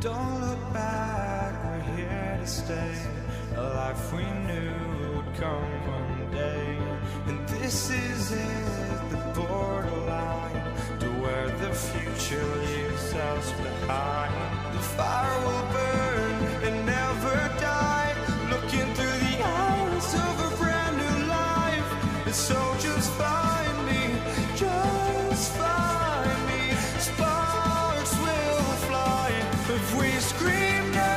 Don't look back, we're here to stay. A life we knew would come one day. And this is it, the borderline to where the future leaves us behind. The fire will burn and never die, looking through the eyes of a brand new life. And so just find me, just find me. Sparks will fly if we scream no.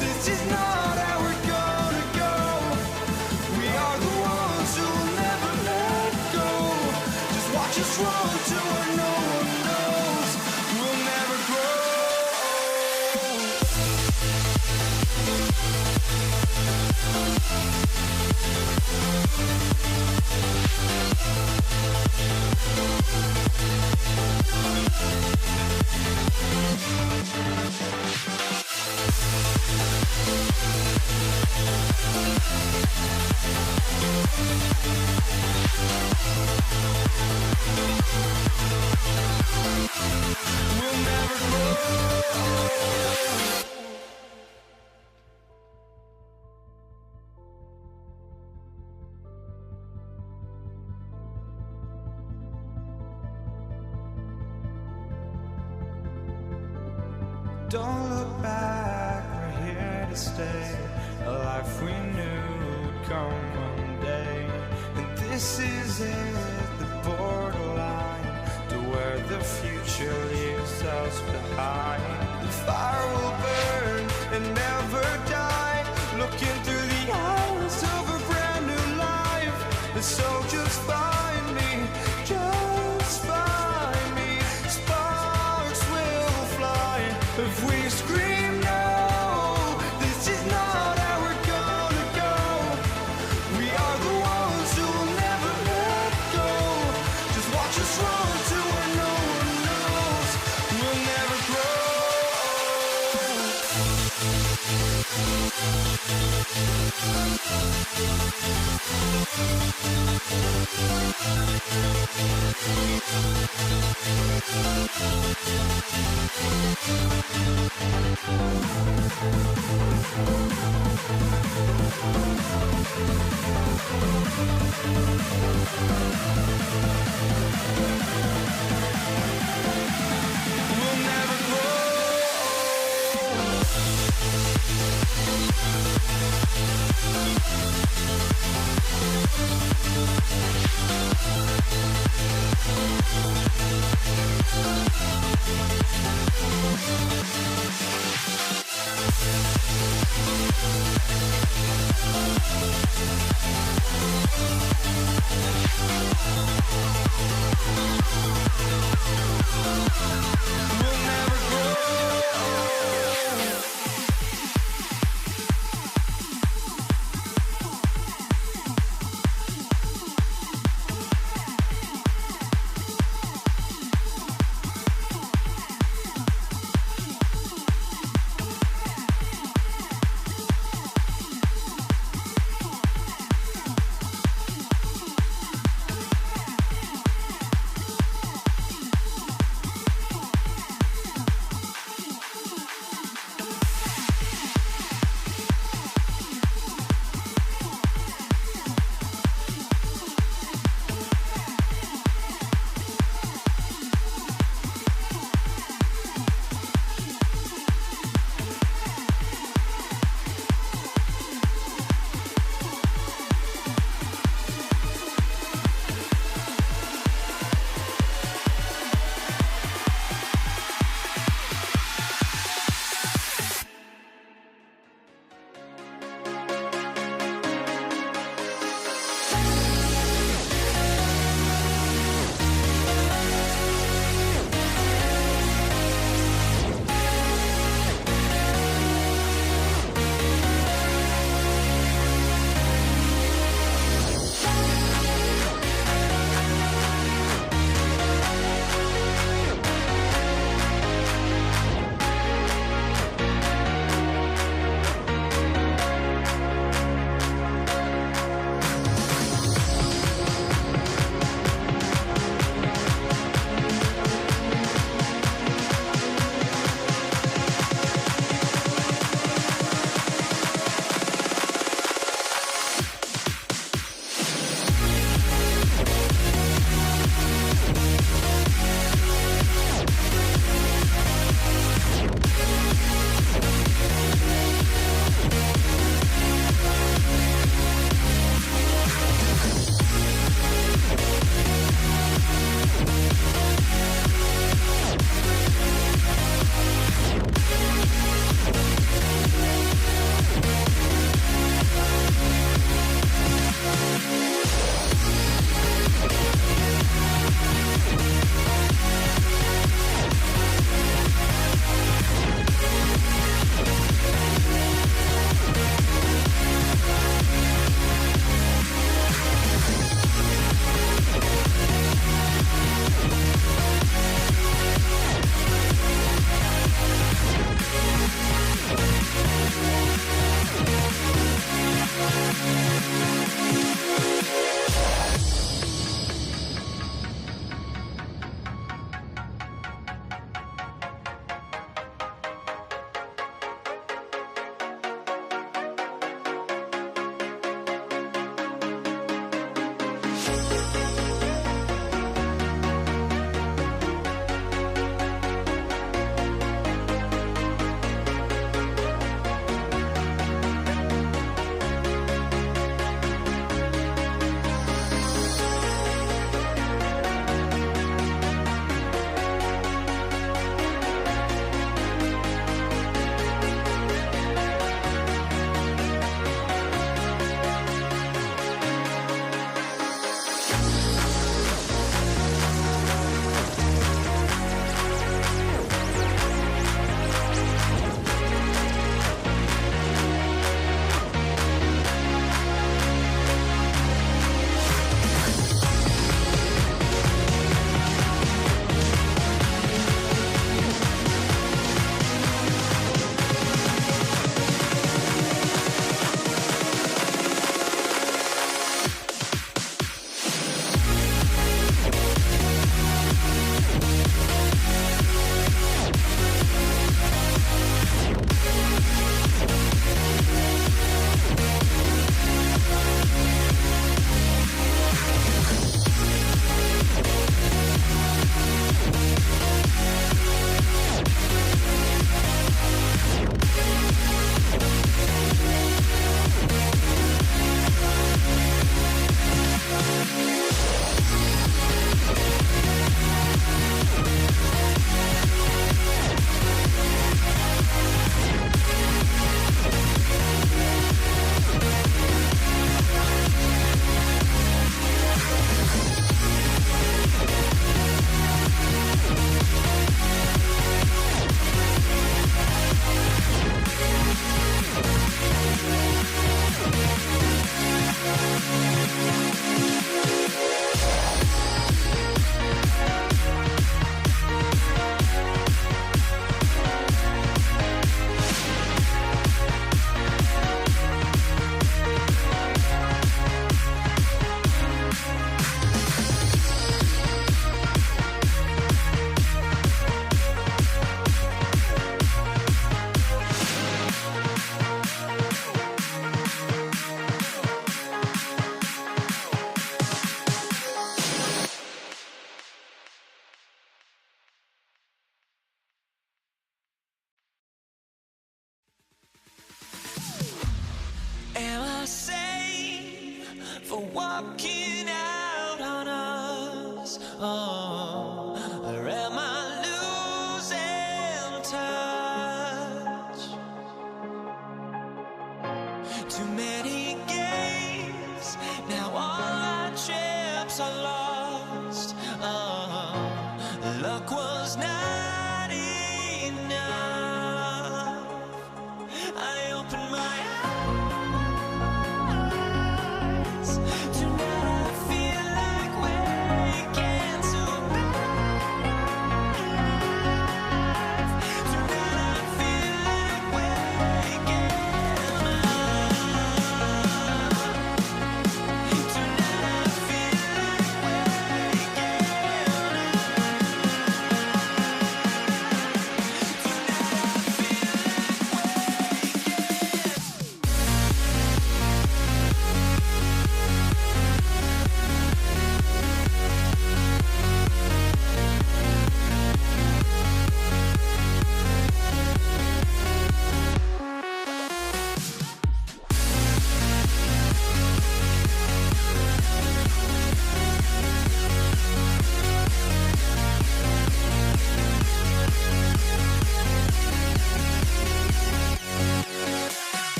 This is not how we're gonna go. We are the ones who will never let go. Just watch us run to where no one knows. We'll never grow. We'll never grow. Don't look back, we're here to stay. A life we knew would come one day. And this is it, the borderline to where the future leaves us behind. The fire will burn and never die, looking through the eyes of a brand new life. And so just find me, just find me. Sparks will fly if we scream no. This is not how we're gonna go. We are the ones who will never let go. Just watch us run to where no one knows. We'll never grow. We'll never grow. We'll never grow.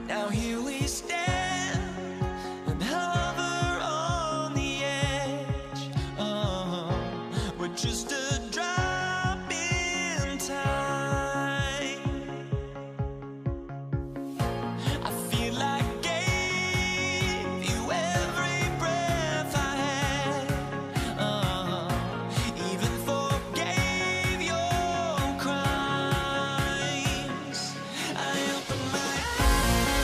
Now here we stand and hover on the edge. We're just a drop in time. I feel like gave you every breath I had. Even forgave your crimes. I open my eyes.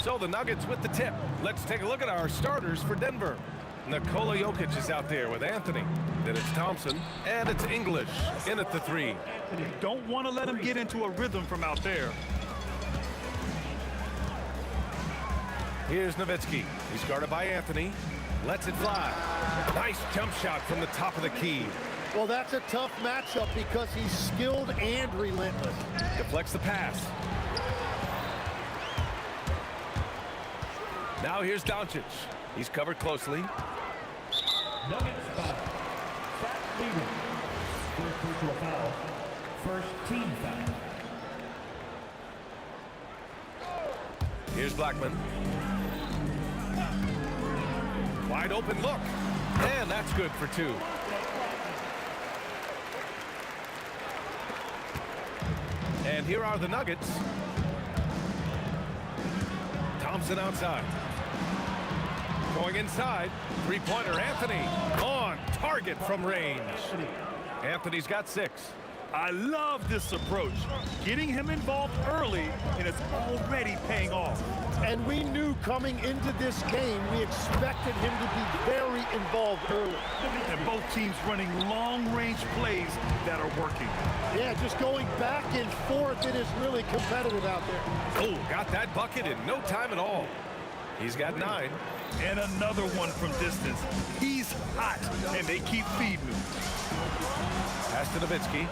So the Nuggets with the tip. Let's take a look at our starters for Denver. Nikola Jokic is out there with Anthony. Then it's Thompson, and it's English in at the 3. You don't want to let him get into a rhythm from out there. Here's Nowitzki. He's guarded by Anthony. Lets it fly. Nice jump shot from the top of the key. Well, that's a tough matchup because he's skilled and relentless. Deflects the pass. Now here's Doncic. He's covered closely. Nuggets foul. Zach Lever. First personal foul. First team foul. Here's Blackman. Wide open look. And that's good for 2. And here are the Nuggets. Thompson outside. Going inside. Three-pointer, Anthony. On target from range. Anthony's got 6. I love this approach. Getting him involved early, and it's already paying off. And we knew coming into this game, we expected him to be very involved early. And both teams running long-range plays that are working. Yeah, just going back and forth, it is really competitive out there. Oh, got that bucket in no time at all. He's got 9. And another one from distance. He's hot, and they keep feeding him. Pass to Nowitzki.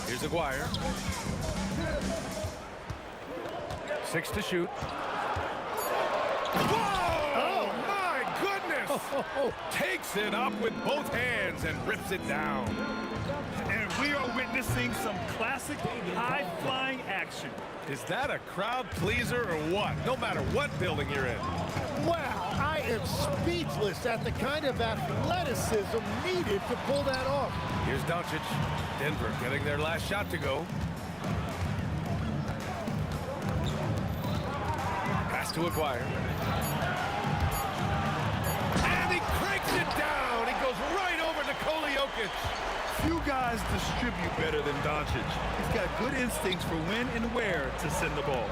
Here's Aguirre. 6 to shoot. Whoa! Oh, my goodness! Takes it up with both hands and rips it down. And we are witnessing some classic high-flying action. Is that a crowd pleaser or what? No matter what building you're in. Wow, I am speechless at the kind of athleticism needed to pull that off. Here's Doncic. Denver getting their last shot to go. Pass to Aguirre. And he cranks it down. He goes right over Nikola Jokic. Few guys distribute better than Doncic. He's got good instincts for when and where to send the ball.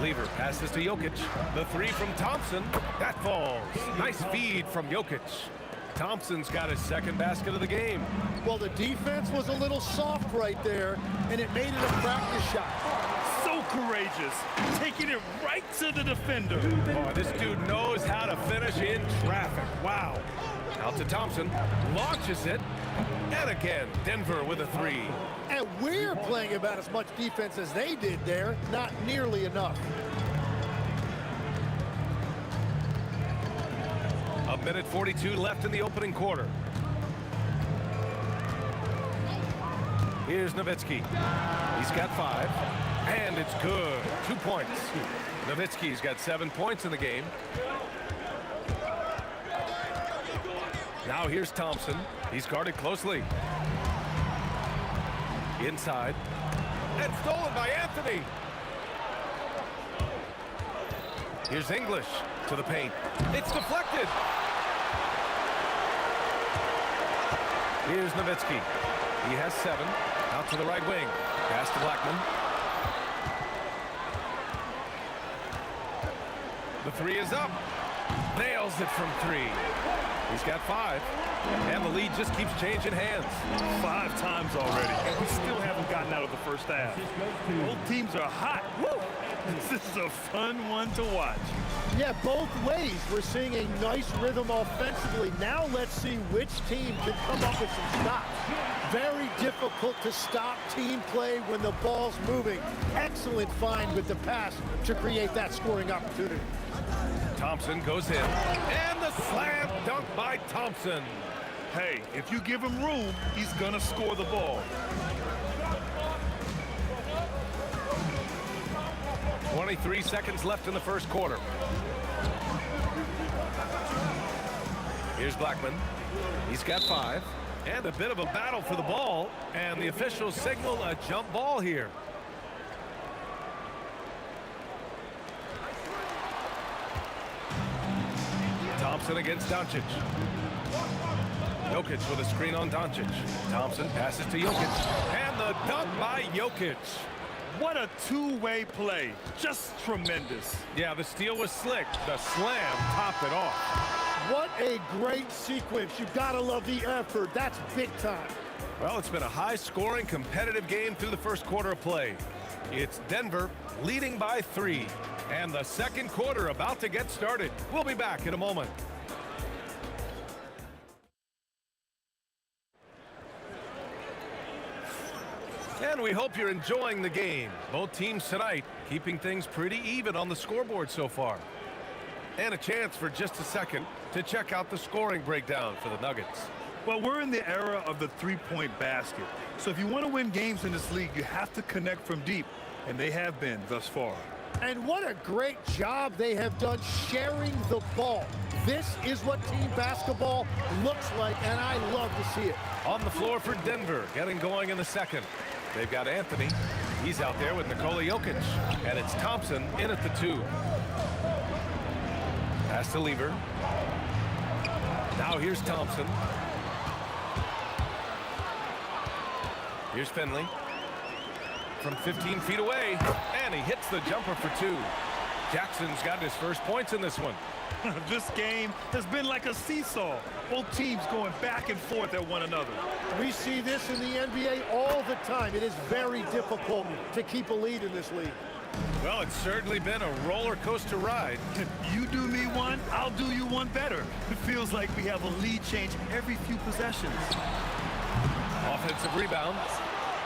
Lever passes to Jokic. The 3 from Thompson. That falls. Nice feed from Jokic. Thompson's got his 2nd basket of the game. Well, the defense was a little soft right there, and it made it a practice shot. So courageous, taking it right to the defender. Oh, this dude knows how to finish in traffic. Wow. Out to Thompson. Launches it. And again, Denver with a 3. And we're playing about as much defense as they did there. Not nearly enough. A minute 42 left in the opening quarter. Here's Nowitzki. He's got 5. And it's good. 2 points. Nowitzki's got 7 points in the game. Now here's Thompson. He's guarded closely. Inside. And stolen by Anthony. Here's English to the paint. It's deflected. Here's Nowitzki. He has 7. Out to the right wing. Pass to Blackman. The 3 is up. Nails it from 3. He's got 5. And the lead just keeps changing hands. 5 times already, and we still haven't gotten out of the first half. Both teams are hot. Woo! This is a fun one to watch. Yeah, both ways. We're seeing a nice rhythm offensively. Now let's see which team can come up with some stops. Very difficult to stop team play when the ball's moving. Excellent find with the pass to create that scoring opportunity. Thompson goes in. And the slam dunk by Thompson. Hey, if you give him room, he's gonna score the ball. 23 seconds left in the first quarter. Here's Blackman. He's got 5. And a bit of a battle for the ball. And the officials signal a jump ball here. Thompson against Doncic. Jokic with a screen on Doncic. Thompson passes to Jokic. And the dunk by Jokic. What a two-way play. Just tremendous. Yeah, the steal was slick. The slam topped it off. What a great sequence. You gotta love the effort. That's big time. Well, it's been a high-scoring, competitive game through the first quarter of play. It's Denver leading by 3. And the second quarter about to get started. We'll be back in a moment. And we hope you're enjoying the game. Both teams tonight keeping things pretty even on the scoreboard so far. And a chance for just a second to check out the scoring breakdown for the Nuggets. Well, we're in the era of the three-point basket. So if you want to win games in this league, you have to connect from deep. And they have been thus far. And what a great job they have done sharing the ball. This is what team basketball looks like, and I love to see it. On the floor for Denver, getting going in the second. They've got Anthony. He's out there with Nikola Jokic. And it's Thompson in at the 2. Pass to Lever. Now here's Thompson. Here's Finley. From 15 feet away. And he hits the jumper for 2. Jackson's got his first points in this one. This game has been like a seesaw. Both teams going back and forth at one another. We see this in the NBA all the time. It is very difficult to keep a lead in this league. Well, it's certainly been a roller coaster ride. You do me one, I'll do you one better. It feels like we have a lead change every few possessions. Offensive rebound.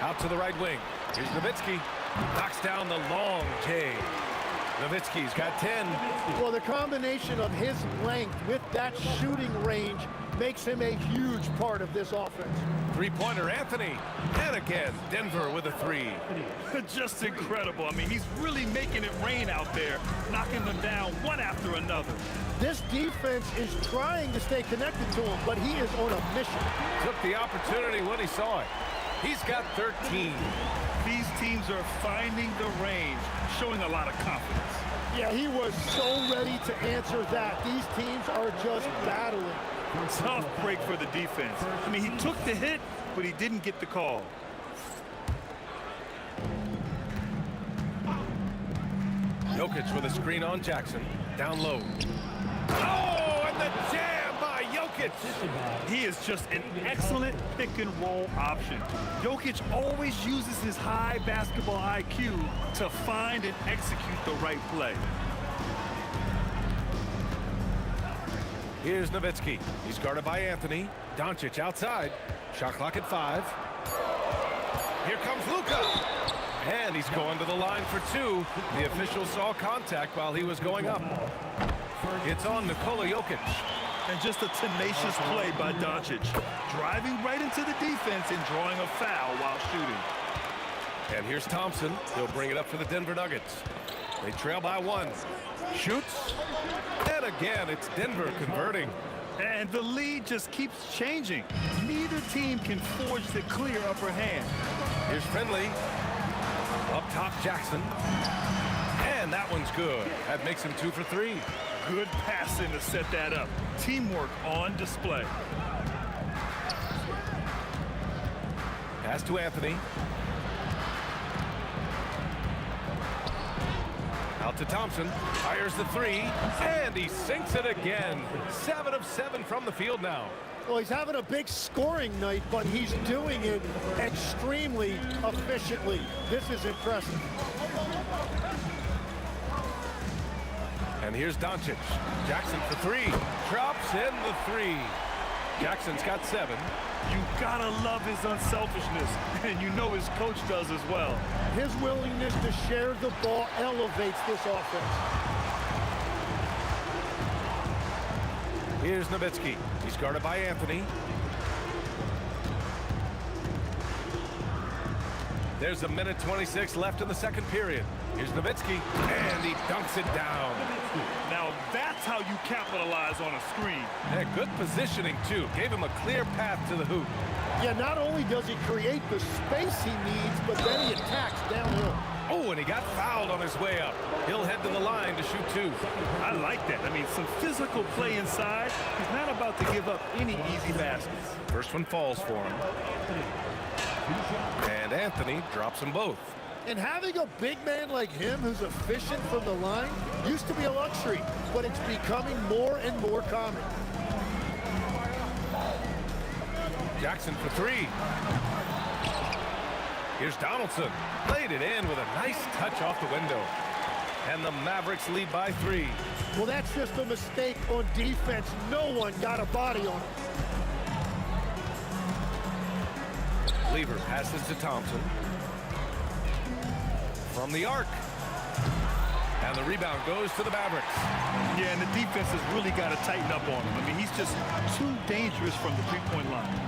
Out to the right wing. Here's Nowitzki. Knocks down the long J. Nowitzki's got 10. Well, the combination of his length with that shooting range makes him a huge part of this offense. Three-pointer Anthony. And again, Denver with a 3. Just incredible. I mean, he's really making it rain out there, knocking them down one after another. This defense is trying to stay connected to him, but he is on a mission. Took the opportunity when he saw it. He's got 13. These teams are finding the range, showing a lot of confidence. Yeah, he was so ready to answer that. These teams are just battling. Tough break for the defense. I mean, he took the hit, but he didn't get the call. Jokic with a screen on Jackson. Down low. Oh, and the jam by Jokic. He is just an excellent pick-and-roll option. Jokic always uses his high basketball IQ to find and execute the right play. Here's Nowitzki. He's guarded by Anthony. Doncic outside. Shot clock at 5. Here comes Luka. And he's going to the line for 2. The official saw contact while he was going up. It's on Nikola Jokic. And just a tenacious play by Doncic. Driving right into the defense and drawing a foul while shooting. And here's Thompson. He'll bring it up for the Denver Nuggets. They trail by 1. Shoots. And again, it's Denver converting. And the lead just keeps changing. Neither team can forge the clear upper hand. Here's Finley. Up top, Jackson. And that one's good. That makes him 2 for 3. Good passing to set that up. Teamwork on display. Pass to Anthony. Out to Thompson. Fires the 3. And he sinks it again. 7 of 7 from the field now. Well, he's having a big scoring night, but he's doing it extremely efficiently. This is impressive. And here's Doncic. Jackson for 3. Drops in the 3. Jackson's got 7. You gotta love his unselfishness, and you know his coach does as well. His willingness to share the ball elevates this offense. Here's Nowitzki. He's guarded by Anthony. There's a minute 26 left in the second period. Here's Nowitzki, and he dunks it down. Now that's how you capitalize on a screen. Yeah, good positioning, too. Gave him a clear path to the hoop. Yeah, not only does he create the space he needs, but then he attacks downhill. Oh, and he got fouled on his way up. He'll head to the line to shoot 2. I like that. I mean, some physical play inside. He's not about to give up any easy baskets. First one falls for him. And Anthony drops them both. And having a big man like him who's efficient from the line used to be a luxury, but it's becoming more and more common. Jackson for 3. Here's Donaldson. Laid it in with a nice touch off the window. And the Mavericks lead by 3. Well, that's just a mistake on defense. No one got a body on him. Lever passes to Thompson. From the arc. And the rebound goes to the Mavericks. Yeah, and the defense has really got to tighten up on him. I mean, he's just too dangerous from the three-point line.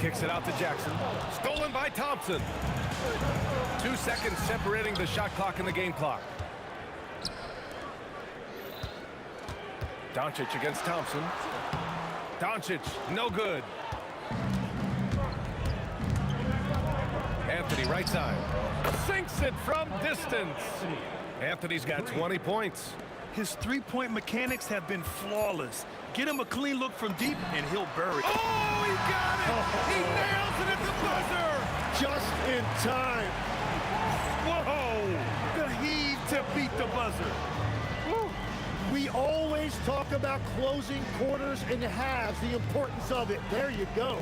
Kicks it out to Jackson. Stolen by Thompson. 2 seconds separating the shot clock and the game clock. Doncic against Thompson. Doncic, no good. Anthony right side. Sinks it from distance. Anthony's got 20 points. His three-point mechanics have been flawless. Get him a clean look from deep, and he'll bury it. Oh, he got it! He nails it at the buzzer! Just in time. Whoa! The heave to beat the buzzer. Woo. We always talk about closing quarters and halves, the importance of it. There you go.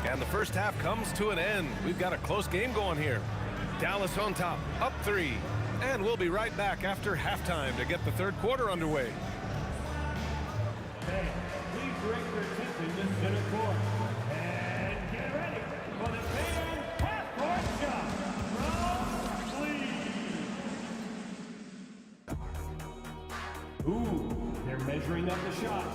And the first half comes to an end. We've got a close game going here. Dallas on top, up 3. And we'll be right back after halftime to get the third quarter underway. Fans, please direct your attention to center court. And get ready for the fan half-court shot from Lee. Ooh, they're measuring up the shot.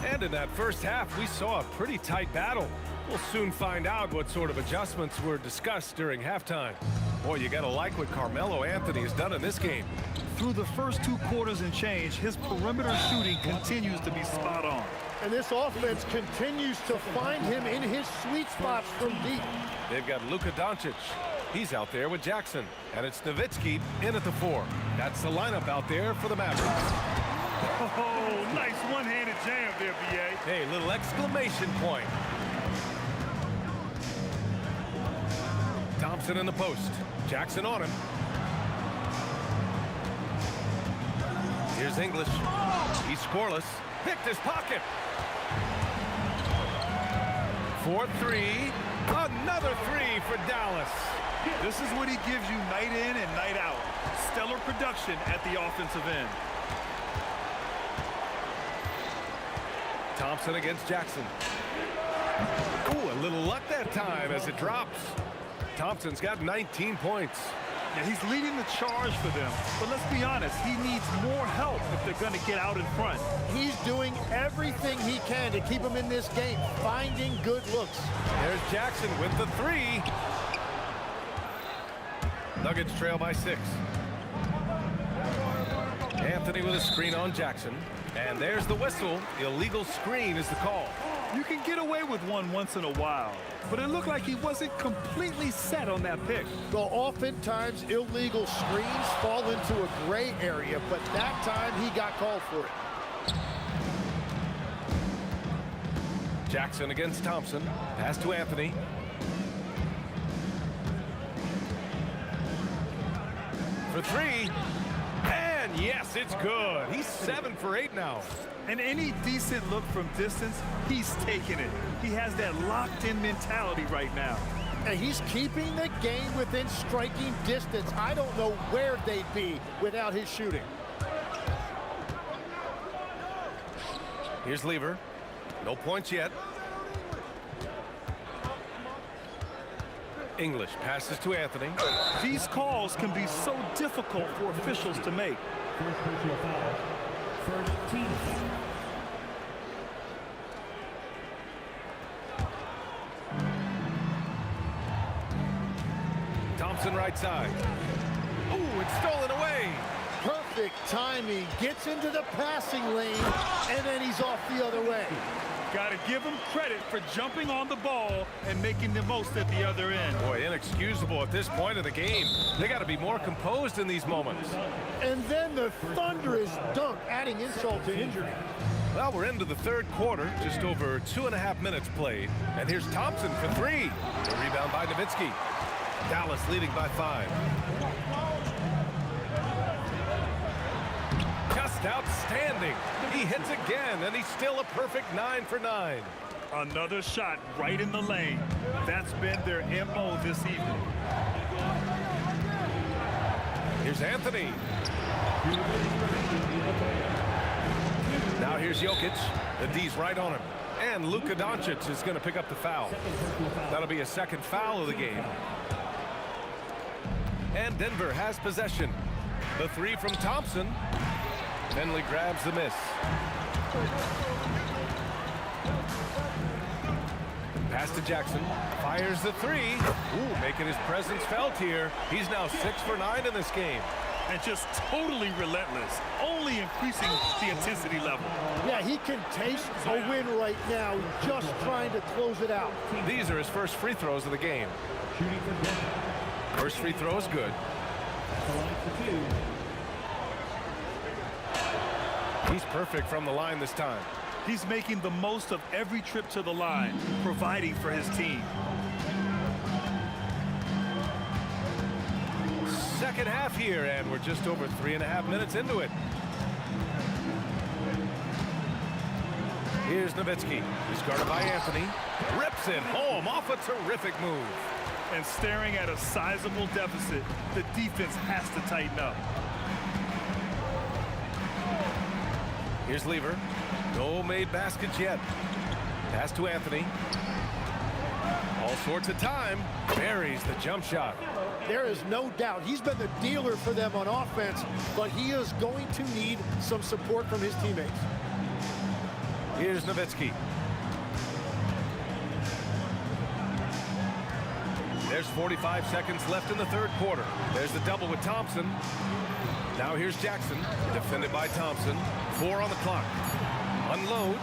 And in that first half, we saw a pretty tight battle. We'll soon find out what sort of adjustments were discussed during halftime. Boy, you gotta like what Carmelo Anthony has done in this game. Through the first 2 quarters and change, his perimeter shooting continues to be spot on. And this offense continues to find him in his sweet spots from deep. They've got Luka Doncic. He's out there with Jackson. And it's Nowitzki in at the 4. That's the lineup out there for the Mavericks. Oh, nice one-handed jam there, B.A. Hey, little exclamation point. Thompson in the post. Jackson on him. Here's English. He's scoreless. Picked his pocket. 4-3. Another 3 for Dallas. This is what he gives you night in and night out. Stellar production at the offensive end. Thompson against Jackson. Ooh, a little luck that time as it drops. Thompson's got 19 points. Yeah, he's leading the charge for them. But let's be honest, he needs more help if they're going to get out in front. He's doing everything he can to keep him in this game, finding good looks. There's Jackson with the 3. Nuggets trail by 6. Anthony with a screen on Jackson. And there's the whistle. Illegal screen is the call. You can get away with one once in a while, but it looked like he wasn't completely set on that pick. Though oftentimes illegal screens fall into a gray area, but that time he got called for it. Jackson against Thompson. Pass to Anthony. For 3. And yes, it's good. He's 7 for 8 now. And any decent look from distance, he's taking it. He has that locked-in mentality right now. And he's keeping the game within striking distance. I don't know where they'd be without his shooting. Here's Lever. No points yet. English passes to Anthony. These calls can be so difficult for officials to make. First personal foul. First team foul. Thompson right side. Ooh, it's stolen away. Perfect Perfect timing. Gets into the passing lane, and then he's off the other way. Got to give him credit for jumping on the ball and making the most at the other end. Boy, inexcusable at this point of the game. They got to be more composed in these moments. And then the thunderous dunk, adding insult to injury. Well, we're into the third quarter, just over 2.5 minutes played. And here's Thompson for three. The rebound by Nowitzki. Dallas leading by 5. Just outstanding. He hits again, and he's still a perfect 9 for 9. Another shot right in the lane. That's been their MO this evening. Here's Anthony. Now here's Jokic. The D's right on him. And Luka Doncic is going to pick up the foul. That'll be a second foul of the game. And Denver has possession. The three from Thompson. Finley grabs the miss. Pass to Jackson. Fires the three. Ooh, making his presence felt here. He's now 6 for 9 in this game. And just totally relentless, only increasing the intensity level. Yeah, he can taste a win right now, just trying to close it out. These are his first free throws of the game. First free throw is good. He's perfect from the line this time. He's making the most of every trip to the line, providing for his team. Second half here, and we're just over 3.5 minutes into it. Here's Nowitzki. He's guarded by Anthony. Rips it home off a terrific move. And staring at a sizable deficit, the defense has to tighten up. Here's Lever. No made baskets yet. Pass to Anthony. All sorts of time. Buries the jump shot. There is no doubt he's been the dealer for them on offense, but he is going to need some support from his teammates. Here's Nowitzki. There's 45 seconds left in the third quarter. There's the double with Thompson. Now here's Jackson, defended by Thompson. 4 on the clock. Unloads.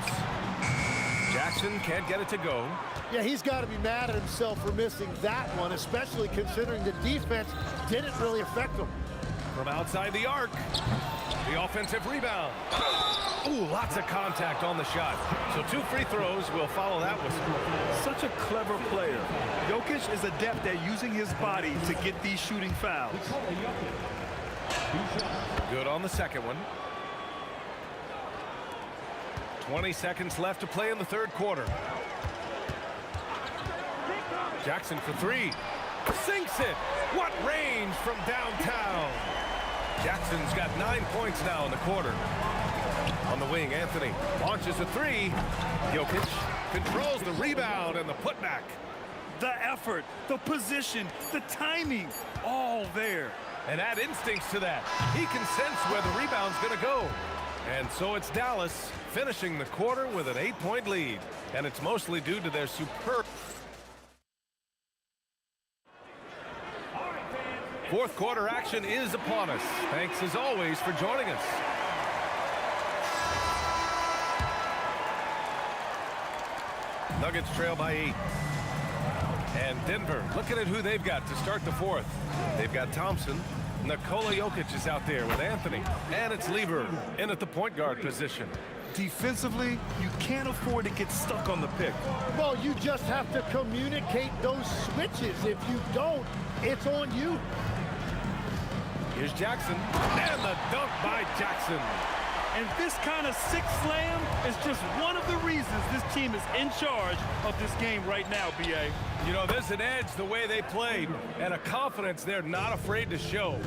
Jackson can't get it to go. Yeah, he's got to be mad at himself for missing that one, especially considering the defense didn't really affect him. From outside the arc. The offensive rebound. Ooh, lots of contact on the shot. So 2 free throws will follow that whistle. Such a clever player. Jokic is adept at using his body to get these shooting fouls. Good on the second one. 20 seconds left to play in the third quarter. Jackson for 3. Sinks it. What range from downtown. Jackson's got 9 points now in the quarter. On the wing, Anthony launches a 3. Jokic controls the rebound and the putback. The effort, the position, the timing, all there. And add instincts to that. He can sense where the rebound's going to go. And so it's Dallas finishing the quarter with an 8-point lead. And it's mostly due to their superb. Fourth quarter action is upon us. Thanks as always for joining us. Nuggets trail by 8. And Denver, looking at who they've got to start the fourth. They've got Thompson. Nikola Jokic is out there with Anthony. And it's Lever in at the point guard position. Defensively, you can't afford to get stuck on the pick. Well, you just have to communicate those switches. If you don't, it's on you. Here's Jackson. And the dunk by Jackson. And this kind of six slam is just one of the reasons this team is in charge of this game right now, B.A. You know, there's an edge the way they played and a confidence they're not afraid to show.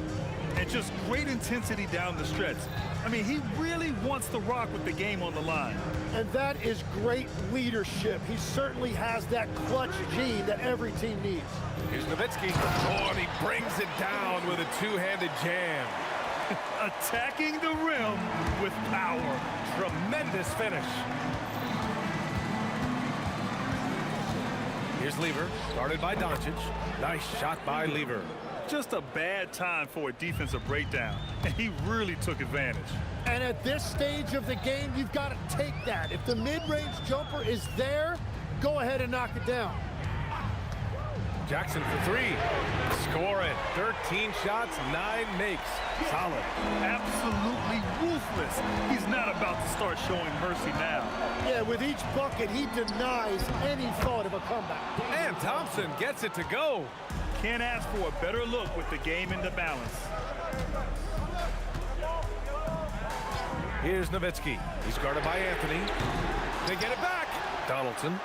And just great intensity down the stretch. I mean, he really wants to rock with the game on the line. And that is great leadership. He certainly has that clutch gene that every team needs. Here's Nowitzki. Oh, and he brings it down with a two-handed jam. Attacking the rim with power. Tremendous finish. Here's Lever, guarded by Doncic. Nice shot by Lever. Just a bad time for a defensive breakdown, and he really took advantage. And at this stage of the game, you've got to take that. If the mid-range jumper is there, go ahead and knock it down. Jackson for three. Score it. 13 shots, 9 makes. Solid. Absolutely ruthless. He's not about to start showing mercy now. Yeah, with each bucket, he denies any thought of a comeback. And Thompson gets it to go. Can't ask for a better look with the game in the balance. Here's Nowitzki. He's guarded by Anthony. They get it back. Donaldson.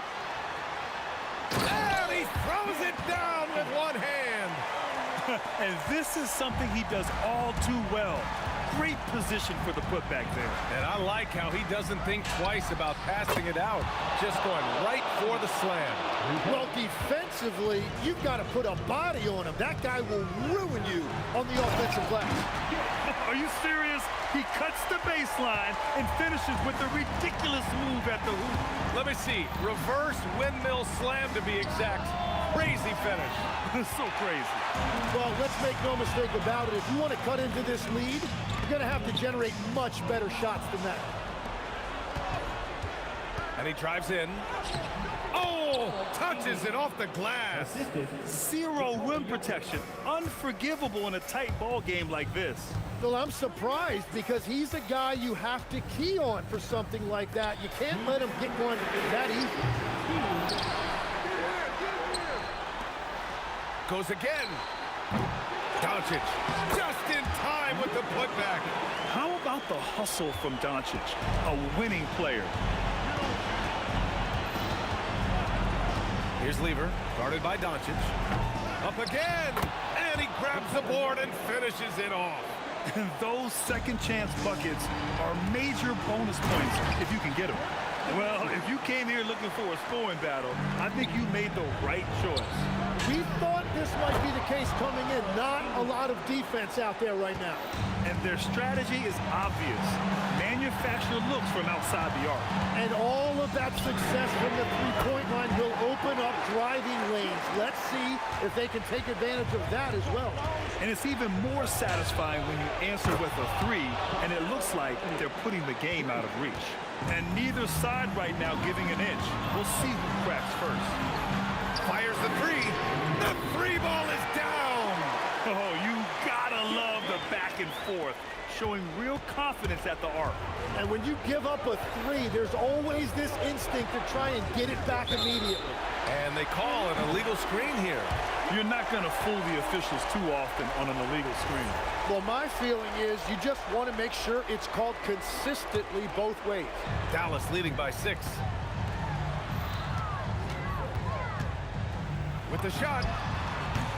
And he throws it down with one hand. And this is something he does all too well. Great position for the putback there. And I like how he doesn't think twice about passing it out. Just going right for the slam. Well, defensively, you've got to put a body on him. That guy will ruin you on the offensive glass. Are you serious? He cuts the baseline and finishes with a ridiculous move at the hoop. Let me see. Reverse windmill slam to be exact. Crazy finish. So crazy. Well, let's make no mistake about it. If you want to cut into this lead, you're going to have to generate much better shots than that. And he drives in. Oh, touches it off the glass. Zero rim protection. Unforgivable in a tight ball game like this. Well, I'm surprised because he's a guy you have to key on for something like that. You can't let him get one that easy. Goes again. Doncic just in time with the putback. How about the hustle from Doncic, a winning player? Here's Lever, guarded by Doncic. Up again, and he grabs the board and finishes it off. And those second chance buckets are major bonus points if you can get them. Well, if you came here looking for a scoring battle, I think you made the right choice. We thought this might be the case coming in. Not a lot of defense out there right now. And their strategy is obvious. Manufacture looks from outside the arc. And all of that success from the three-point line will open up driving lanes. Let's see if they can take advantage of that as well. And it's even more satisfying when you answer with a three, and it looks like they're putting the game out of reach. And neither side right now giving an inch. We'll see who cracks first. Fires the three. The three ball is down. Oh, you gotta love the back and forth, showing real confidence at the arc. And when you give up a three, there's always this instinct to try and get it back immediately. And they call an illegal screen here. You're not gonna fool the officials too often on an illegal screen. Well, my feeling is you just want to make sure it's called consistently both ways. Dallas leading by 6. With the shot,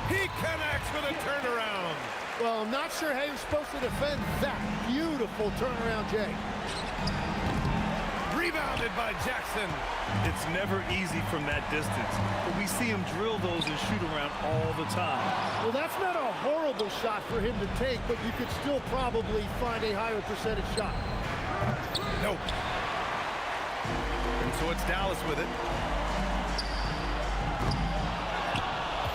he connects with a turnaround. Well, I'm not sure how you're supposed to defend that. Beautiful turnaround, Jay. Rebounded by Jackson. It's never easy from that distance, but we see him drill those and shoot around all the time. Well, that's not a horrible shot for him to take, but you could still probably find a higher percentage shot. Nope. And so it's Dallas with it.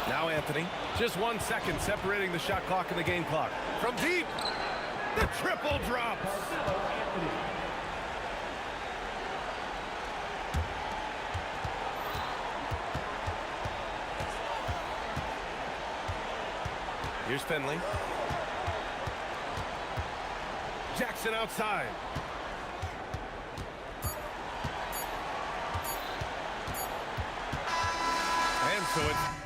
Now Anthony. Just 1 second separating the shot clock and the game clock. From deep, the triple drops. Here's Finley. Jackson outside. And so it's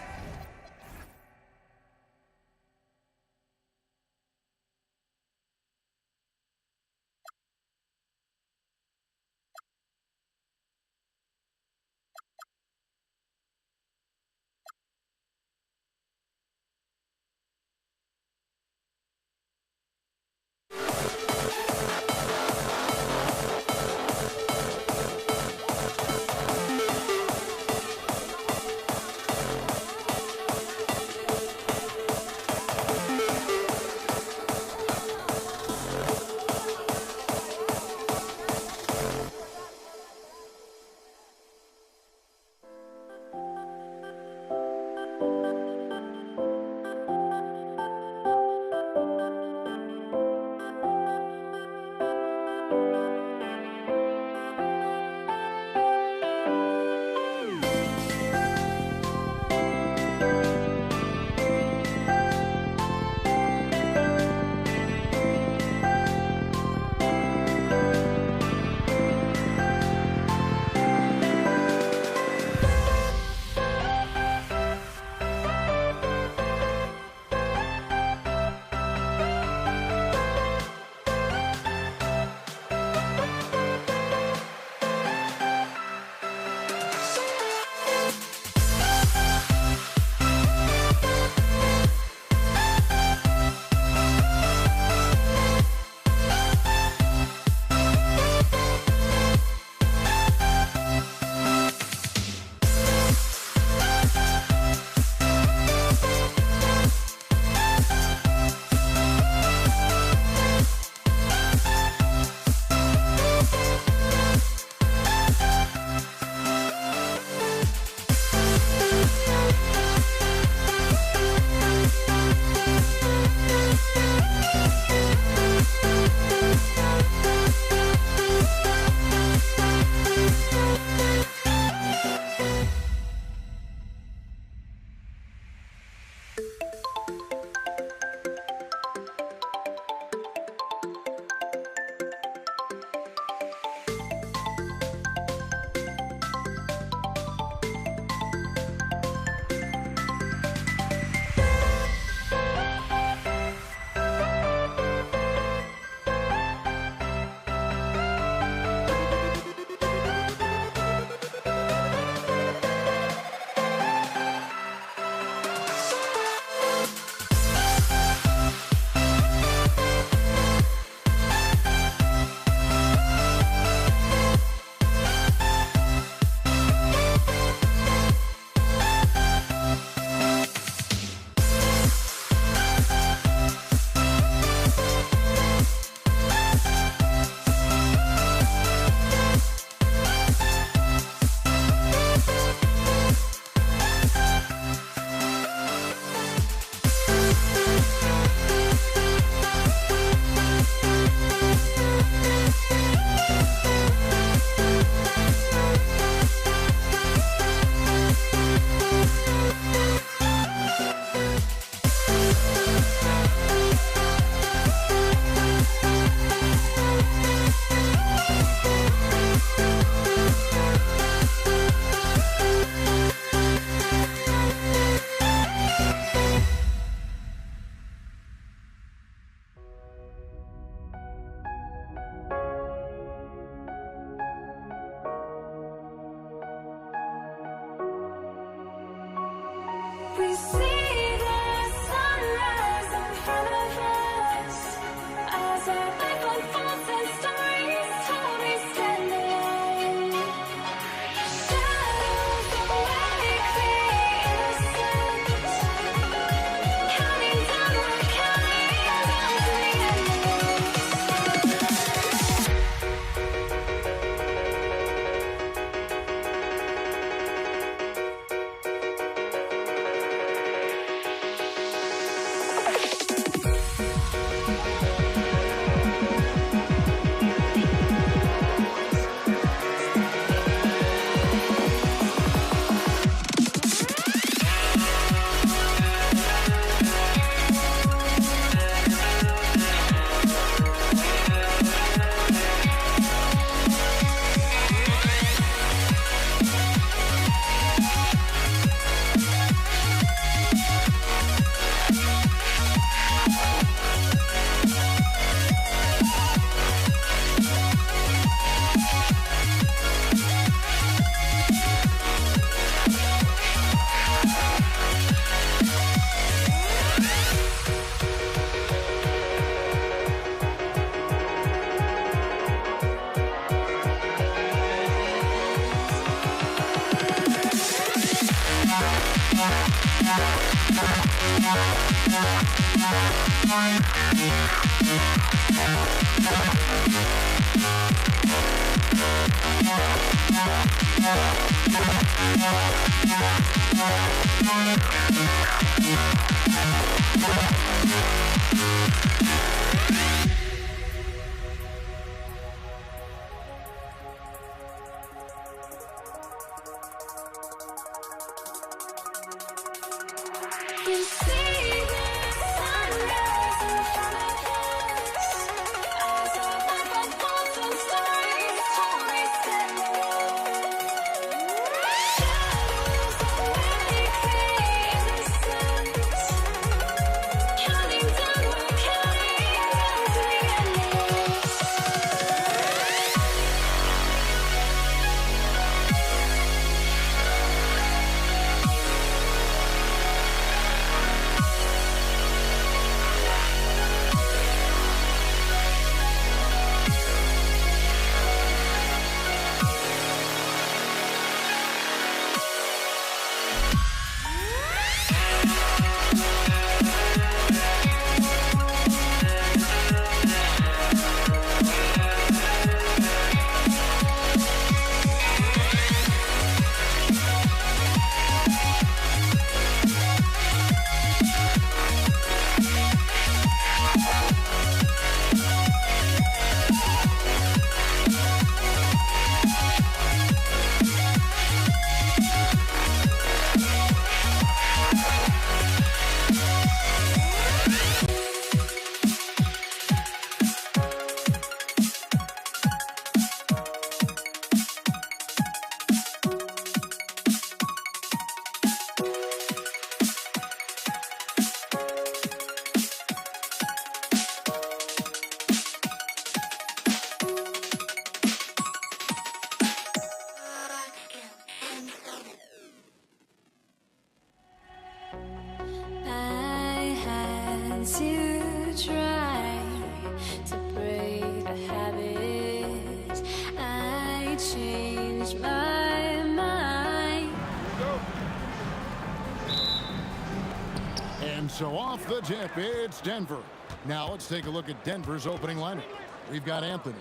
So off the tip, it's Denver. Now let's take a look at Denver's opening lineup. We've got Anthony.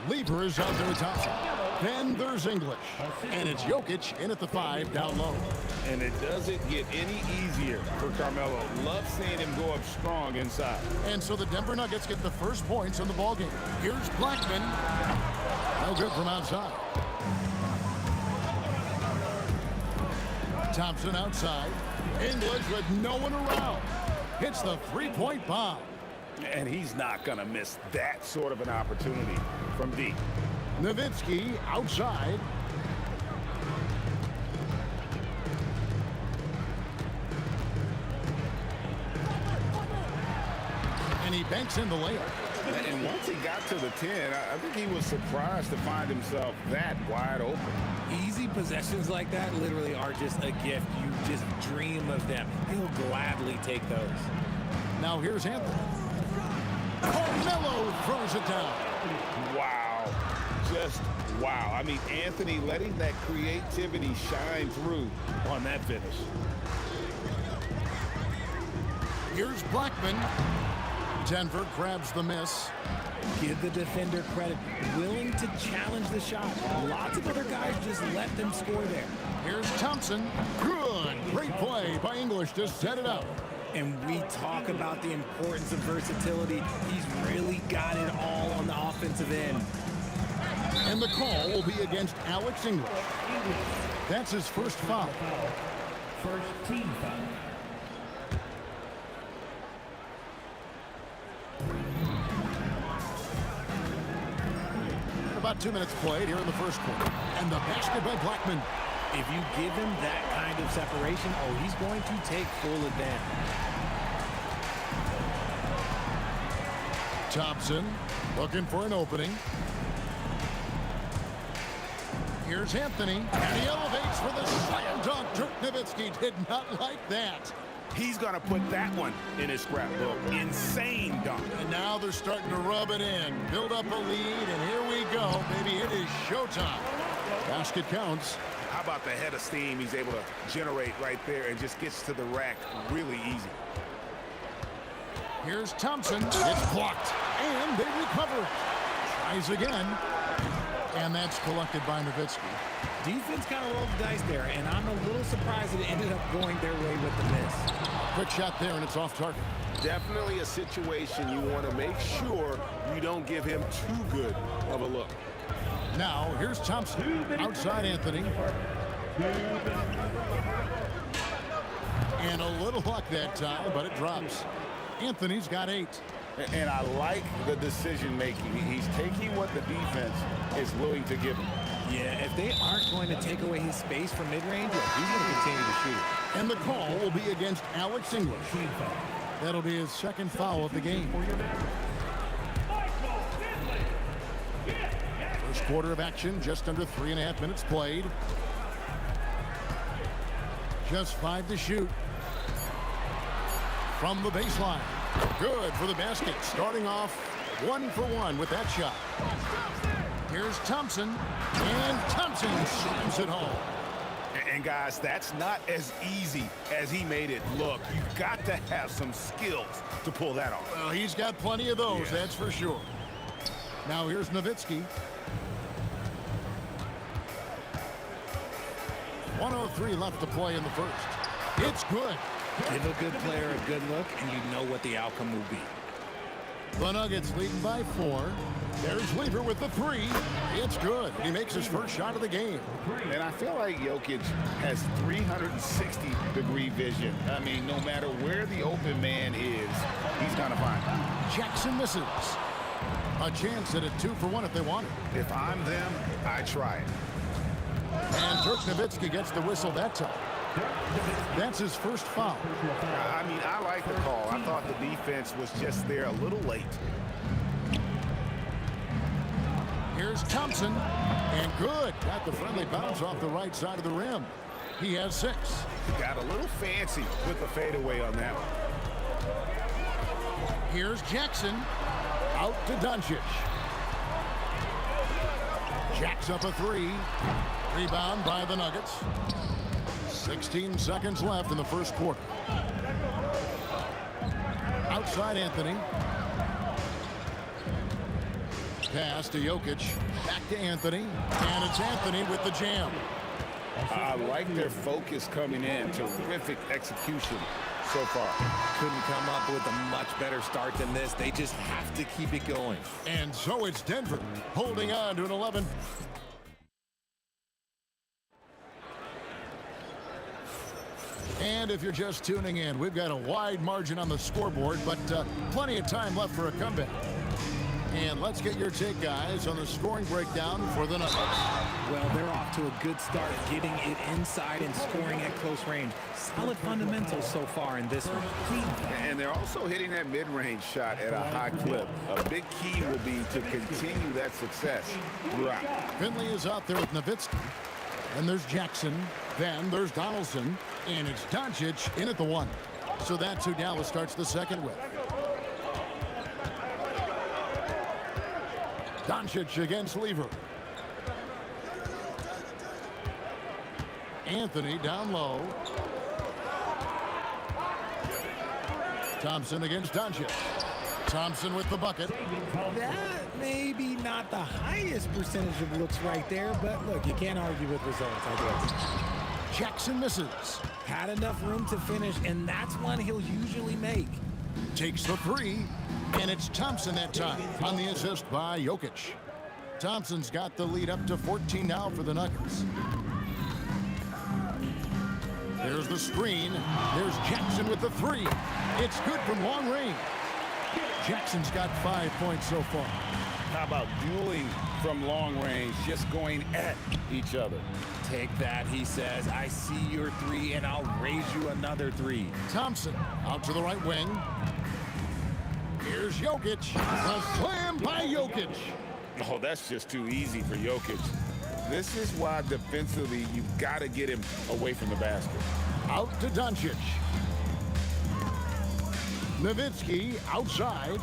Lieber's out there at top. Then there's English. And it's Jokic in at the 5 down low. And it doesn't get any easier for Carmelo. Love seeing him go up strong inside. And so the Denver Nuggets get the first points in the ballgame. Here's Blackman. No good from outside. Thompson outside. English with no one around. Hits the three-point bomb. And he's not going to miss that sort of an opportunity from deep. Nowitzki outside. And he banks in the layup. And once he got to the 10, I think he was surprised to find himself that wide open. Easy possessions like that literally are just a gift. You just dream of them. He'll gladly take those. Now here's Anthony. Carmelo throws it down. Wow. Just wow. I mean, Anthony letting that creativity shine through on that finish. Here's Blackman. Denver grabs the miss. Give the defender credit. Willing to challenge the shot. Lots of other guys just let them score there. Here's Thompson. Good. Great play by English to set it up. And we talk about the importance of versatility. He's really got it all on the offensive end. And the call will be against Alex English. That's his first foul. First team foul. About 2 minutes played here in the first quarter. And the basket by Blackman. If you give him that kind of separation, oh, he's going to take full advantage. Thompson looking for an opening. Here's Anthony. And he elevates for the slam dunk. Dirk Nowitzki did not like that. He's going to put that one in his scrapbook. Insane dunk. And now they're starting to rub it in. Build up a lead, and here we go. Baby, it is showtime. Basket counts. How about the head of steam he's able to generate right there and just gets to the rack really easy. Here's Thompson. It's blocked. And they recover it. Tries again. And that's collected by Nowitzki. Defense kind of rolled the dice there, and I'm a little surprised that it ended up going their way with the miss. Quick shot there, and it's off target. Definitely a situation you want to make sure you don't give him too good of a look. Now, here's Thompson. Outside Anthony. And a little luck that time, but it drops. Anthony's got 8. And I like the decision-making. He's taking what the defense is willing to give him. Yeah, if they aren't going to take away his space from mid-range, he's going to continue to shoot. And the call will be against Alex English. That'll be his second foul of the game. First quarter of action, just under 3.5 minutes played. Just 5 to shoot. From the baseline. Good for the basket. Starting off 1 for 1 with that shot. Here's Thompson. And Thompson slams it home. And guys, that's not as easy as he made it look. You've got to have some skills to pull that off. Well, he's got plenty of those, that's for sure. Now here's Nowitzki. 1:03 left to play in the first. It's good. Give a good player a good look, and you know what the outcome will be. The Nuggets leading by 4. There's Lever with the 3. It's good. He makes his first shot of the game. And I feel like Jokic has 360-degree vision. I mean, no matter where the open man is, he's going to find him. Jackson misses. A chance at a 2 for 1 if they want it. If I'm them, I try it. And Dirk Nowitzki gets the whistle that time. That's his first foul. I mean, I like the call. I thought the defense was just there a little late. Here's Thompson. And good. Got the friendly bounce off the right side of the rim. He has 6. Got a little fancy with the fadeaway on that one. Here's Jackson. Out to Doncic. Jacks up a 3. Rebound by the Nuggets. 16 seconds left in the first quarter. Outside Anthony. Pass to Jokic. Back to Anthony. And it's Anthony with the jam. I like their focus coming in. Terrific execution so far. Couldn't come up with a much better start than this. They just have to keep it going. And so it's Denver holding on to an 11. And if you're just tuning in, we've got a wide margin on the scoreboard, but plenty of time left for a comeback. And let's get your take, guys, on the scoring breakdown for the Nuggets. Well, they're off to a good start, getting it inside and scoring at close range. Solid fundamentals so far in this one. And they're also hitting that mid-range shot at a high clip. A big key will be to continue that success throughout. Finley is out there with Nowitzki. Then there's Jackson. Then there's Donaldson. And it's Doncic in at the 1. So that's who Dallas starts the second with. Doncic against Lever. Anthony down low. Thompson against Doncic. Thompson with the bucket. That may be not the highest percentage of looks right there, but look, you can't argue with results, I guess. Jackson misses. Had enough room to finish, and that's one he'll usually make. Takes the 3, and it's Thompson that time on the assist by Jokic. Thompson's got the lead up to 14 now for the Nuggets. There's the screen. There's Jackson with the 3. It's good from long range. Jackson's got 5 points so far. How about dueling from long range, just going at each other? Take that, he says. I see your 3, and I'll raise you another 3. Thompson out to the right wing. Here's Jokic. A slam by Jokic. Oh, that's just too easy for Jokic. This is why defensively you've got to get him away from the basket. Out to Doncic. Nowitzki outside.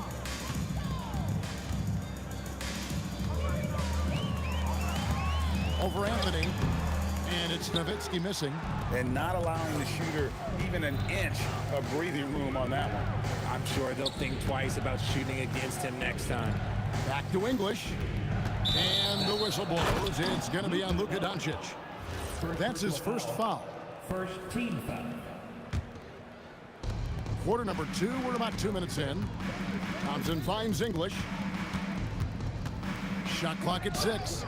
Over Anthony. And it's Nowitzki missing. And not allowing the shooter even an inch of breathing room on that one. I'm sure they'll think twice about shooting against him next time. Back to English. And the whistle blows. It's going to be on Luka Doncic. That's his first foul. First team foul. Quarter number 2, we're about 2 minutes in. Thompson finds English. Shot clock at 6.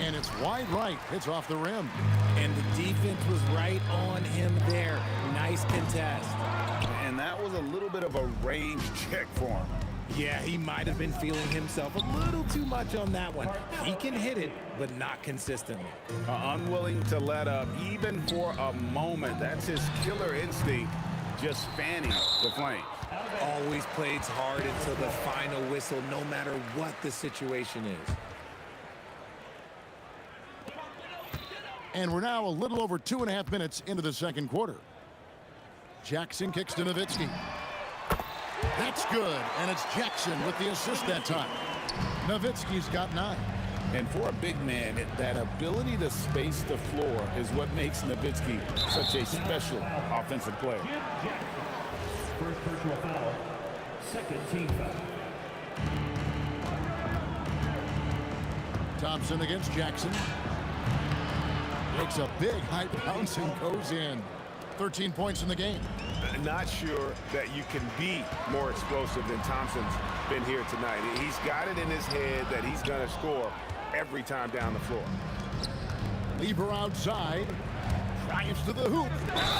And it's wide right. It's off the rim. And the defense was right on him there. Nice contest. And that was a little bit of a range check for him. Yeah, he might have been feeling himself a little too much on that one. He can hit it, but not consistently. Unwilling to let up, even for a moment. That's his killer instinct, just fanning the flame. Always plays hard until the final whistle, no matter what the situation is. And we're now a little over 2.5 minutes into the second quarter. Jackson kicks to Nowitzki. That's good, and it's Jackson with the assist that time. Nowitzki's got 9. And for a big man, that ability to space the floor is what makes Nowitzki such a special offensive player. First personal foul. Second team foul. Thompson against Jackson. Makes a big high bounce and goes in. 13 points in the game. Not sure that you can be more explosive than Thompson's been here tonight. He's got it in his head that he's going to score every time down the floor. Lieber outside. Drives to the hoop.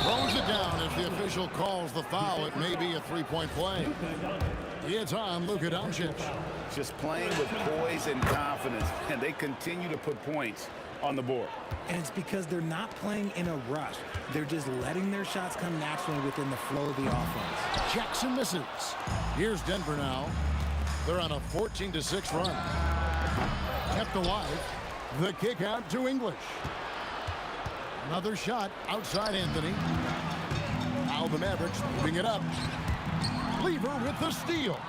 Throws it down as the official calls the foul. It may be a 3-point play. It's on Luka Doncic. Just playing with poise and confidence, and they continue to put points on the board. And it's because they're not playing in a rush. They're just letting their shots come naturally within the flow of the offense. Jackson misses. Here's Denver now. They're on a 14-6 run. Kept alive. The kick out to English. Another shot outside Anthony. Now the Mavericks moving it up. Lever with the steal.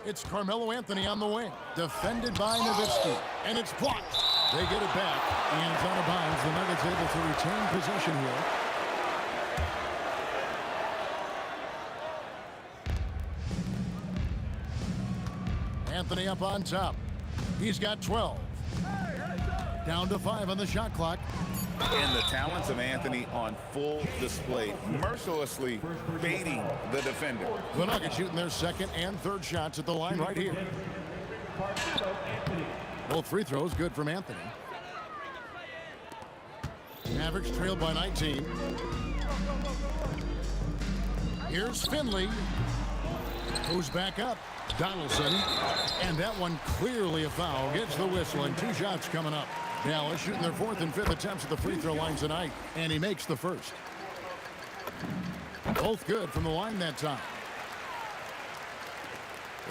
It's Carmelo Anthony on the wing. Defended by Nowitzki. And it's blocked. They get it back. And it's out of bounds. The Nuggets able to retain possession here. Anthony up on top. He's got 12. Down to 5 on the shot clock. And the talents of Anthony on full display, mercilessly baiting the defender. The Nuggets shooting their second and third shots at the line right here. Both free throws good from Anthony. Mavericks trailed by 19. Here's Finley. Who's back up? Donaldson. And that one clearly a foul. Gets the whistle and 2 shots coming up. Dallas shooting their 4th and 5th attempts at the free throw line tonight. And he makes the first. Both good from the line that time.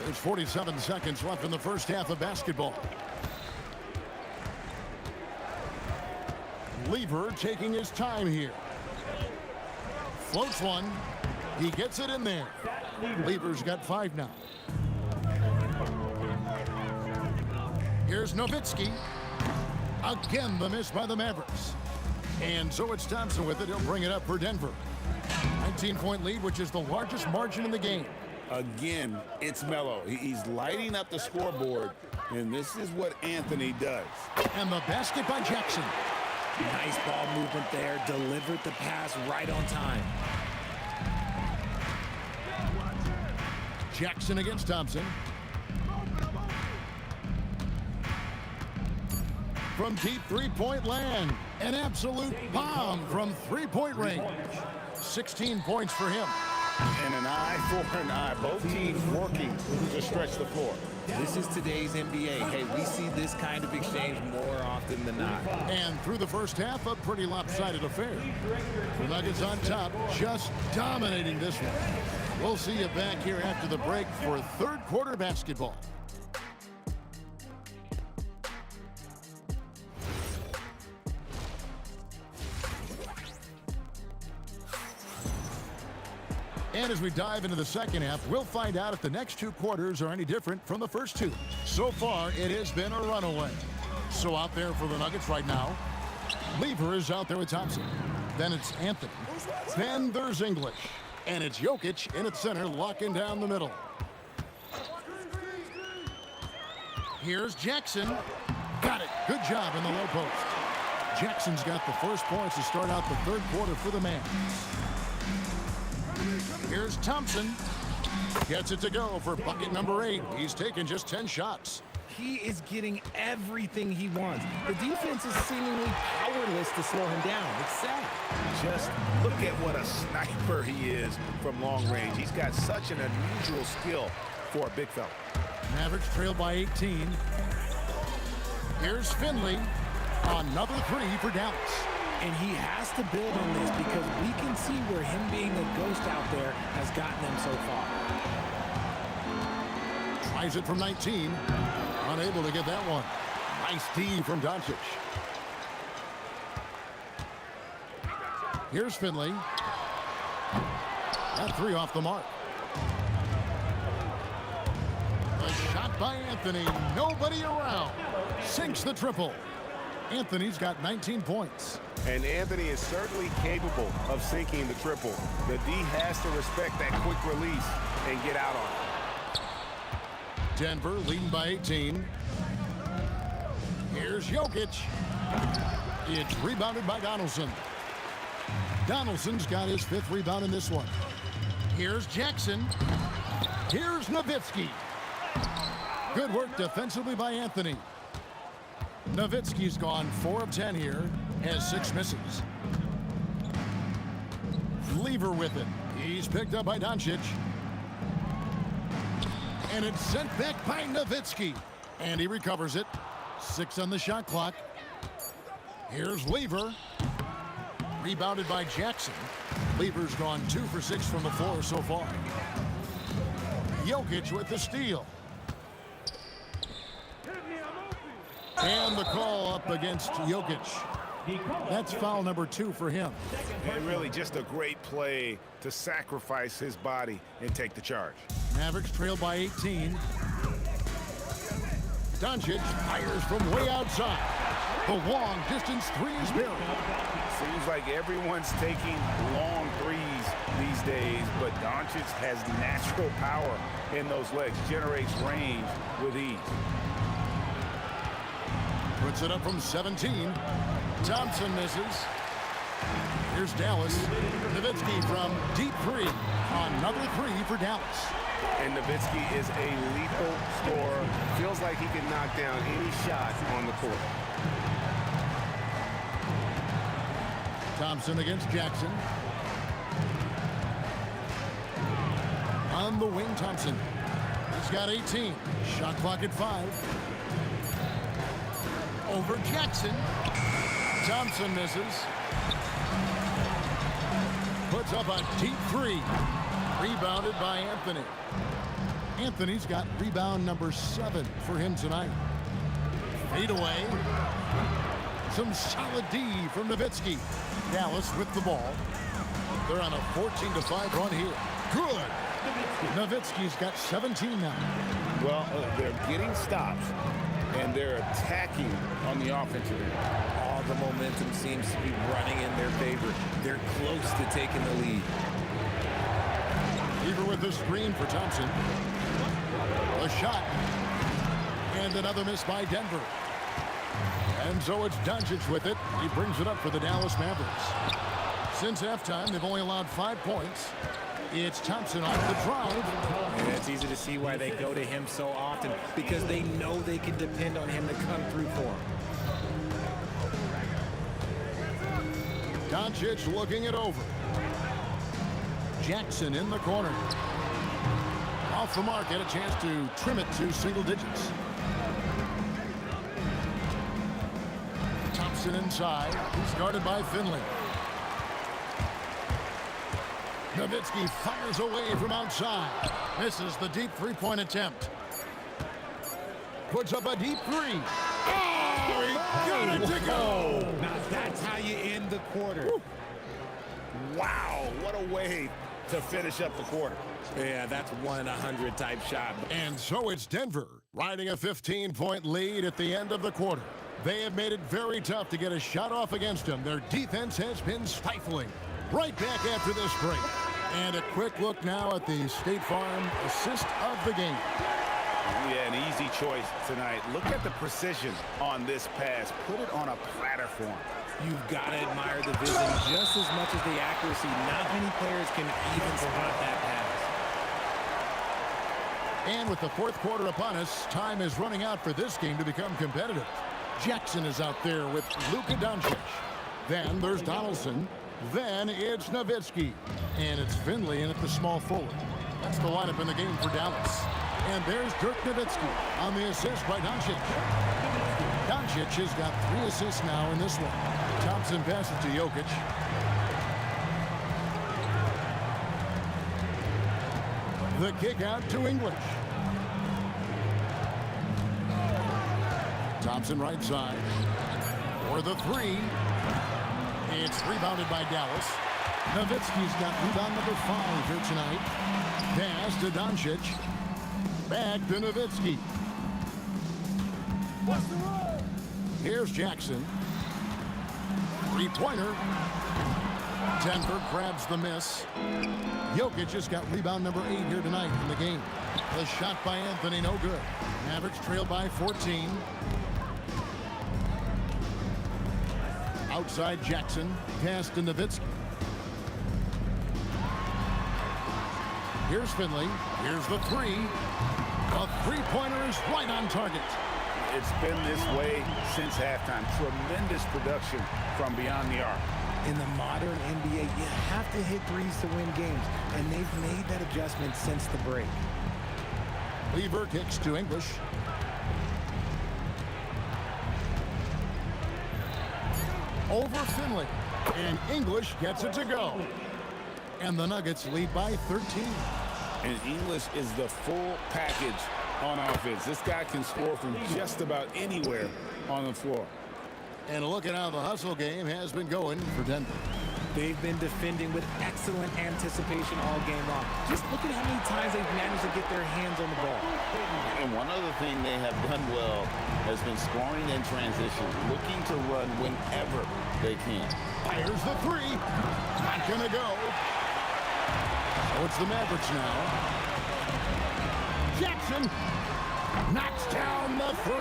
There's 47 seconds left in the first half of basketball. Lever taking his time here. Floats one. He gets it in there. Lever's got 5 now. Here's Nowitzki. Again, the miss by the Mavericks. And so it's Thompson with it. He'll bring it up for Denver. 19-point lead, which is the largest margin in the game. Again, it's Melo. He's lighting up the scoreboard, and this is what Anthony does. And the basket by Jackson. Nice ball movement there. Delivered the pass right on time. Jackson against Thompson. From deep three-point land. An absolute bomb from three-point range. 16 points for him. And an eye for an eye. Both teams working to stretch the floor. This is today's NBA. Hey, we see this kind of exchange more often than not. And through the first half, a pretty lopsided affair. The Nuggets on top, just dominating this one. We'll see you back here after the break for third quarter basketball. And as we dive into the second half, we'll find out if the next 2 quarters are any different from the first 2. So far, it has been a runaway. So out there for the Nuggets right now, Lever is out there with Thompson. Then it's Anthony. Then there's English. And it's Jokic in at center, locking down the middle. Here's Jackson. Got it. Good job in the low post. Jackson's got the first points to start out the third quarter for the man. Here's Thompson. Gets it to go for bucket number 8. He's taken just 10 shots. He is getting everything he wants. The defense is seemingly powerless to slow him down. It's sad. Just look at what a sniper he is from long range. He's got such an unusual skill for a big fella. Mavericks trailed by 18. Here's Finley. Another 3 for Dallas. And he has to build on this because we can see where him being a ghost out there has gotten them so far. Tries it from 19. Unable to get that one. Nice D from Doncic. Here's Finley. That 3 off the mark. A shot by Anthony. Nobody around. Sinks the triple. Anthony's got 19 points. And Anthony is certainly capable of sinking the triple. The D has to respect that quick release and get out on it. Denver leading by 18. Here's Jokic. It's rebounded by Donaldson. Donaldson's got his 5th rebound in this one. Here's Jackson. Here's Nowitzki. Good work defensively by Anthony. Nowitzki's gone 4 of 10 here, has 6 misses. Lever with it. He's picked up by Doncic. And it's sent back by Nowitzki. And he recovers it. 6 on the shot clock. Here's Lever. Rebounded by Jackson. Lever's gone 2 for 6 from the floor so far. Jokic with the steal. And the call up against Jokic. That's foul number 2 for him. And really just a great play to sacrifice his body and take the charge. Mavericks trail by 18. Doncic fires from way outside. The long distance 3 is buried. Seems like everyone's taking long threes these days, but Doncic has natural power in those legs, generates range with ease. Puts it up from 17. Thompson misses. Here's Dallas. Nowitzki from deep 3. Another 3 for Dallas. And Nowitzki is a lethal scorer. Feels like he can knock down any shot on the court. Thompson against Jackson. On the wing, Thompson. He's got 18. Shot clock at 5. Over Jackson. Thompson misses. Puts up a deep 3. Rebounded by Anthony. Anthony's got rebound number 7 for him tonight. Fade away. Some solid D from Nowitzki. Dallas with the ball. They're on a 14-5 run here. Good. Nowitzki's got 17 now. Well, they're getting stops, and they're attacking on the offensive end. All the momentum seems to be running in their favor. They're close to taking the lead. Lever with the screen for Thompson. A shot. And another miss by Denver. And so it's Doncic with it. He brings it up for the Dallas Mavericks. Since halftime, they've only allowed 5 points. It's Thompson off the drive. And it's easy to see why they go to him so often, because they know they can depend on him to come through for them. Doncic looking it over. Jackson in the corner. Off the mark, had a chance to trim it to single digits. Thompson inside. He's guarded by Finley. Nowitzki fires away from outside. Misses the deep 3-point attempt. Puts up a deep 3. Oh, he got it to go. Now that's how you end the quarter. Woo. Wow, what a way to finish up the quarter. Yeah, that's 1 in 100 type shot. And so it's Denver riding a 15-point lead at the end of the quarter. They have made it very tough to get a shot off against them. Their defense has been stifling. Right back after this break. And a quick look now at the State Farm assist of the game. Yeah, an easy choice tonight. Look at the precision on this pass. Put it on a platter for him. You've got to admire the vision just as much as the accuracy. Not many players can even spot that pass. And with the fourth quarter upon us, time is running out for this game to become competitive. Jackson is out there with Luka Doncic. Then there's Donaldson. Then it's Nowitzki. And it's Finley in at the small forward. That's the lineup in the game for Dallas. And there's Dirk Nowitzki on the assist by Doncic. Doncic has got 3 assists now in this one. Thompson passes to Jokic. The kick out to English. Thompson right side. For the 3. It's rebounded by Dallas. Nowitzki's got rebound number 5 here tonight. Pass to Doncic. Back to Nowitzki. What's the rule? Here's Jackson. 3-pointer. Denver grabs the miss. Jokic has got rebound number 8 here tonight in the game. The shot by Anthony, no good. Mavericks trail by 14. Outside Jackson. Pass to Nowitzki. Here's Finley. Here's the 3. A 3-pointer is right on target. It's been this way since halftime. Tremendous production from beyond the arc. In the modern NBA, you have to hit threes to win games, and they've made that adjustment since the break. Lever kicks to English. Over Finley. And English gets it to go. And the Nuggets lead by 13. And English is the full package on offense. This guy can score from just about anywhere on the floor. And look at how the hustle game has been going for Denver. They've been defending with excellent anticipation all game long. Just look at how many times they've managed to get their hands on the ball. And one other thing they have done well has been scoring in transition, looking to run whenever they can. Fires the 3. Not gonna go. So it's the Mavericks now. Jackson knocks down the 3.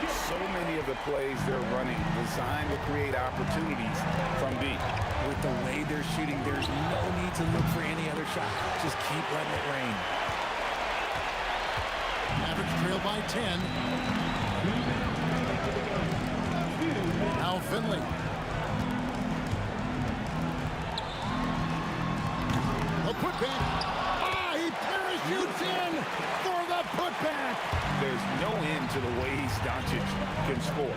So many of the plays they're running designed to create opportunities from deep. With the way they're shooting, there's no need to look for any other shot. Just keep letting it rain. Mavericks trail by 10. Now Finley. The putback. He parachutes in for the putback. There's no end to the ways Doncic can score.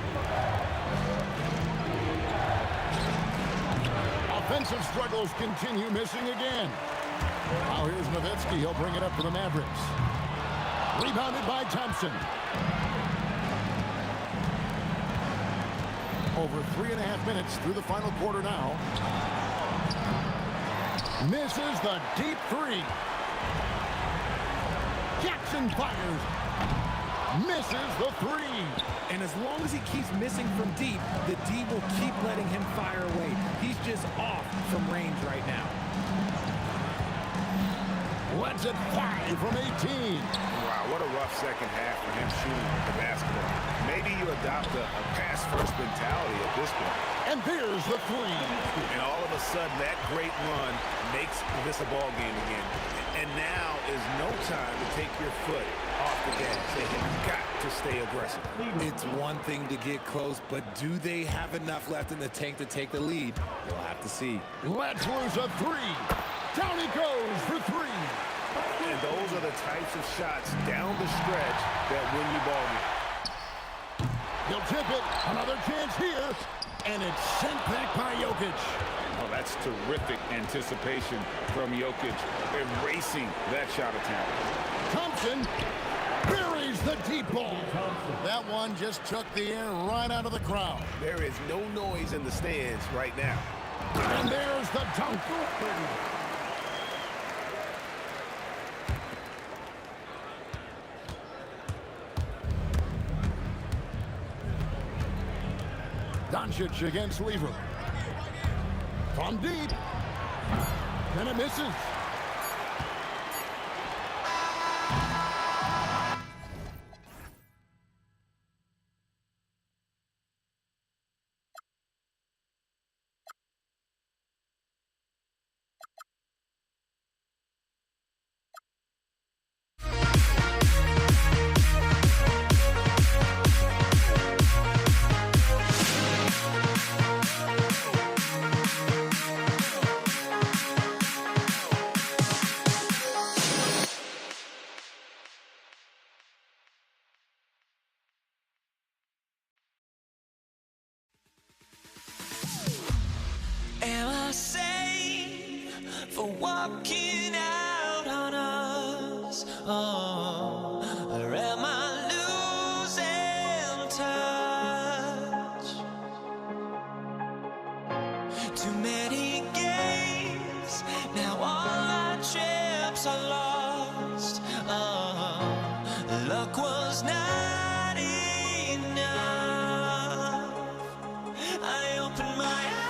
Offensive struggles continue, missing again. Now here's Nowitzki. He'll bring it up for the Mavericks. Rebounded by Thompson. Over 3.5 minutes through the final quarter now. Misses the deep 3. Jackson fires. Misses the 3. And as long as he keeps missing from deep, the D will keep letting him fire away. He's just off from range right now. Lets it fly from 18. Wow, what a rough second half for him shooting the basketball. Maybe you adopt a pass-first mentality at this point. And there's the 3. And all of a sudden, that great run makes this a ball game again. And now is no time to take your foot off the gas. They have got to stay aggressive. It's one thing to get close, but do they have enough left in the tank to take the lead? We'll have to see. Let's lose a 3. Down he goes for 3. And those are the types of shots down the stretch that win you ball game. He'll tip it. Another chance here. And it's sent back by Jokic. Oh, that's terrific anticipation from Jokic, erasing that shot attempt. Thompson buries the deep ball. That one just took the air right out of the crowd. There is no noise in the stands right now. And there's the dunk. Doncic against Weaver. From deep. And it misses. Am I sane for walking out on us? Oh, or am I losing touch? Too many games, now all our chips are lost. Oh, luck was not enough. I opened my eyes.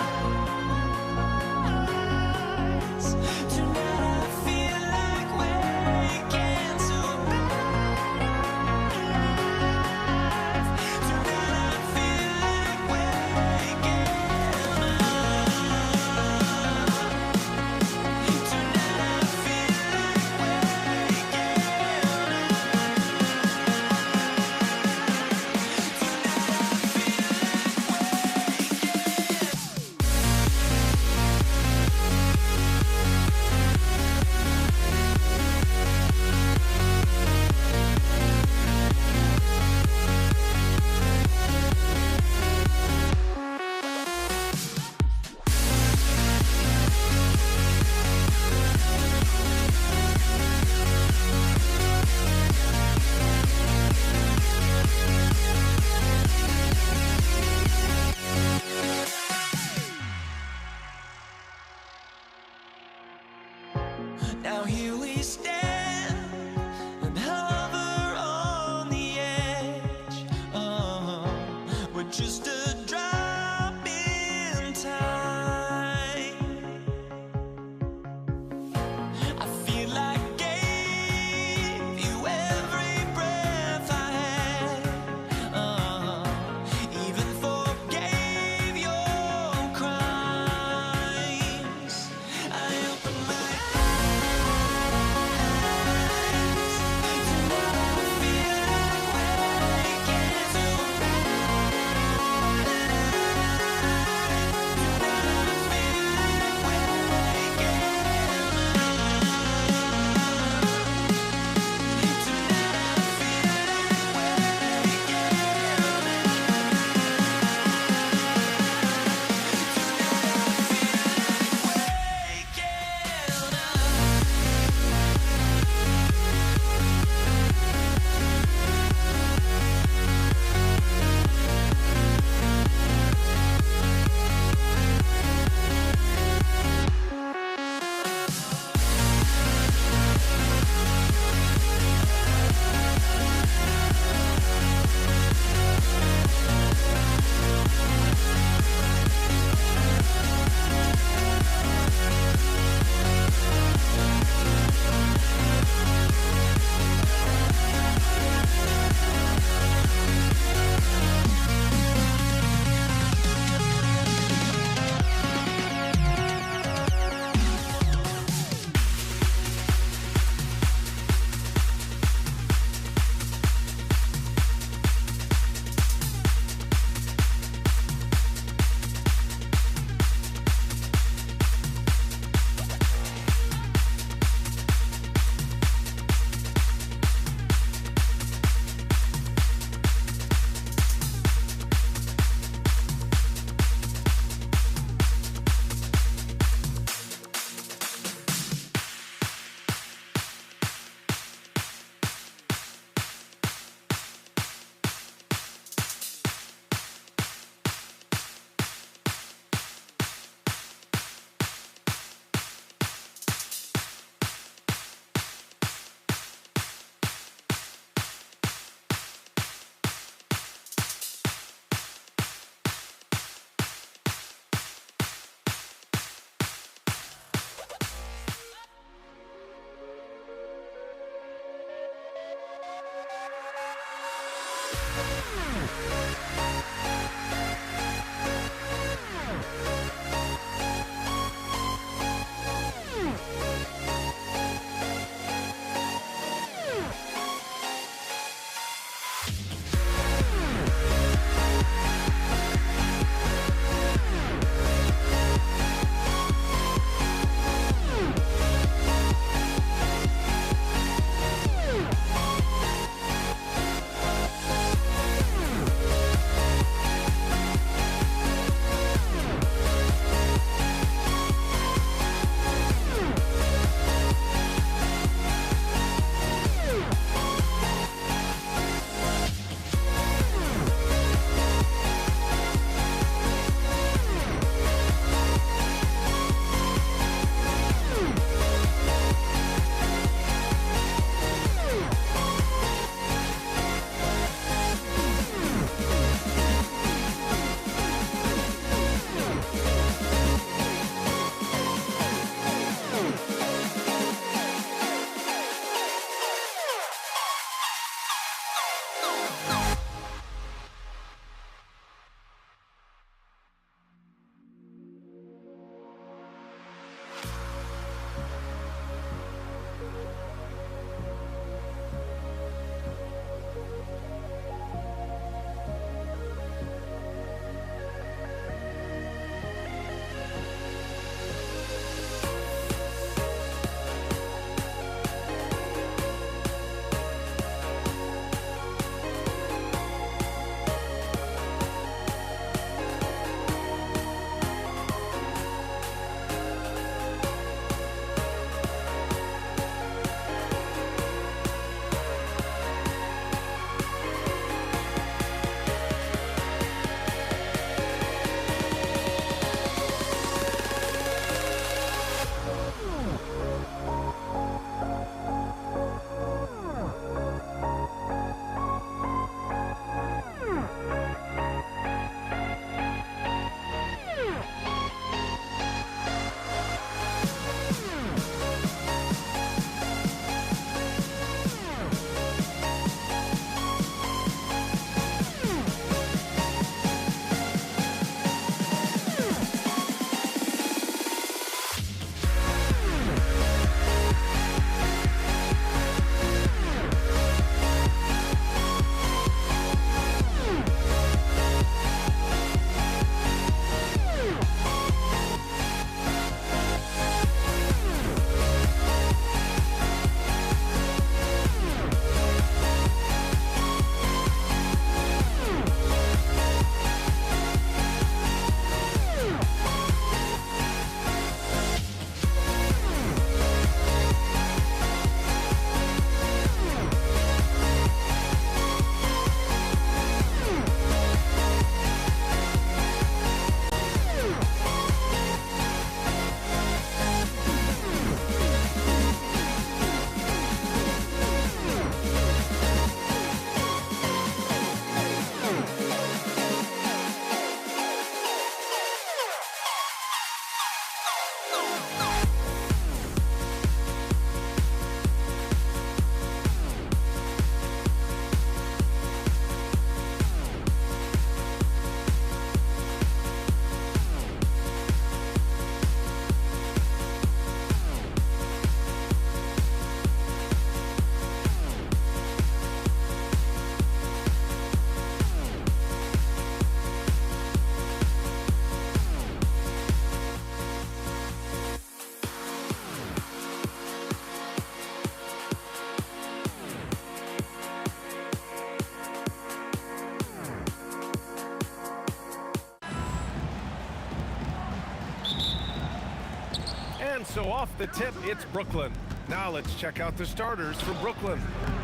so off the tip, it's Brooklyn. Now let's check out the starters for Brooklyn.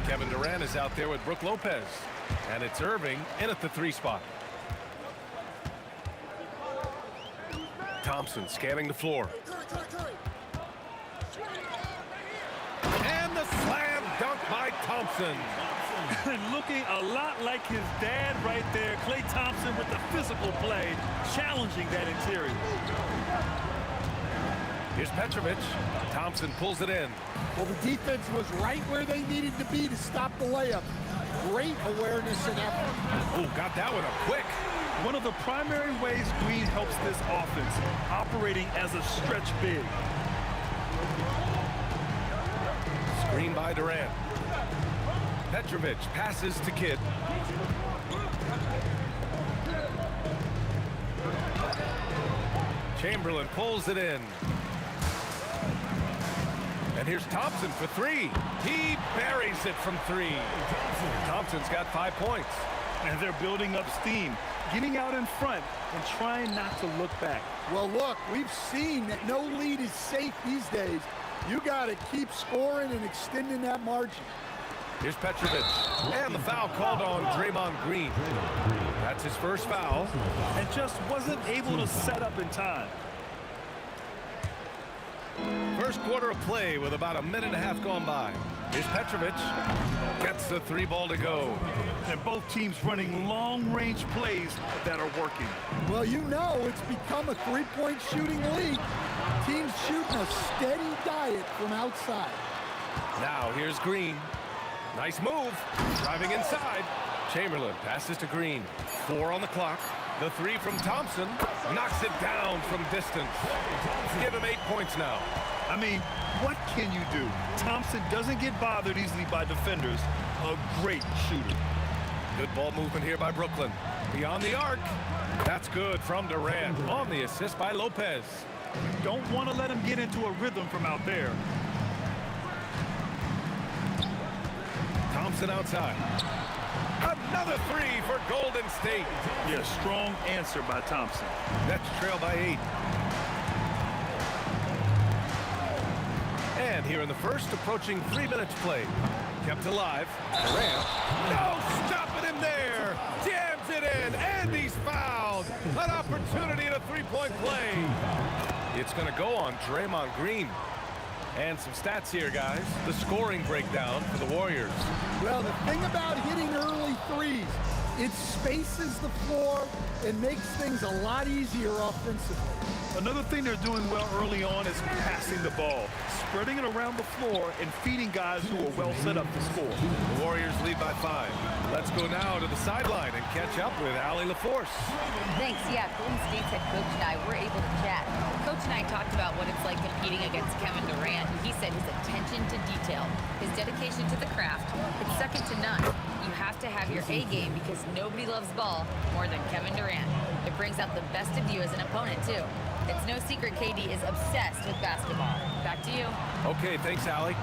Kevin Durant is out there with Brook Lopez. And it's Irving in at the 3 spot. Thompson scanning the floor. And the slam dunk by Thompson. Looking a lot like his dad right there. Klay Thompson with the physical play, challenging that interior. Here's Petrovic. Thompson pulls it in. Well, the defense was right where they needed to be to stop the layup. Great awareness and effort. Oh, got that one up quick. One of the primary ways Green helps this offense, operating as a stretch big. Screen by Durant. Petrovic passes to Kidd. Chamberlain pulls it in. And here's Thompson for 3. He buries it from 3. Thompson's got 5 points. And they're building up steam, getting out in front and trying not to look back. Well, look, we've seen that no lead is safe these days. You got to keep scoring and extending that margin. Here's Petrovic. And the foul called on Draymond Green. That's his first foul. And just wasn't able to set up in time. First quarter of play with about a minute and a half gone by. Here's Petrovic. Gets the 3 ball to go. And both teams running long-range plays that are working. Well, you know it's become a 3-point shooting league. Teams shooting a steady diet from outside. Now here's Green. Nice move. Driving inside. Chamberlain passes to Green. 4 on the clock. The 3 from Thompson knocks it down from distance. Give him 8 points now. I mean, what can you do? Thompson doesn't get bothered easily by defenders. A great shooter. Good ball movement here by Brooklyn. Beyond the arc. That's good from Durant on the assist by Lopez. Don't want to let him get into a rhythm from out there. Thompson outside. Another 3 for Golden State. Yeah, strong answer by Thompson. Nets trail by 8. And here in the first, approaching 3 minutes played. Kept alive. Durant. No, stopping him there. Jams it in, and he's fouled. An opportunity in a 3-point play. It's going to go on Draymond Green. And some stats here, guys. The scoring breakdown for the Warriors. Well, the thing about hitting early threes, it spaces the floor and makes things a lot easier offensively. Another thing they're doing well early on is passing the ball, spreading it around the floor and feeding guys who are well set up to score. The Warriors lead by 5. Let's go now to the sideline and catch up with Allie LaForce. Thanks. Yeah, Golden State's head coach and I were able to chat. Coach and I talked about what it's like competing against Kevin Durant. He said his attention to detail, his dedication to the craft, it's second to none. You have to have your A game because nobody loves ball more than Kevin Durant. It brings out the best of you as an opponent, too. It's no secret KD is obsessed with basketball. Back to you. Okay, thanks, Allie.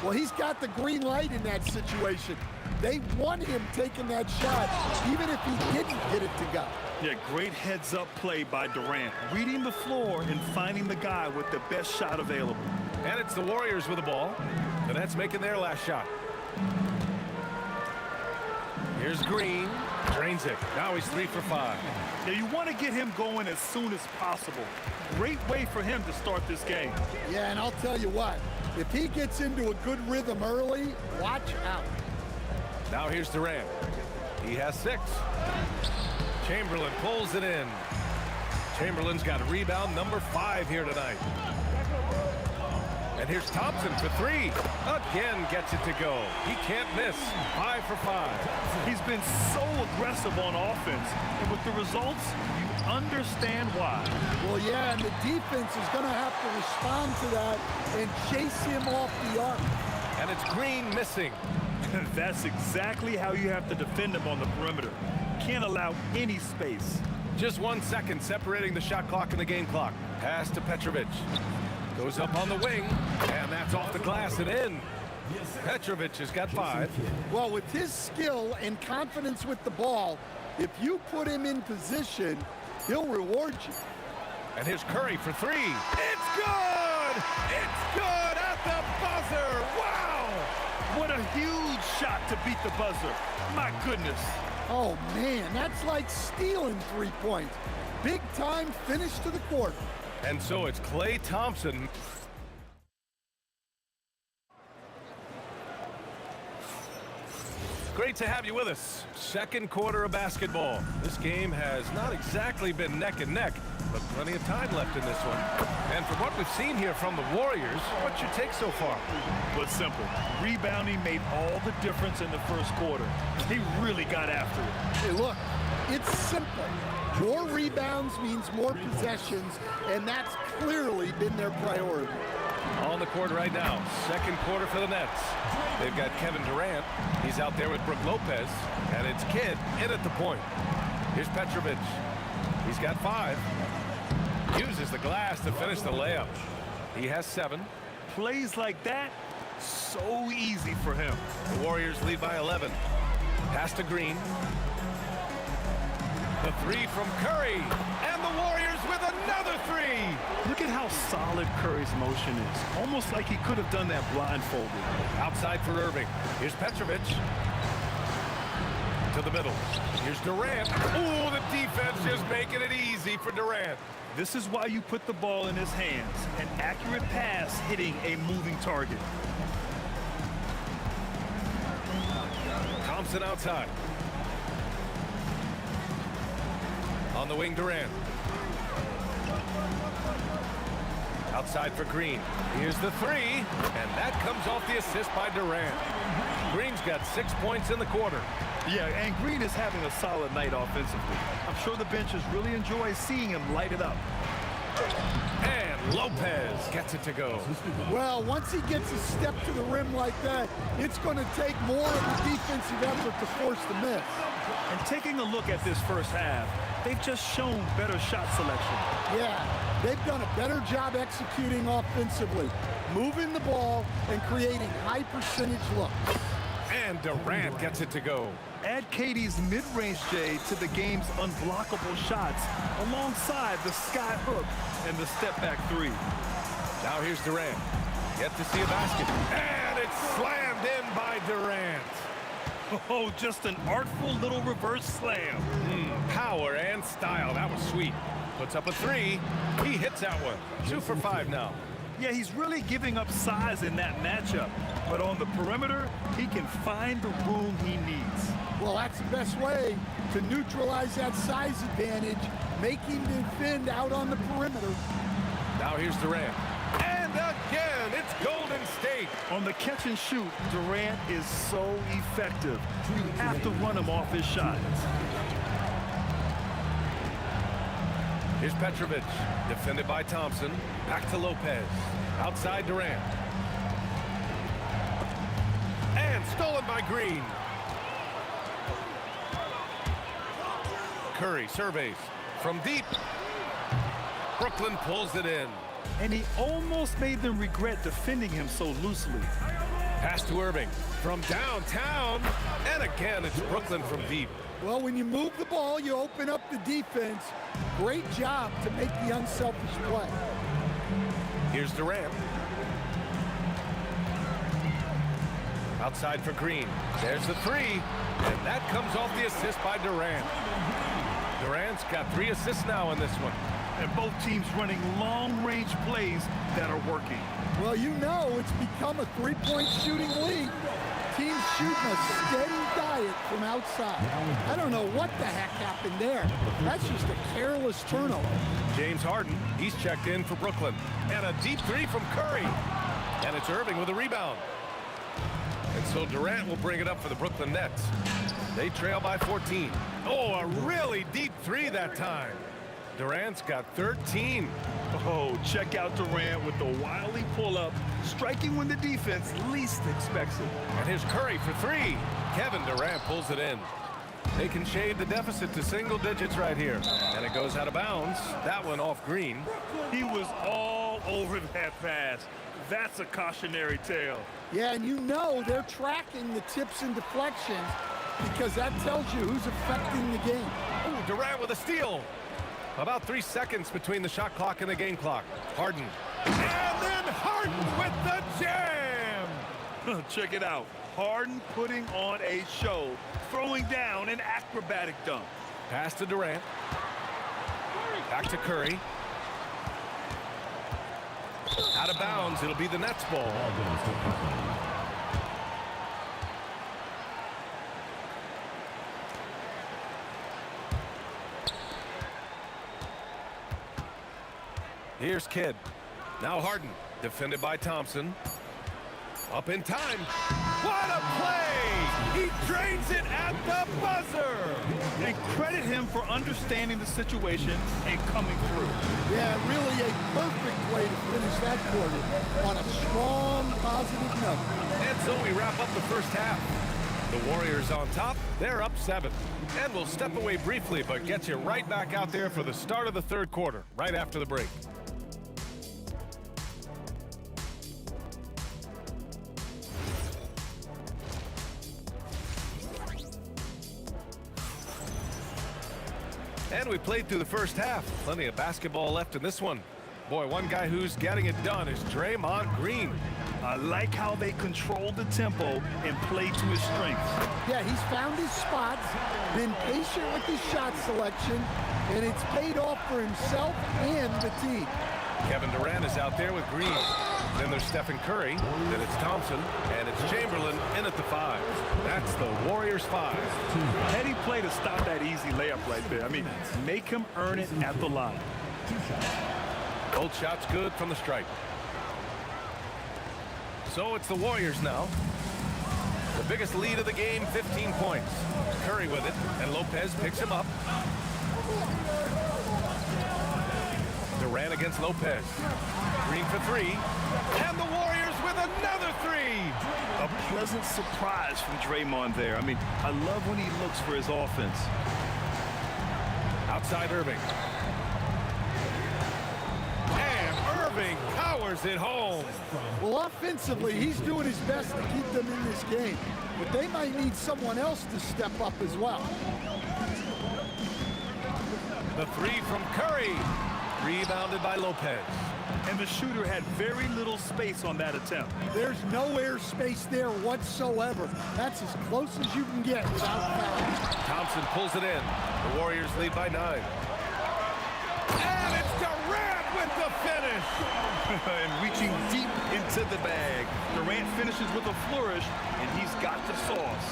Well, he's got the green light in that situation. They want him taking that shot, even if he didn't get it to go. Yeah, great heads-up play by Durant, reading the floor and finding the guy with the best shot available. And it's the Warriors with the ball. The Nets making their last shot. Here's Green. Drains it. Now he's 3 for 5. Yeah, you want to get him going as soon as possible. Great way for him to start this game. Yeah, and I'll tell you what, if he gets into a good rhythm early, watch out. Now here's Durant. He has 6. Chamberlain pulls it in. Chamberlain's got rebound number 5 here tonight. And here's Thompson for 3. Again gets it to go. He can't miss. 5 for 5. He's been so aggressive on offense. And with the results, you understand why. Well, yeah, and the defense is going to have to respond to that and chase him off the arc. And it's Green missing. That's exactly how you have to defend him on the perimeter. Can't allow any space. Just 1 second separating the shot clock and the game clock. Pass to Petrovic. Goes up on the wing, and that's off the glass and in. Petrovic has got 5. Well, with his skill and confidence with the ball, if you put him in position, he'll reward you. And here's Curry for 3. It's good! good. It's good at the buzzer. Wow! What a huge shot to beat the buzzer. My goodness. Oh, man, that's like stealing 3 points. Big time finish to the quarter. And so it's Klay Thompson. Great to have you with us. Second quarter of basketball. This game has not exactly been neck and neck, but plenty of time left in this one. And from what we've seen here from the Warriors, what's your take so far? But simple. Rebounding made all the difference in the first quarter. They really got after it. Hey, look, it's simple. More rebounds means more possessions, and that's clearly been their priority. On the court right now, second quarter for the Nets. They've got Kevin Durant. He's out there with Brook Lopez, and it's Kidd in at the point. Here's Petrovic. He's got 5. Uses the glass to finish the layup. He has 7. Plays like that, so easy for him. The Warriors lead by 11. Pass to Green. The 3 from Curry, and the Warriors with another 3. Look at how solid Curry's motion is. Almost like he could have done that blindfolded. Outside for Irving. Here's Petrovic. To the middle. Here's Durant. Ooh, the defense just making it easy for Durant. This is why you put the ball in his hands. An accurate pass hitting a moving target. Thompson outside. On the wing, Durant. Outside for Green. Here's the 3, and that comes off the assist by Durant. Green's got 6 points in the quarter. Yeah, and Green is having a solid night offensively. I'm sure the benches really enjoy seeing him light it up. And Lopez gets it to go. Well, once he gets a step to the rim like that, it's going to take more of a defensive effort to force the miss. And taking a look at this first half, they've just shown better shot selection. Yeah, they've done a better job executing offensively, moving the ball and creating high percentage looks. And Durant gets it to go. Add KD's mid-range J to the game's unblockable shots alongside the sky hook and the step-back 3. Now here's Durant. Yet to see a basket. And it's slammed in by Durant. Oh, just an artful little reverse slam. Power and style. That was sweet. Puts up a 3. He hits that one. 2 for 5 now. Yeah, he's really giving up size in that matchup. But on the perimeter, he can find the room he needs. Well, that's the best way to neutralize that size advantage, make him defend out on the perimeter. Now here's Durant. And again, it's Golden State. On the catch and shoot, Durant is so effective. You have to run him off his shots. Here's Petrovic, defended by Thompson. Back to Lopez. Outside Durant. And stolen by Green. Curry surveys from deep. Brooklyn pulls it in. And he almost made them regret defending him so loosely. Pass to Irving from downtown. And again, it's Brooklyn from deep. Well, when you move the ball, you open up the defense. Great job to make the unselfish play. Here's Durant. Outside for Green. There's the 3. And that comes off the assist by Durant. Durant's got 3 assists now in this one. And both teams running long-range plays that are working. Well, you know it's become a three-point shooting league. Teams shooting a steady diet from outside. I don't know what the heck happened there. That's just a careless turnover. James Harden, he's checked in for Brooklyn. And a deep 3 from Curry. And it's Irving with a rebound. And so Durant will bring it up for the Brooklyn Nets. They trail by 14. Oh, a really deep 3 that time. Durant's got 13. Oh, check out Durant with the wily pull-up, striking when the defense least expects it. And here's Curry for 3. Kevin Durant pulls it in. They can shade the deficit to single digits right here. And it goes out of bounds. That one off Green. He was all over that pass. That's a cautionary tale. Yeah, and you know they're tracking the tips and deflections because that tells you who's affecting the game. Ooh, Durant with a steal. About 3 seconds between the shot clock and the game clock. Harden. And then Harden with the jam! Check it out. Harden putting on a show, throwing down an acrobatic dunk. Pass to Durant. Back to Curry. Out of bounds. It'll be the Nets ball. Here's Kidd. Now Harden. Defended by Thompson. Up in time. What a play! He drains it at the buzzer! And credit him for understanding the situation and coming through. Yeah, really a perfect way to finish that quarter on a strong, positive note. And so we wrap up the first half. The Warriors on top. They're up 7. And we'll step away briefly, but get you right back out there for the start of the third quarter, right after the break. And we played through the first half. Plenty of basketball left in this one. Boy, one guy who's getting it done is Draymond Green. I like how they control the tempo and play to his strengths. Yeah, he's found his spots, been patient with his shot selection, and it's paid off for himself and the team. Kevin Durant is out there with Green. Then there's Stephen Curry. Then it's Thompson. And it's Chamberlain in at the 5. That's the Warriors 5. Heady play to stop that easy layup right there. I mean, make him earn it at the line. Both shots good from the stripe. So it's the Warriors now. The biggest lead of the game, 15 points. Curry with it, and Lopez picks him up. Durant against Lopez. Green for 3. And the Warriors with another 3. A pleasant surprise from Draymond there. I mean, I love when he looks for his offense. Outside Irving. And Irving powers it home. Well, offensively, he's doing his best to keep them in this game, but they might need someone else to step up as well. The 3 from Curry. Rebounded by Lopez. And the shooter had very little space on that attempt. There's no air space there whatsoever. That's as close as you can get without fouling. Thompson pulls it in. The Warriors lead by 9. And it's Durant with the finish. And reaching deep into the bag. Durant finishes with a flourish, and he's got the sauce.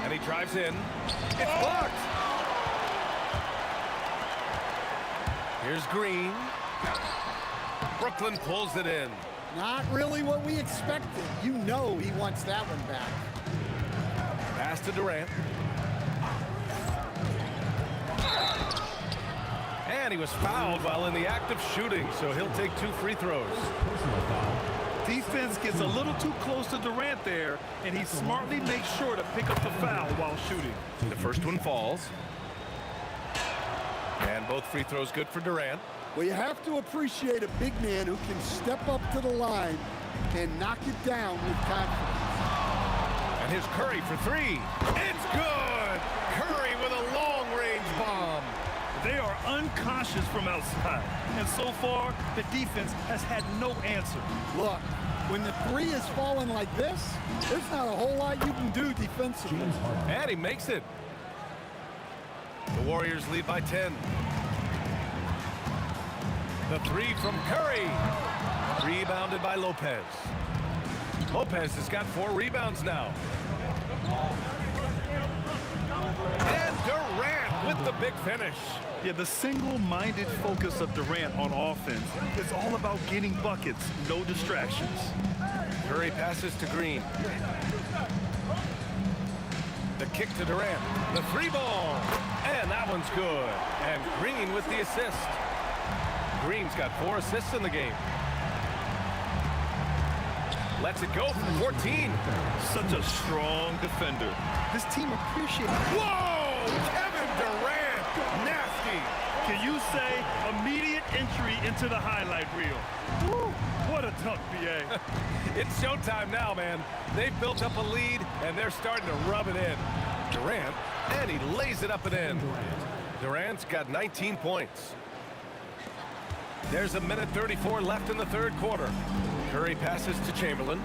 And he drives in. It's blocked. Here's Green. Brooklyn pulls it in. Not really what we expected. You know he wants that one back. Pass to Durant. And he was fouled while in the act of shooting, so he'll take 2 free throws. Defense gets a little too close to Durant there, and he smartly makes sure to pick up the foul while shooting. The first one falls. And both free throws good for Durant. Well, you have to appreciate a big man who can step up to the line and knock it down with confidence. And here's Curry for 3. It's good! Curry with a long-range bomb. They are unconscious from outside, and so far, the defense has had no answer. Look, when the 3 is falling like this, there's not a whole lot you can do defensively. And he makes it. The Warriors lead by 10. The 3 from Curry. Rebounded by Lopez. Lopez has got 4 rebounds now. And Durant with the big finish. Yeah, the single-minded focus of Durant on offense is all about getting buckets, no distractions. Curry passes to Green. The kick to Durant. The 3 ball. And that one's good. And Green with the assist. Green's got 4 assists in the game. Lets it go from 14. Such a strong defender. This team appreciates. Whoa! Kevin Durant! Nasty! Can you say immediate entry into the highlight reel? Woo, what a dunk, B.A. It's showtime now, man. They've built up a lead, and they're starting to rub it in. Durant, and he lays it up and in. Durant's got 19 points. There's 1:34 left in the third quarter. Curry passes to Chamberlain.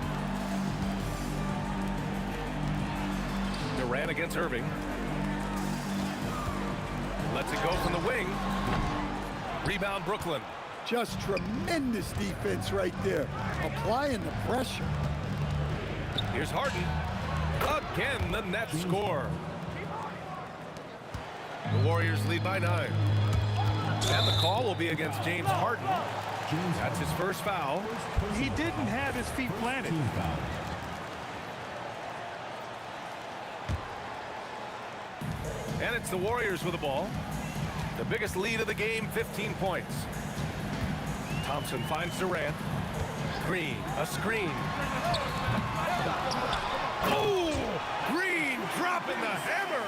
Durant against Irving. Lets it go from the wing. Rebound Brooklyn. Just tremendous defense right there. Applying the pressure. Here's Harden. Again, the Nets score. The Warriors lead by 9. And the call will be against James Harden. That's his first foul. He didn't have his feet planted. And it's the Warriors with the ball. The biggest lead of the game, 15 points. Thompson finds Durant. Green, a screen. Oh! Green dropping the hammer!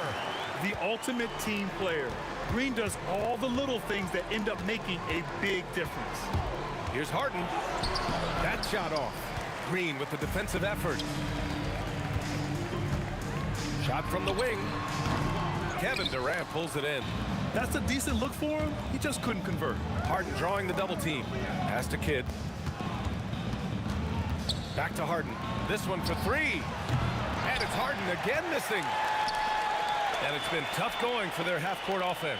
The ultimate team player. Green does all the little things that end up making a big difference. Here's Harden. That shot off. Green with the defensive effort. Shot from the wing. Kevin Durant pulls it in. That's a decent look for him. He just couldn't convert. Harden drawing the double team. Pass to Kidd. Back to Harden. This one for 3. And it's Harden again missing. And it's been tough going for their half-court offense.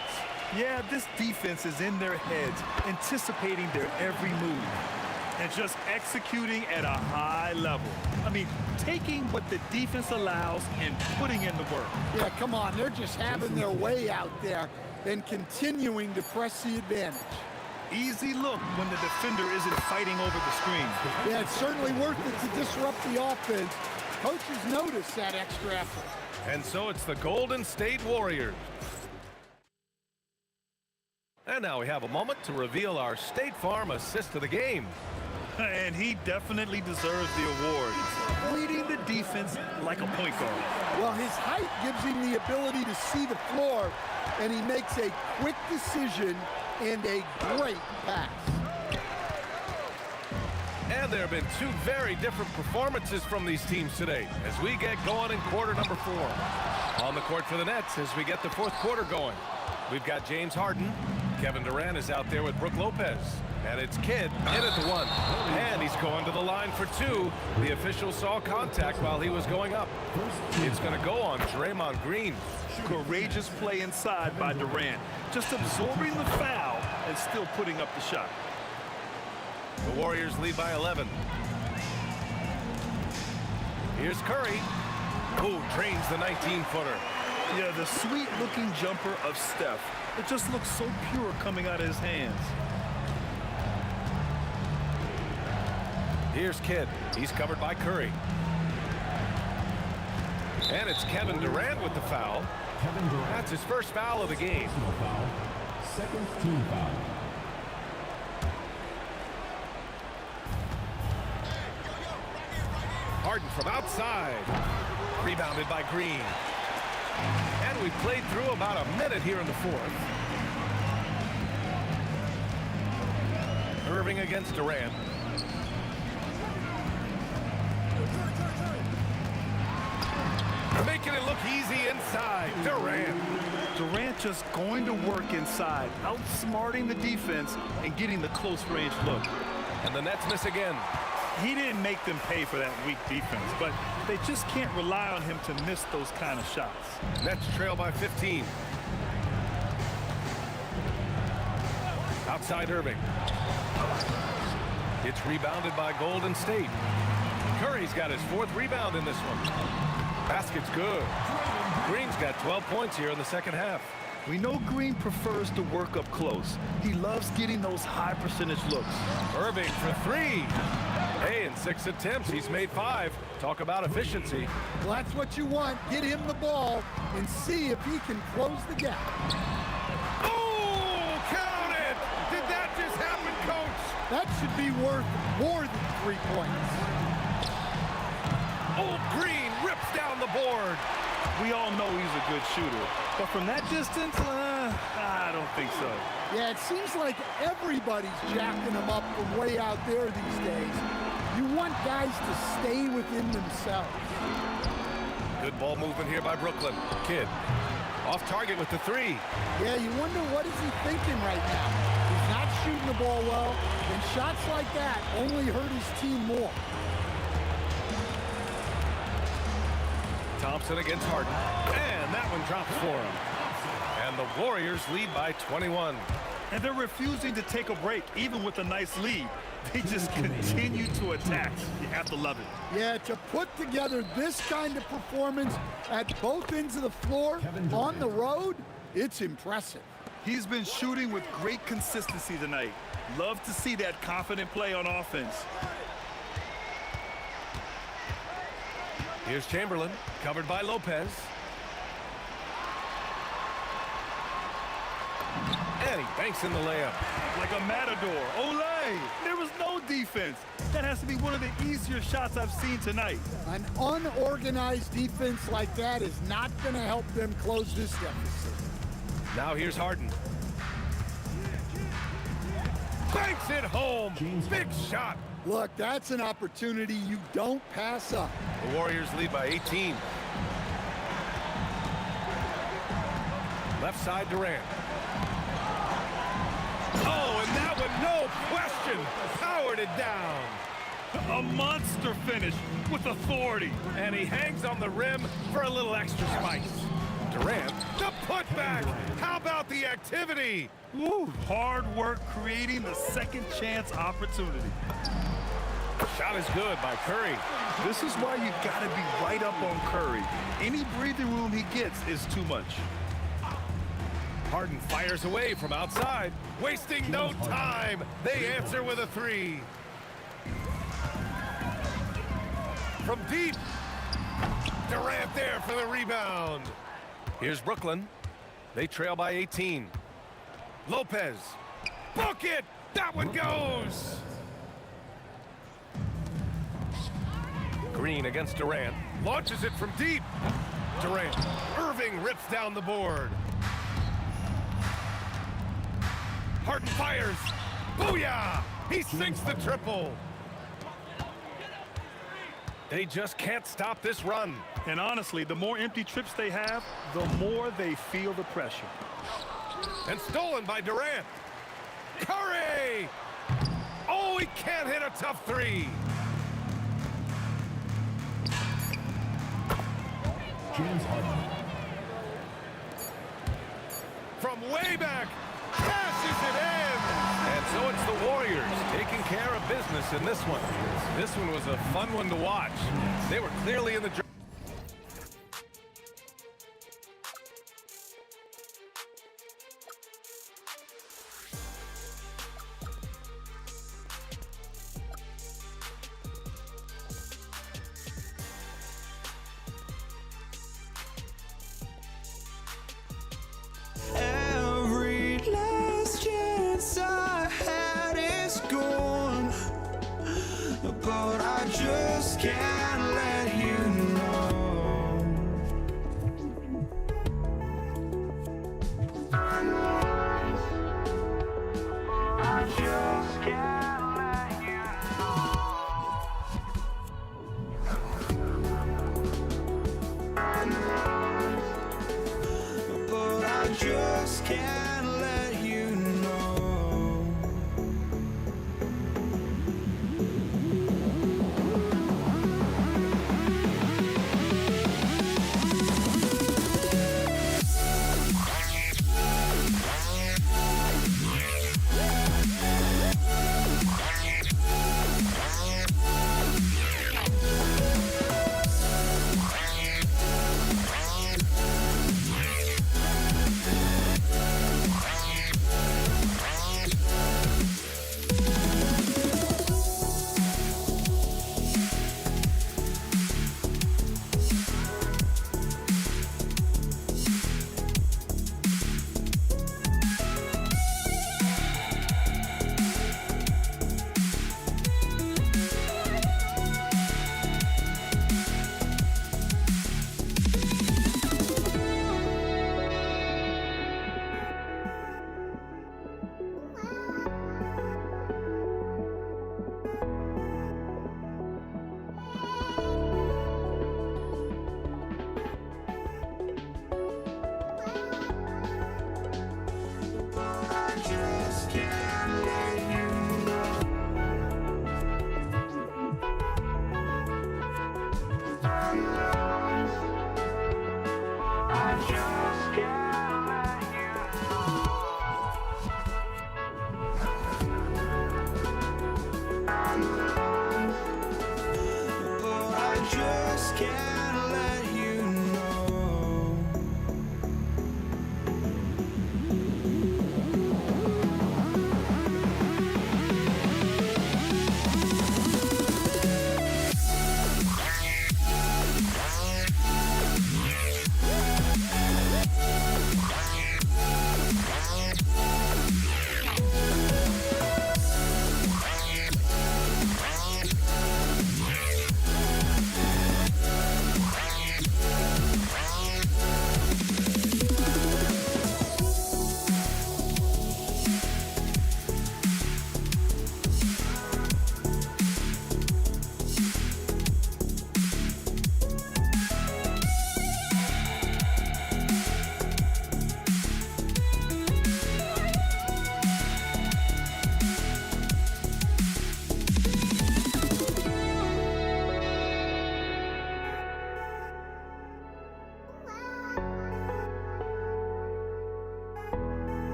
Yeah, this defense is in their heads, anticipating their every move, and just executing at a high level. I mean, taking what the defense allows and putting in the work. Yeah, come on. They're just having their way out there and continuing to press the advantage. Easy look when the defender isn't fighting over the screen. Yeah, it's certainly worth it to disrupt the offense. Coaches notice that extra effort. And so it's the Golden State Warriors. And now we have a moment to reveal our State Farm assist of the game. And he definitely deserves the award. Leading the defense like a point guard. Well, his height gives him the ability to see the floor, and he makes a quick decision and a great pass. And there have been 2 very different performances from these teams today as we get going in quarter number 4. On the court for the Nets as we get the fourth quarter going. We've got James Harden. Kevin Durant is out there with Brook Lopez. And it's Kidd in at the 1. And he's going to the line for 2. The official saw contact while he was going up. It's going to go on Draymond Green. Courageous play inside by Durant. Just absorbing the foul and still putting up the shot. The Warriors lead by 11. Here's Curry, who drains the 19-footer. Yeah, the sweet-looking jumper of Steph. It just looks so pure coming out of his hands. Here's Kidd. He's covered by Curry. And it's Kevin Durant with the foul. That's his first foul of the game. Second team foul. Harden from outside. Rebounded by Green. And we played through about a minute here in the fourth. Irving against Durant. Making it look easy inside. Durant just going to work inside, outsmarting the defense and getting the close range look. And the Nets miss again. He didn't make them pay for that weak defense, but they just can't rely on him to miss those kind of shots. Nets trail by 15. Outside Irving. It's rebounded by Golden State. Curry's got his 4th rebound in this one. Basket's good. Green's got 12 points here in the second half. We know Green prefers to work up close. He loves getting those high percentage looks. Irving for 3. Hey, in 6 attempts, he's made 5. Talk about efficiency. Well, that's what you want. Get him the ball and see if he can close the gap. Oh, count it! Did that just happen, Coach? That should be worth more than 3 points. Oh, Green rips down the board. We all know he's a good shooter, but from that distance, I don't think so. Yeah, it seems like everybody's jacking him up from way out there these days. You want guys to stay within themselves. Good ball movement here by Brooklyn. Kidd off target with the 3. Yeah, you wonder what is he thinking right now. He's not shooting the ball well, and shots like that only hurt his team more. Thompson against Harden. And that one drops for him. And the Warriors lead by 21. And they're refusing to take a break, even with a nice lead. They just continue to attack. You have to love it. Yeah, to put together this kind of performance at both ends of the floor on the road, it's impressive. He's been shooting with great consistency tonight. Love to see that confident play on offense. Here's Chamberlain, covered by Lopez. And he banks in the layup. Like a matador. Olay! There was no defense. That has to be one of the easier shots I've seen tonight. An unorganized defense like that is not going to help them close this deficit. Now here's Harden. Banks it home. Big shot. Look, that's an opportunity you don't pass up. The Warriors lead by 18. Left side Durant. Oh, and that one, no question, powered it down. A monster finish with authority. And he hangs on the rim for a little extra spice. Durant, the putback. How about the activity? Woo, hard work creating the second chance opportunity. Shot is good by Curry. This is why you gotta be right up on Curry. Any breathing room he gets is too much. Harden fires away from outside, wasting no time. They answer with a three. From deep, Durant there for the rebound. Here's Brooklyn. They trail by 18. Lopez, book it! That one goes! Green against Durant, launches it from deep. Durant, Irving rips down the board. Harden fires. Booyah! He sinks the triple. They just can't stop this run. And honestly, the more empty trips they have, the more they feel the pressure. And stolen by Durant. Curry! Oh, he can't hit a tough three. James Harden. From way back, cashes it in. And so it's the Warriors taking care of business in this one. This one was a fun one to watch. They were clearly in the Every last chance I had is gone, but I just can't let you know. I just can't let you know. But I just can't let you know.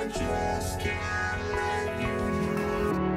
I just can't let you know.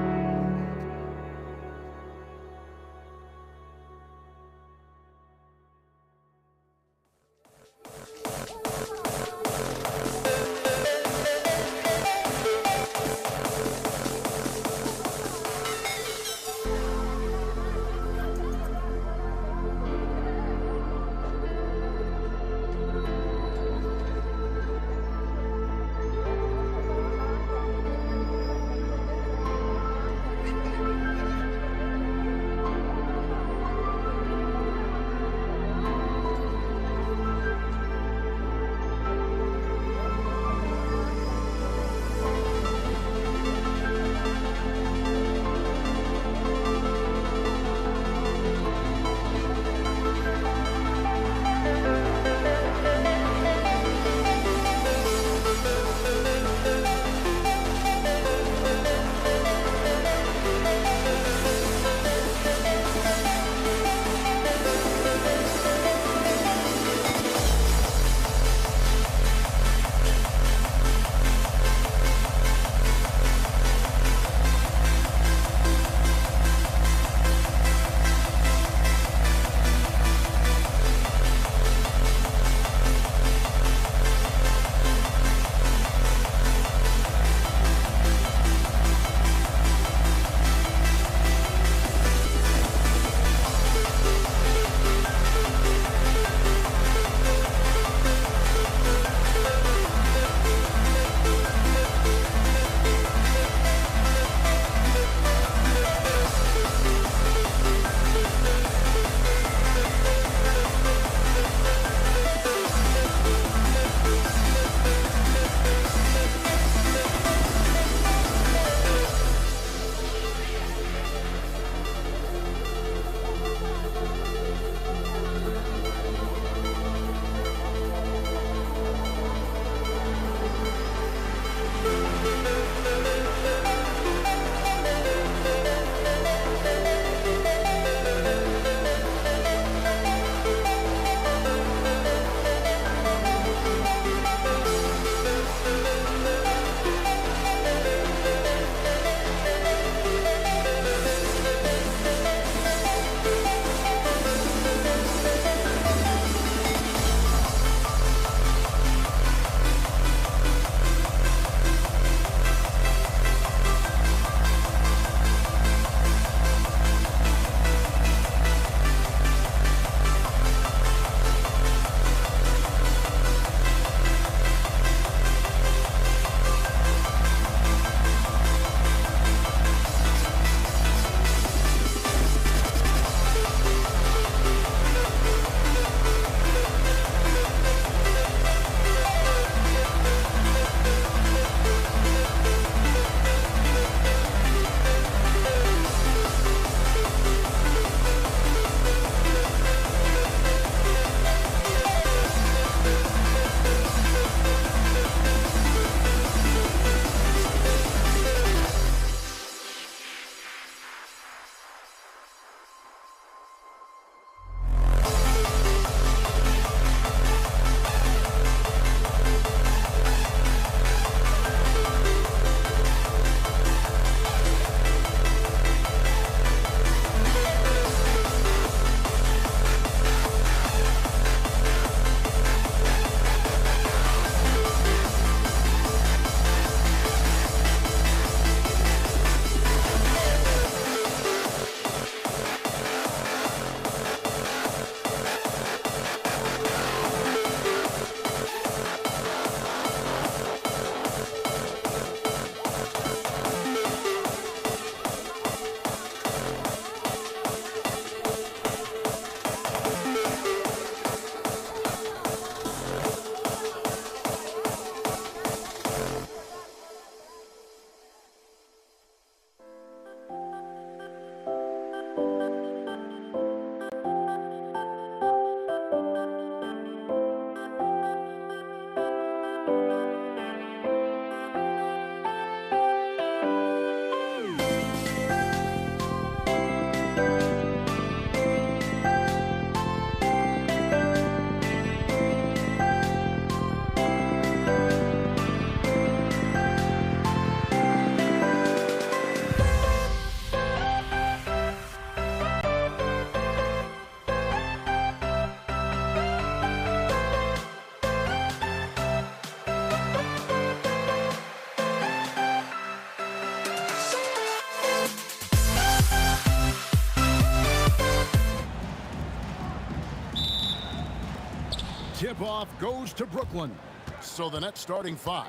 Handoff goes to Brooklyn. So the net starting 5.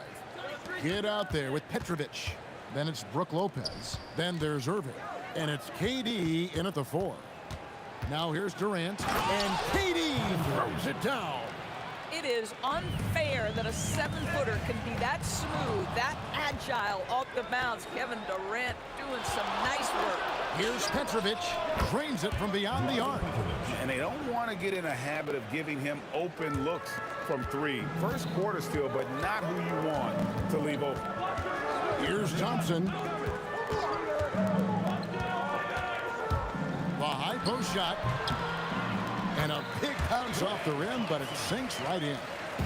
Get out there with Petrovic. Then it's Brook Lopez. Then there's Irving. And it's KD in at the 4. Now here's Durant. And KD throws it down. It is unfair that a 7-footer can be that smooth, that agile off the bounce. Kevin Durant doing some nice work. Here's Petrovic. Drains it from beyond the arc. And they don't want to get in a habit of giving him open looks from 3. First quarter still, but not who you want to leave open. Here's Thompson. The high post shot. And a big bounce off the rim, but it sinks right in.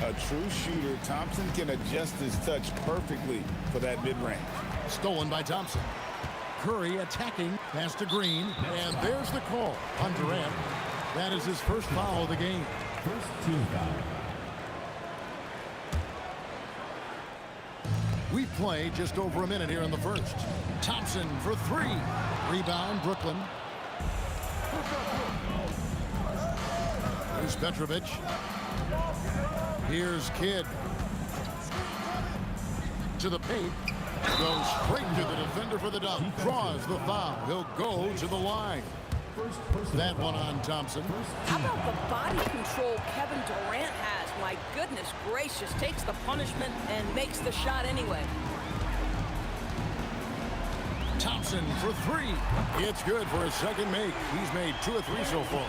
A true shooter, Thompson can adjust his touch perfectly for that mid-range. Stolen by Thompson. Curry attacking, pass to Green, and there's the call on Durant. That is his first foul of the game. First team foul. We play just over a minute here in the first. Thompson for 3. Rebound, Brooklyn. Here's Petrovic. Here's Kidd. To the paint. Goes straight to the defender for the dunk. Draws the foul. He'll go to the line. That one on Thompson. How about the body control Kevin Durant has? My goodness gracious. Takes the punishment and makes the shot anyway. Thompson for 3. It's good for a second make. He's made 2 of 3 so far.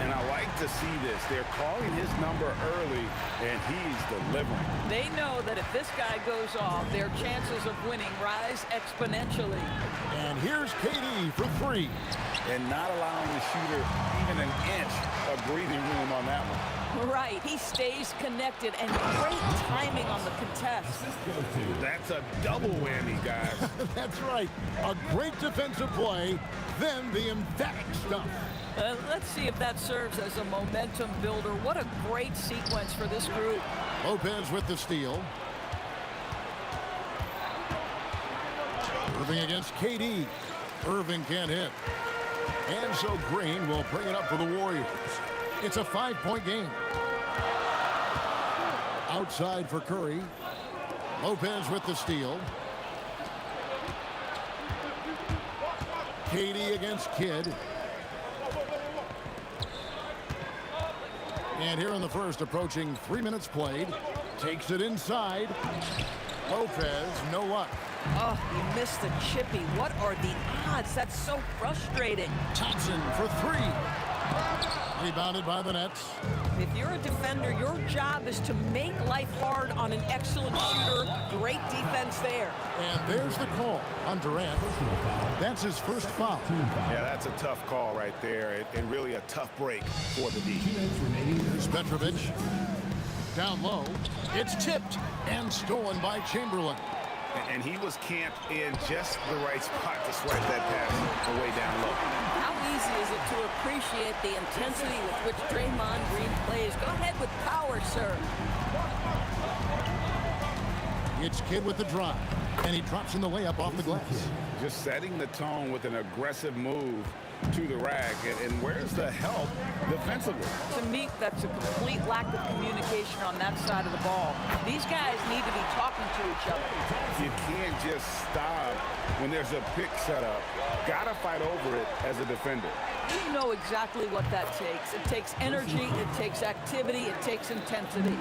And I like to see this. They're calling his number early, and he's delivering. They know that if this guy goes off, their chances of winning rise exponentially. And here's KD for 3. And not allowing the shooter even an inch of breathing room on that one. Right, he stays connected, and great timing on the contest. That's a double whammy, guys. That's right. A great defensive play, then the emphatic stuff. Let's see if that serves as a momentum builder. What a great sequence for this group. Lopez with the steal. Irving against KD. Irving can't hit. And so Green will bring it up for the Warriors. It's a 5-point game. Outside for Curry. Lopez with the steal. KD against Kidd. And here in the first, approaching 3 minutes played. Takes it inside. Lopez, no luck. Oh, he missed the chippy. What are the odds? That's so frustrating. Thompson for 3. Rebounded by the Nets. If you're a defender, your job is to make life hard on an excellent shooter. Great defense there. And there's the call on Durant. That's his first foul. Yeah, that's a tough call right there, and really a tough break for the D. Here's Petrovic. Down low. It's tipped and stolen by Chamberlain. And he was camped in just the right spot to swipe that pass away down low. How easy is it to appreciate the intensity with which Draymond Green plays? Go ahead with power, sir. It's Kidd with the drive, and he drops in the layup off the glass. Just setting the tone with an aggressive move to the rack. And where's the help defensively? To me, that's a complete lack of communication on that side of the ball. These guys need to be talking to each other. You can't just stop when there's a pick set up. Gotta fight over it as a defender. You know exactly what that takes. It takes energy, it takes activity, it takes intensity.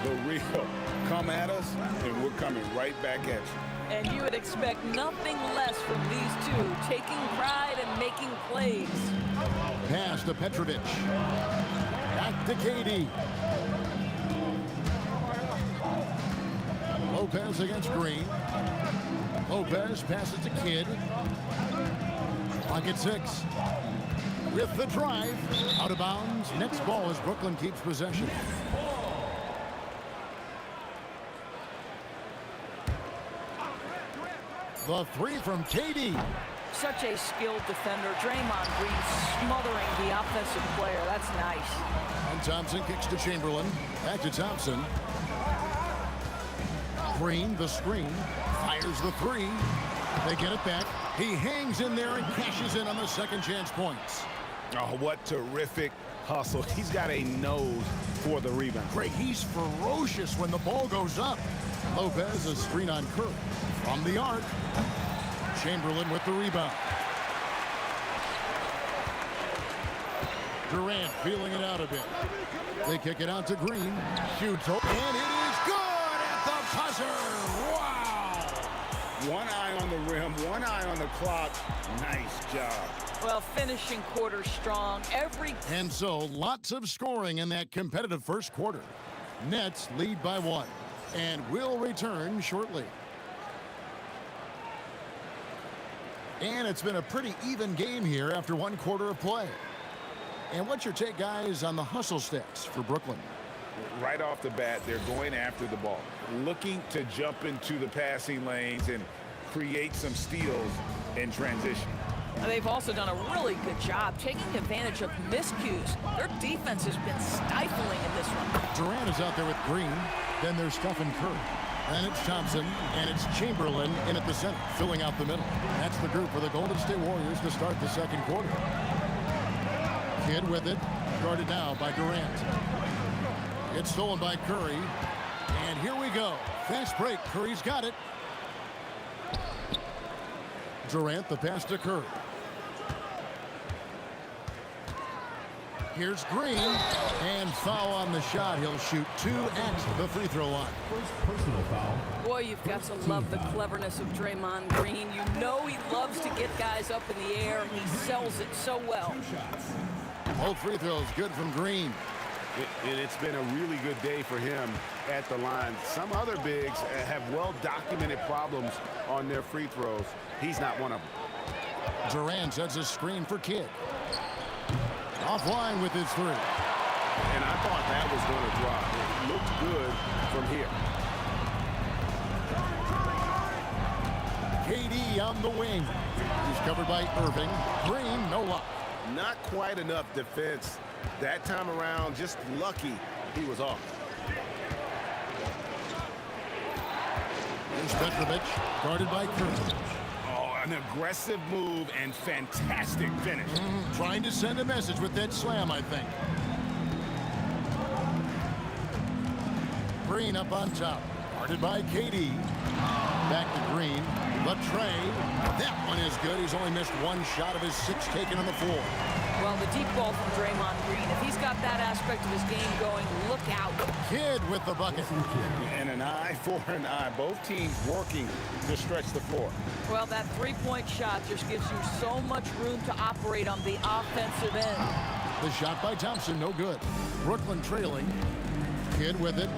The real come at us, and we're coming right back at you. And you would expect nothing less from these two, taking pride and making plays. Pass to Petrovic. Back to KD. Lopez against Green. Lopez passes to Kidd. Clock at 6. With the drive. Out of bounds. Next ball as Brooklyn keeps possession. The 3 from KD. Such a skilled defender. Draymond Green smothering the offensive player. That's nice. And Thompson kicks to Chamberlain. Back to Thompson. Green, the screen. Fires the 3. They get it back. He hangs in there and cashes in on the second chance points. Oh, what terrific hustle. He's got a nose for the rebound. Great, he's ferocious when the ball goes up. Lopez, a screen on Curry. From the arc, Chamberlain with the rebound. Durant feeling it out a bit. They kick it out to Green. Shoots, and it is good at the buzzer. Wow! One eye on the rim, one eye on the clock. Nice job. Well, finishing quarter strong. And so, lots of scoring in that competitive first quarter. Nets lead by 1 and will return shortly. And it's been a pretty even game here after 1 quarter of play. And what's your take, guys, on the hustle stats for Brooklyn? Right off the bat, they're going after the ball, looking to jump into the passing lanes and create some steals in transition. They've also done a really good job taking advantage of miscues. Their defense has been stifling in this one. Durant is out there with Green. Then there's Stephen Curry. Then it's Thompson, and it's Chamberlain in at the center, filling out the middle. That's the group for the Golden State Warriors to start the second quarter. Kidd with it, guarded now by Durant. It's stolen by Curry, and here we go. Fast break, Curry's got it. Durant, the pass to Curry. Here's Green, and foul on the shot. He'll shoot 2 at the free throw line. First personal foul. Boy, you've got to love the cleverness of Draymond Green. You know he loves to get guys up in the air, and he sells it so well. Both free throws good from Green. And it's been a really good day for him at the line. Some other bigs have well-documented problems on their free throws. He's not one of them. Durant sets a screen for Kidd. Offline with his 3. And I thought that was going to drop. It looked good from here. KD on the wing. He's covered by Irving. Green, no luck. Not quite enough defense that time around. Just lucky he was off. Here's Petrovic, guarded by Curry. Oh, an aggressive move and fantastic finish. Trying to send a message with that slam, I think. Green up on top, guarded by KD. Back to Green. The tray. That one is good. He's only missed 1 shot of his 6 taken on the floor. Well, the deep ball from Draymond Green, if he's got that aspect of his game going, look out. Kidd with the bucket. And an eye for an eye. Both teams working to stretch the floor. Well, that 3-point shot just gives you so much room to operate on the offensive end. The shot by Thompson, no good. Brooklyn trailing. Kidd with it.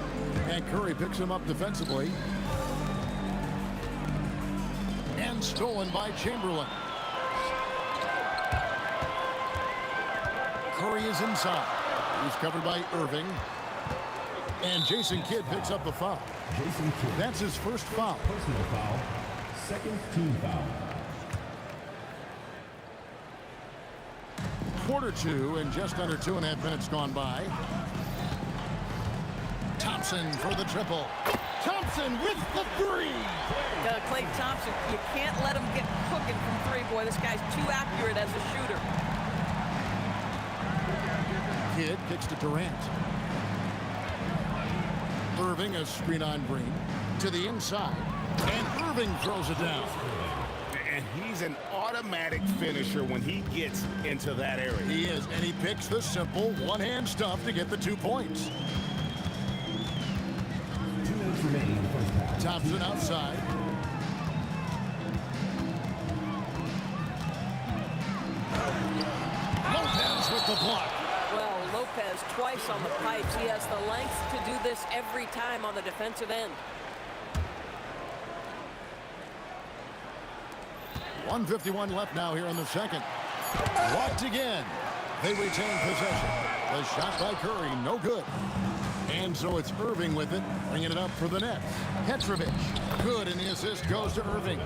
And Curry picks him up defensively. And stolen by Chamberlain. Curry is inside. He's covered by Irving. And Jason Kidd picks up the foul. Jason Kidd. That's his first foul. Personal foul. Second team foul. Quarter 2 and just under 2.5 minutes gone by. Thompson for the triple. Thompson with the 3. Klay Thompson, you can't let him get cooking from 3. Boy, this guy's too accurate as a shooter. Kidd kicks to Durant. Irving, a screen on Green. To the inside. And Irving throws it down. And he's an automatic finisher when he gets into that area. He is, and he picks the simple one-hand stuff to get the 2 points. 2 minutes remaining in the first half. Thompson outside. Lopez with the block. Well, Lopez twice on the pipes. He has the length to do this every time on the defensive end. 1:51 left now here in the second. Blocked again. They retain possession. The shot by Curry, no good. And so it's Irving with it, bringing it up for the Nets. Petrovic, good, and the assist goes to Irving.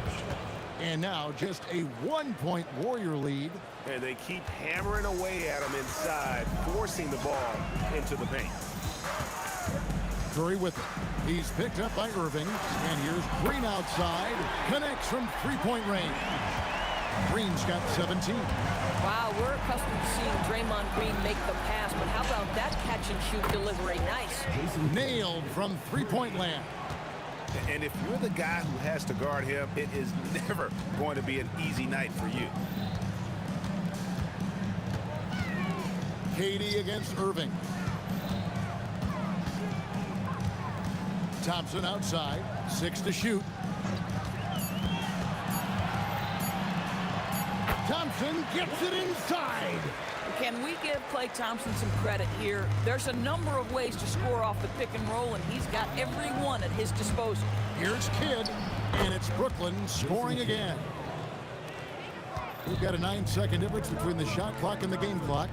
And now just a 1-point Warrior lead. And they keep hammering away at him inside, forcing the ball into the paint. Curry with it. He's picked up by Irving. And here's Green outside. Connects from 3-point range. Green's got 17. Wow, we're accustomed to seeing Draymond Green make the pass, but how about that catch-and-shoot delivery? Nice. Nailed from three-point land. And if you're the guy who has to guard him, it is never going to be an easy night for you. Katie against Irving. Thompson outside, 6 to shoot. Thompson gets it inside. Can we give Klay Thompson some credit here? There's a number of ways to score off the pick and roll, and he's got every one at his disposal. Here's Kidd, and it's Brooklyn scoring again. We've got a 9-second difference between the shot clock and the game clock.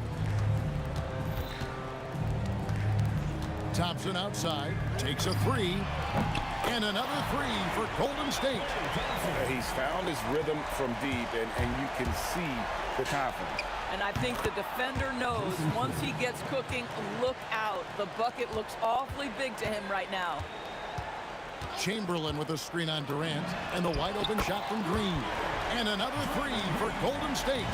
Thompson outside, takes a three, and another three for Golden State. He's found his rhythm from deep, and you can see the confidence. And I think the defender knows once he gets cooking, look out. The bucket looks awfully big to him right now. Chamberlain with a screen on Durant, and the wide open shot from Green. And another three for Golden State.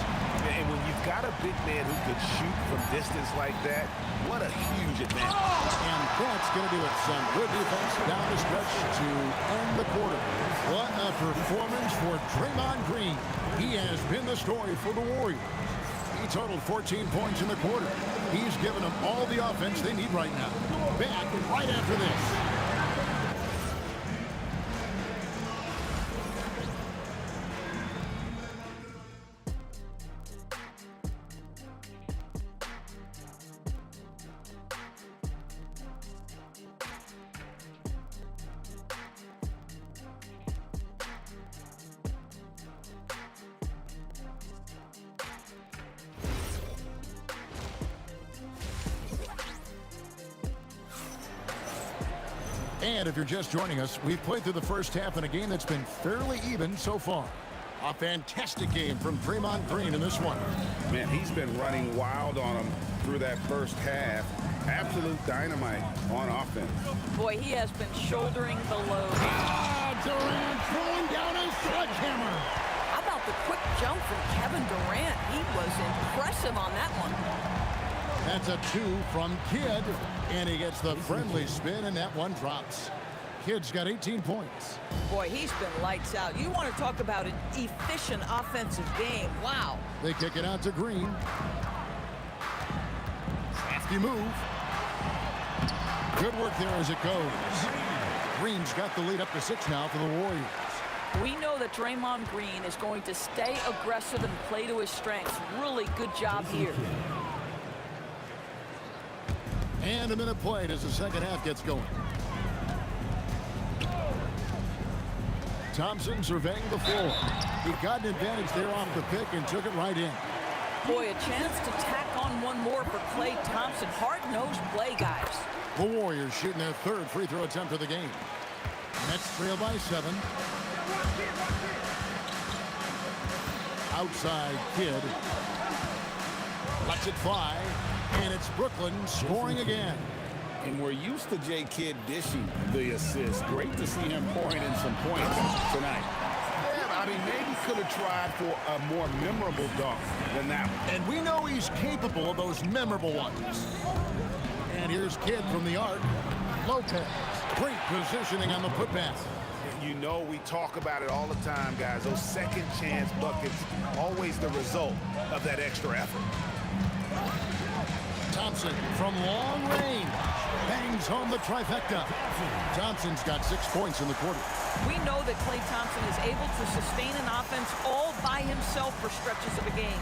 And when you've got a big man who can shoot from distance like that, what a huge advantage. And that's going to do it. Some good defense down the stretch to end the quarter. What a performance for Draymond Green. He has been the story for the Warriors. He totaled 14 points in the quarter. He's given them all the offense they need right now. Back right after this. And if you're just joining us, we've played through the first half in a game that's been fairly even so far. A fantastic game from Draymond Green in this one. Man, he's been running wild on him through that first half. Absolute dynamite on offense. Boy, he has been shouldering the load. Durant throwing down a sledgehammer. How about the quick jump from Kevin Durant? He was impressive on that one. That's a 2 from Kidd, and he gets the friendly spin, and that one drops. Kidd's got 18 points. Boy, he's been lights out. You want to talk about an efficient offensive game. Wow. They kick it out to Green. Crafty move. Good work there as it goes. Green's got the lead up to 6 now for the Warriors. We know that Draymond Green is going to stay aggressive and play to his strengths. Really good job here. And a minute played as the second half gets going. Thompson surveying the floor. He got an advantage there off the pick and took it right in. Boy, a chance to tack on one more for Klay Thompson. Hard-nosed play, guys. The Warriors shooting their third free throw attempt of the game. Nets trail by 7. Outside Kidd. Lets it fly. And it's Brooklyn scoring again. And we're used to J. Kidd dishing the assist. Great to see him pouring in some points tonight. Yeah, I mean, maybe could have tried for a more memorable dunk than that one. And we know he's capable of those memorable ones. And here's Kidd from the arc. Lopez. Great positioning on the putback. You know we talk about it all the time, guys. Those second chance buckets, always the result of that extra effort. Thompson from long range bangs home the trifecta. Thompson's got 6 points in the quarter. We know that Klay Thompson is able to sustain an offense all by himself for stretches of a game.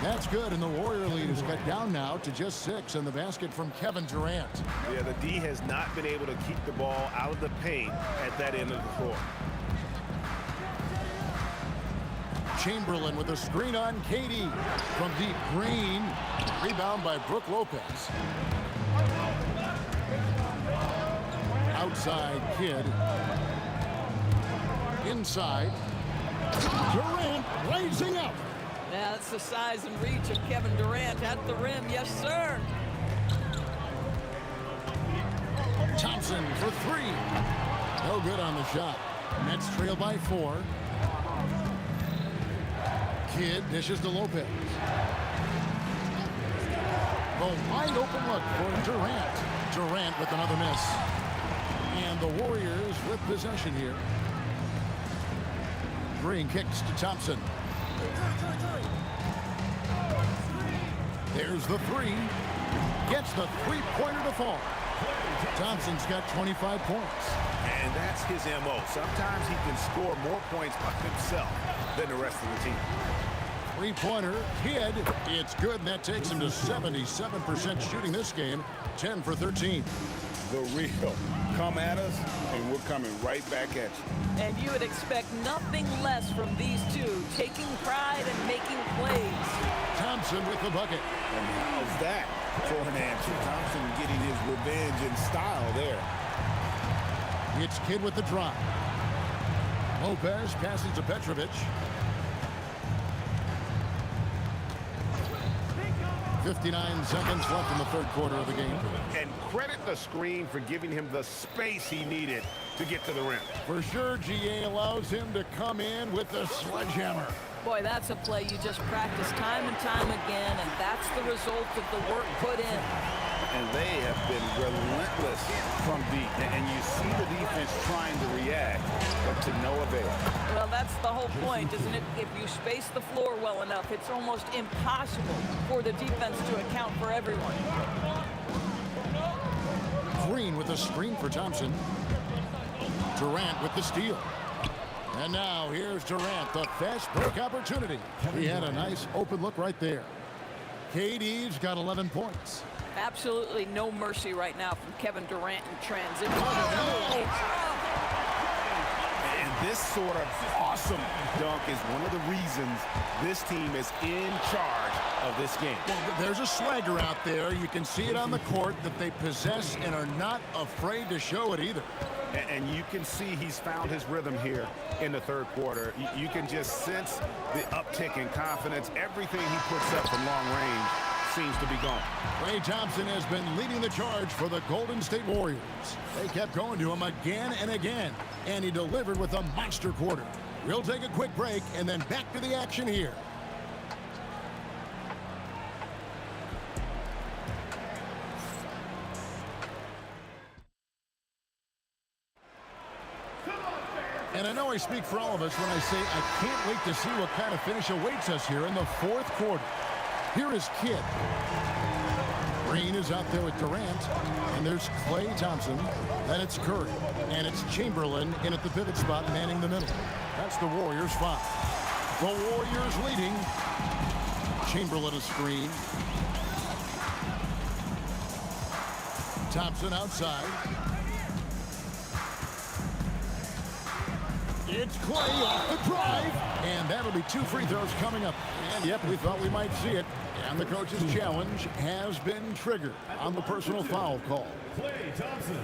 That's good, and the Warrior lead is cut down now to just 6, and the basket from Kevin Durant. Yeah, the D has not been able to keep the ball out of the paint at that end of the floor. Chamberlain with a screen on Katie. From deep, Green. Rebound by Brook Lopez. Outside, Kidd. Inside. Durant raising up. Yeah, that's the size and reach of Kevin Durant at the rim. Yes, sir. Thompson for 3. No good on the shot. Nets trail by 4. Kidd dishes to Lopez. The wide open look for Durant. Durant with another miss. And the Warriors with possession here. Green kicks to Thompson. There's the three. Gets the three-pointer to fall. Thompson's got 25 points. And that's his MO. Sometimes he can score more points by himself than the rest of the team. Three-pointer, Kidd. It's good, and that takes him to 77% shooting this game. 10 for 13. The real. Come at us, and we're coming right back at you. And you would expect nothing less from these two, taking pride and making plays. Thompson with the bucket. And how's that for an answer? Thompson getting his revenge in style there. It's Kidd with the drive. Lopez passes to Petrovic. 59 seconds left in the third quarter of the game. And credit the screen for giving him the space he needed to get to the rim. For sure, GA allows him to come in with the sledgehammer. Boy, that's a play you just practice time and time again, and that's the result of the work put in. And they have been relentless from deep. And you see the defense trying to react, but to no avail. Well, that's the whole point, isn't it? If you space the floor well enough, it's almost impossible for the defense to account for everyone. Green with a screen for Thompson. Durant with the steal. And now here's Durant, the fast break opportunity. He had a nice open look right there. KD's got 11 points. Absolutely no mercy right now from Kevin Durant in transition. And this sort of awesome dunk is one of the reasons this team is in charge of this game. Well, there's a swagger out there. You can see it on the court that they possess and are not afraid to show it either. And you can see he's found his rhythm here in the third quarter. You can just sense the uptick in confidence. Everything he puts up from long range seems to be gone. Klay Thompson has been leading the charge for the Golden State Warriors. They kept going to him again and again, and he delivered with a monster quarter. We'll take a quick break and then back to the action here. And I know I speak for all of us when I say I can't wait to see what kind of finish awaits us here in the fourth quarter. Here is Kidd. Green is out there with Durant. And there's Klay Thompson. Then it's Curry. And it's Chamberlain in at the pivot spot, manning the middle. That's the Warriors' 5. The Warriors leading. Chamberlain a screen. Thompson outside. It's Klay off the drive, and that'll be 2 free throws coming up. And yep, we thought we might see it. And the coach's challenge has been triggered on the personal foul call. Klay Thompson.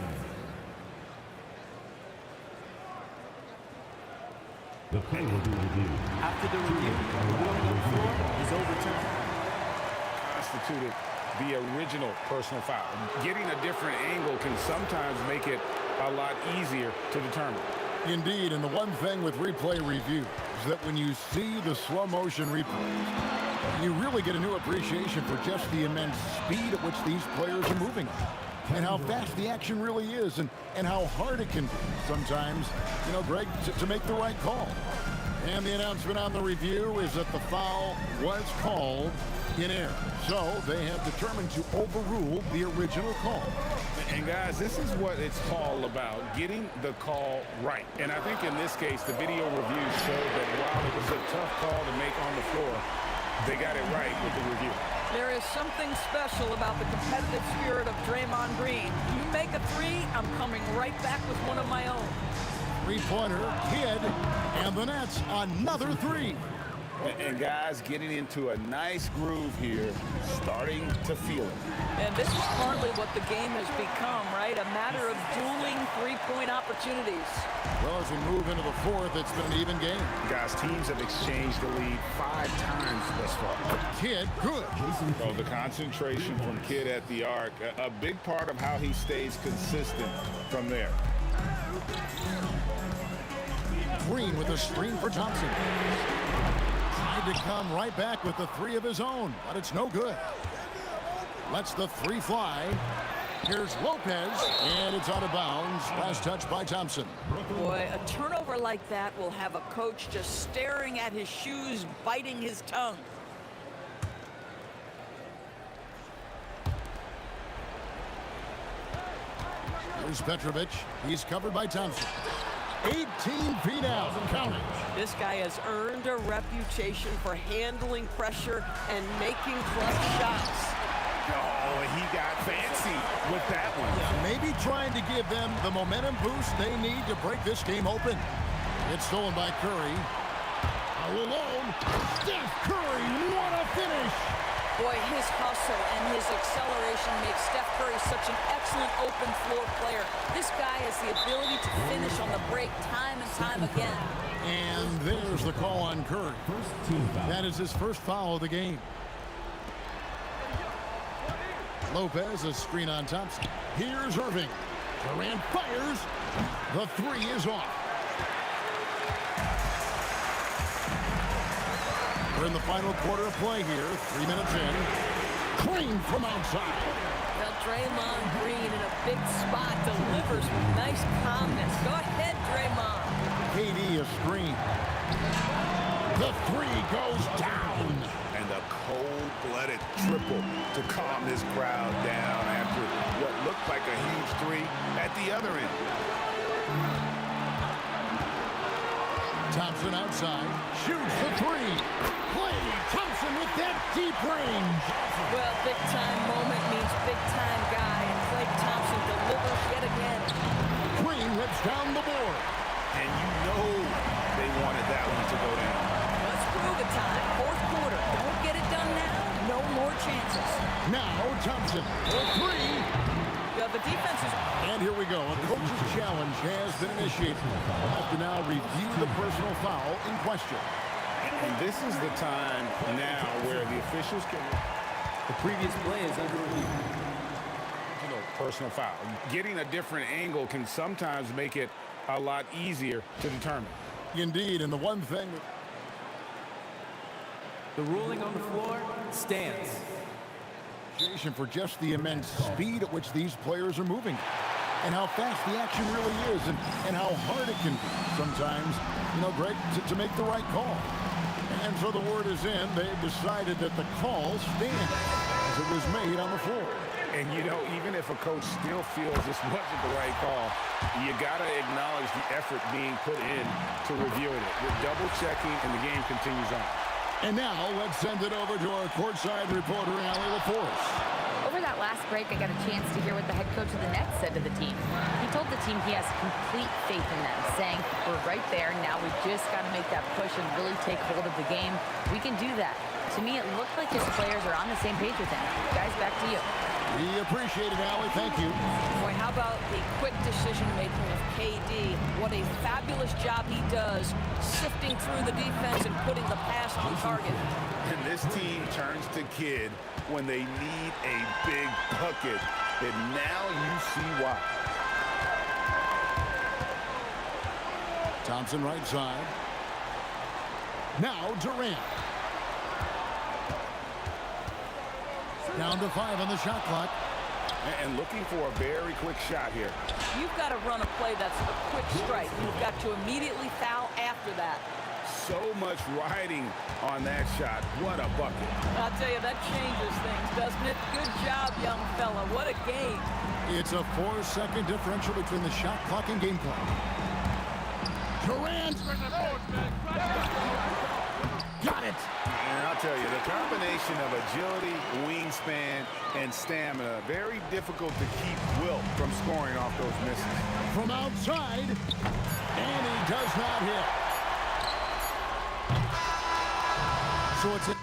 The play will be reviewed. After the review, the ruling on the floor is overturned. Constituted the original personal foul. Getting a different angle can sometimes make it a lot easier to determine. Indeed, and the one thing with replay review is that when you see the slow motion replays, you really get a new appreciation for just the immense speed at which these players are moving and how fast the action really is and how hard it can be sometimes, you know, Greg, to make the right call. And the announcement on the review is that the foul was called in error. So they have determined to overrule the original call. And guys, this is what it's all about, getting the call right. And I think in this case, the video reviews showed that while it was a tough call to make on the floor, they got it right with the review. There is something special about the competitive spirit of Draymond Green. You make a three, I'm coming right back with one of my own. Three-pointer, Kidd, and the Nets, another three. And guys getting into a nice groove here, starting to feel it. And this is partly what the game has become, right? A matter of dueling three-point opportunities. Well, as we move into the fourth, it's been an even game. Guys, teams have exchanged the lead 5 times thus far. Kidd, good. So the concentration from Kidd at the arc, a big part of how he stays consistent from there. Green with a screen for Thompson. tried to come right back with the three of his own, but it's no good. Lets the three fly. Here's Lopez, and it's out of bounds. Last touch by Thompson. Boy, a turnover like that will have a coach just staring at his shoes, biting his tongue. Here's Petrovic. He's covered by Thompson. 18 feet out. Counting. This guy has earned a reputation for handling pressure and making clutch shots. Oh, he got fancy with that one. Yeah, maybe trying to give them the momentum boost they need to break this game open. It's stolen by Curry. All alone. Steph Curry, what a finish! Boy, his hustle and his acceleration makes Steph Curry such an excellent open floor player. This guy has the ability to finish on the break time and time again. And there's the call on Curry. That is his first foul of the game. Lopez, a screen on Thompson. Here's Irving. Durant fires. The three is off. We're in the final quarter of play here. 3 minutes in. Clean from outside. Now Draymond Green in a big spot delivers with nice calmness. Go ahead, Draymond. KD a screen. The three goes down. And a cold-blooded triple to calm this crowd down after what looked like a huge three at the other end. Thompson outside. Shoots the three. Klay Thompson with that deep range. Well, big-time moment means big-time guy, and Klay Thompson delivers yet again. Green whips down the board. And you know they wanted that one to go down. Let's prove it time. Fourth quarter. Don't get it done now. No more chances. Now Thompson. The three. Yeah, the defense is... And here we go. A coach's challenge has been initiated. We'll have to now review the personal foul in question. And this is the time now where the officials can... The previous play is under review. Personal foul. Getting a different angle can sometimes make it a lot easier to determine. Indeed, and the one thing... The ruling on the floor stands. For just the immense speed at which these players are moving and how fast the action really is and how hard it can be sometimes, Greg, to make the right call. And so the word is in. They've decided that the call stands as it was made on the floor. And, even if a coach still feels this wasn't the right call, you got to acknowledge the effort being put in to reviewing it. With double-checking, and the game continues on. And now, let's send it over to our courtside reporter, Allie LaForce. Over that last break, I got a chance to hear what the head coach of the Nets said to the team. He told the team he has complete faith in them, saying, we're right there, now we just got to make that push and really take hold of the game. We can do that. To me, it looked like his players are on the same page with him. Guys, back to you. We appreciate it, Allie. Thank you. Boy, how about the quick decision-making of KD? What a fabulous job he does, sifting through the defense and putting the pass on target. And this team turns to Kidd when they need a big bucket. And now you see why. Thompson right side. Now Durant. Down to 5 on the shot clock. And looking for a very quick shot here. You've got to run a play that's a quick strike. You've got to immediately foul after that. So much riding on that shot. What a bucket. I'll tell you, that changes things, doesn't it? Good job, young fella. What a game. It's a 4-second differential between the shot clock and game clock. Durant. Got it. And I'll tell you, the combination of agility, wingspan, and stamina, very difficult to keep Wilt from scoring off those misses. From outside, and he does not hit. So it's a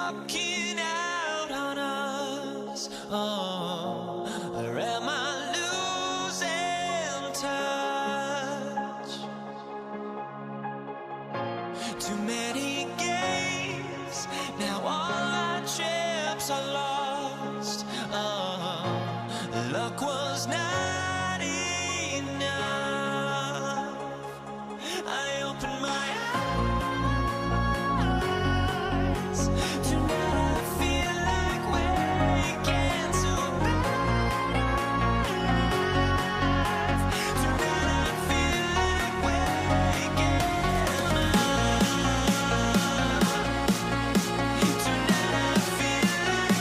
walking out on us. Oh, or am I losing touch? Too many games, now all our chips are lost. Oh, luck was not enough. I opened my eyes. Tonight I feel like waking to life. Tonight I feel like waking up. Tonight I feel like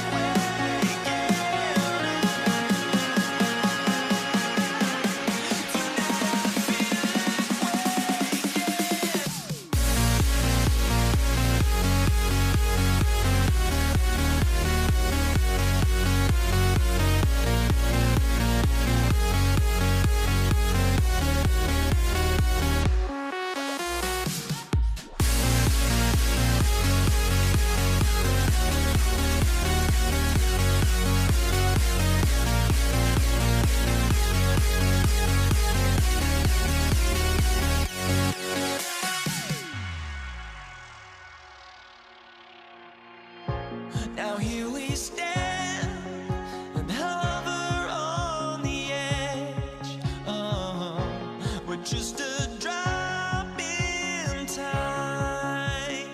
now here we stand and hover on the edge. Oh, we're just a drop in time.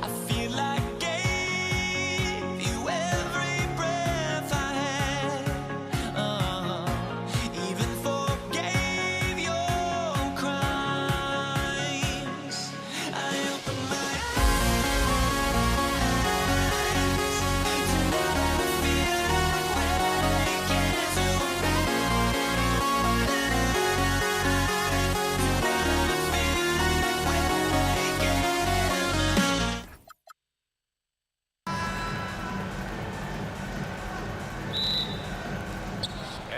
I feel like I gave you every breath I had. Oh, even forgave your crimes. I opened my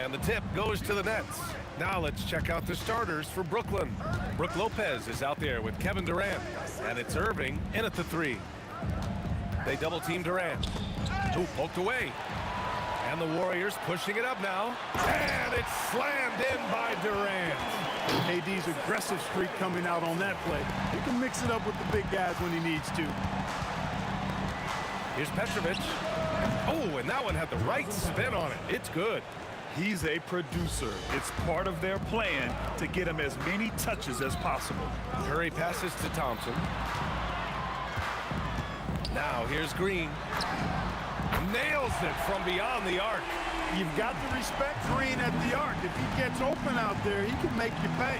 And the tip goes to the Nets. Now let's check out the starters for Brooklyn. Brook Lopez is out there with Kevin Durant. And it's Irving in at the 3. They double team Durant. Who poked away. And the Warriors pushing it up now. And it's slammed in by Durant. AD's aggressive streak coming out on that play. He can mix it up with the big guys when he needs to. Here's Petrovic. Oh, and that one had the right spin on it. It's good. He's a producer. It's part of their plan to get him as many touches as possible. Curry passes to Thompson. Now here's Green. Nails it from beyond the arc. You've got to respect Green at the arc. If he gets open out there, he can make you pay.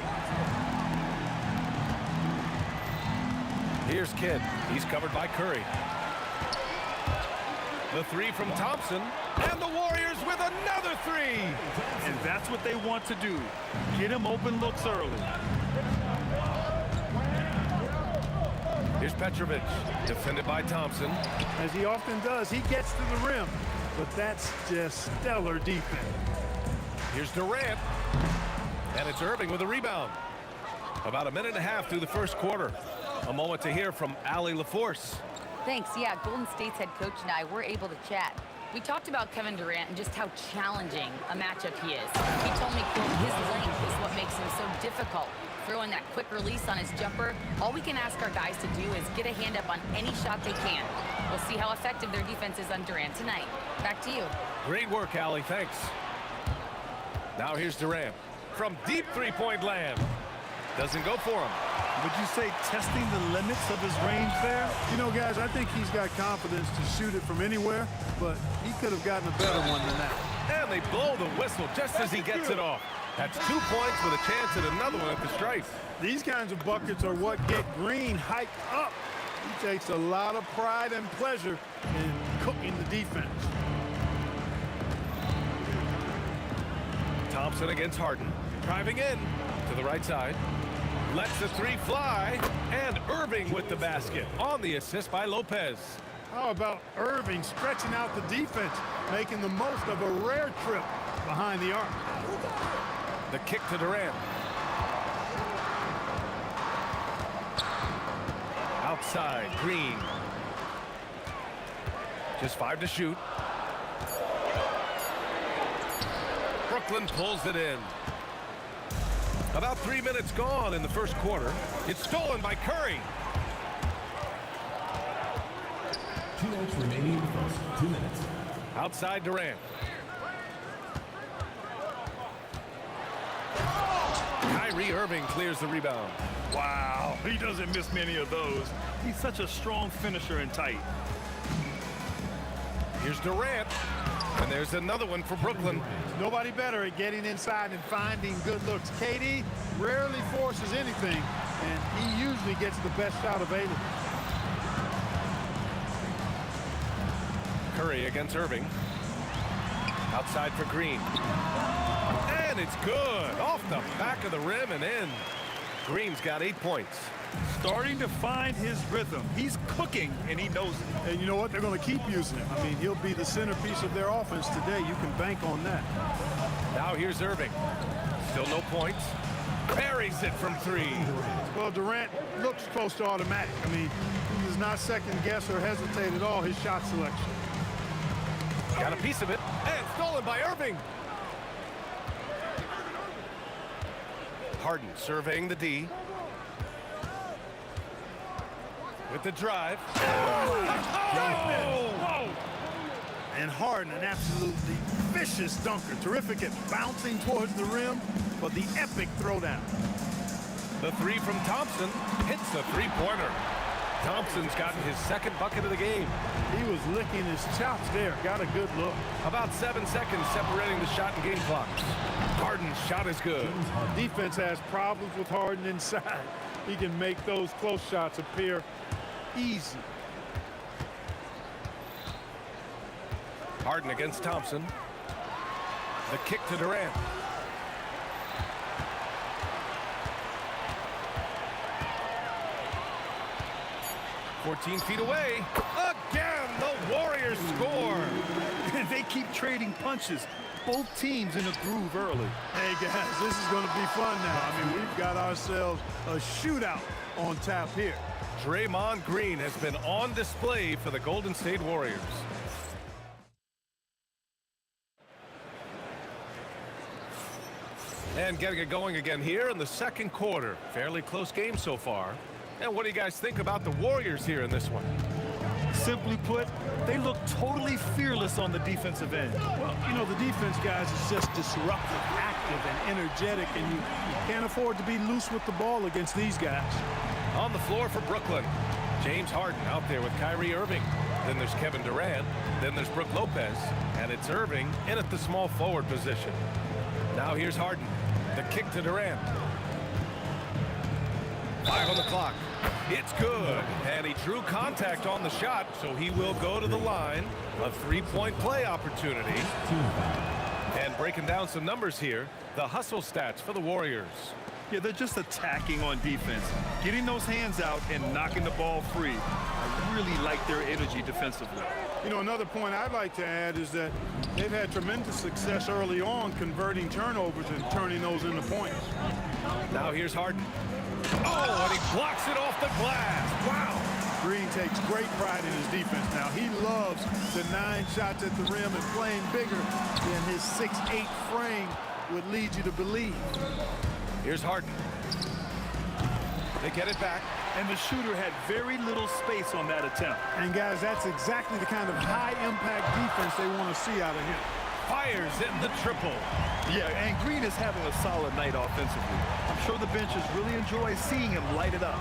Here's Kidd. He's covered by Curry. The 3 from Thompson. And the Warriors with another 3. And that's what they want to do. Get him open looks early. Here's Petrovic. Defended by Thompson. As he often does, he gets to the rim. But that's just stellar defense. Here's Durant. And it's Irving with a rebound. About a minute and a half through the first quarter. A moment to hear from Allie LaForce. Thanks. Yeah, Golden State's head coach and I were able to chat. We talked about Kevin Durant and just how challenging a matchup he is. He told me, quote, his length is what makes him so difficult. Throwing that quick release on his jumper, all we can ask our guys to do is get a hand up on any shot they can. We'll see how effective their defense is on Durant tonight. Back to you. Great work, Allie. Thanks. Now here's Durant from deep three-point land. Doesn't go for him. Would you say testing the limits of his range there? You know, guys, I think he's got confidence to shoot it from anywhere, but he could have gotten a better one than that. And they blow the whistle just as he gets it off. That's 2 points with a chance at another one at the stripe. These kinds of buckets are what get Green hyped up. He takes a lot of pride and pleasure in cooking the defense. Thompson against Harden. Driving in to the right side. Lets the 3 fly. And Irving with the basket on the assist by Lopez. How about Irving stretching out the defense, making the most of a rare trip behind the arc. The kick to Durant. outside. Green. Just 5 to shoot. Brooklyn pulls it in. About 3 minutes gone in the first quarter. It's stolen by Curry. 2 minutes remaining in the first. 2 minutes. Outside Durant. Kyrie Irving clears the rebound. Wow, he doesn't miss many of those. He's such a strong finisher and tight. Here's Durant. And there's another one for Brooklyn. Nobody better at getting inside and finding good looks. KD rarely forces anything, and he usually gets the best shot available. Curry against Irving. Outside for Green. And it's good. Off the back of the rim and in. Green's got 8 points. Starting to find his rhythm. He's cooking, and he knows it. And you know what? They're going to keep using him. I mean, he'll be the centerpiece of their offense today. You can bank on that. Now here's Irving. Still no points. Buries it from 3. Well, Durant looks close to automatic. I mean, he does not second guess or hesitate at all his shot selection. Got a piece of it. And stolen by Irving. Harden surveying the D. With the drive. Whoa! And Harden, an absolutely vicious dunker. Terrific at bouncing towards the rim, but the epic throwdown. The 3 from Thompson hits the 3-pointer. Thompson's gotten his 2nd bucket of the game. He was licking his chops there. Got a good look. About 7 seconds separating the shot and game clocks. Harden's shot is good. Defense has problems with Harden inside. He can make those close shots appear easy. Harden against Thompson. The kick to Durant. "14 feet away. Again, the Warriors score. And they keep trading punches. Both teams in a groove early. Hey, guys, this is going to be fun now. I mean, we've got ourselves a shootout on tap here. Draymond Green has been on display for the Golden State Warriors. And getting it going again here in the second quarter. Fairly close game so far. And what do you guys think about the Warriors here in this one? Simply put, they look totally fearless on the defensive end. Well, you know, the defense, guys, is just disruptive, active, and energetic, and you can't afford to be loose with the ball against these guys. On the floor for Brooklyn, James Harden out there with Kyrie Irving. Then there's Kevin Durant. Then there's Brook Lopez. And it's Irving in at the small forward position. Now here's Harden. The kick to Durant. 5 on the clock. It's good. And he drew contact on the shot, so he will go to the line. A 3-point play opportunity. And breaking down some numbers here, the hustle stats for the Warriors. Yeah, they're just attacking on defense, getting those hands out and knocking the ball free. I really like their energy defensively. You know, another point I'd like to add is that they've had tremendous success early on converting turnovers and turning those into points. Now here's Harden. Oh, and he blocks it off the glass. Wow. Green takes great pride in his defense now. He loves the 9 shots at the rim and playing bigger than his 6'8" frame would lead you to believe. Here's Harden. They get it back. And the shooter had very little space on that attempt. And guys, that's exactly the kind of high-impact defense they want to see out of him. Fires in the triple. Yeah, and Green is having a solid night offensively. I'm sure the benches really enjoy seeing him light it up.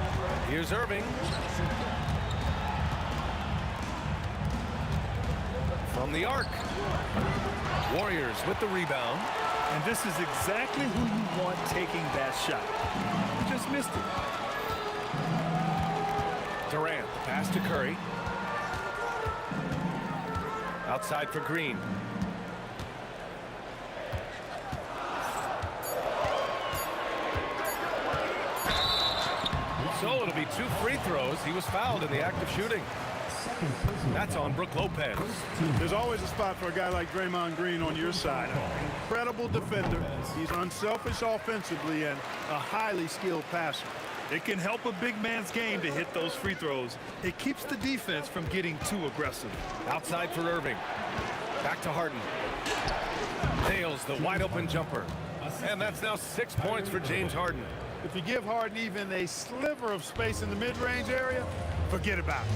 Here's Irving. From the arc. Warriors with the rebound. And this is exactly who you want taking that shot. He just missed it. Durant, the pass to Curry. Outside for Green. So it'll be 2 free throws. He was fouled in the act of shooting. That's on Brook Lopez. There's always a spot for a guy like Draymond Green on your side. Incredible defender. He's unselfish offensively and a highly skilled passer. It can help a big man's game to hit those free throws. It keeps the defense from getting too aggressive. Outside for Irving. Back to Harden. Nails the wide open jumper. And that's now 6 points for James Harden. If you give Harden even a sliver of space in the mid-range area, forget about it.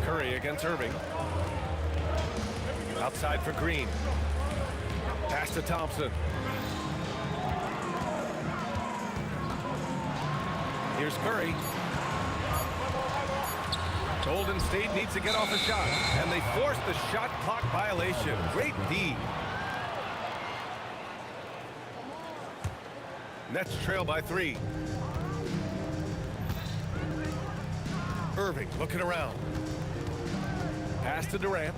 Curry against Irving. Outside for Green. Pass to Thompson. Here's Curry. Golden State needs to get off a shot, and they force the shot clock violation. Great D. Nets trail by 3. Irving looking around. Pass to Durant.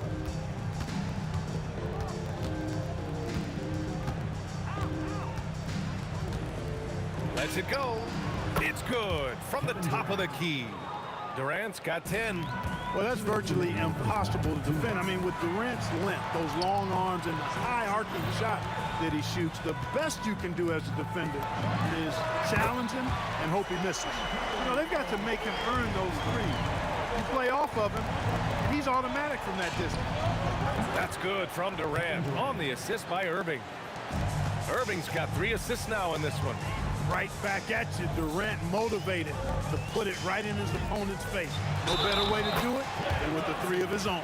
Lets it go. It's good from the top of the key. Durant's got 10. Well, that's virtually impossible to defend. I mean, with Durant's length, those long arms, and the high arcing shot that he shoots, the best you can do as a defender is challenge him and hope he misses. You know, they've got to make him earn those threes. You play off of him, and he's automatic from that distance. That's good from Durant on the assist by Irving. Irving's got 3 assists now in this one. Right back at you. Durant motivated to put it right in his opponent's face. No better way to do it than with the 3 of his own.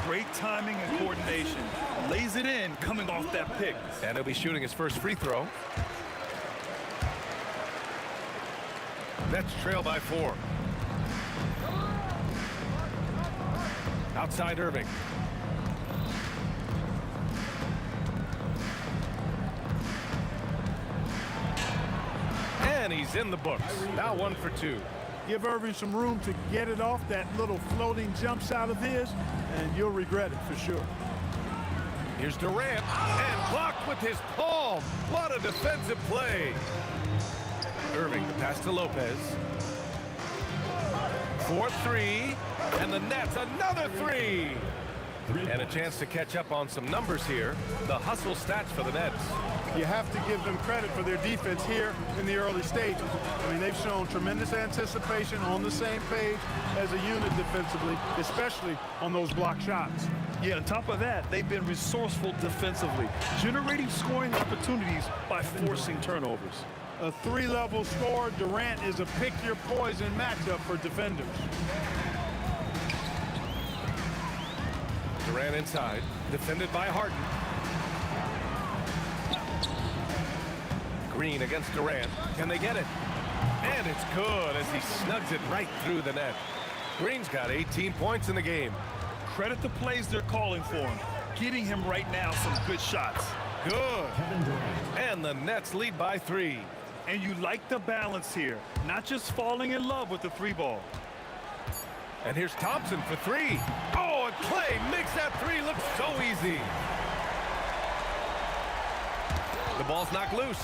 Great timing and coordination. Lays it in coming off that pick. And he'll be shooting his first free throw. Nets trail by 4. Outside Irving. And he's in the books. Now 1 for 2. Give Irving some room to get it off that little floating jump shot of his, and you'll regret it for sure. Here's Durant, and blocked with his palm. What a defensive play. Irving, the pass to Lopez. 4-3, and the Nets another 3. And a chance to catch up on some numbers here. The hustle stats for the Nets. You have to give them credit for their defense here in the early stages. I mean, they've shown tremendous anticipation, on the same page as a unit defensively, especially on those block shots. Yeah, on top of that, they've been resourceful defensively, generating scoring opportunities by forcing turnovers. A 3-level scorer, Durant is a pick-your-poison matchup for defenders. Durant inside, defended by Harden. Green against Durant. Can they get it? And it's good as he snugs it right through the net. Green's got 18 points in the game. Credit the plays they're calling for him. Getting him right now some good shots. Good. And the Nets lead by 3. And you like the balance here. Not just falling in love with the 3 ball. And here's Thompson for 3. Oh, and Clay makes that 3 look so easy. The ball's knocked loose.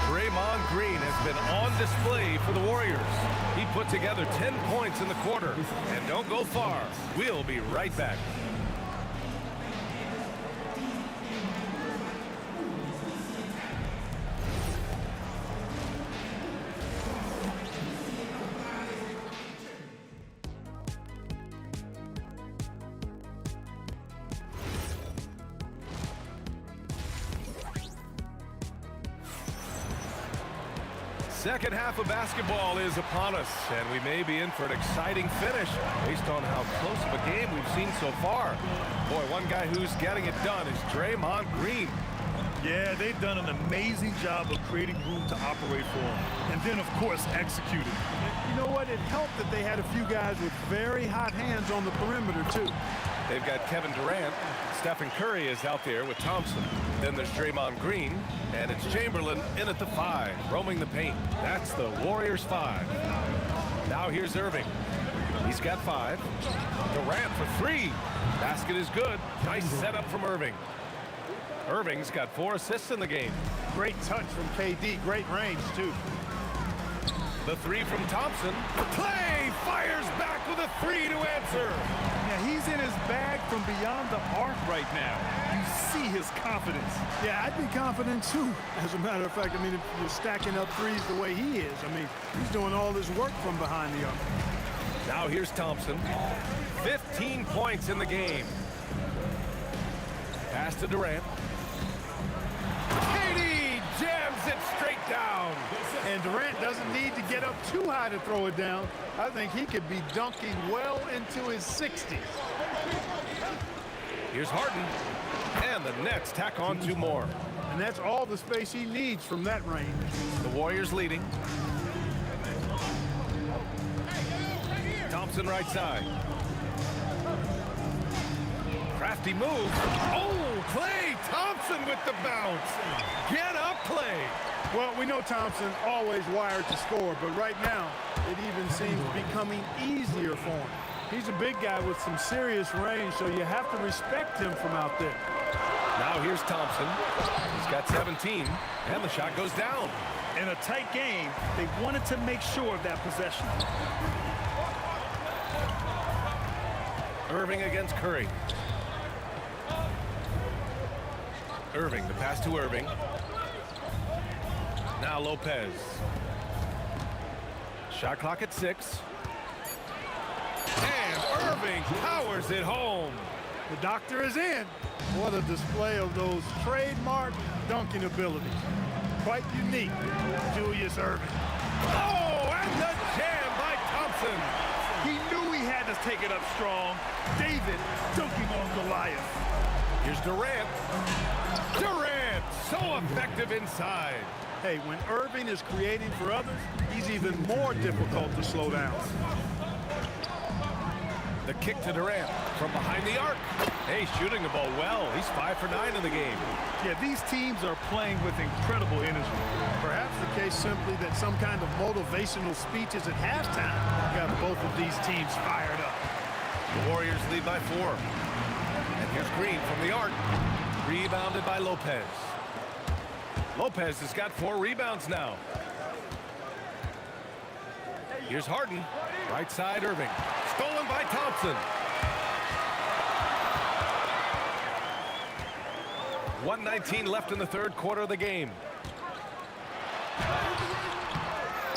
Draymond Green has been on display for the Warriors. He put together 10 points in the quarter. And don't go far. We'll be right back. Second half of basketball is upon us, and we may be in for an exciting finish based on how close of a game we've seen so far. Boy, one guy who's getting it done is Draymond Green. Yeah, they've done an amazing job of creating room to operate for him. And then, of course, executing. You know what? It helped that they had a few guys with very hot hands on the perimeter, too. They've got Kevin Durant. Stephen Curry is out there with Thompson. Then there's Draymond Green, and it's Chamberlain in at the 5, roaming the paint. That's the Warriors 5. Now here's Irving. He's got 5. Durant for 3. Basket is good. Nice setup from Irving. Irving's got 4 assists in the game. Great touch from KD. Great range, too. The three from Thompson. Clay fires back with a three to answer. Yeah, he's in his bag from beyond the arc right now. You see his confidence. Yeah, I'd be confident too. As a matter of fact, I mean, if you're stacking up threes the way he is, I mean, he's doing all his work from behind the arc. Now here's Thompson. 15 points in the game. Pass to Durant. KD jams it straight down. And Durant doesn't need to get up too high to throw it down. I think he could be dunking well into his 60s. Here's Harden. And the Nets tack on two more. And that's all the space he needs from that range. The Warriors leading. Thompson right side. Crafty move. Oh, Klay Thompson with the bounce. Get up, Klay. Well, we know Thompson always wired to score, but right now it even seems becoming easier for him. He's a big guy with some serious range, so you have to respect him from out there. Now here's Thompson. He's got 17, and the shot goes down. In a tight game, they wanted to make sure of that possession. Irving against Curry. Irving, the pass to Irving. Now Lopez. Shot clock at 6. And Irving powers it home. The doctor is in. What a display of those trademark dunking abilities. Quite unique, Julius Irving. Oh, and the jam by Thompson. He knew he had to take it up strong. David dunking on Goliath. Here's Durant. Durant, so effective inside. Hey, when Irving is creating for others, he's even more difficult to slow down. The kick to Durant from behind the arc. Hey, shooting the ball well. He's 5 for 9 in the game. Yeah, these teams are playing with incredible energy. Perhaps the case simply that some kind of motivational speeches at halftime got both of these teams fired up. The Warriors lead by 4. And here's Green from the arc. Rebounded by Lopez. Lopez has got 4 rebounds now. Here's Harden. Right side, Irving. Stolen by Thompson. 1:19 left in the third quarter of the game.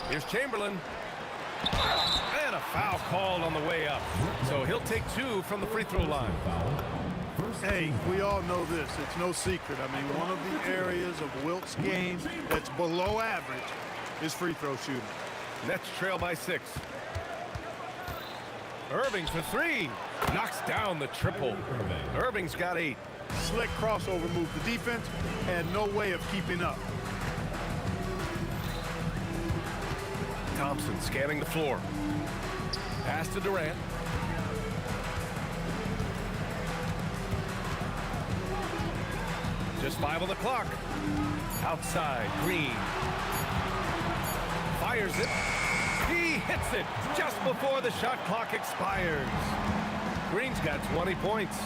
Here's Chamberlain. And a foul called on the way up. So he'll take 2 from the free throw line. Hey, we all know this. It's no secret. I mean, one of the areas of Wilt's game that's below average is free throw shooting. Nets trail by 6. Irving for 3. Knocks down the triple. Irving's got 8. Slick crossover move. The defense had no way of keeping up. Thompson scanning the floor. Pass to Durant. Just 5 on the clock. Outside, Green. Fires it. He hits it just before the shot clock expires. Green's got 20 points.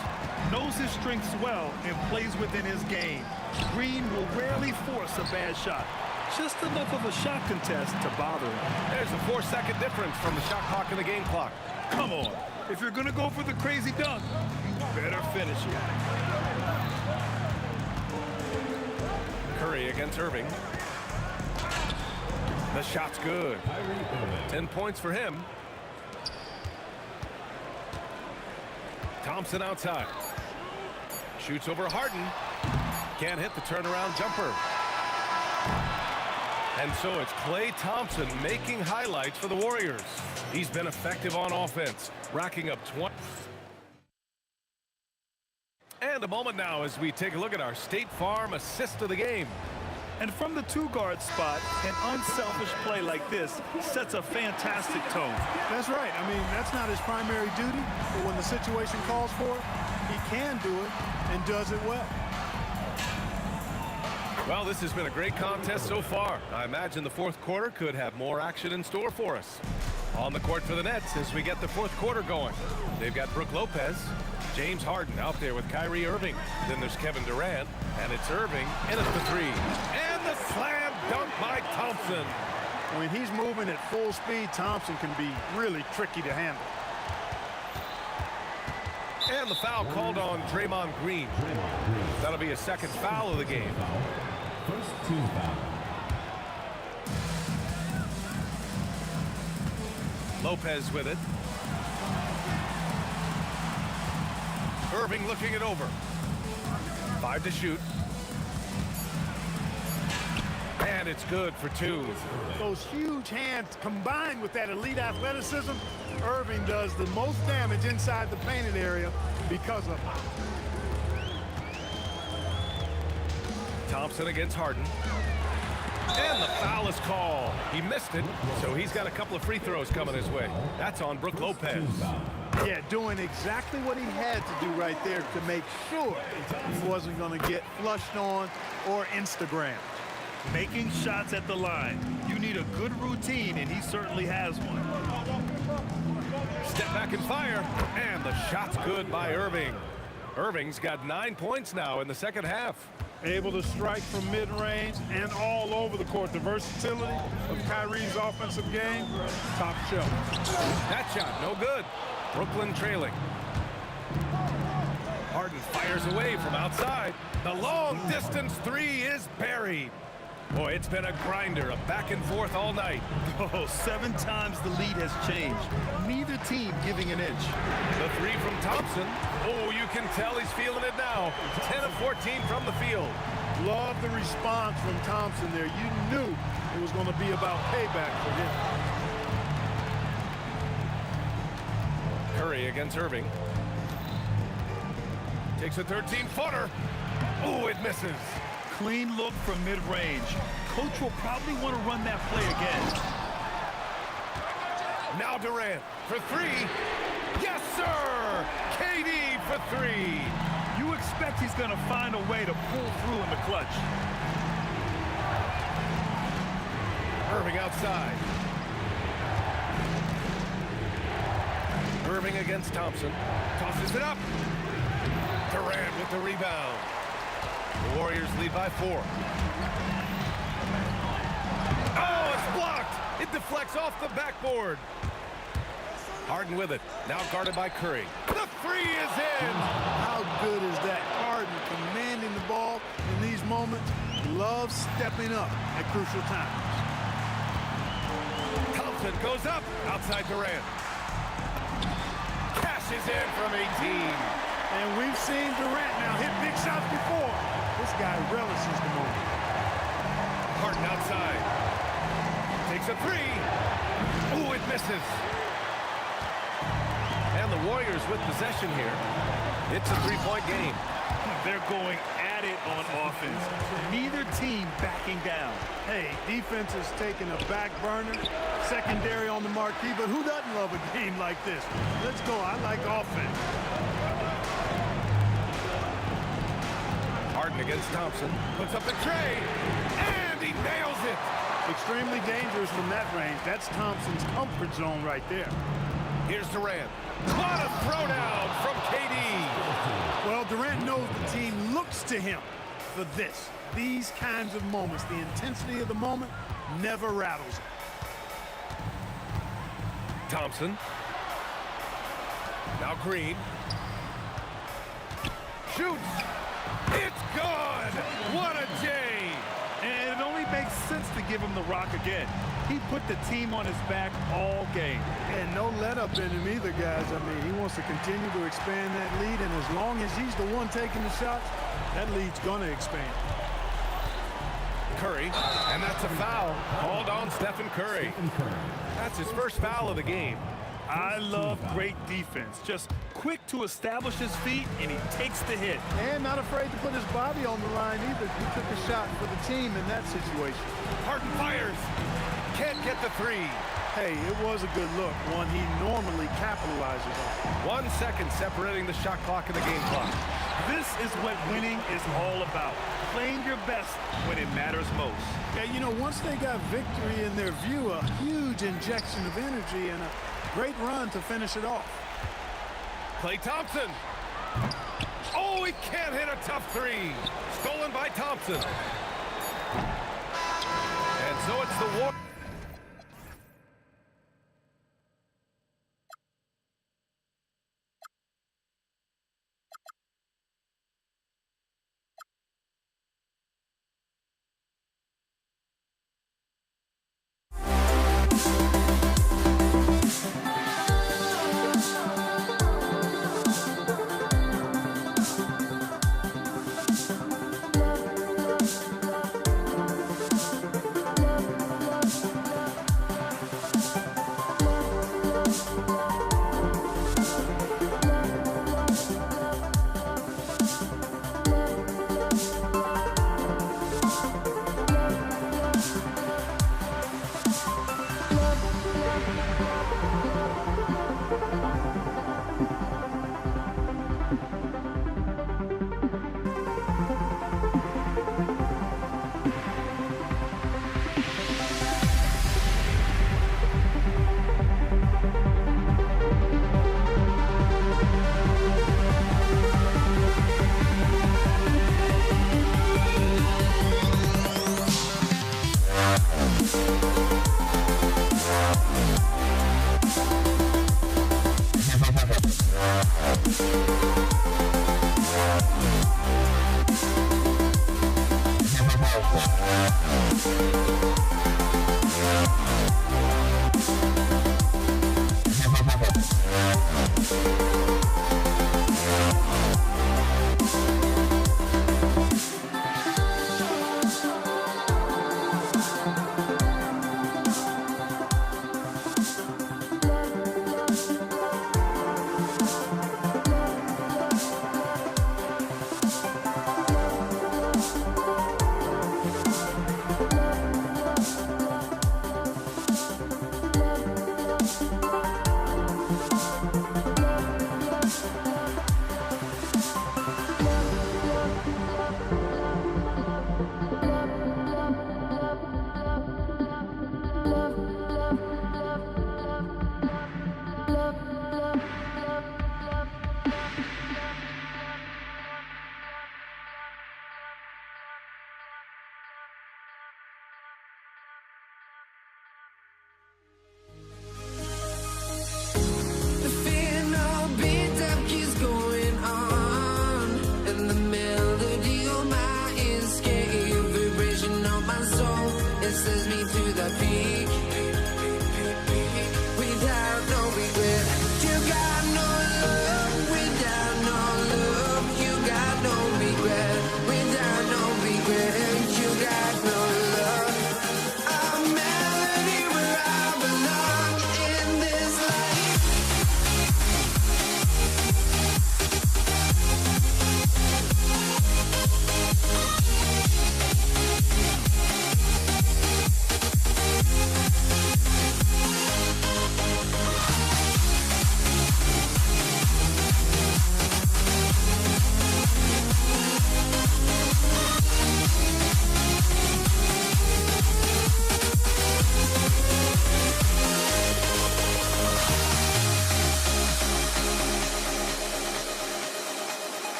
Knows his strengths well and plays within his game. Green will rarely force a bad shot. Just enough of a shot contest to bother him. There's a 4-second difference from the shot clock and the game clock. Come on. If you're going to go for the crazy dunk, you better finish it. Curry against Irving. The shot's good. 10 points for him. Thompson outside. Shoots over Harden. Can't hit the turnaround jumper. And so it's Klay Thompson making highlights for the Warriors. He's been effective on offense, racking up 20. And a moment now as we take a look at our State Farm assist of the game. And from the 2-guard spot, an unselfish play like this sets a fantastic tone. That's right. I mean, that's not his primary duty, but when the situation calls for it, he can do it and does it well. Well, this has been a great contest so far. I imagine the fourth quarter could have more action in store for us. On the court for the Nets as we get the fourth quarter going. They've got Brook Lopez, James Harden out there with Kyrie Irving. Then there's Kevin Durant, and it's Irving in at the 3. And the slam dunk by Thompson. When he's moving at full speed, Thompson can be really tricky to handle. And the foul called on Draymond Green. That'll be a second foul of the game. First team foul. Lopez with it. Irving looking it over. 5 to shoot. And it's good for 2. Those huge hands combined with that elite athleticism, Irving does the most damage inside the painted area because of it. Thompson against Harden. And the foul is called. He missed it, so he's got a couple of free throws coming his way. That's on Brook Lopez. Yeah, doing exactly what he had to do right there to make sure he wasn't going to get flushed on or Instagrammed. Making shots at the line. You need a good routine, and he certainly has one. Step back and fire. And the shot's good by Irving. Irving's got 9 points now in the second half. Able to strike from mid-range and all over the court. The versatility of Kyrie's offensive game, top shelf. That shot, no good. Brooklyn trailing. Harden fires away from outside. The long-distance 3 is buried. Boy, it's been a grinder, a back and forth all night. Oh, 7 times the lead has changed. Neither team giving an inch. The 3 from Thompson. Oh, you can tell he's feeling it now. 10 of 14 from the field. Love the response from Thompson there. You knew it was going to be about payback for him. Curry against Irving. Takes a 13-footer. Oh, it misses. Clean look from mid-range. Coach will probably want to run that play again. Now Durant for 3. Yes, sir! KD for 3. You expect he's going to find a way to pull through in the clutch. Irving outside. Irving against Thompson. Tosses it up. Durant with the rebound. The Warriors lead by 4. Oh, it's blocked! It deflects off the backboard. Harden with it. Now guarded by Curry. The 3 is in! How good is that? Harden commanding the ball in these moments. Loves stepping up at crucial times. Thompson goes up. Outside Durant. Cashes in from 18. And we've seen Durant now hit big shots before. This guy relishes the moment. Harden outside. Takes a 3. Ooh, it misses. And the Warriors with possession here. It's a 3-point game. They're going at it on offense. Neither team backing down. Hey, defense is taking a back burner. Secondary on the marquee, but who doesn't love a game like this? Let's go. I like offense. Harden against Thompson. Puts up the tray. And he nails it. Extremely dangerous from that range. That's Thompson's comfort zone right there. Here's Durant. What a throwdown from KD. Well, Durant knows the team looks to him for this. These kinds of moments, the intensity of the moment never rattles him. Thompson. Now Green. Shoots. It's good. What a J. And it only makes sense to give him the rock again. He put the team on his back all game. And no let up in him either, guys. I mean, he wants to continue to expand that lead, and as long as he's the one taking the shots, that lead's going to expand. Curry, and that's a foul called on Stephen Curry. That's his first foul of the game. I love great defense. Just quick to establish his feet, and he takes the hit. And not afraid to put his body on the line either. He took a shot for the team in that situation. Harden fires. Can't get the 3. Hey, it was a good look, one he normally capitalizes on. 1 second separating the shot clock and the game clock. This is what winning is all about. Playing your best when it matters most. Yeah, you know, once they got victory in their view, a huge injection of energy and a great run to finish it off. Klay Thompson. Oh, he can't hit a tough 3. Stolen by Thompson. And so it's the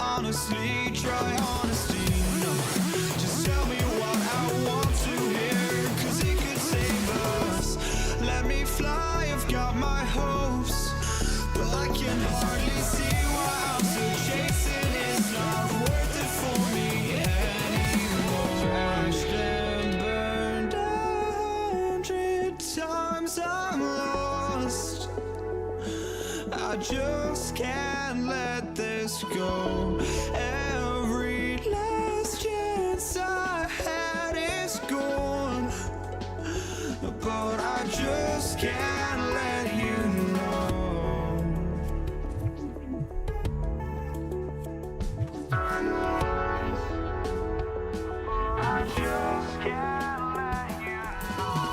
honestly, try honesty. No, just tell me what I want to hear, 'cause it could save us. Let me fly, I've got my hopes, but I can hardly see why I'm still chasing. It's not worth it for me anymore. Crashed and burned 100 times, I'm lost. I just can't let this go. Every last chance I had is gone, but I just can't let you know. I just can't let you know.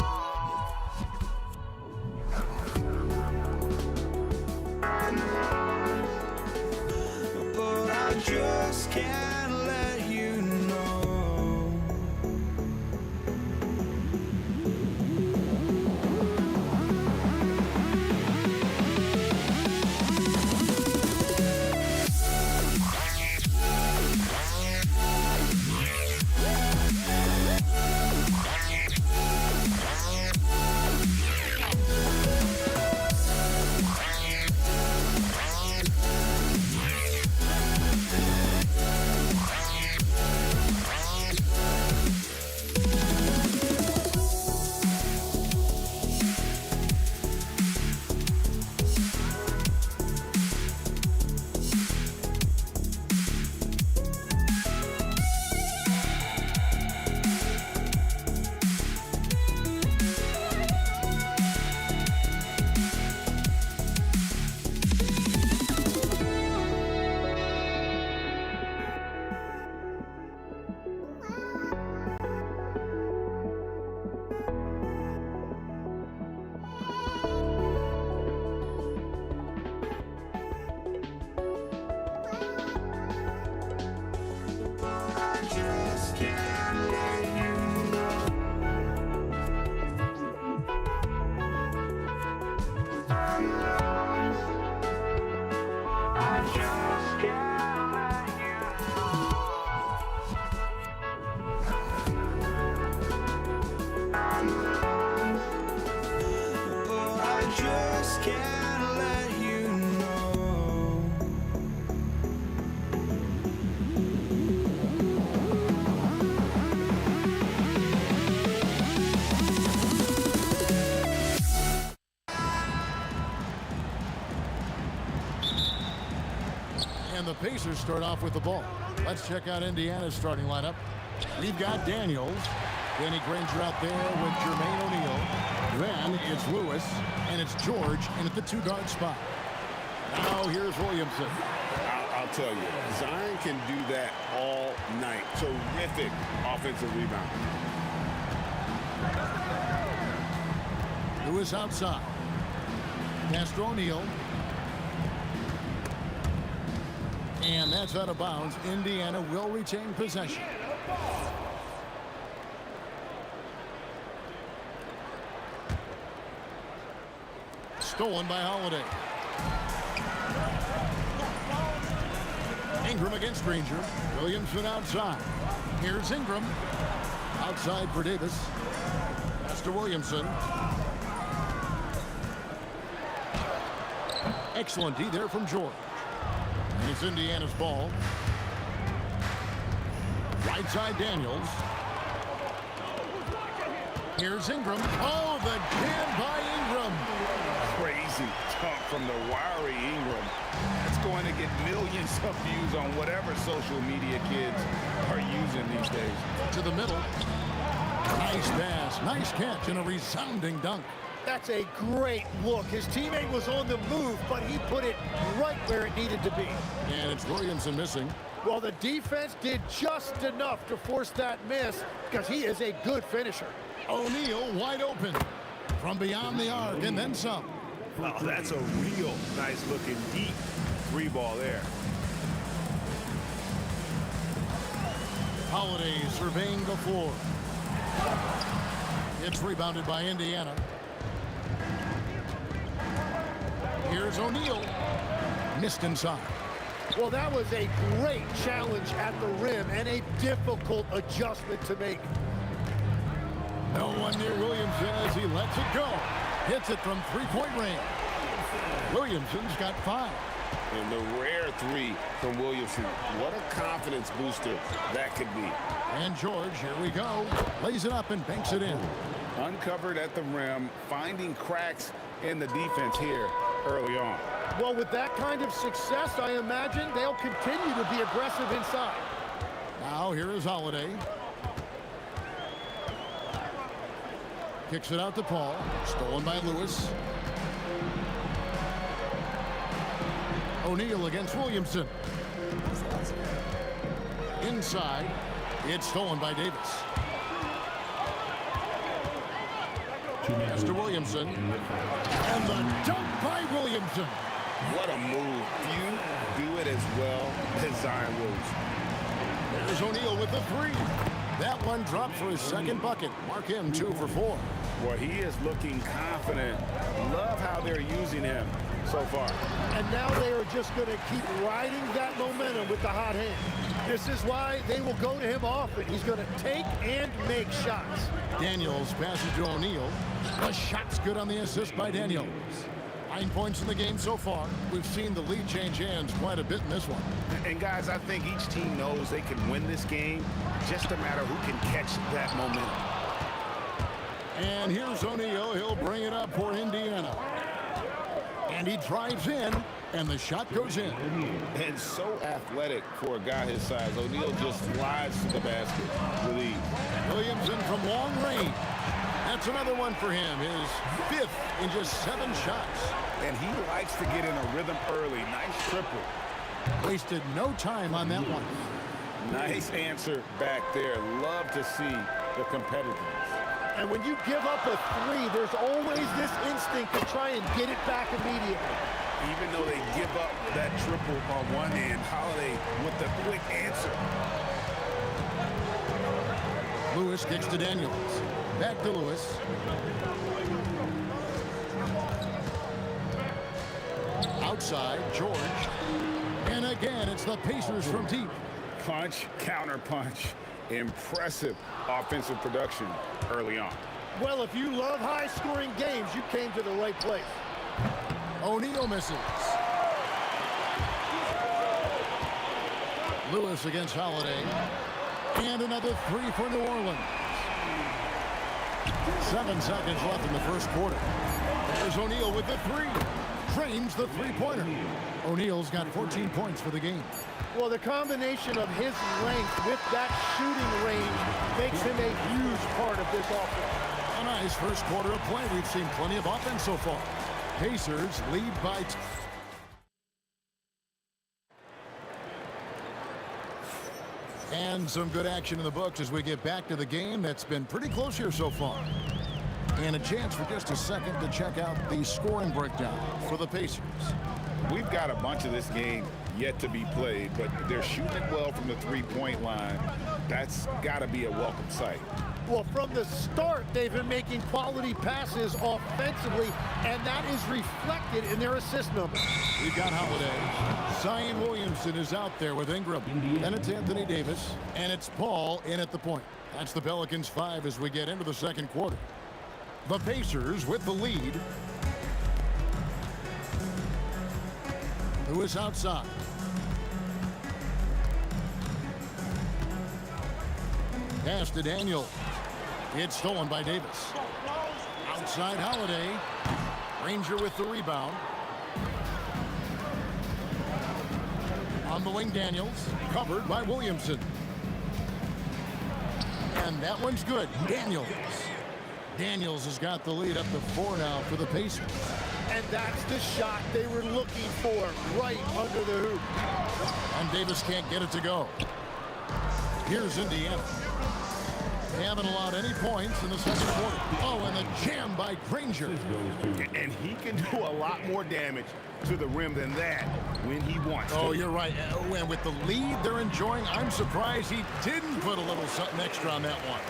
But I just can't let you know. And the Pacers start off with the ball. Let's check out Indiana's starting lineup. We've got Daniels. Danny Granger out there with Jermaine O'Neal. Then it's Lewis, and it's George in at the 2-guard spot. Now here's Williamson. I'll tell you, Zion can do that all night. Terrific offensive rebound. Lewis outside. Pass to O'Neal. And that's out of bounds. Indiana will retain possession. Stolen by Holiday. Ingram against Granger. Williamson outside. Here's Ingram. Outside for Davis. Pass to Williamson. Excellent D there from George. And it's Indiana's ball. Right side Daniels. Here's Ingram. Oh, the jam by Ingram. Crazy talk from the wiry Ingram. That's going to get millions of views on whatever social media kids are using these days. To the middle. Nice pass, nice catch, and a resounding dunk. That's a great look. His teammate was on the move, but he put it right where it needed to be. And it's Williamson missing. Well, the defense did just enough to force that miss because he is a good finisher. O'Neal wide open from beyond the arc and then some. Oh, that's a real nice looking deep three ball there. Holiday surveying the floor. It's rebounded by Indiana. Here's O'Neal. Missed inside. Well, that was a great challenge at the rim and a difficult adjustment to make. No one near Williamson as he lets it go. Hits it from three-point range. Williamson's got 5. And the rare 3 from Williamson. What a confidence booster that could be. And George, here we go. Lays it up and banks it in. Uncovered at the rim, finding cracks in the defense here early on. Well, with that kind of success, I imagine they'll continue to be aggressive inside. Now here is Holiday. Kicks it out to Paul. Stolen by Lewis. O'Neal against Williamson. Inside. It's stolen by Davis. Pass to Williamson. And the dunk by Williamson. What a move. Few do it as well as Zion Williamson. There's O'Neal with the 3. That one dropped for his second bucket. Mark him 2 for 4. Well, he is looking confident. Love how they're using him so far. And now they are just going to keep riding that momentum with the hot hand. This is why they will go to him often. He's going to take and make shots. Daniels passes to O'Neal. The shot's good on the assist by Daniels. 9 points in the game so far. We've seen the lead change hands quite a bit in this one. And guys, I think each team knows they can win this game. Just a matter who can catch that momentum. And here's O'Neal. He'll bring it up for Indiana. And he drives in, and the shot goes in. And so athletic for a guy his size. O'Neal just slides to the basket. Really. Williamson from long range. That's another one for him. His 5th in just 7 shots. And he likes to get in a rhythm early. Nice triple. Wasted no time on that one. Nice answer back there. Love to see the competitiveness. And when you give up a 3, there's always this instinct to try and get it back immediately. Even though they give up that triple on one end, Holiday with the quick answer. Lewis kicks to Daniels. Back to Lewis. Outside, George. And again, it's the Pacers from deep. Punch, counter punch. Impressive offensive production early on. Well, if you love high-scoring games, you came to the right place. O'Neal misses. Lewis against Holiday. And another 3 for New Orleans. 7 seconds left in the first quarter. There's O'Neal with the 3. Drains the 3-pointer. O'Neal's got 14 points for the game. Well, the combination of his length with that shooting range makes him a huge part of this offense. A nice first quarter of play. We've seen plenty of offense so far. Pacers lead by 2. And some good action in the books as we get back to the game that's been pretty close here so far. And a chance for just a second to check out the scoring breakdown for the Pacers. We've got a bunch of this game yet to be played, but they're shooting it well from the 3-point line. That's got to be a welcome sight. Well, from the start, they've been making quality passes offensively, and that is reflected in their assist numbers. We've got Holiday. Zion Williamson is out there with Ingram. Then it's Anthony Davis, and it's Paul in at the point. That's the Pelicans 5 as we get into the second quarter. The Pacers with the lead. Lewis outside. Pass to Daniel. It's stolen by Davis. Outside Holiday. Ranger with the rebound. On the wing, Daniels. Covered by Williamson. And that one's good. Daniels has got the lead up to 4 now for the Pacers. And that's the shot they were looking for, right under the hoop. And Davis can't get it to go. Here's Indiana. They haven't allowed any points in the second quarter. Oh, and the jam by Granger. And he can do a lot more damage to the rim than that when he wants to. Oh, you're right. And with the lead they're enjoying, I'm surprised he didn't put a little something extra on that one.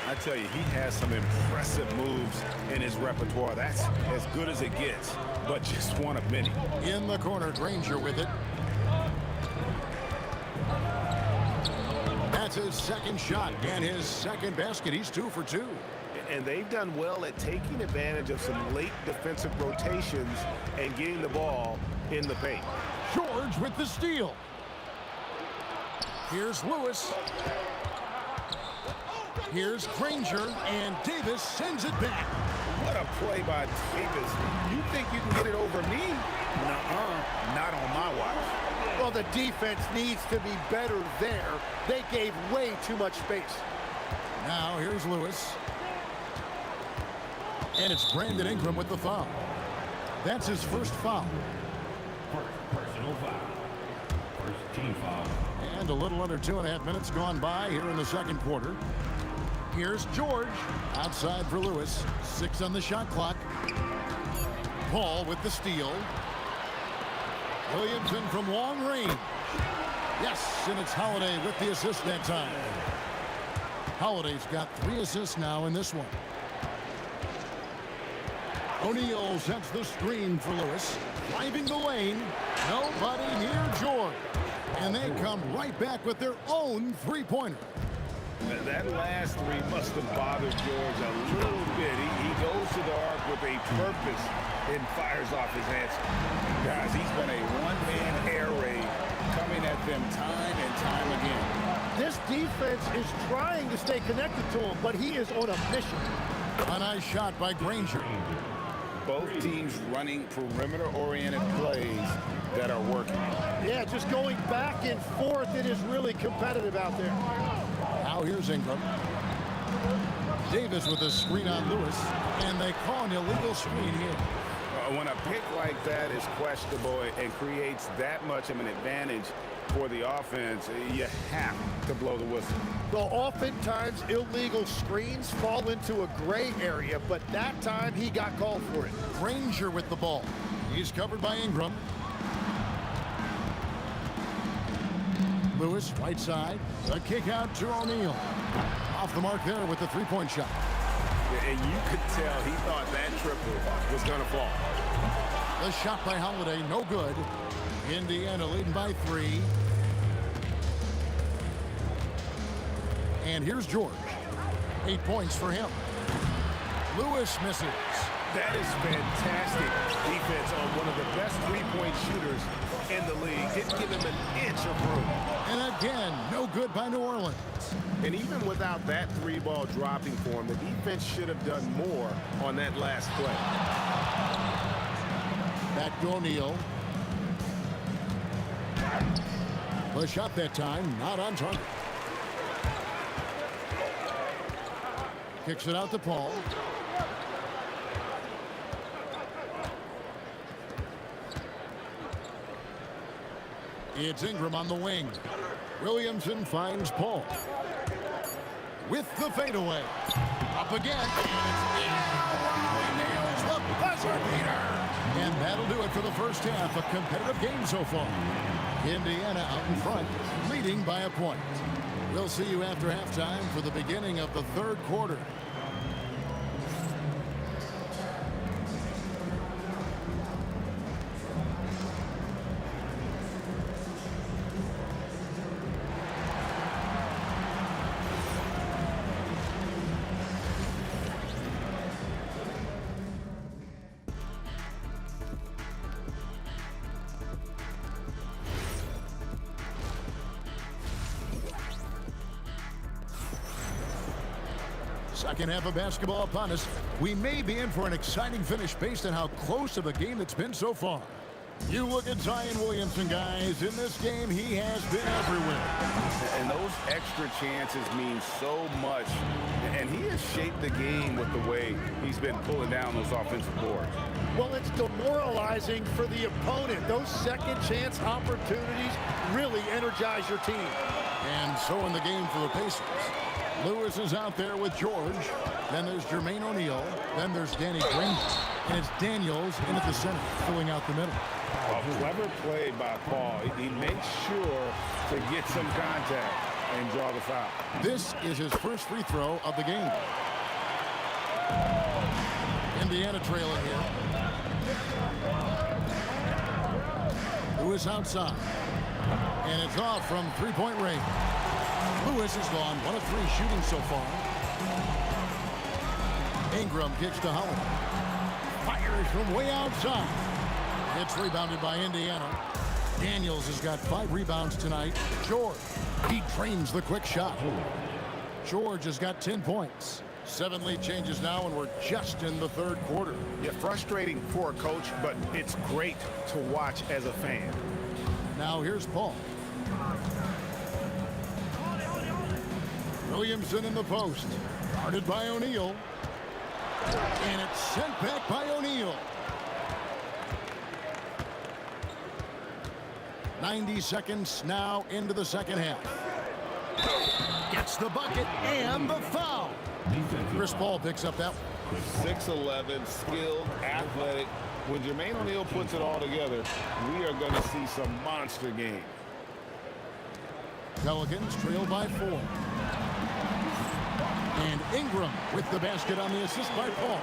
I tell you, he has some impressive moves in his repertoire. That's as good as it gets, but just one of many. In the corner, Granger with it. That's his second shot and his second basket. He's 2 for 2. And they've done well at taking advantage of some late defensive rotations and getting the ball in the paint. George with the steal. Here's Lewis. Here's Granger, and Davis sends it back. What a play by Davis. You think you can get it over me? Nuh-uh, not on my watch. Well, the defense needs to be better there. They gave way too much space. Now here's Lewis. And it's Brandon Ingram with the foul. That's his first foul. Personal foul. First team foul. And a little under 2.5 minutes gone by here in the second quarter. Here's George. Outside for Lewis. 6 on the shot clock. Paul with the steal. Williamson from long range. Yes, and it's Holiday with the assist that time. Holiday's got 3 assists now in this one. O'Neal sets the screen for Lewis. Driving the lane. Nobody near George. And they come right back with their own three-pointer. That last 3 must have bothered George a little bit. He goes to the arc with a purpose and fires off his answer. Guys, he's been a one-man air raid coming at them time and time again. This defense is trying to stay connected to him, but he is on a mission. A nice shot by Granger. Both teams running perimeter-oriented plays that are working. Yeah, just going back and forth. It is really competitive out there. Now here's Ingram. Davis with a screen on Lewis, and they call an illegal screen here. When a pick like that is questionable and creates that much of an advantage for the offense, you have to blow the whistle. Well, oftentimes illegal screens fall into a gray area, but that time he got called for it. Granger with the ball. He's covered by Ingram. Lewis, right side. A kick out to O'Neal. Off the mark there with the three-point shot. And you could tell he thought that triple was going to fall. The shot by Holiday, no good. Indiana leading by 3. And here's George. 8 points for him. Lewis misses. That is fantastic defense on one of the best three-point shooters in the league. Didn't give him an inch of room. And again, no good by New Orleans. And even without that 3-ball dropping for him, the defense should have done more on that last play. Back to O'Neal. The shot that time, not on target. Kicks it out to Paul. It's Ingram on the wing. Williamson finds Paul. With the fadeaway. Up again. He nails the buzzer beater. And that'll do it for the first half. A competitive game so far. Indiana out in front, leading by a point. We'll see you after halftime for the beginning of the third quarter. Second half of basketball upon us. We may be in for an exciting finish based on how close of a game it's been so far. You look at Zion Williamson, guys. In this game, he has been everywhere. And those extra chances mean so much. And he has shaped the game with the way he's been pulling down those offensive boards. Well, it's demoralizing for the opponent. Those second chance opportunities really energize your team. And so in the game for the Pacers. Lewis is out there with George. Then there's Jermaine O'Neal. Then there's Danny Granger. And it's Daniels in at the center, filling out the middle. A clever play by Paul. He makes sure to get some contact and draw the foul. This is his first free throw of the game. Indiana trailing here. Lewis outside. And it's off from three-point range. Lewis has gone 1 of 3 shooting so far. Ingram kicks to Howard. Fires from way outside. It's rebounded by Indiana. Daniels has got 5 rebounds tonight. George, he trains the quick shot. George has got 10 points. 7 lead changes now, and we're just in the 3rd quarter. Yeah, frustrating for a coach, but it's great to watch as a fan. Now here's Paul. Williamson in the post. Guarded by O'Neal. And it's sent back by O'Neal. 90 seconds now into the second half. Gets the bucket and the foul. Chris Paul picks up that one. 6'11", skilled, athletic. When Jermaine O'Neal puts it all together, we are going to see some monster games. Pelicans trail by 4. And Ingram with the basket on the assist by Paul.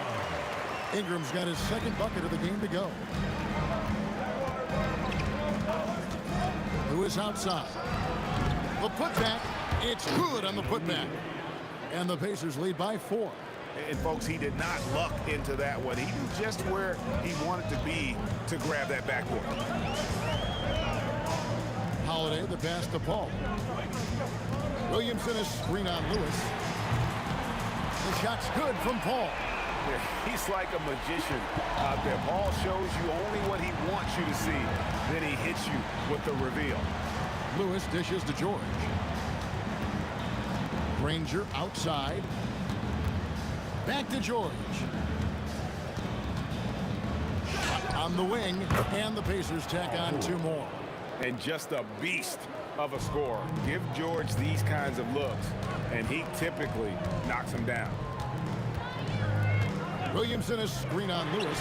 Ingram's got his 2nd bucket of the game to go. Lewis outside. The putback. It's good on the putback. And the Pacers lead by 4. And folks, he did not luck into that one. He knew just where he wanted to be to grab that backboard. Holiday, the pass to Paul. Williamson is screen on Lewis. The shot's good from Paul. Yeah, he's like a magician out there. Paul shows you only what he wants you to see. Then he hits you with the reveal. Lewis dishes to George. Granger outside. Back to George. Shot on the wing, and the Pacers tack on 2 more. And just a beast of a scorer. Give George these kinds of looks, and he typically knocks them down. Williamson is screen on Lewis.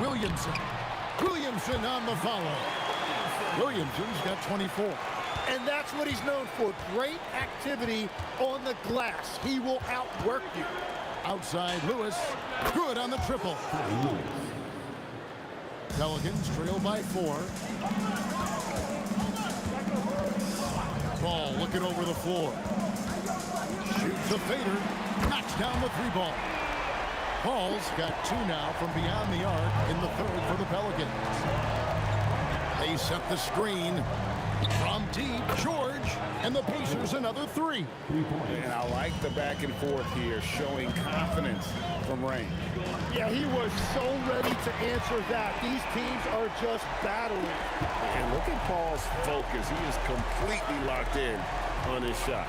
Williamson on the follow. Williamson's got 24. And that's what he's known for. Great activity on the glass. He will outwork you. Outside Lewis. Good on the triple. Pelicans trail by 4. Ball looking over the floor. Shoots a fader. Knocks down the 3-ball. Paul's got 2 now from beyond the arc in the 3rd for the Pelicans. They set the screen. From deep, George, and the Pacers another 3. And I like the back and forth here, showing confidence from range. Yeah, he was so ready to answer that. These teams are just battling. And look at Paul's focus. He is completely locked in on his shot.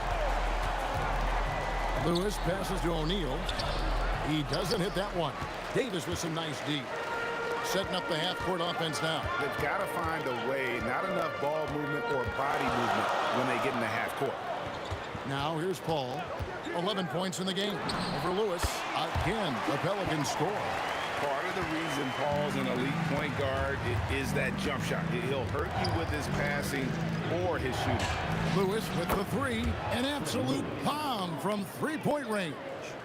Lewis passes to O'Neal. He doesn't hit that one. Davis with some nice D. Setting up the half-court offense now. They've got to find a way, not enough ball movement or body movement when they get in the half-court. Now here's Paul. 11 points in the game. Over Lewis. Again, the Pelicans score. Part of the reason Paul's an elite point guard is that jump shot. He'll hurt you with his passing or his shooting. Lewis with the 3. An absolute bomb from 3-point range.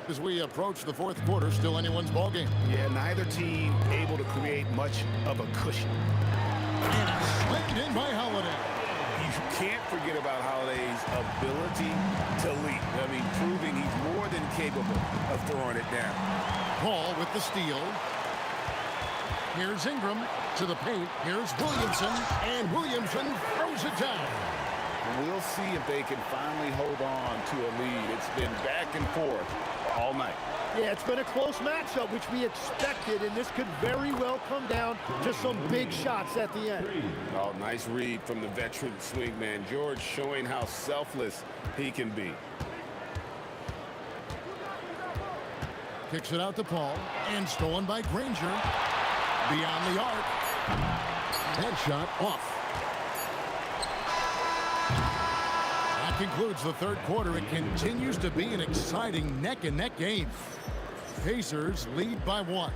As we approach the 4th quarter, still anyone's ball game. Yeah, neither team able to create much of a cushion. And it's slammed in by Holiday. You can't forget about Holiday's ability to lead. I mean, proving he's more than capable of throwing it down. Paul with the steal. Here's Ingram to the paint. Here's Williamson, and Williamson throws it down. We'll see if they can finally hold on to a lead. It's been back and forth all night. Yeah, it's been a close matchup, which we expected, and this could very well come down to some big shots at the end. Oh, nice read from the veteran swingman. George showing how selfless he can be. Kicks it out to Paul, and stolen by Granger. Beyond the arc. That shot off. That concludes the 3rd quarter. It continues to be an exciting neck-and-neck game. Pacers lead by 1.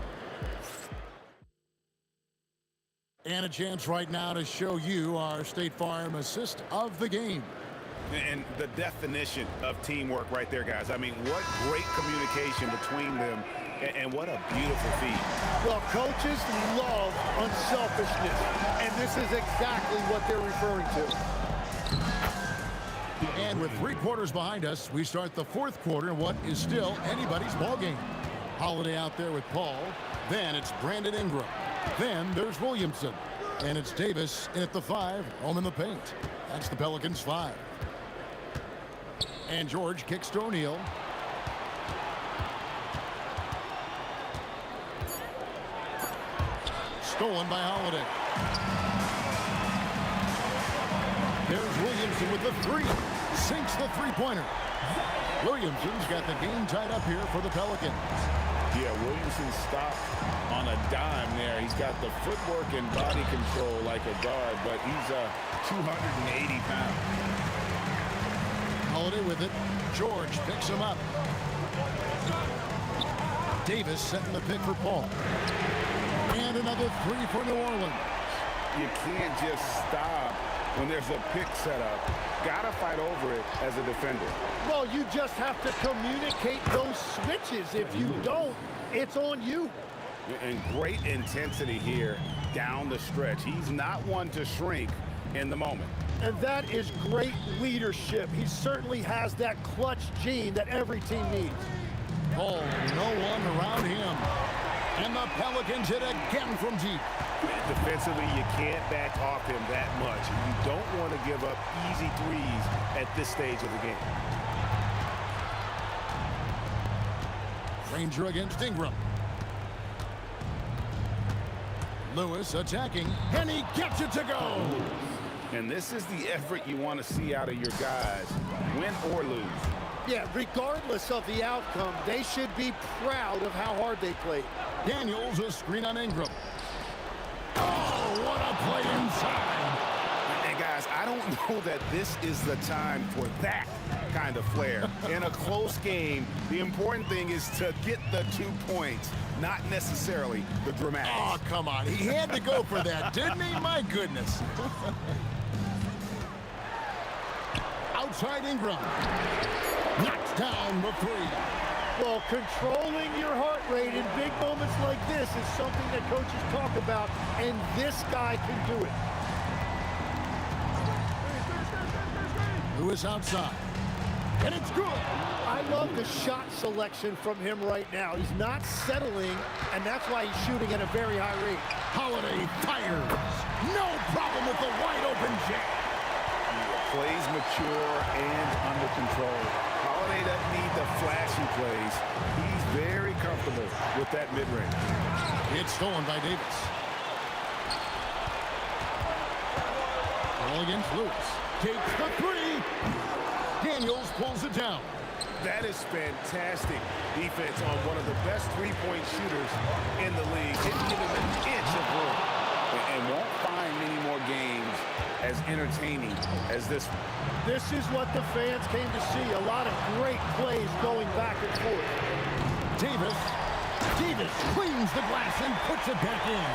And a chance right now to show you our State Farm assist of the game. And the definition of teamwork right there, guys. I mean, what great communication between them, and what a beautiful feed. Well, coaches love unselfishness, and this is exactly what they're referring to. And with 3 quarters behind us, we start the 4th quarter in what is still anybody's ball game. Holiday out there with Paul. Then it's Brandon Ingram. Then there's Williamson. And it's Davis in at the 5, home in the paint. That's the Pelicans' 5. And George kicks to O'Neal. Stolen by Holiday. There's Williamson with the 3. Sinks the three-pointer. Williamson's got the game tied up here for the Pelicans. Yeah, Williamson stopped on a dime there. He's got the footwork and body control like a guard, but he's 280 pounds. Holiday with it. George picks him up. Davis setting the pick for Paul. And another 3 for New Orleans. You can't just stop when there's a pick set up. Gotta fight over it as a defender. Well, you just have to communicate those switches. If you don't, it's on you. And great intensity here down the stretch. He's not one to shrink in the moment. And that is great leadership. He certainly has that clutch gene that every team needs. Oh, no one around him. And the Pelicans hit again from deep. Defensively, you can't back off him that much. You don't want to give up easy threes at this stage of the game. Ranger against Ingram. Lewis attacking, and he gets it to go. And this is the effort you want to see out of your guys, win or lose. Yeah, regardless of the outcome, they should be proud of how hard they played. Daniels, a screen on Ingram. Oh, what a play inside. And guys, I don't know that this is the time for that kind of flair. In a close game, the important thing is to get the 2 points, not necessarily the dramatics. Oh, come on. He had to go for that, didn't he? My goodness. Outside Ingram. Knocks down the 3. Well, controlling your heart rate in big moments like this is something that coaches talk about, and this guy can do it. Lewis outside. And it's good. I love the shot selection from him right now. He's not settling, and that's why he's shooting at a very high rate. Holiday fires. No problem with the wide open jam. Plays mature and under control. Holiday doesn't need the flashy plays. He's very comfortable with that mid-range. It's stolen by Davis. Ball against Lewis. Takes the 3. Daniels pulls it down. That is fantastic defense on one of the best three-point shooters in the league. Didn't give him an inch of room. And won't find many more games as entertaining as this one. This is what the fans came to see. A lot of great plays going back and forth. Davis cleans the glass and puts it back in.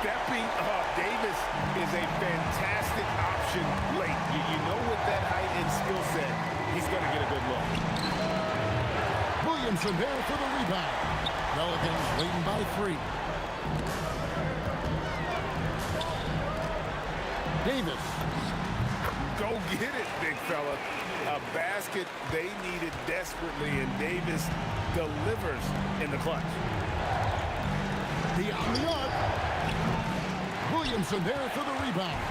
Stepping up, Davis is a fantastic option late. You know with that height and skill set, he's going to get a good look. Williamson there for the rebound. Pelicans leading by 3. Davis. Go get it, big fella. A basket they needed desperately, and Davis delivers in the clutch. The on-the-up. Williamson there for the rebound.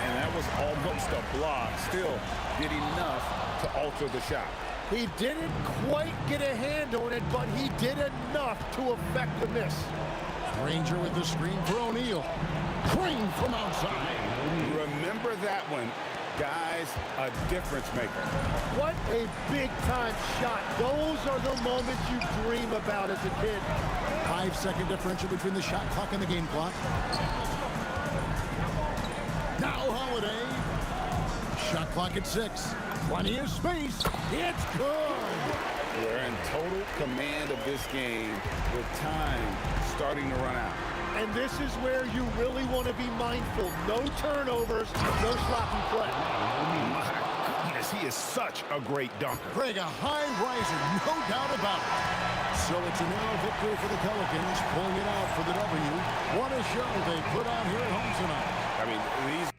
And that was almost a block. Still did enough to alter the shot. He didn't quite get a hand on it, but he did enough to affect the miss. Ranger with the screen for O'Neal. Crane from outside. Remember that one. Guys, a difference maker. What a big-time shot. Those are the moments you dream about as a kid. 5-second differential between the shot clock and the game clock. Now Holiday. Shot clock at 6. Plenty of space. It's good. We're in total command of this game with time starting to run out. And this is where you really want to be mindful. No turnovers, no sloppy play. My goodness, he is such a great dunker. Craig, a high riser, no doubt about it. So it's a narrow victory for the Pelicans, pulling it out for the W. What a show they put on here at home tonight. I mean, these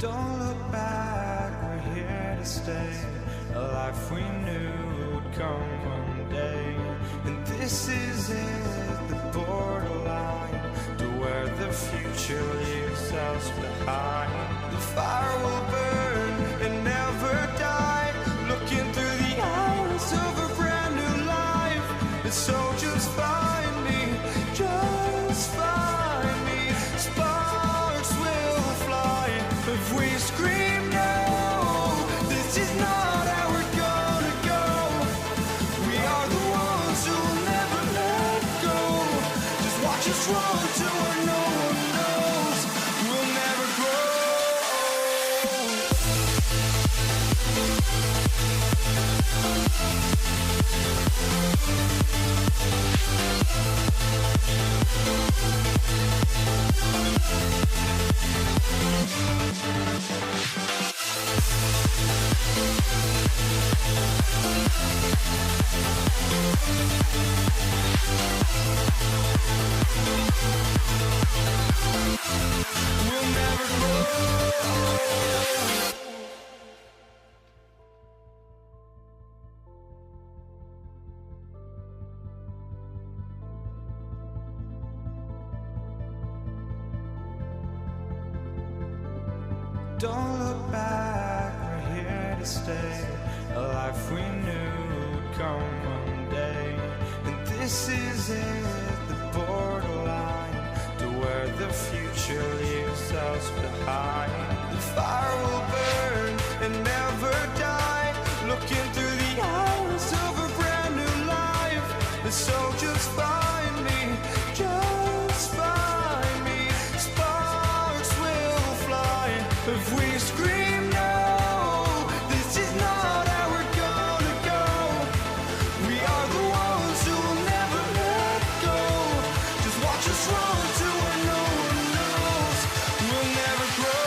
Don't look back, we're here to stay. A life we knew would come one day. And this is it, the borderline to where the future leaves us behind. The fire will burn and never die. Looking through the eyes of a brand new life. And so just find me, just find me. Sparks will fly if we scream no. This is not how we're gonna go. We are the ones who will never let go. Just watch us run to where no one knows. We'll never grow. We'll never grow. Don't look back, we're here to stay. A life we knew would come one day. And this is it, the borderline to where the future leaves us behind. The fire will burn and never die. Looking through the eyes of a brand new life. And so just find me, just find me. Sparks will fly if we scream no. This is not how we're gonna go. We are the ones who will never let go. Just watch us run to where no one knows. We'll never grow.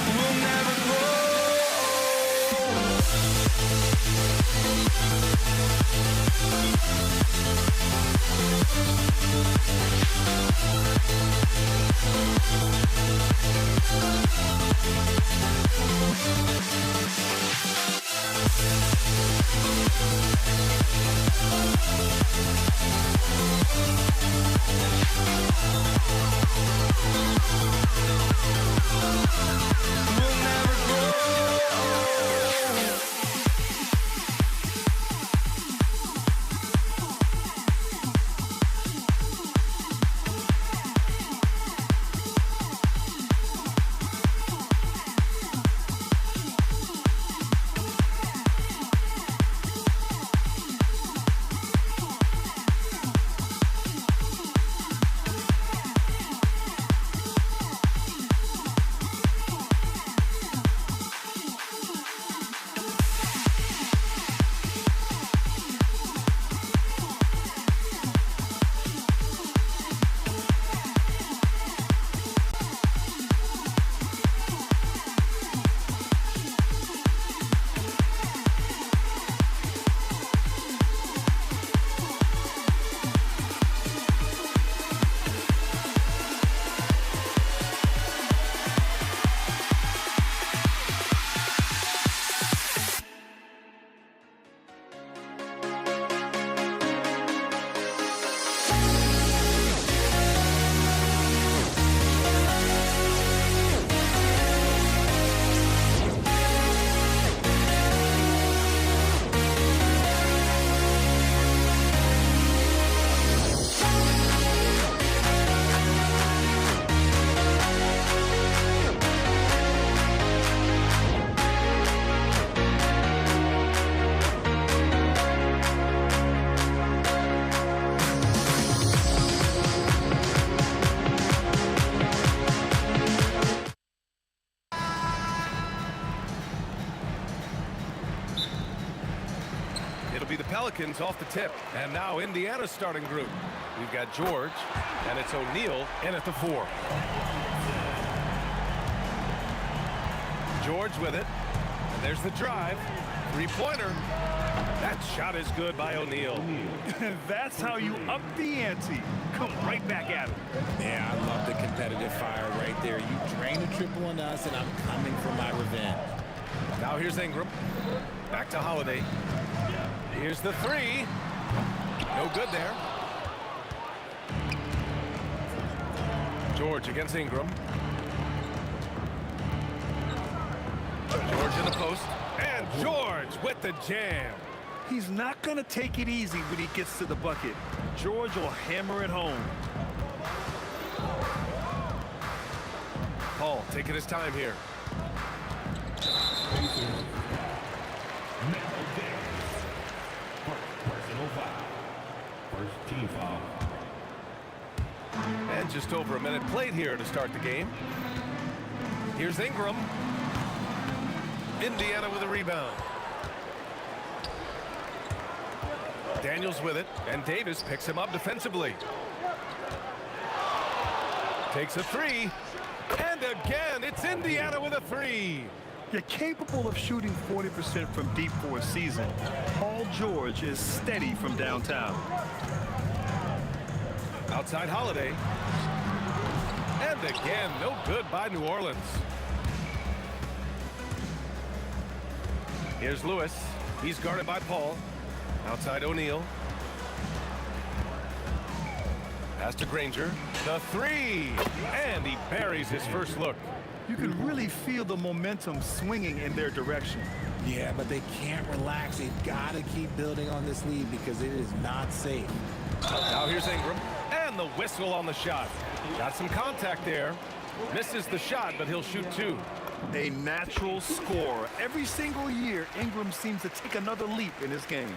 We'll never grow. We'll never grow. It'll be the Pelicans off the tip. And now Indiana's starting group. We've got George, and it's O'Neal in at the 4. George with it. And there's the drive. Three-pointer. That shot is good by O'Neal. That's how you up the ante. Come right back at him. Yeah, I love the competitive fire right there. You drain a triple on us, and I'm coming for my revenge. Now here's Ingram. Back to Holiday. Here's the 3. No good there. George against Ingram. George in the post. And George with the jam. He's not going to take it easy when he gets to the bucket. George will hammer it home. Paul taking his time here. Personal foul. First team foul. And just over a minute played here to start the game. Here's Ingram. Indiana with a rebound. Daniels with it, and Davis picks him up defensively. Takes a 3, and again, it's Indiana with a 3. You're capable of shooting 40% from deep for a season. Paul George is steady from downtown. Outside Holiday. And again, no good by New Orleans. Here's Lewis. He's guarded by Paul. Outside O'Neal. Pass to Granger. The 3. And he buries his first look. You can really feel the momentum swinging in their direction. Yeah, but they can't relax. They've got to keep building on this lead because it is not safe. Now here's Ingram. And the whistle on the shot. Got some contact there. Misses the shot, but he'll shoot 2. A natural scorer. Every single year, Ingram seems to take another leap in his game.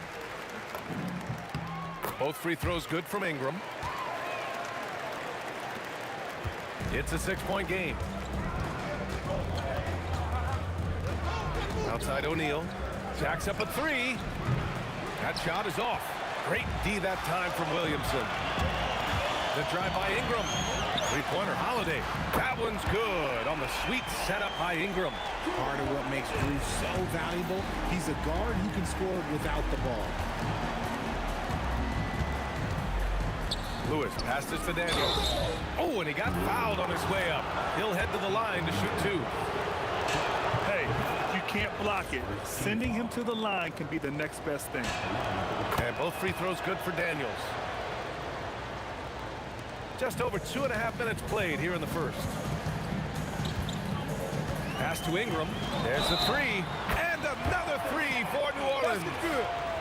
Both free throws good from Ingram. It's a 6-point game. Outside O'Neal. Jacks up a 3. That shot is off. Great D that time from Williamson. The drive by Ingram. Three-pointer Holiday. That one's good on the sweet setup by Ingram. Part of what makes Drew so valuable, he's a guard who can score without the ball. Lewis passed it to Daniels. Oh, and he got fouled on his way up. He'll head to the line to shoot 2. Hey, if you can't block it, sending him to the line can be the next best thing. And both free throws good for Daniels. Just over 2.5 minutes played here in the first. Pass to Ingram. There's the 3. And another 3 for New Orleans.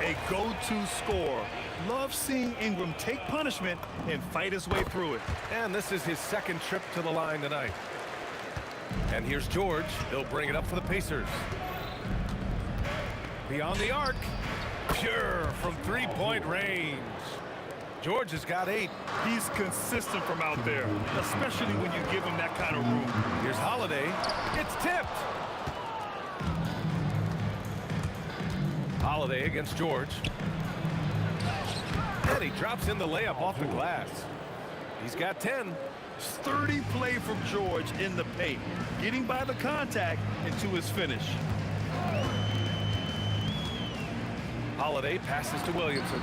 A go-to scorer. Love seeing Ingram take punishment and fight his way through it. And this is his second trip to the line tonight. And here's George. He'll bring it up for the Pacers. Beyond the arc. Pure from three-point range. George has got 8. He's consistent from out there, especially when you give him that kind of room. Here's Holiday. It's tipped. Holiday against George. And he drops in the layup off the glass. He's got 10. Sturdy play from George in the paint, getting by the contact and to his finish. Holiday passes to Williamson.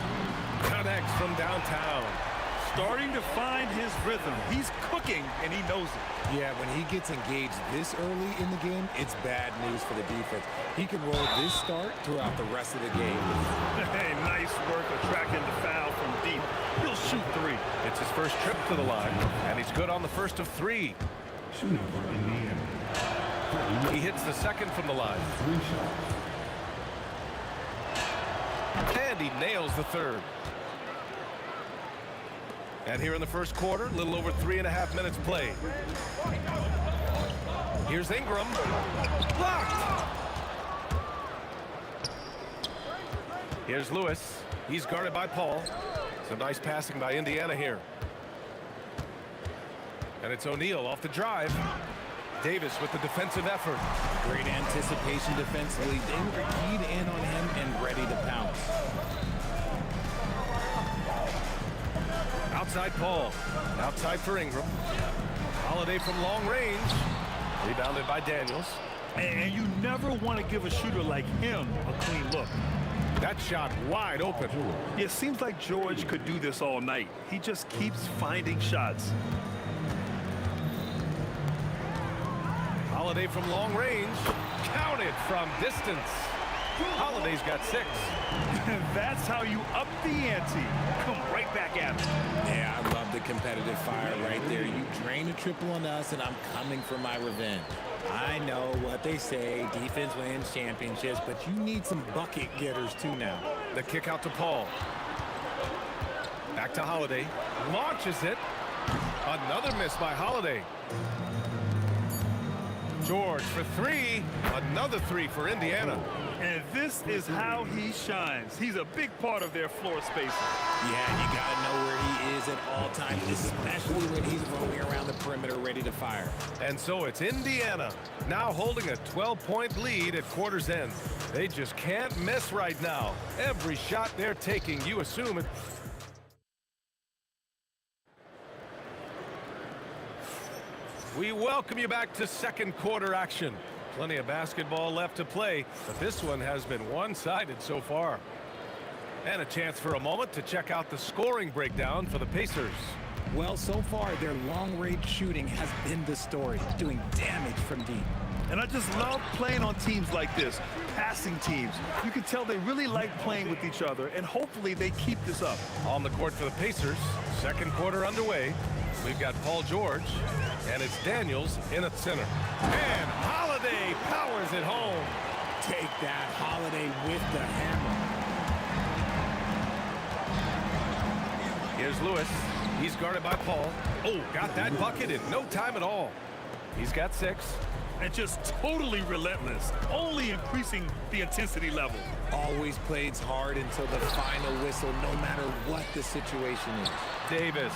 Connects from downtown. Starting to find his rhythm. He's cooking, and he knows it. Yeah, when he gets engaged this early in the game, it's bad news for the defense. He can roll this start throughout the rest of the game. Hey, nice work attracting the foul from deep. He'll shoot 3. It's his first trip to the line, and he's good on the first of 3. Shooting for Indiana. He hits the second from the line. 3 shots. And he nails the third. And here in the first quarter, a little over 3.5 minutes played. Here's Ingram. Blocked! Here's Lewis. He's guarded by Paul. Some nice passing by Indiana here. And it's O'Neal off the drive. Davis with the defensive effort. Great anticipation defensively. They were keyed in on him and ready to pounce. outside Paul. Outside for Ingram. Holiday from long range. Rebounded by Daniels. And you never want to give a shooter like him a clean look. That shot wide open. It seems like George could do this all night. He just keeps finding shots. Holiday from long range. Counted from distance. Holiday's got 6. That's how you up the ante. Come right back at him. Yeah, I love the competitive fire right there. You drain a triple on us, and I'm coming for my revenge. I know what they say, defense wins championships, but you need some bucket getters too now. The kick out to Paul. Back to Holiday. Launches it. Another miss by Holiday. George for 3. Another 3 for Indiana. And this is how he shines. He's a big part of their floor spacing. Yeah, you got to know where he is at all times, especially when he's roaming around the perimeter ready to fire. And so it's Indiana now holding a 12-point lead at quarter's end. They just can't miss right now. Every shot they're taking, you assume it. We welcome you back to second quarter action. Plenty of basketball left to play, but this one has been one-sided so far. And a chance for a moment to check out the scoring breakdown for the Pacers. Well, so far, their long-range shooting has been the story, doing damage from deep. And I just love playing on teams like this, passing teams. You can tell they really like playing with each other, and hopefully they keep this up. On the court for the Pacers, second quarter underway. We've got Paul George, and it's Daniels in at center. And Holiday powers it home. Take that, Holiday with the hammer. Here's Lewis. He's guarded by Paul. Oh, got that bucket in no time at all. He's got 6. And just totally relentless, only increasing the intensity level. Always plays hard until the final whistle, no matter what the situation is. Davis.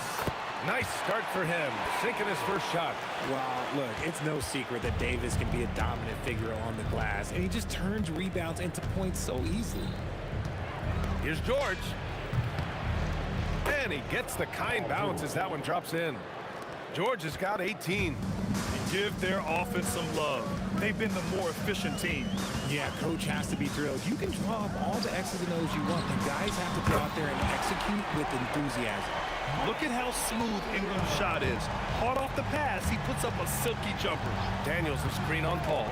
Nice start for him, sinking his first shot. Well, look, it's no secret that Davis can be a dominant figure on the glass, and he just turns rebounds into points so easily. Here's George. And he gets the kind bounce as that one drops in. George has got 18. Give their offense some love. They've been the more efficient team. Yeah, coach has to be thrilled. You can draw up all the X's and O's you want. The guys have to go out there and execute with enthusiasm. Look at how smooth Ingram's shot is. Hard off the pass, he puts up a silky jumper. Daniels a screen on Paul.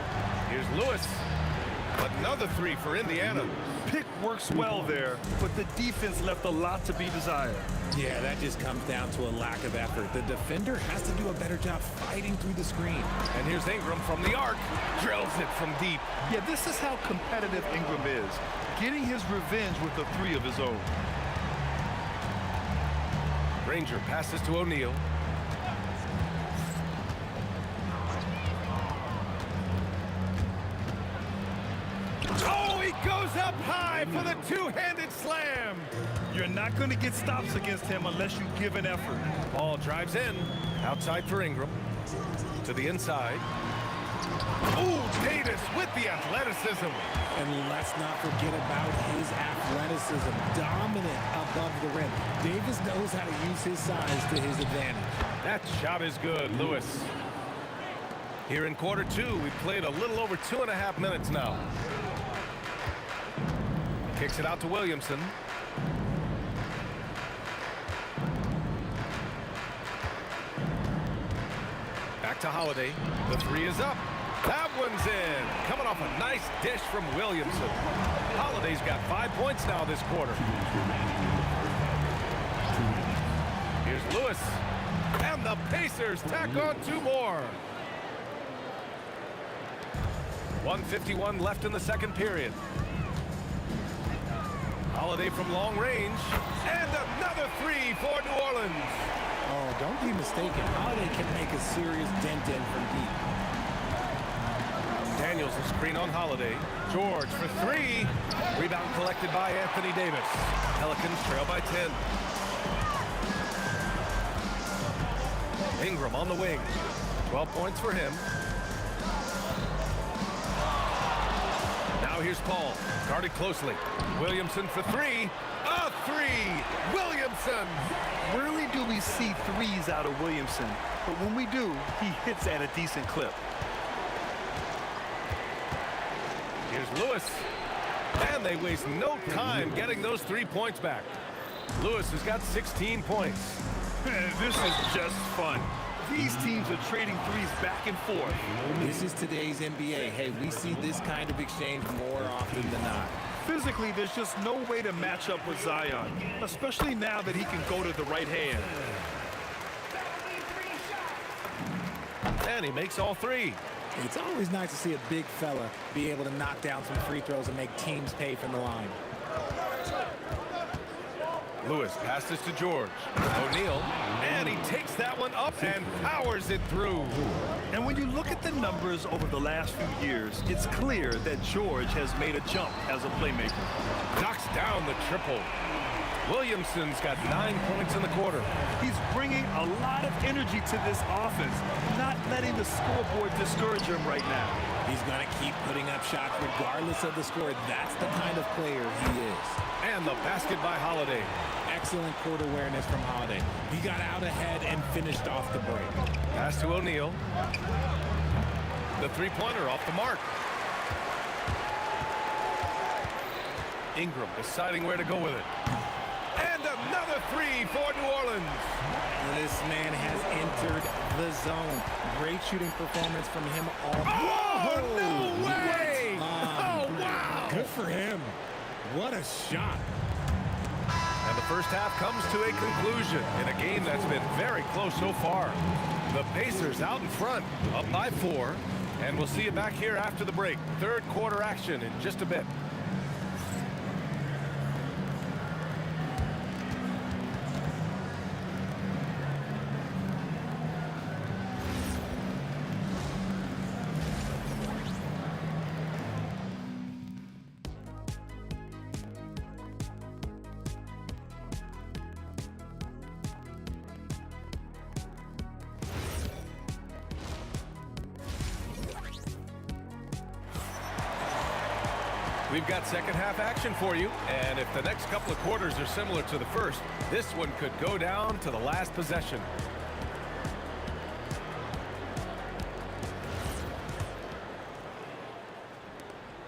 Here's Lewis. Another 3 for Indiana. Pick works well there, but the defense left a lot to be desired. Yeah, that just comes down to a lack of effort. The defender has to do a better job fighting through the screen. And here's Ingram from the arc. Drills it from deep. Yeah, this is how competitive Ingram is. Getting his revenge with a 3 of his own. Ranger passes to O'Neal. Oh, he goes up high for the two-handed slam. You're not going to get stops against him unless you give an effort. Ball drives in. Outside for Ingram. To the inside. Ooh, Davis with the athleticism. And let's not forget about his athleticism. Dominant above the rim. Davis knows how to use his size to his advantage. That shot is good, Lewis. Here in quarter 2, we've played a little over 2.5 minutes now. Kicks it out to Williamson. Back to Holiday. The 3 is up. That one's in. Coming off a nice dish from Williamson. Holiday's got 5 points now this quarter. Here's Lewis. And the Pacers tack on 2 more. 1:51 left in the second period. Holiday from long range. And another 3 for New Orleans. Oh, don't be mistaken. Holiday can make a serious dent in from deep. Daniels a screen on Holiday. George for 3. Rebound collected by Anthony Davis. Pelicans trail by 10. Ingram on the wing. 12 points for him. Now here's Paul. Guarded closely. Williamson for 3. A three. Williamson. Rarely do we see threes out of Williamson, but when we do, he hits at a decent clip. Here's Lewis. And they waste no time getting those 3 points back. Lewis has got 16 points. This is just fun. These teams are trading threes back and forth. This is today's NBA. Hey, we see this kind of exchange more often than not. Physically, there's just no way to match up with Zion, especially now that he can go to the right hand. And he makes all three. It's always nice to see a big fella be able to knock down some free throws and make teams pay from the line. Lewis passes to George. O'Neal, and he takes that one up and powers it through. And when you look at the numbers over the last few years, it's clear that George has made a jump as a playmaker. Knocks down the triple. Williamson's got 9 points in the quarter. He's bringing a lot of energy to this offense, not letting the scoreboard discourage him right now. He's going to keep putting up shots regardless of the score. That's the kind of player he is. And the basket by Holiday. Excellent court awareness from Holiday. He got out ahead and finished off the break. Pass to O'Neal. The three-pointer off the mark. Ingram deciding where to go with it. And another three for New Orleans. This man has entered the zone. Great shooting performance from him all. Oh, no way! Oh, wow! Good for him. What a shot. And the first half comes to a conclusion in a game that's been very close so far. The Pacers out in front, up by 4. And we'll see you back here after the break. Third quarter action in just a bit. We've got second half action for you, and if the next couple of quarters are similar to the first, this one could go down to the last possession.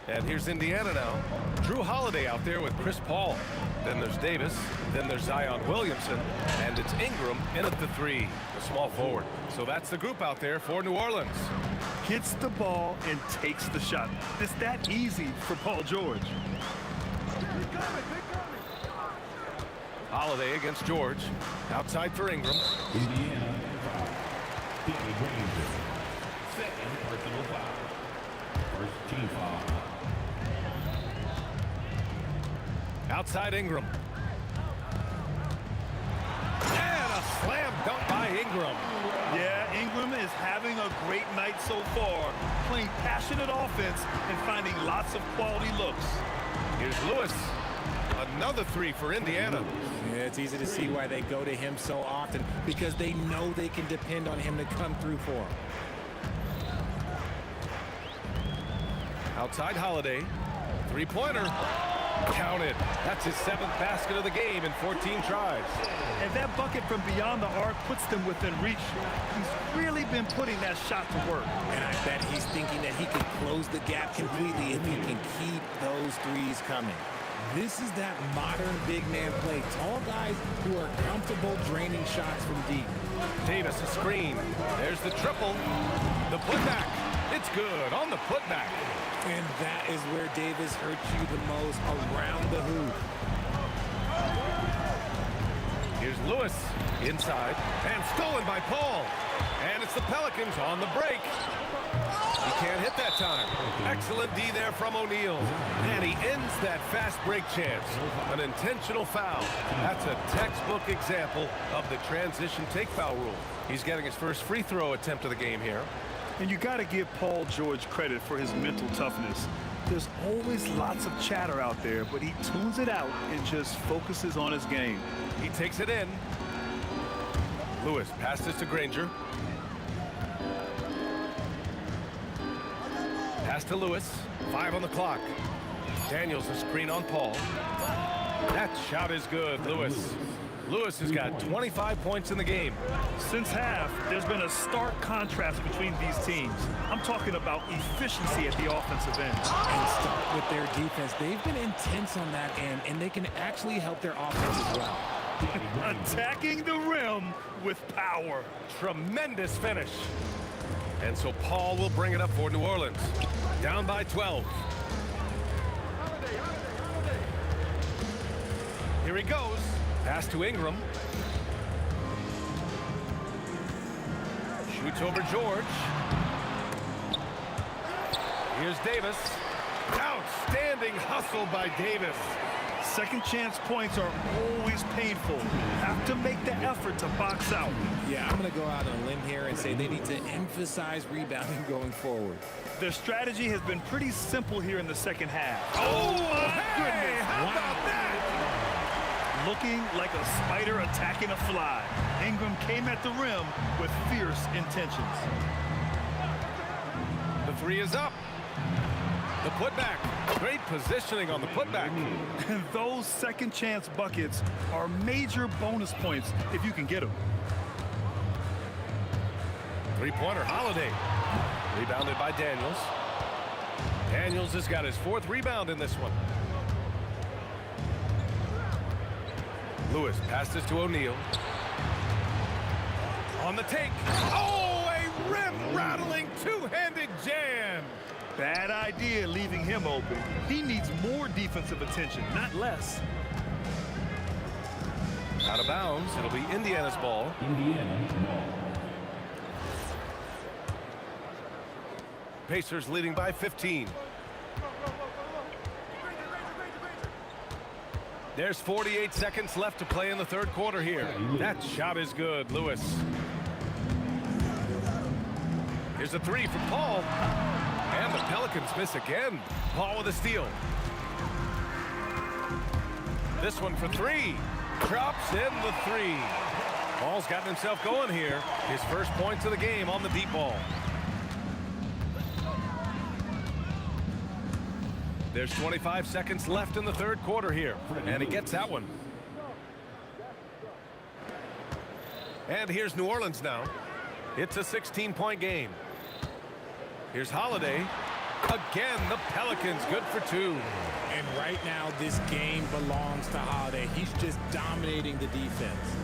And here's Indiana now. Drew Holiday out there with Chris Paul. Then there's Davis. Then there's Zion Williamson. And it's Ingram in at the 3, the small forward. So that's the group out there for New Orleans. Gets the ball and takes the shot. It's that easy for Paul George. Holiday against George. Outside for Ingram. Indiana, second personal foul. First team foul. Outside Ingram. And a slam dunk by Ingram. Yeah, Ingram is having a great night so far, playing passionate offense and finding lots of quality looks. Here's Lewis. Another 3 for Indiana. Yeah, it's easy to see why they go to him so often, because they know they can depend on him to come through for them. Outside Holiday. Three-pointer. Counted. That's his 7th basket of the game in 14 tries. And that bucket from beyond the arc puts them within reach. He's really been putting that shot to work. And I bet he's thinking that he can close the gap completely if he can keep those threes coming. This is that modern big man play. Tall guys who are comfortable draining shots from deep. Davis a screen. There's the triple. The putback. It's good on the putback. And that is where Davis hurts you the most, around the hoop. Here's Lewis inside and stolen by Paul. And it's the Pelicans on the break. He can't hit that time. Excellent D there from O'Neal. And he ends that fast break chance. An intentional foul. That's a textbook example of the transition take foul rule. He's getting his first free throw attempt of the game here. And you got to give Paul George credit for his mental toughness. There's always lots of chatter out there, but he tunes it out and just focuses on his game. He takes it in. Lewis passes to Granger. Pass to Lewis. 5 on the clock. Daniels a screen on Paul. That shot is good, Lewis. Lewis has got 25 points in the game. Since half, there's been a stark contrast between these teams. I'm talking about efficiency at the offensive end. And start with their defense. They've been intense on that end, and they can actually help their offense as well. Attacking the rim with power. Tremendous finish. And so Paul will bring it up for New Orleans. Down by 12. Here he goes. Pass to Ingram. Shoots over George. Here's Davis. Outstanding hustle by Davis. Second chance points are always painful. Have to make the effort to box out. Yeah, I'm going to go out on a limb here and say they need to emphasize rebounding going forward. Their strategy has been pretty simple here in the second half. Oh, my goodness. How about that? Looking like a spider attacking a fly. Ingram came at the rim with fierce intentions. The three is up. The putback. Great positioning on the putback. And those second chance buckets are major bonus points if you can get them. Three-pointer, Holiday. Rebounded by Daniels. Daniels has got his fourth rebound in this one. Lewis passes to O'Neal. On the take. Oh, a rim-rattling two-handed jam. Bad idea leaving him open. He needs more defensive attention, not less. Out of bounds. It'll be Indiana's ball. Pacers leading by 15. There's 48 seconds left to play in the third quarter here. That shot is good, Lewis. Here's a three from Paul. And the Pelicans miss again. Paul with a steal. This one for three. Drops in the three. Paul's gotten himself going here. His first points of the game on the deep ball. There's 25 seconds left in the third quarter here. And he gets that one. And here's New Orleans now. It's a 16-point game. Here's Holiday. Again, the Pelicans good for two. And right now, this game belongs to Holiday. He's just dominating the defense.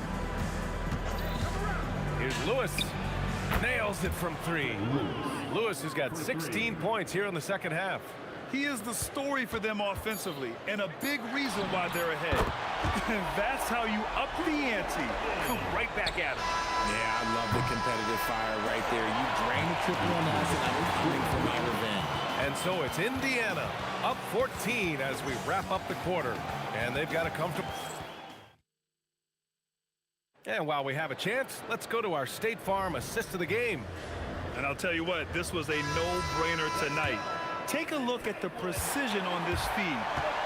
Here's Lewis. Nails it from three. Lewis has got 16 points here in the second half. He is the story for them offensively and a big reason why they're ahead. And that's how you up the ante. Come right back at him. Yeah, I love the competitive fire right there. You drain a triple on us, and I'm coming for my revenge. And so it's Indiana up 14 as we wrap up the quarter. And they've got a comfortable... And while we have a chance, let's go to our State Farm assist of the game. And I'll tell you what, this was a no-brainer tonight. Take a look at the precision on this feed.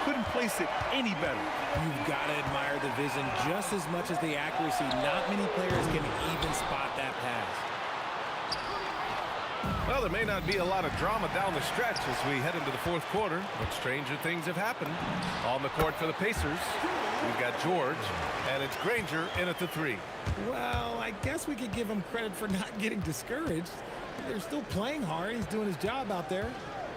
Couldn't place it any better. You've got to admire the vision just as much as the accuracy. Not many players can even spot that pass. Well, there may not be a lot of drama down the stretch as we head into the fourth quarter, but stranger things have happened. On the court for the Pacers, we've got George, and it's Granger in at the three. Well, I guess we could give him credit for not getting discouraged. They're still playing hard. He's doing his job out there.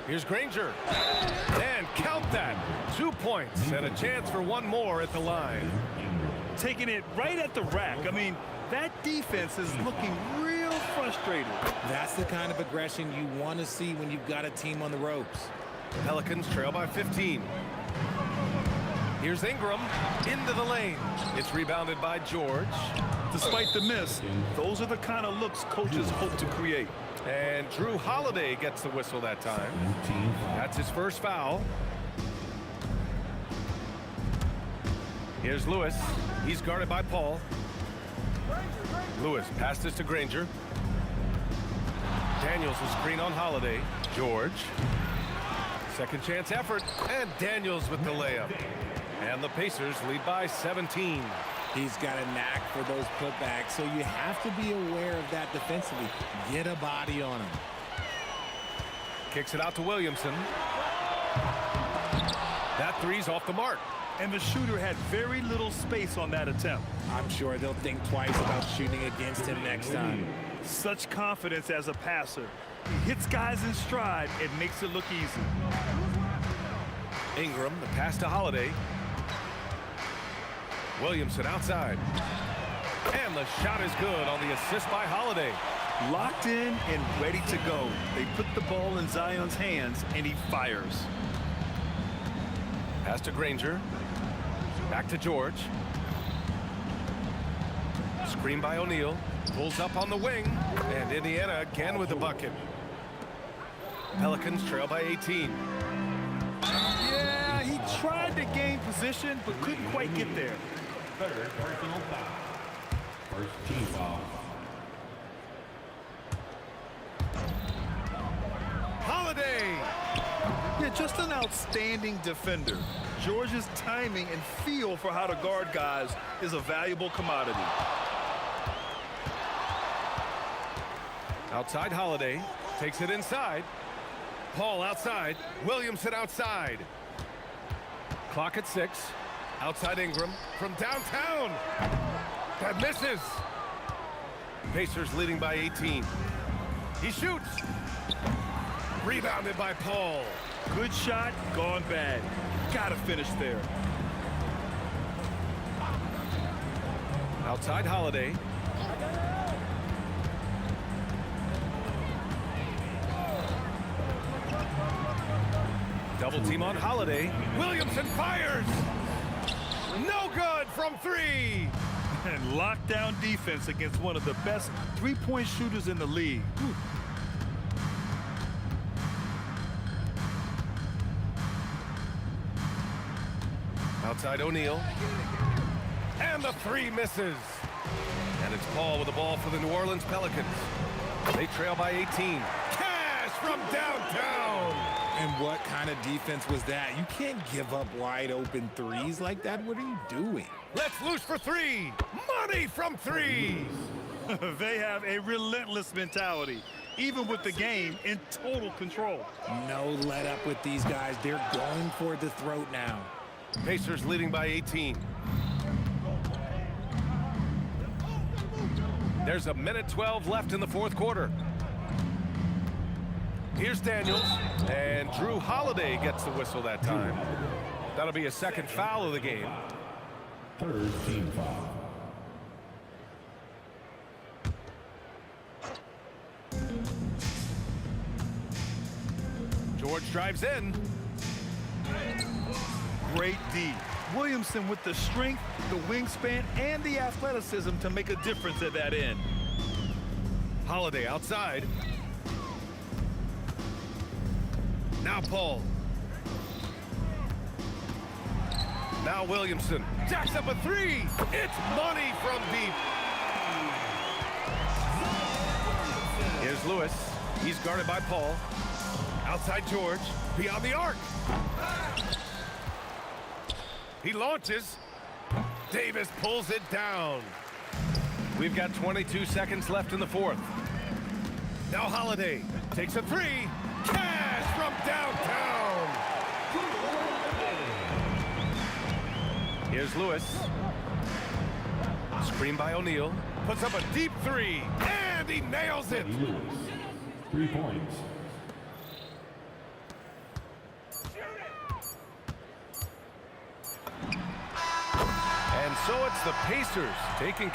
Here's Granger. And count that. 2 points and a chance for one more at the line. Taking it right at the rack. I mean, that defense is looking real frustrated. That's the kind of aggression you want to see when you've got a team on the ropes. Pelicans trail by 15. Here's Ingram into the lane. It's rebounded by George. Despite the miss, those are the kind of looks coaches hope to create. And Drew Holiday gets the whistle that time. That's his first foul. Here's Lewis. He's guarded by Paul. Lewis passes to Granger. Daniels will screen on Holiday. George. Second chance effort. And Daniels with the layup. And the Pacers lead by 17. He's got a knack for those putbacks, so you have to be aware of that defensively. Get a body on him. Kicks it out to Williamson. That three's off the mark. And the shooter had very little space on that attempt. I'm sure they'll think twice about shooting against him next time. Such confidence as a passer. He hits guys in stride and makes it look easy. Ingram, the pass to Holiday. Williamson outside. And the shot is good on the assist by Holiday. Locked in and ready to go. They put the ball in Zion's hands, and he fires. Pass to Granger. Back to George. Screen by O'Neal. Pulls up on the wing. And Indiana again with the bucket. Pelicans trail by 18. Yeah, he tried to gain position, but couldn't quite get there. Third personal foul. First team foul. Holiday! Yeah, just an outstanding defender. George's timing and feel for how to guard guys is a valuable commodity. Outside Holiday. Takes it inside. Paul outside. Williamson outside. Clock at 6. Outside Ingram from downtown. That misses. Pacers leading by 18. He shoots. Rebounded by Paul. Good shot, gone bad. Gotta finish there. Outside Holiday. Double team on Holiday. Williamson fires. No good from 3. And lockdown defense against one of the best three-point shooters in the league. Whew. Outside O'Neal. And the 3 misses. And it's Paul with the ball for the New Orleans Pelicans. They trail by 18. Cash from downtown. And what kind of defense was that? You can't give up wide open threes like that. What are you doing? Let's loose for 3. Money from 3. They have a relentless mentality, even with the game in total control. No let up with these guys. They're going for the throat now. Pacers leading by 18. There's a minute 12 left in the fourth quarter. Here's Daniels, and Drew Holiday gets the whistle that time. That'll be a second foul of the game. Third team foul. George drives in. Great D. Williamson with the strength, the wingspan, and the athleticism to make a difference at that end. Holiday outside. Now Paul. Now Williamson. Jacks up a 3. It's money from deep. Here's Lewis. He's guarded by Paul. Outside George. Beyond the arc. He launches. Davis pulls it down. We've got 22 seconds left in the fourth. Now Holiday takes a 3. Cash from downtown. Here's Lewis. Screen by O'Neal. Puts up a deep 3. And he nails it. 3 points. And so it's the Pacers taking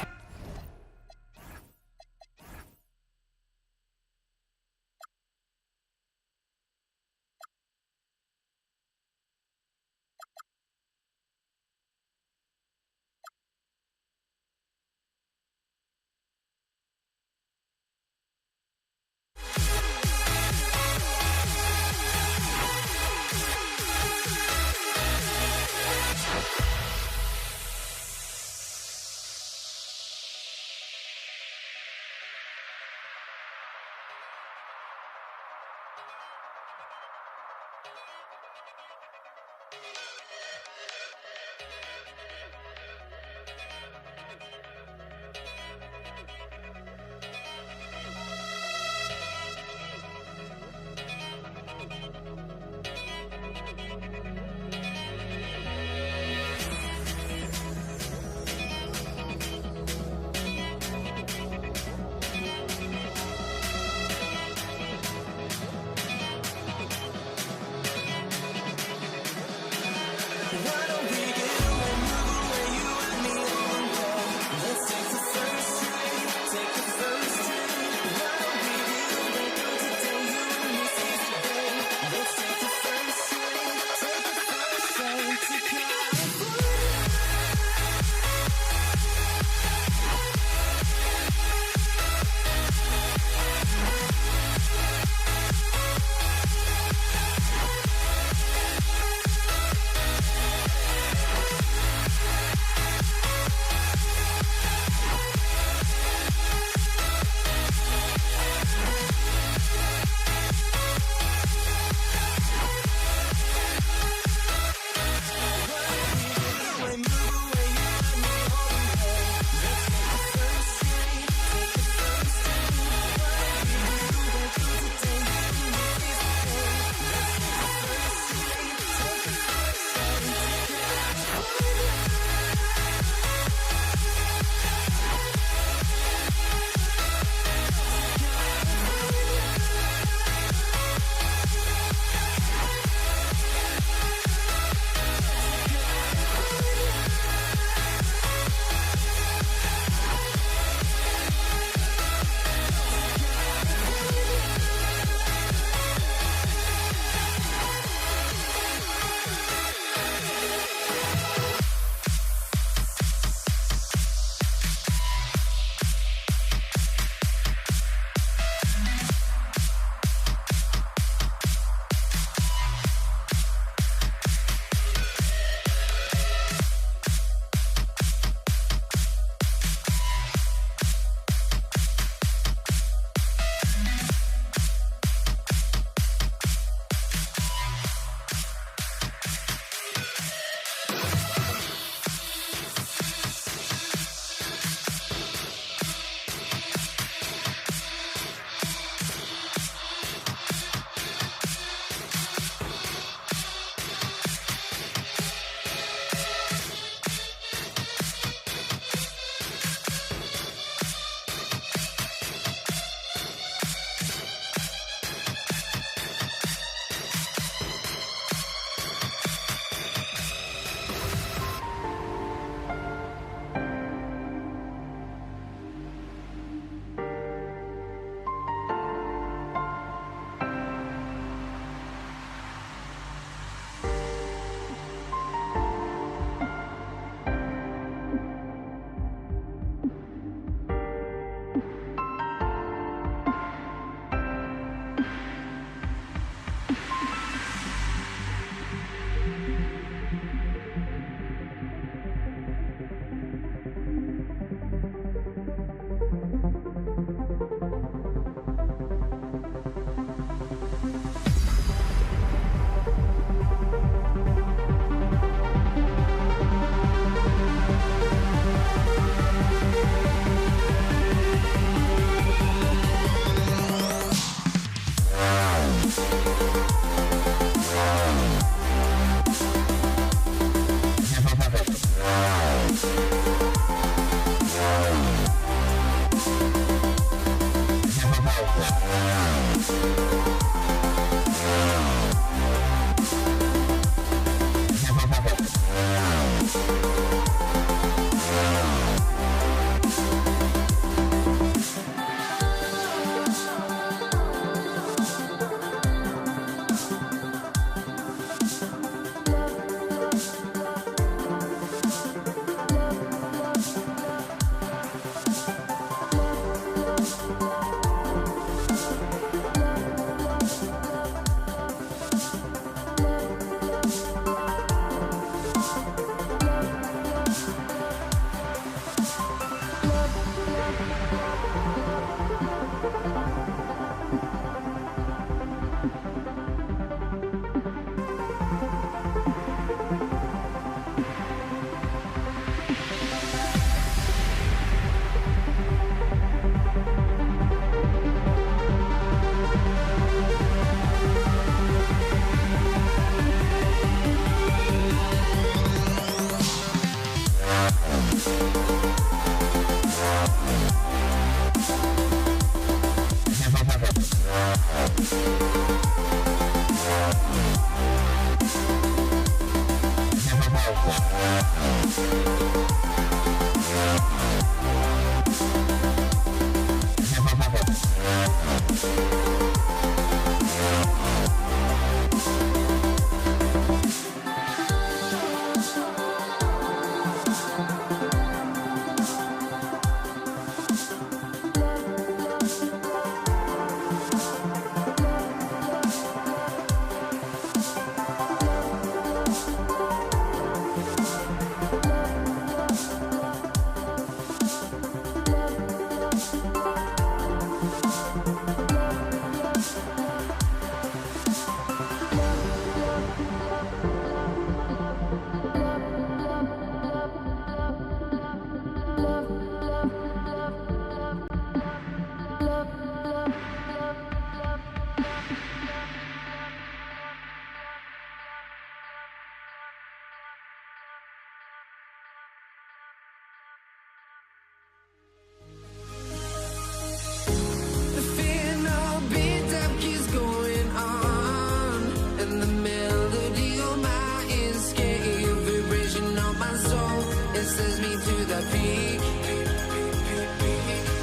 me to the peak.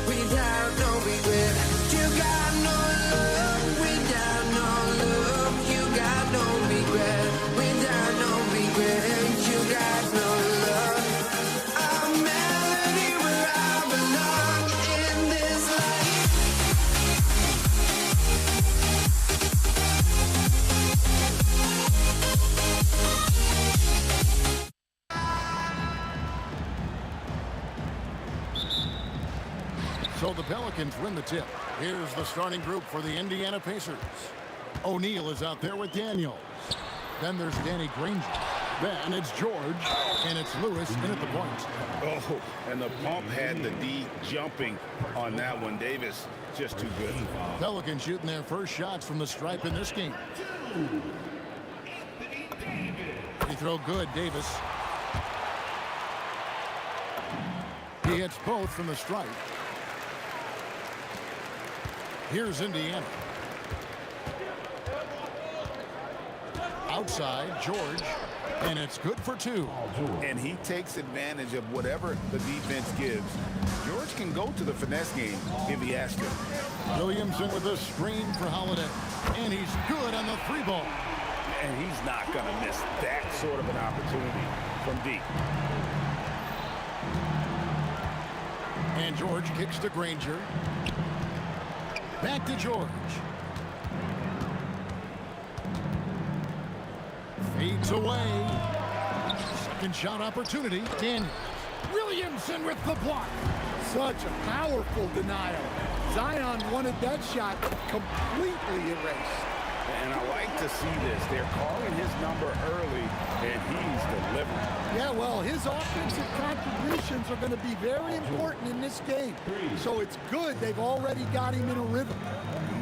Without no regret, you got no love. Without no love, you got no regret. Without no regret, you got no love. A melody where I belong in this life. So the Pelicans win the tip. Here's the starting group for the Indiana Pacers. O'Neal is out there with Daniels. Then there's Danny Granger. Then it's George, and it's Lewis in at the point. Oh, and the pump had the D jumping on that one. Davis just too good. Pelicans shooting their first shots from the stripe in this game. Free throw good, Davis. He hits both from the stripe. Here's Indiana. Outside, George, and it's good for two. And he takes advantage of whatever the defense gives. George can go to the finesse game if he has to. Williamson with a screen for Holiday, and he's good on the three ball. And he's not going to miss that sort of an opportunity from deep. And George kicks to Granger. Back to George. Feeds away. Second shot opportunity. Daniels. Williamson with the block. Such a powerful denial. Zion wanted that shot completely erased. And I like to see this. They're calling his number early, and he's delivering. Yeah, well, his offensive contributions are going to be very important in this game. So it's good they've already got him in a rhythm.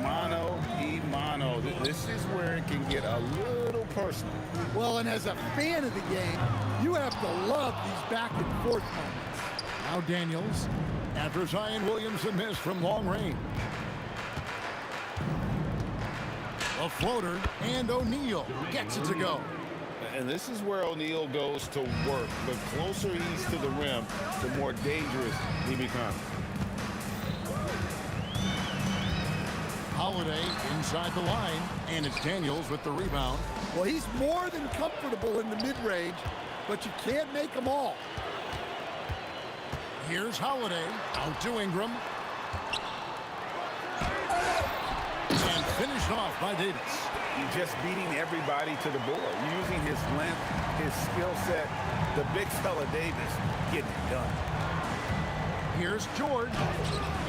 Mano y mano. This is where it can get a little personal. Well, and as a fan of the game, you have to love these back and forth moments. Now Daniels. After Zion Williamson missed from long range. A floater, and O'Neal gets it to go. And this is where O'Neal goes to work. The closer he's to the rim, the more dangerous he becomes. Holiday inside the line, and it's Daniels with the rebound. Well, he's more than comfortable in the mid-range, but you can't make them all. Here's Holiday, out to Ingram. And finished off by Davis. He's just beating everybody to the board, using his length, his skill set. The big fella Davis getting it done. Here's George.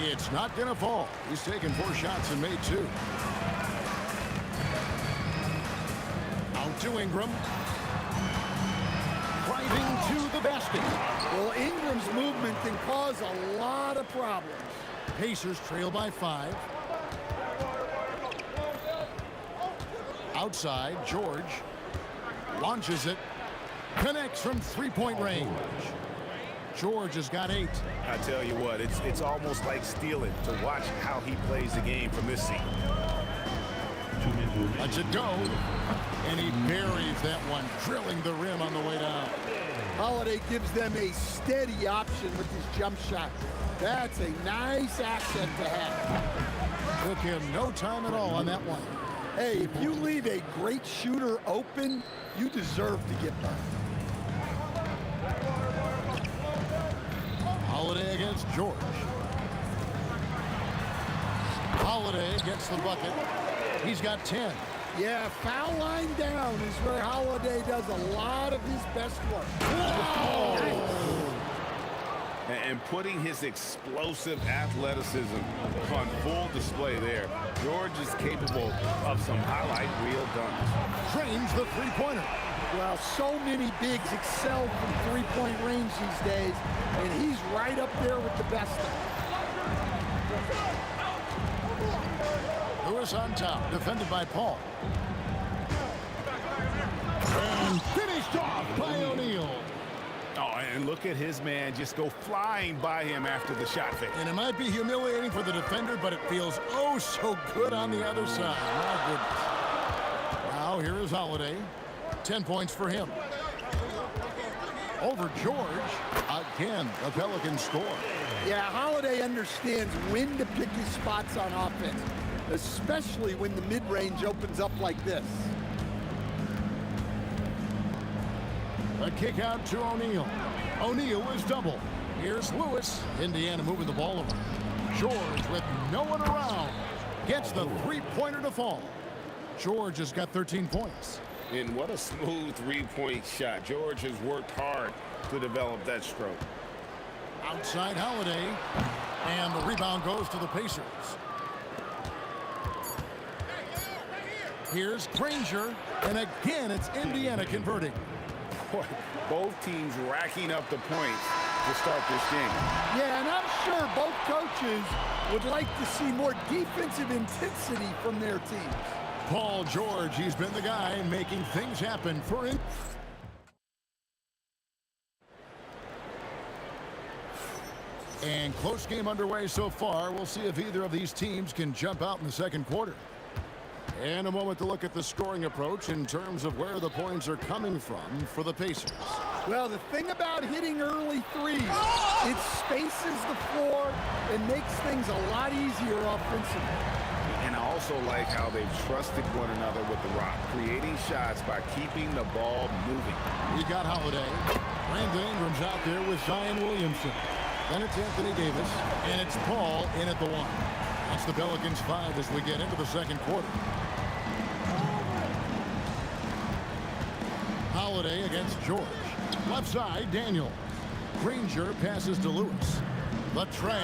It's not going to fall. He's taken 4 shots and made 2. Out to Ingram. Driving to the basket. Well, Ingram's movement can cause a lot of problems. Pacers trail by 5. Outside, George launches it, connects from three-point range. George has got 8. I tell you what, it's almost like stealing to watch how he plays the game from this seat. Lets it go, and he buries that one, drilling the rim on the way down. Holiday gives them a steady option with his jump shot. That's a nice asset to have. Took him no time at all on that one. Hey, if you leave a great shooter open, you deserve to get burned. Holiday against George. Holiday gets the bucket. He's got 10. Yeah, foul line down is where Holiday does a lot of his best work. Oh. And putting his explosive athleticism on full display there. George is capable of some highlight reel dunks. Trains the three-pointer. Well, so many bigs excel from three-point range these days, and he's right up there with the best of them. Lewis on top, defended by Paul. And finished off by O'Neal. Oh, and look at his man just go flying by him after the shot fake. And it might be humiliating for the defender, but it feels oh so good on the other side. My goodness. Now here is Holiday. 10 points for him. over George. Again, the Pelicans score. Yeah, Holiday understands when to pick his spots on offense, especially when the mid-range opens up like this. A kick out to O'Neal. O'Neal is double. Here's Lewis. Indiana moving the ball over. George with no one around. Gets the three-pointer to fall. George has got 13 points. And what a smooth three-point shot. George has worked hard to develop that stroke. Outside Holiday. And the rebound goes to the Pacers. Here's Granger. And again, it's Indiana converting. Both teams racking up the points to start this game. Yeah, and I'm sure both coaches would like to see more defensive intensity from their teams. Paul George, he's been the guy making things happen for him. And close game underway so far. We'll see if either of these teams can jump out in the second quarter. And a moment to look at the scoring approach in terms of where the points are coming from for the Pacers. Well, the thing about hitting early threes, it spaces the floor and makes things a lot easier offensively. And I also like how they've trusted one another with the rock, creating shots by keeping the ball moving. You got Holiday. Brandon Ingram's out there with Zion Williamson. Then it's Anthony Davis, and it's Paul in at the one. That's the Pelicans 5 as we get into the second quarter. Holiday against George. Left side, Daniel. Granger passes to Lewis. The tray.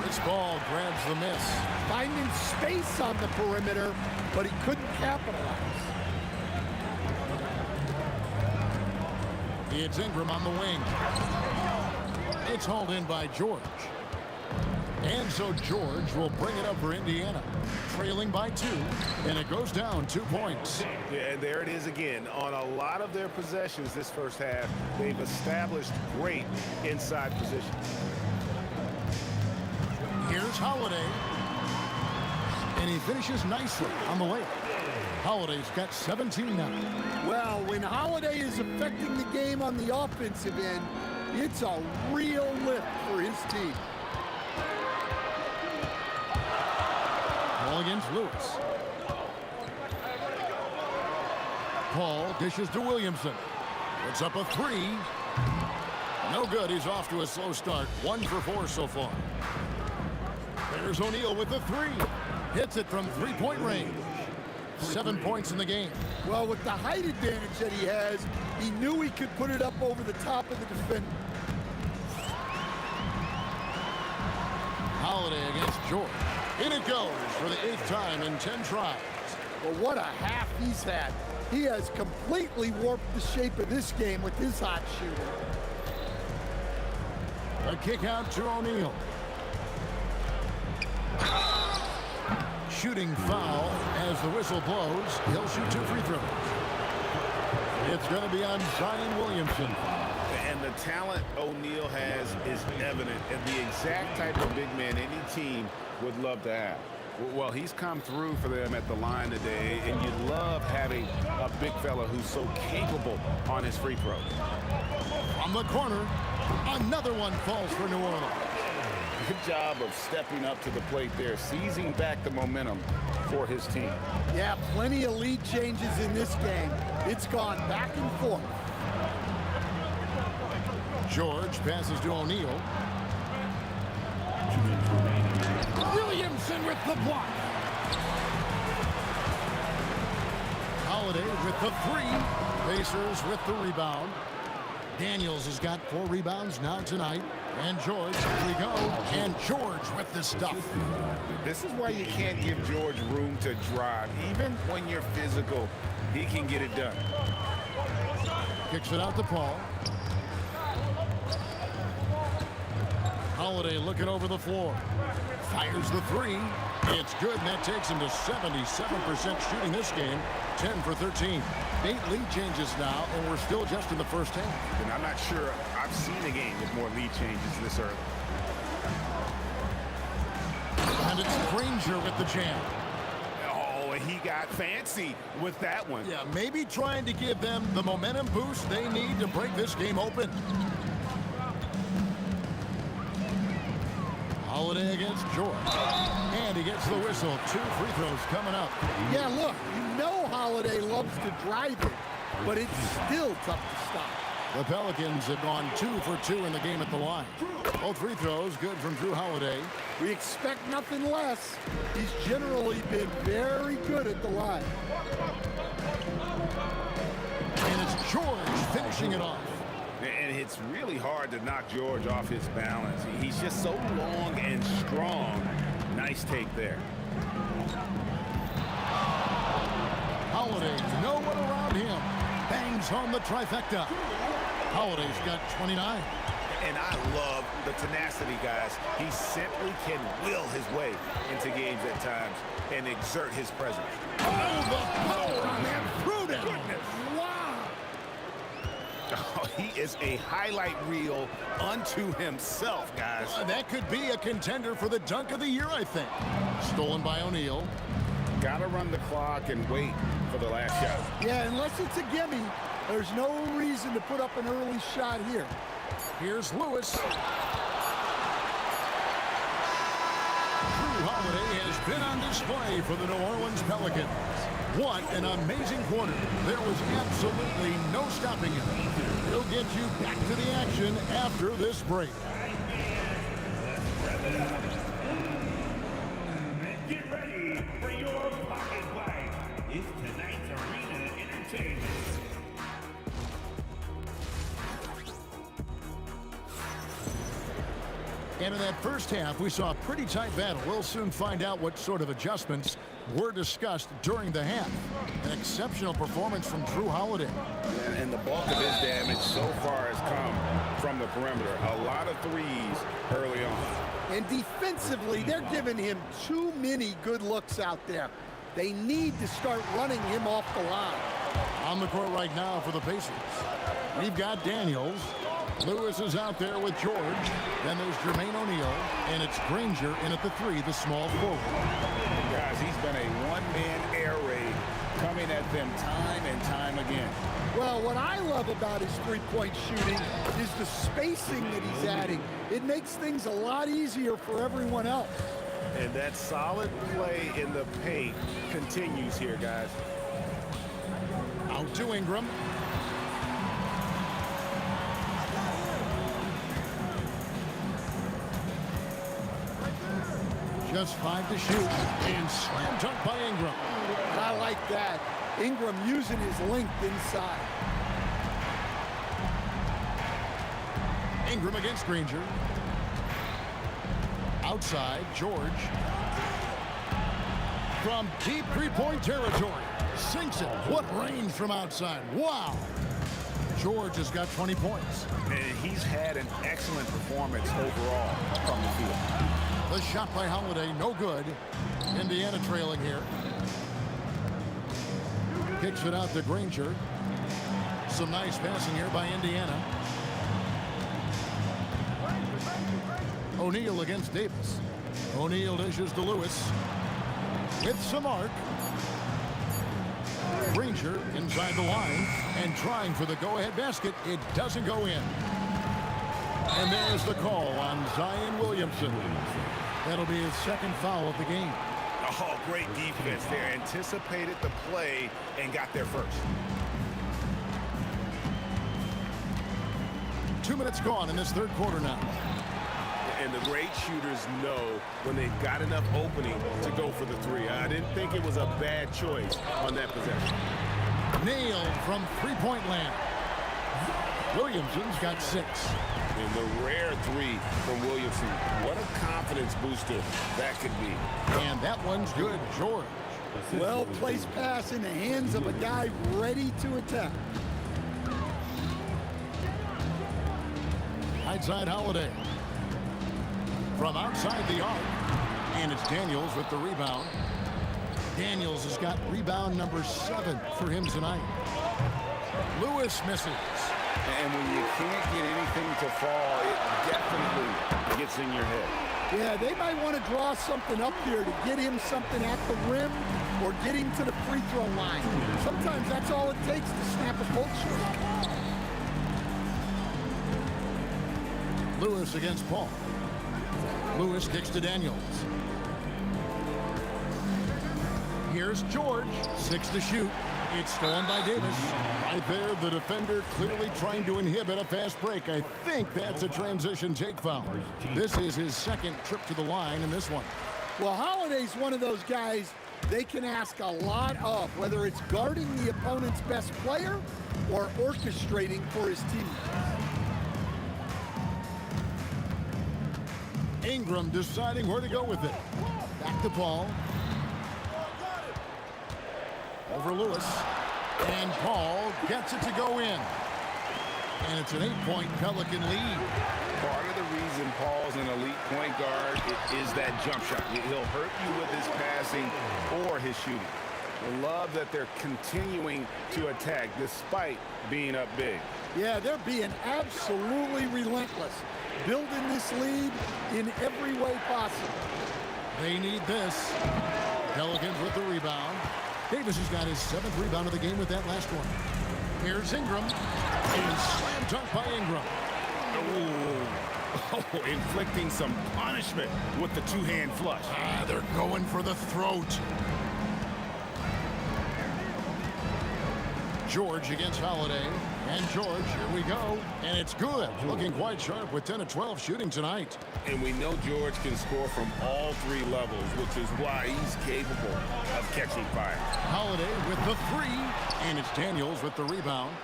This ball grabs the miss. Finding space on the perimeter, but he couldn't capitalize. It's Ingram on the wing. It's hauled in by George. And so George will bring it up for Indiana. Trailing by 2, and it goes down 2 points. Yeah, and there it is again. On a lot of their possessions this first half, they've established great inside position. Here's Holiday. And he finishes nicely on the layup. Holiday's got 17 now. Well, when Holiday is affecting the game on the offensive end, it's a real lift for his team. Ball against Lewis. Paul dishes to Williamson. It's up a 3. No good. He's off to a slow start. 1 for 4 so far. There's O'Neal with the 3. Hits it from three-point range. 7 points in the game. Well, with the height advantage that he has, he knew he could put it up over the top of the defender. Holiday against George. In it goes for the 8th time in 10 tries. Well, what a half he's had. He has completely warped the shape of this game with his hot shooting. A kick out to O'Neal. Shooting foul as the whistle blows. He'll shoot 2 free throws. It's going to be on Zion Williamson. And the talent O'Neal has is evident, and the exact type of big man any team would love to have. Well, he's come through for them at the line today, and you love having a big fella who's so capable on his free throw. From the corner, another one falls for New Orleans. Good job of stepping up to the plate there, seizing back the momentum for his team. Yeah, plenty of lead changes in this game. It's gone back and forth. George passes to O'Neal. Williamson with the block. Holiday with the 3. Pacers with the rebound. Daniels has got 4 rebounds now tonight. And George, here we go. And George with the stuff. This is why you can't give George room to drive. Even when you're physical, he can get it done. Kicks it out to Paul. Holiday looking over the floor. Fires the 3. It's good, and that takes him to 77% shooting this game. 10 for 13. 8 lead changes now, and we're still just in the first half. And I'm not sure I've seen a game with more lead changes this early. And it's Granger with the jam. Oh, boy, he got fancy with that one. Yeah, maybe trying to give them the momentum boost they need to break this game open. Holiday against George. And he gets the whistle. 2 free throws coming up. Yeah, look, you know Holiday loves to drive it, but it's still tough to stop. The Pelicans have gone 2 for 2 in the game at the line. Both free throws good from Drew Holiday. We expect nothing less. He's generally been very good at the line. And it's George finishing it off. And it's really hard to knock George off his balance. He's just so long and strong. Nice take there. Holiday, no one around him. Bangs home the trifecta. Holiday's got 29. And I love the tenacity, guys. He simply can will his way into games at times and exert his presence. Oh, the power on that prudent. Wow. Oh, he is a highlight reel unto himself, guys. That could be a contender for the dunk of the year, I think. Stolen by O'Neal. Got to run the clock and wait for the last shot. Yeah, unless it's a gimme, there's no reason to put up an early shot here. Here's Lewis. Drew Holiday has been on display for the New Orleans Pelicans. What an amazing quarter. There was absolutely no stopping him. He'll get you back to the action after this break. Get ready for your pocket fight. It's tonight's Arena Entertainment. And in that first half, we saw a pretty tight battle. We'll soon find out what sort of adjustments were discussed during the half. An exceptional performance from Drew Holiday. And the bulk of his damage so far has come from the perimeter. A lot of threes early on. And defensively, they're giving him too many good looks out there. They need to start running him off the line. On the court right now for the Pacers, we've got Daniels. Lewis is out there with George. Then there's Jermaine O'Neal. And it's Granger in at the 3, the small forward. Guys, he's been a one-man air raid coming at them time and time again. Well, what I love about his three-point shooting is the spacing that he's adding. It makes things a lot easier for everyone else. And that solid play in the paint continues here, guys. Out to Ingram. Just 5 to shoot. And slam dunk by Ingram. I like that. Ingram using his length inside. Ingram against Granger. Outside, George. From deep three-point territory. Sinks it. What range from outside. Wow. George has got 20 points. And he's had an excellent performance overall from the field. The shot by Holiday, no good. Indiana trailing here. Kicks it out to Granger. Some nice passing here by Indiana. O'Neal against Davis. O'Neal dishes to Lewis. With some arc. Granger inside the line and trying for the go-ahead basket. It doesn't go in. And there's the call on Zion Williamson. That'll be his second foul of the game. Oh, great defense there. Anticipated the play and got there first. 2 minutes gone in this third quarter now. And the great shooters know when they've got enough opening to go for the 3. I didn't think it was a bad choice on that possession. Nailed from three-point land. Williamson's got 6. And the rare 3 from Williamson. What a confidence booster that could be. And that one's good, George. Well-placed pass in the hands of a guy ready to attack. Outside Holiday. From outside the arc. And it's Daniels with the rebound. Daniels has got rebound number 7 for him tonight. Lewis misses. And when you can't get anything to fall, it definitely gets in your head. Yeah, they might want to draw something up here to get him something at the rim or get him to the free throw line. Sometimes that's all it takes to snap a cold streak. Lewis against Paul. Lewis kicks to Daniels. Here's George, 6 to shoot. It's stolen by Davis. Right there, the defender clearly trying to inhibit a fast break. I think that's a transition take foul. This is his second trip to the line in this one. Well, Holiday's one of those guys they can ask a lot of, whether it's guarding the opponent's best player or orchestrating for his teammates. Ingram deciding where to go with it. Back to Paul. Over Lewis. And Paul gets it to go in. And it's an 8-point Pelican lead. Part of the reason Paul's an elite point guard is that jump shot. He'll hurt you with his passing or his shooting. I love that they're continuing to attack despite being up big. Yeah, they're being absolutely relentless, building this lead in every way possible. They need this. Pelicans with the rebound. Davis has got his 7th rebound of the game with that last one. Here's Ingram. And slam dunk by Ingram. Oh, inflicting some punishment with the two-hand flush. They're going for the throat. George against Holiday. And George, here we go. And it's good. Looking quite sharp with 10 of 12 shooting tonight. And we know George can score from all 3 levels, which is why he's capable of catching fire. Holiday with the 3. And it's Daniels with the rebound.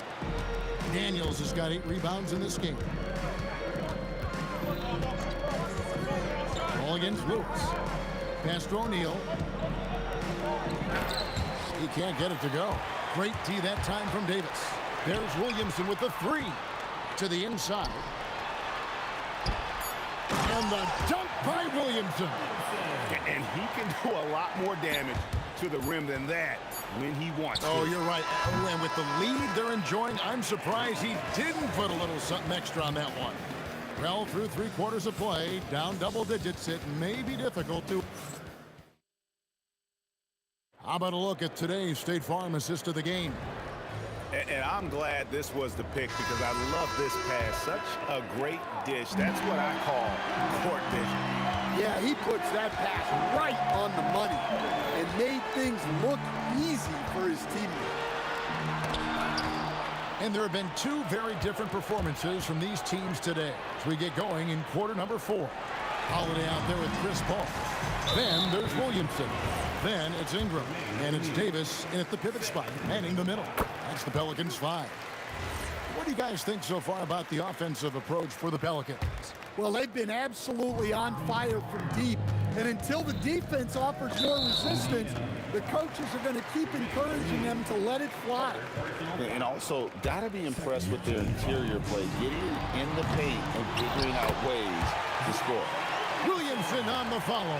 Daniels has got 8 rebounds in this game. Ball against Lewis. Pass to O'Neal. He can't get it to go. Great D that time from Davis. There's Williamson with the 3 to the inside. And the dunk by Williamson. And he can do a lot more damage to the rim than that when he wants to. Oh, you're right. And with the lead they're enjoying, I'm surprised he didn't put a little something extra on that one. Well, through 3 quarters of play, down double digits, it may be difficult to... How about a look at today's State Farm assist of the game? And I'm glad this was the pick because I love this pass. Such a great dish. That's what I call court vision. Yeah, he puts that pass right on the money and made things look easy for his teammate. And there have been 2 very different performances from these teams today as we get going in quarter number 4. Holiday out there with Chris Paul. Then there's Williamson. Then it's Ingram. And it's Davis in at the pivot spot, manning the middle. That's the Pelicans 5. What do you guys think so far about the offensive approach for the Pelicans? Well, they've been absolutely on fire from deep. And until the defense offers more resistance, the coaches are going to keep encouraging them to let it fly. And also, got to be impressed with their interior play, getting in the paint and figuring out ways to score. Williamson on the follow.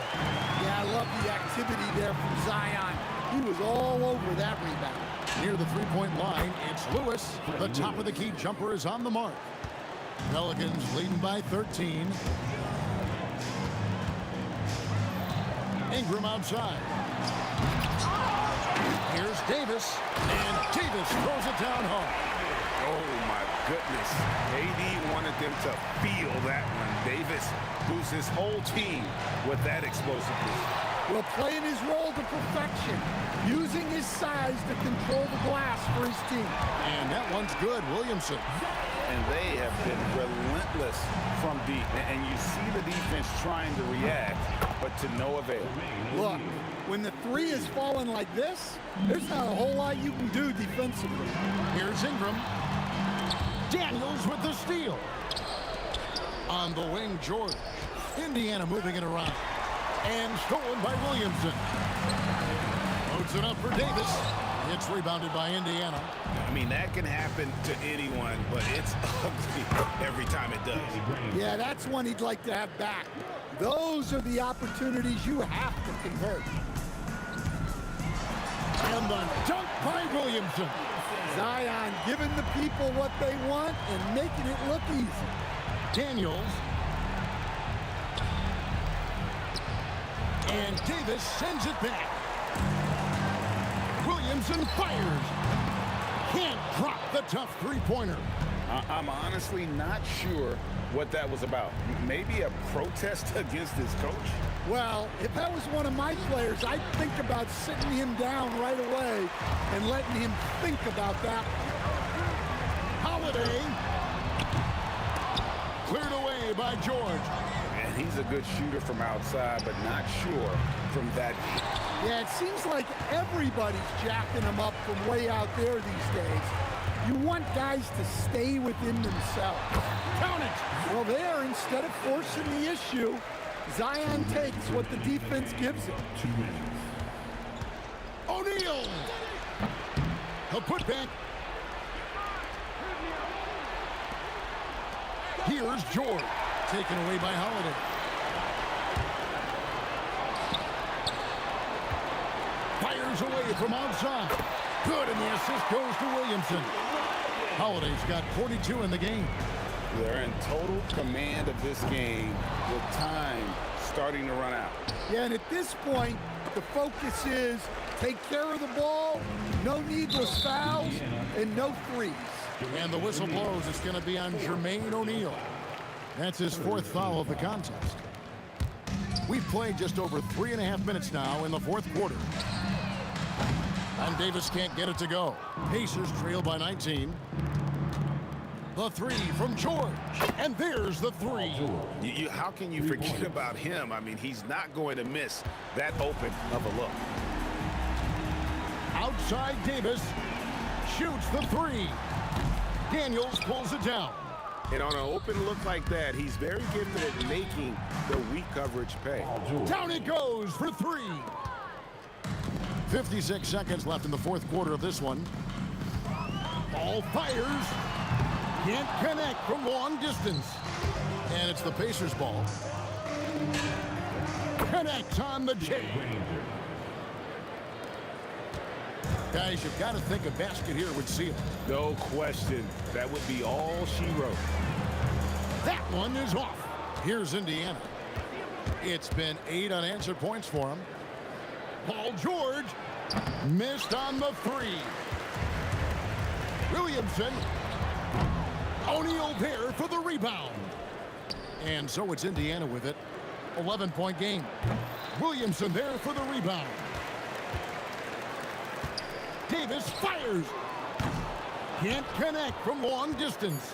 Yeah, I love the activity there from Zion. He was all over that rebound. Near the three-point line, it's Lewis. The top of the key jumper is on the mark. Pelicans leading by 13. Ingram outside. Here's Davis, and Davis throws it down hard. Oh, my goodness. AD wanted them to feel that one. Davis moves his whole team with that explosiveness. Well, playing his role to perfection, using his size to control the glass for his team. And that one's good, Williamson. And they have been relentless from deep. And you see the defense trying to react, but to no avail. Look, when the 3 is falling like this, there's not a whole lot you can do defensively. Here's Ingram. Daniels with the steal. On the wing, George. Indiana moving it around. And stolen by Williamson. Loads it up for Davis. It's rebounded by Indiana. I mean, that can happen to anyone, but it's ugly every time it does. Yeah, that's one he'd like to have back. Those are the opportunities you have to convert. And the dunk by Williamson. Zion giving the people what they want and making it look easy. Daniels. And Davis sends it back. Williamson fires. Can't drop the tough three-pointer. I'm honestly not sure what that was about. Maybe a protest against his coach? Well, if that was one of my players, I'd think about sitting him down right away and letting him think about that. Holiday. Cleared away by George. And he's a good shooter from outside, but not sure from that. Yeah, it seems like everybody's jacking him up from way out there these days. You want guys to stay within themselves. Count it! Well, there, instead of forcing the issue, Zion takes what the defense gives him. 2 minutes. O'Neal! A putback. Here's George. Taken away by Holiday. Fires away from outside. Good, and the assist goes to Williamson. Holiday's got 42 in the game. They're in total command of this game with time starting to run out. Yeah, and at this point, the focus is take care of the ball, no needless fouls, and no threes. And the whistle blows. It's going to be on Jermaine O'Neal. That's his 4th foul of the contest. We've played just over 3.5 minutes now in the 4th quarter. And Davis can't get it to go. Pacers trail by 19. The three from George. And there's the three. How can you forget about him? I mean, he's not going to miss that open of a look. Outside Davis shoots the three. Daniels pulls it down. And on an open look like that, he's very gifted at making the weak coverage pay. Down it goes for three. 56 seconds left in the 4th quarter of this one. Ball fires. Can't connect from long distance. And it's the Pacers' ball. Connects on the J. Guys, you've got to think a basket here would seal. No question. That would be all she wrote. That one is off. Here's Indiana. It's been 8 unanswered points for him. Paul George missed on the three. Williamson. O'Neal there for the rebound. And so it's Indiana with it. 11-point game. Williamson there for the rebound. Davis fires. Can't connect from long distance.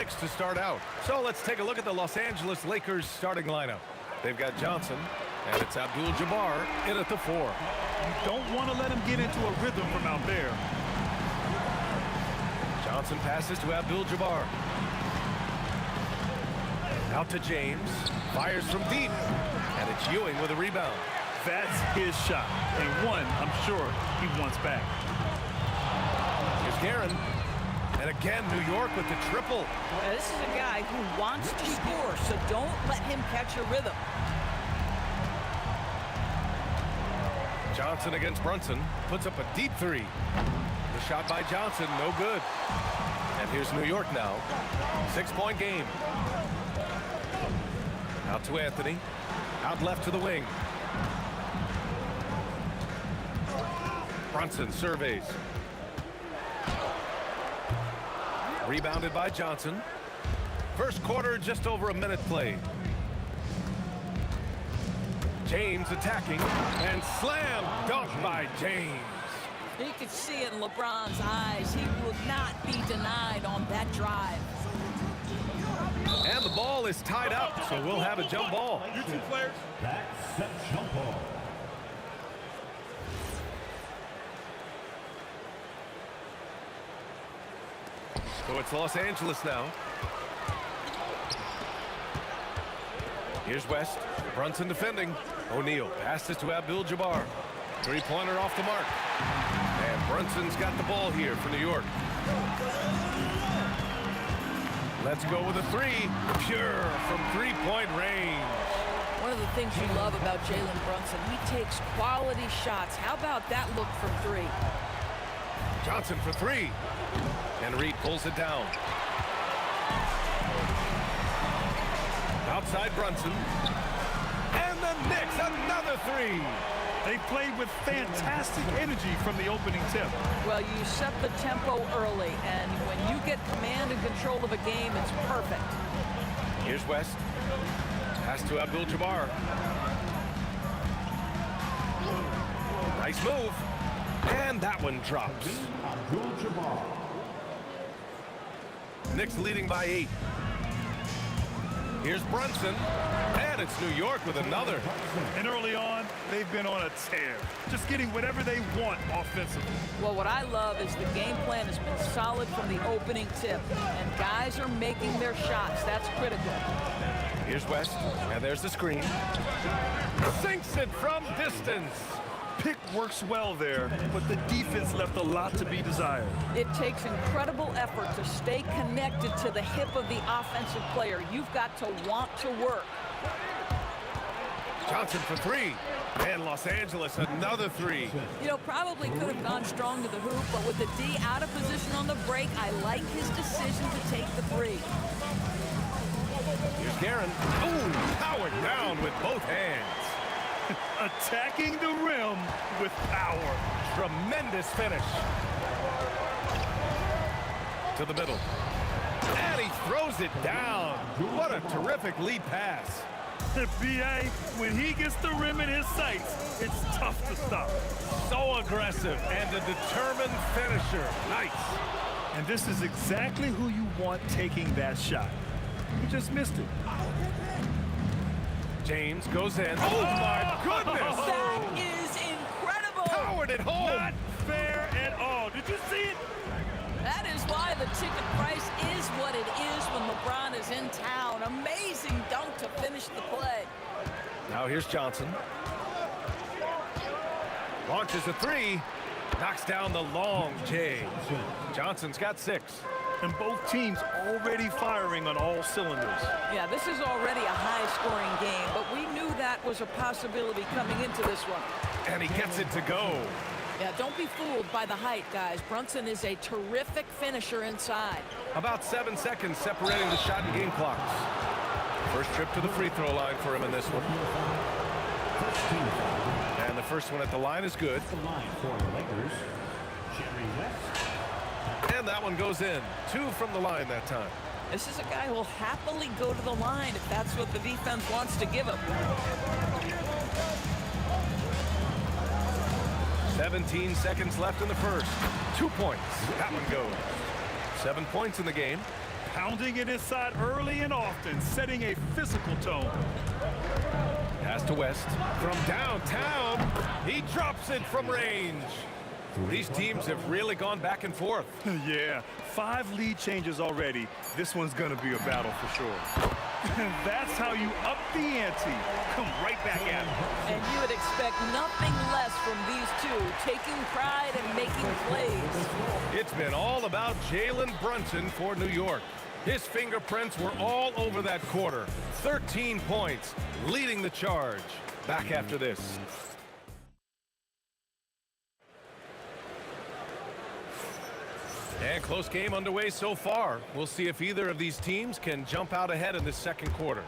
Knicks to start out. So let's take a look at the Los Angeles Lakers starting lineup. They've got Johnson, and it's Abdul-Jabbar in at the 4. You don't want to let him get into a rhythm from out there. Johnson passes to Abdul-Jabbar. Out to James. Fires from deep. And it's Ewing with a rebound. That's his shot. And one, I'm sure, he wants back. Here's Guerin. And again, New York with the triple. Now, this is a guy who wants to score, so don't let him catch a rhythm. Johnson against Brunson. Puts up a deep 3. The shot by Johnson, no good. And here's New York now. 6-point game. Out to Anthony. Out left to the wing. Brunson surveys. Rebounded by Johnson. First quarter, just over a minute played. James attacking, and slam dunk by James. You could see it in LeBron's eyes. He will not be denied on that drive. And the ball is tied up, so we'll have a jump ball. You two players. That's a jump ball. So it's Los Angeles now. Here's West. Brunson defending. O'Neal passes to Abdul-Jabbar. Three-pointer off the mark. And Brunson's got the ball here for New York. Let's go with a 3. Pure from 3-point range. One of the things you love about Jalen Brunson, he takes quality shots. How about that look from 3? Johnson for 3. And Reed pulls it down. Outside Brunson. And the Knicks, another 3. They played with fantastic energy from the opening tip. Well, you set the tempo early, and when you get command and control of a game, it's perfect. Here's West. Pass to Abdul-Jabbar. Nice move. And that one drops. Knicks leading by 8. Here's Brunson. And it's New York with another. And early on, they've been on a tear. Just getting whatever they want offensively. Well, what I love is the game plan has been solid from the opening tip. And guys are making their shots. That's critical. Here's West. And there's the screen. Sinks it from distance. Pick works well there, but the defense left a lot to be desired. It takes incredible effort to stay connected to the hip of the offensive player. You've got to want to work. Johnson for 3. And Los Angeles, another 3. You know, probably could have gone strong to the hoop, but with the D out of position on the break, I like his decision to take the 3. Here's Guerin. Ooh, powered down with both hands. Attacking the rim with power. Tremendous finish. To the middle. And he throws it down. What a terrific lead pass. B.A., when he gets the rim in his sights, it's tough to stop. So aggressive and a determined finisher. Nice. And this is exactly who you want taking that shot. He just missed it. James goes in. Oh, my goodness! That is incredible! Powered it home! Not fair at all. Did you see it? That is why the ticket price is what it is when LeBron is in town. Amazing dunk to finish the play. Now here's Johnson. Launches a 3. Knocks down the long J. Johnson's got 6. And both teams already firing on all cylinders. Yeah, this is already a high-scoring game, but we knew that was a possibility coming into this one. And he gets it to go. Yeah, don't be fooled by the height, guys. Brunson is a terrific finisher inside. About 7 seconds separating the shot and game clocks. First trip to the free throw line for him in this one. And the first one at the line is good. The line for the Lakers, Jerry West. And that one goes in. 2 from the line that time. This is a guy who will happily go to the line if that's what the defense wants to give him. 17 seconds left in the first. 2 points. That one goes. 7 points in the game. Pounding it inside early and often, setting a physical tone. Pass to West. From downtown, he drops it from range. These teams have really gone back and forth. Yeah, 5 lead changes already. This one's going to be a battle for sure. That's how you up the ante. Come right back at it. And you would expect nothing less from these two, taking pride and making plays. It's been all about Jalen Brunson for New York. His fingerprints were all over that quarter. 13 points, leading the charge. Back after this. And close game underway so far. We'll see if either of these teams can jump out ahead in this second quarter.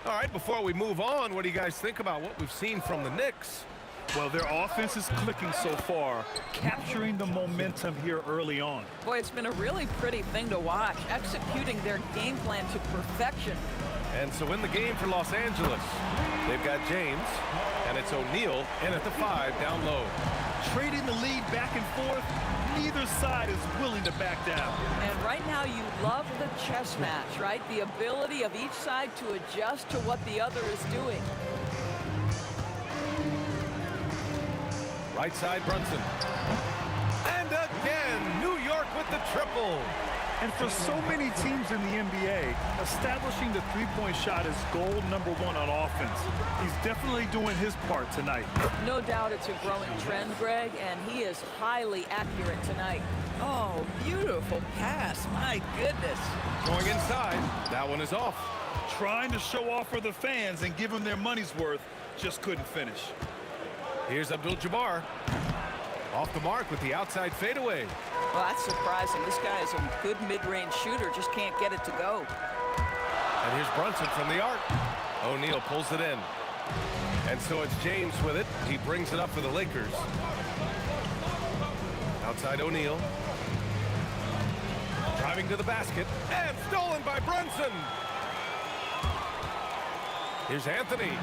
All right, before we move on, what do you guys think about what we've seen from the Knicks? Well, their offense is clicking so far, capturing the momentum here early on. Boy, it's been a really pretty thing to watch, executing their game plan to perfection. And so in the game for Los Angeles, they've got James, and it's O'Neal in at the 5 down low. Trading the lead back and forth, neither side is willing to back down. And right now you love the chess match, right? The ability of each side to adjust to what the other is doing. Right side, Brunson. And again, New York with the triple. And for so many teams in the NBA, establishing the three-point shot is goal #1 on offense. He's definitely doing his part tonight. No doubt it's a growing trend, Greg, and he is highly accurate tonight. Oh, beautiful pass. My goodness. Going inside. That one is off. Trying to show off for the fans and give them their money's worth. Just couldn't finish. Here's Abdul-Jabbar. Off the mark with the outside fadeaway. Well, that's surprising. This guy is a good mid-range shooter, just can't get it to go. And here's Brunson from the arc. O'Neal pulls it in. And so it's James with it. He brings it up for the Lakers. Outside O'Neal. Driving to the basket. And stolen by Brunson. Here's Anthony.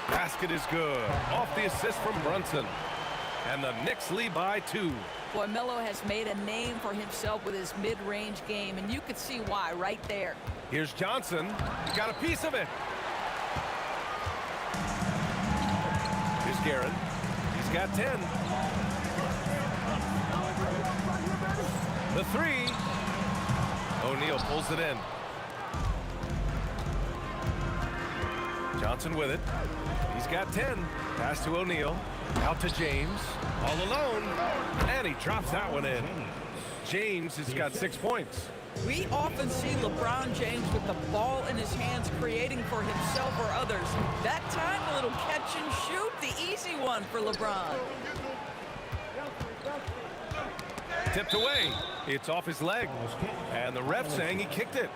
Basket is good. Off the assist from Brunson. And the Knicks lead by 2. Boy, Melo has made a name for himself with his mid-range game, and you could see why right there. Here's Johnson. He got a piece of it. Here's Garrett. He's got 10. The 3. O'Neal pulls it in. Johnson with it. He's got 10. Pass to O'Neal. Out to James. All alone. And he drops that one in. James has got 6 points. We often see LeBron James with the ball in his hands, creating for himself or others. That time, a little catch and shoot, the easy one for LeBron. Tipped away. It's off his leg. And the ref saying he kicked it.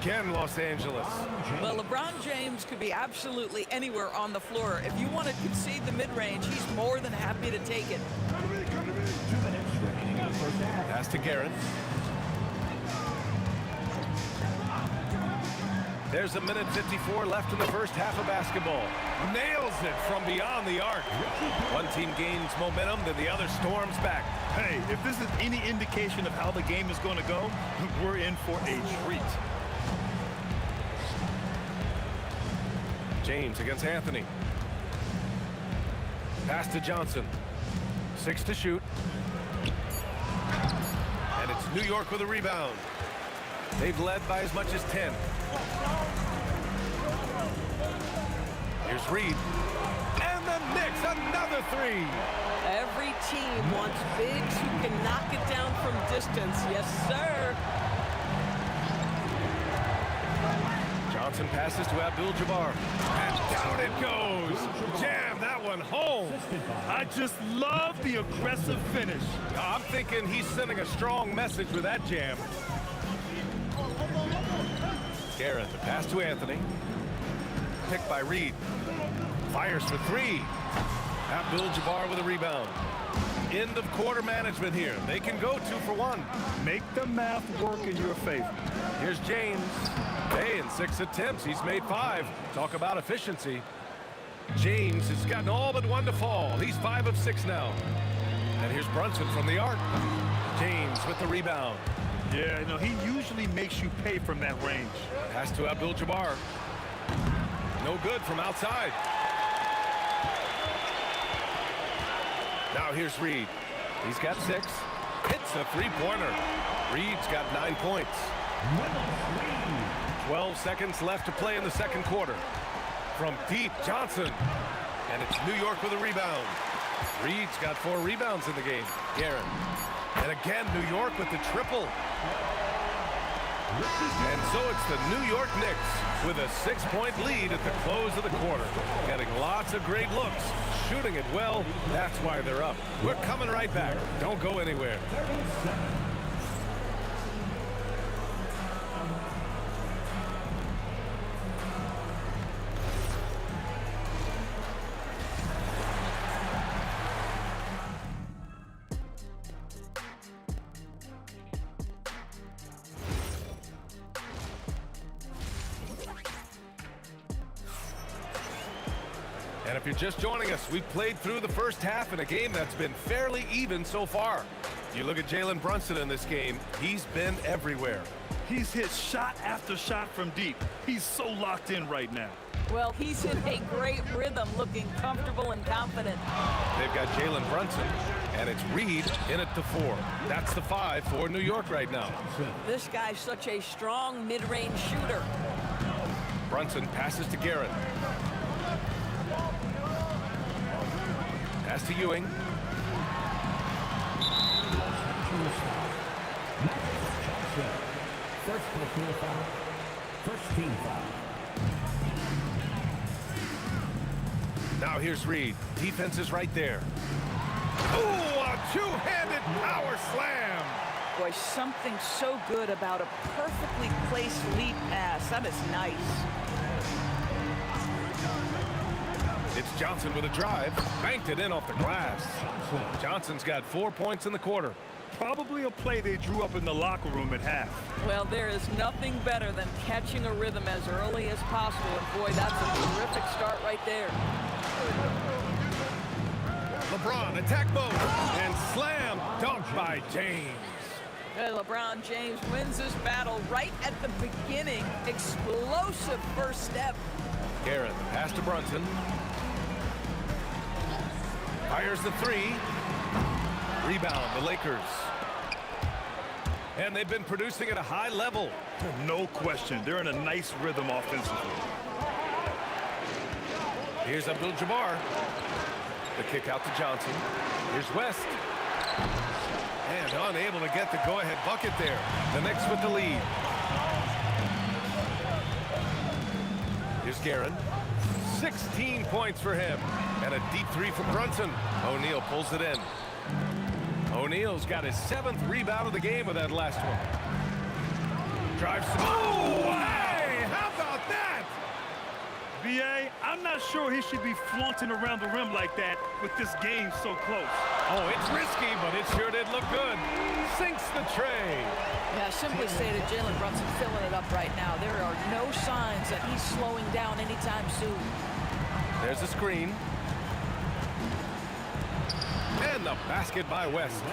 Again, Los Angeles. Well, LeBron James could be absolutely anywhere on the floor. If you want to concede the mid-range, he's more than happy to take it. Pass to Garrett. There's a minute 54 left in the first half of basketball. Nails it from beyond the arc. One team gains momentum, then the other storms back. Hey, if this is any indication of how the game is going to go, we're in for a treat. James against Anthony. Pass to Johnson. 6 to shoot. And it's New York with a rebound. They've led by as much as 10. Here's Reed. And the Knicks, another 3. Every team wants bigs who can knock it down from distance. Yes, sir. Johnson passes to Abdul-Jabbar. And down it goes. Jam that one home. I just love the aggressive finish. I'm thinking he's sending a strong message with that jam. Garrett, the pass to Anthony. Picked by Reed. Fires for 3. Abdul-Jabbar with a rebound. End of quarter management here. They can go 2 for 1. Make the math work in your favor. Here's James. Hey, in 6 attempts, he's made 5. Talk about efficiency. James has gotten all but 1 to fall. He's 5 of 6 now. And here's Brunson from the arc. James with the rebound. Yeah, you know, he usually makes you pay from that range. Pass to Abdul-Jabbar. No good from outside. Now here's Reed. He's got 6. Hits a 3-pointer. Reed's got 9 points. 12 seconds left to play in the second quarter. From deep, Johnson. And it's New York with a rebound. Reed's got 4 rebounds in the game. Guerin. And again, New York with the triple. And so it's the New York Knicks with a 6-point lead at the close of the quarter. Getting lots of great looks. Shooting it well. That's why they're up. We're coming right back. Don't go anywhere. And if you're just joining us, we've played through the first half in a game that's been fairly even so far. You look at Jalen Brunson in this game, he's been everywhere. He's hit shot after shot from deep. He's so locked in right now. Well, he's in a great rhythm, looking comfortable and confident. They've got Jalen Brunson, and it's Reed in at the 4. That's the 5 for New York right now. This guy's such a strong mid-range shooter. Brunson passes to Guerin. Pass to Ewing. First personal foul. First team foul. Now here's Reed. Defense is right there. Ooh, a two-handed power slam. Boy, something so good about a perfectly placed lead pass. That is nice. It's Johnson with a drive. Banked it in off the glass. Johnson's got 4 points in the quarter. Probably a play they drew up in the locker room at half. Well, there is nothing better than catching a rhythm as early as possible. And boy, that's a terrific start right there. LeBron attack mode and slam dunk by James. LeBron James wins this battle right at the beginning. Explosive first step. Guerin, pass to Brunson. Fires the 3. Rebound, the Lakers. And they've been producing at a high level. No question. They're in a nice rhythm offensively. Here's Abdul-Jabbar. The kick out to Johnson. Here's West. And unable to get the go-ahead bucket there. The Knicks with the lead. Here's Guerin. 16 points for him. And a deep 3 from Brunson. O'Neal pulls it in. O'Neal's got his 7th rebound of the game with that last one. Drives. Oh, hey, how about that? B.A., I'm not sure he should be flaunting around the rim like that with this game so close. Oh, it's risky, but it sure did look good. Sinks the tray. Yeah, simply stated, Jalen Brunson filling it up right now. There are no signs that he's slowing down anytime soon. There's a screen. And the basket by West.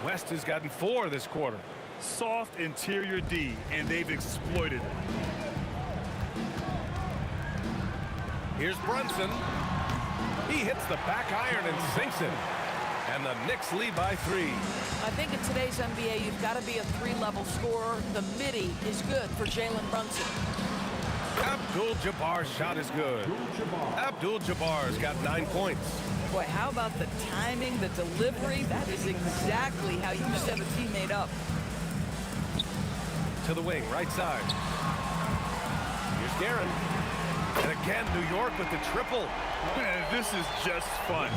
West has gotten 4 this quarter. Soft interior D, and they've exploited it. Here's Brunson. He hits the back iron and sinks it. And the Knicks lead by 3. I think in today's NBA, you've got to be a 3-level scorer. The midi is good for Jalen Brunson. Abdul-Jabbar's shot is good. Abdul-Jabbar's got 9 points. Boy, how about the timing, the delivery? That is exactly how you set a teammate up. To the wing, right side. Here's Guerin. And again, New York with the triple. Man, this is just fun.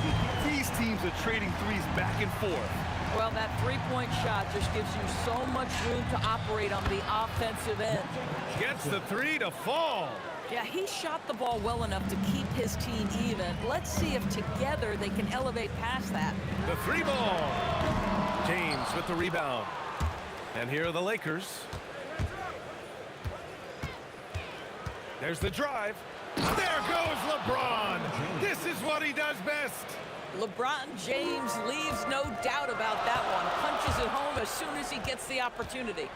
These teams are trading threes back and forth. Well, that three-point shot just gives you so much room to operate on the offensive end. Gets the three to fall. Yeah, he shot the ball well enough to keep his team even. Let's see if together they can elevate past that. The three ball. James with the rebound. And here are the Lakers. There's the drive. There goes LeBron. This is what he does best. LeBron James leaves no doubt about that one. Punches it home as soon as he gets the opportunity.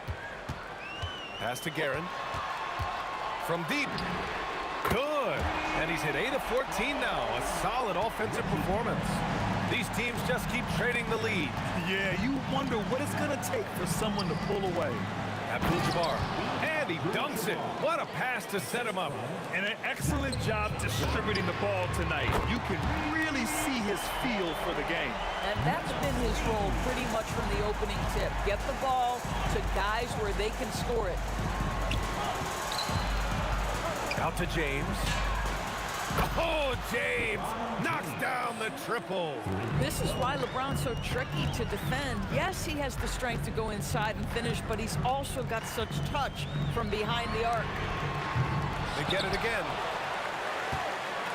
Pass to Guerin. From deep. Good. And he's hit 8 of 14 now. A solid offensive performance. These teams just keep trading the lead. Yeah, you wonder what it's going to take for someone to pull away. Abdul-Jabbar. And he dunks it. What a pass to set him up. And an excellent job distributing the ball tonight. You can really see his feel for the game. And that's been his role pretty much from the opening tip. Get the ball to guys where they can score it. Out to James. Oh, James knocks down the triple. This is why LeBron's so tricky to defend. Yes, he has the strength to go inside and finish, but he's also got such touch from behind the arc. They get it again.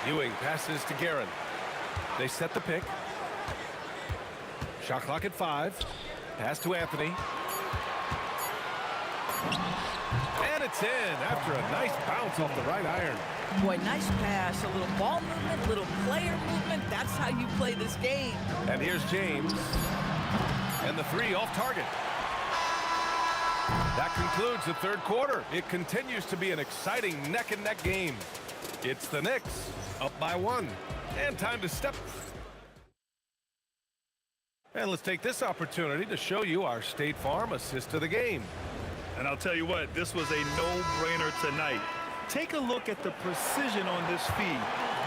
Ewing passes to Guerin. They set the pick. Shot clock at 5. Pass to Anthony. And it's in after a nice bounce off the right iron. Boy, nice pass, a little ball movement, a little player movement. That's how you play this game. And here's James. And the three off target. That concludes the third quarter. It continues to be an exciting neck-and-neck game. It's the Knicks up by 1. And time to step. And let's take this opportunity to show you our State Farm assist of the game. And I'll tell you what, this was a no-brainer tonight. Take a look at the precision on this feed.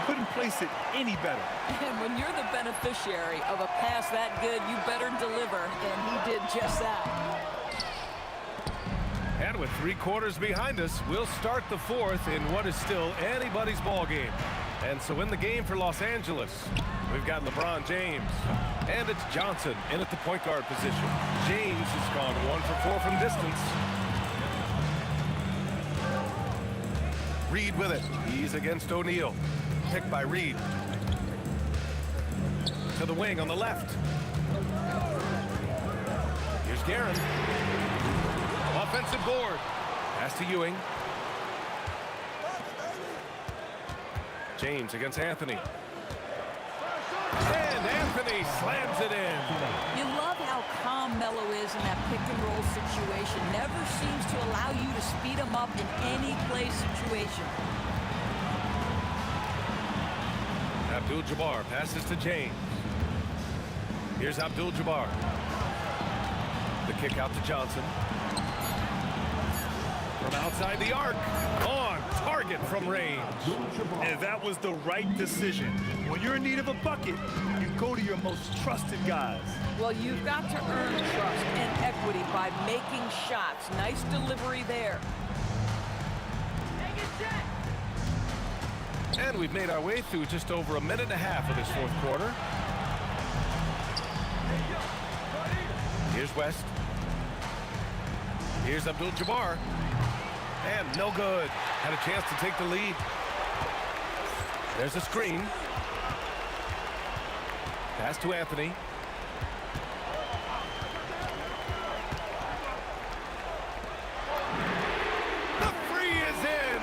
Couldn't place it any better. And when you're the beneficiary of a pass that good, you better deliver, and he did just that. And with 3 quarters behind us, we'll start the fourth in what is still anybody's ball game. And so in the game for Los Angeles, we've got LeBron James. And it's Johnson in at the point guard position. James has gone 1 for 4 from distance. Reed with it. He's against O'Neal. Picked by Reed. To the wing on the left. Here's Guerin. Offensive board. Pass to Ewing. James against Anthony. And Anthony slams it in. You love how calm Melo is in that pick-and-roll situation. Never seems to allow you to speed him up in any play situation. Abdul-Jabbar passes to James. Here's Abdul-Jabbar. The kick out to Johnson. From outside the arc. On target from range. And that was the right decision. When you're in need of a bucket, you go to your most trusted guys. Well, you've got to earn trust and equity by making shots. Nice delivery there. And we've made our way through just over a minute and a half of this fourth quarter. Here's West. Here's Abdul-Jabbar. And no good. Had a chance to take the lead. There's a screen. Pass to Anthony. The free is in.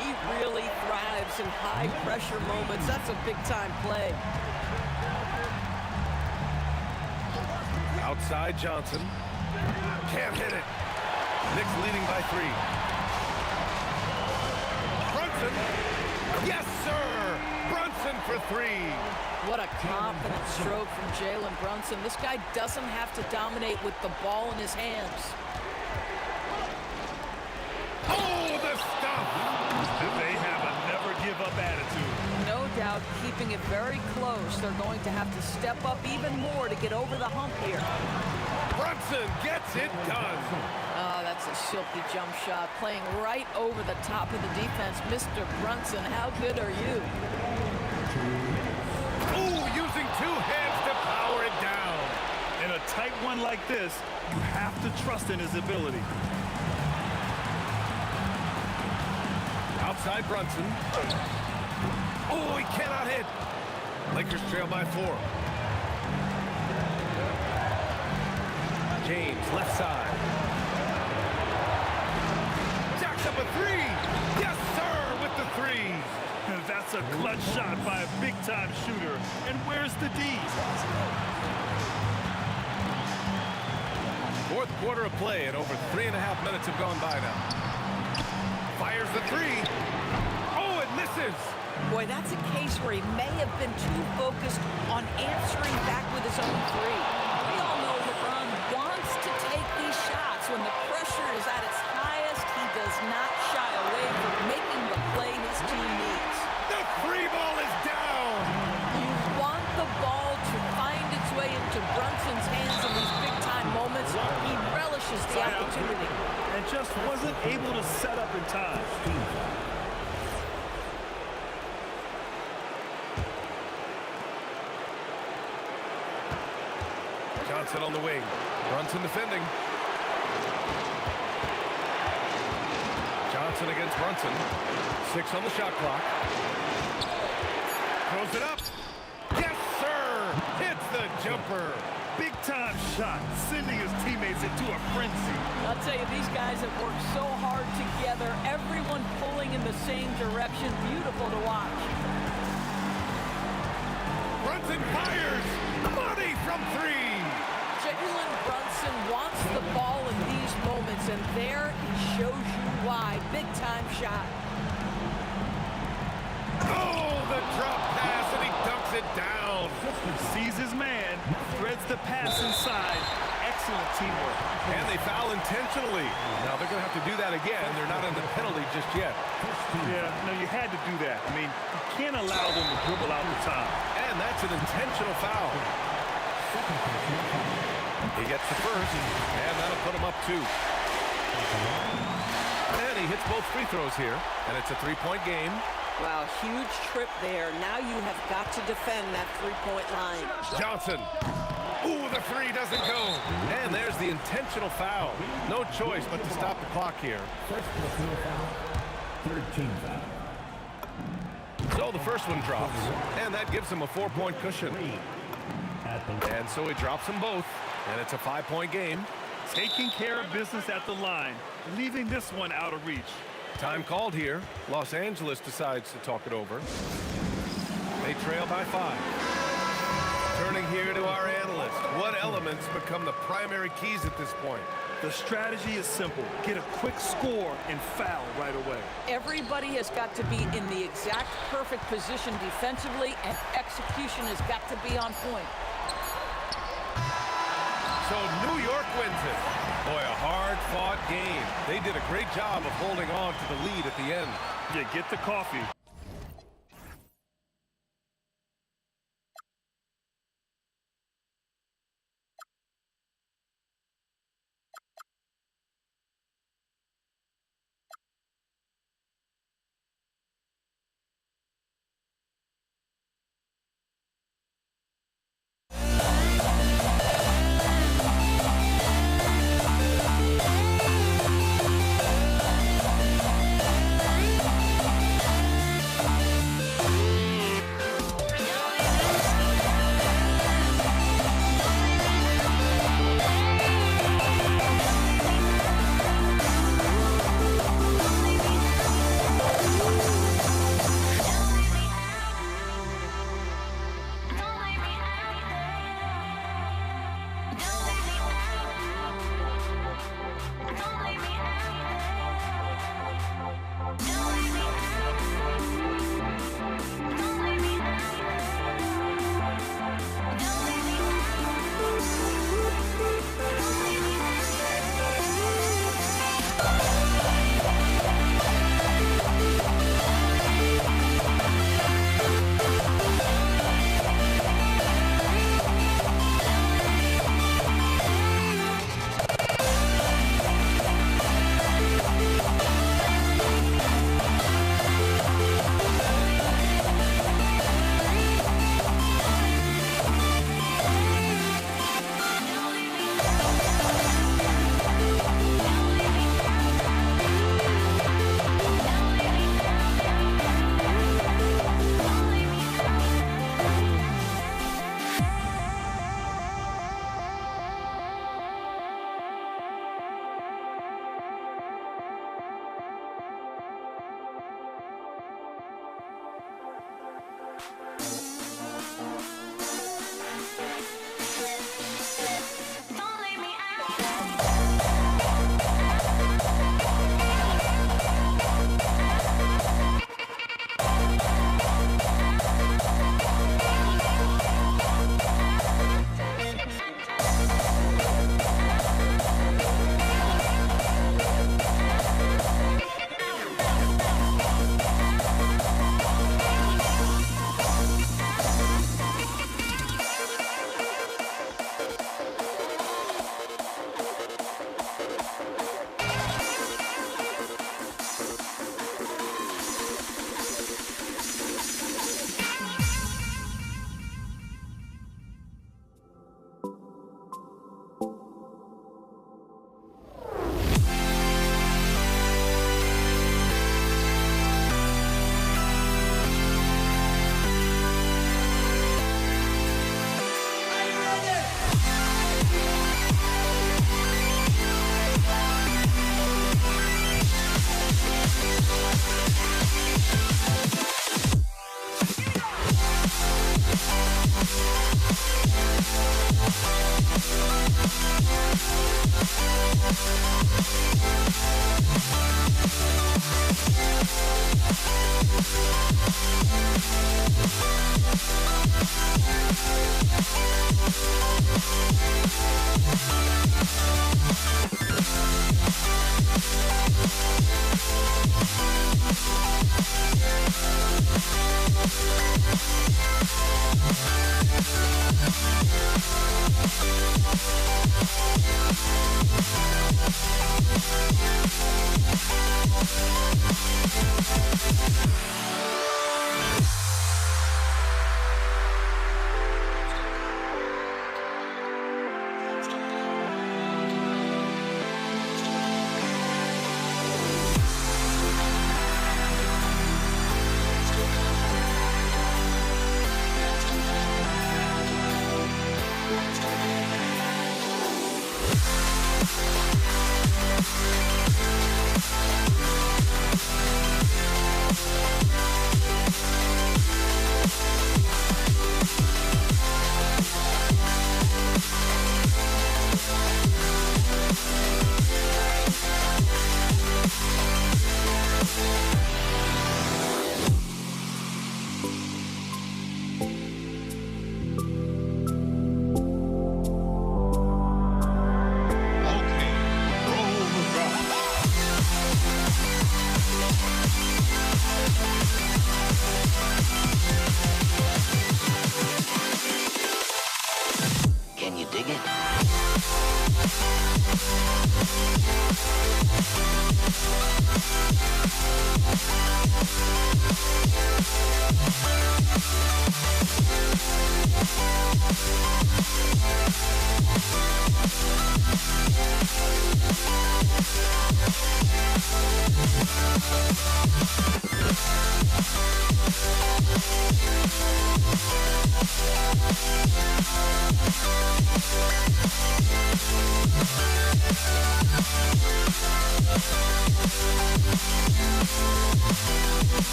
He really thrives in high-pressure moments. That's a big-time play. Outside Johnson. Can't hit it. Knicks leading by 3. Brunson. Yes, sir. Brunson for 3. What a confident stroke from Jalen Brunson. This guy doesn't have to dominate with the ball in his hands. Oh, the stuff. They have a never-give-up attitude. No doubt, keeping it very close. They're going to have to step up even more to get over the hump here. Brunson gets it done. Oh, that's a silky jump shot, playing right over the top of the defense. Mr. Brunson, how good are you? Ooh, using 2 hands to power it down. And a tight one like this, you have to trust in his ability. Outside Brunson. Oh, he cannot hit. Lakers trail by 4. James, left side. Jacks up a 3. Yes, sir, with the 3. That's a clutch shot by a big-time shooter. And where's the D? Fourth quarter of play, and over 3.5 minutes have gone by now. Fires the 3. Oh, it misses. Boy, that's a case where he may have been too focused on answering back with his own 3. We all know LeBron wants to take these shots. When the pressure is at its highest, he does not shy away from making the play his team needs. The 3 ball is down. You want the ball to find its way into Brunson's hands in these big-time moments. He relishes the opportunity. And just wasn't able to set up in time. Johnson on the wing. Brunson defending. Johnson against Brunson. 6 on the shot clock. Throws it up. Yes, sir. Hits the jumper. Big-time shot, sending his teammates into a frenzy. I'll tell you, these guys have worked so hard together. Everyone pulling in the same direction. Beautiful to watch. Brunson fires. Money from 3. Jalen Brunson wants the ball in these moments, and there he shows you why. Big-time shot. Oh, the drop pass, and he dunks it down. Sees his man, threads the pass inside. Excellent teamwork. And they foul intentionally. Now they're going to have to do that again. They're not in the penalty just yet. Yeah, no, you had to do that. I mean, you can't allow them to dribble out the time. And that's an intentional foul. He gets the first, and that'll put him up 2. And he hits both free throws here, and it's a 3-point game. Wow, huge trip there. Now you have got to defend that 3-point line. Johnson. Ooh, the 3 doesn't go. And there's the intentional foul. No choice but to stop the clock here. First personal foul, 13 foul. So the first one drops, and that gives him a 4-point cushion. And so he drops them both, and it's a 5-point game. Taking care of business at the line, leaving this one out of reach. Time called here. Los Angeles decides to talk it over. They trail by 5. Turning here to our analyst. What elements become the primary keys at this point? The strategy is simple. Get a quick score and foul right away. Everybody has got to be in the exact perfect position defensively, and execution has got to be on point. So New York wins it. Boy, a hard-fought game. They did a great job of holding on to the lead at the end. Yeah, get the coffee.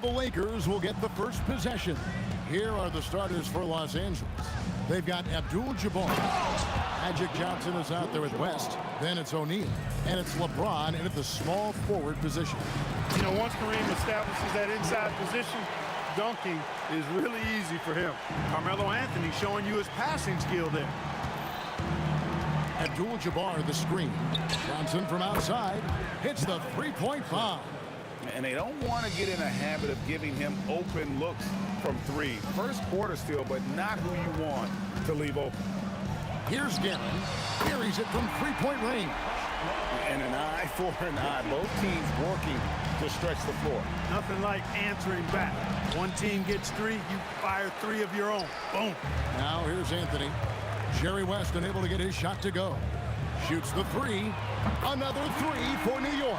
the Lakers will get the first possession. Here are the starters for Los Angeles. They've got Abdul-Jabbar. Magic Johnson is out there at West. Then it's O'Neal. And it's LeBron in at the small forward position. You know, once Kareem establishes that inside position, dunking is really easy for him. Carmelo Anthony showing you his passing skill there. Abdul-Jabbar the screen. Johnson from outside hits the three-point bomb. And they don't want to get in a habit of giving him open looks from three. First quarter still, but not who you want to leave open. Here's Guerin. Buries it from three-point range. And an eye for an eye. Both teams working to stretch the floor. Nothing like answering back. One team gets three, you fire three of your own. Boom. Now here's Anthony. Jerry West unable to get his shot to go. Shoots the three. Another three for New York.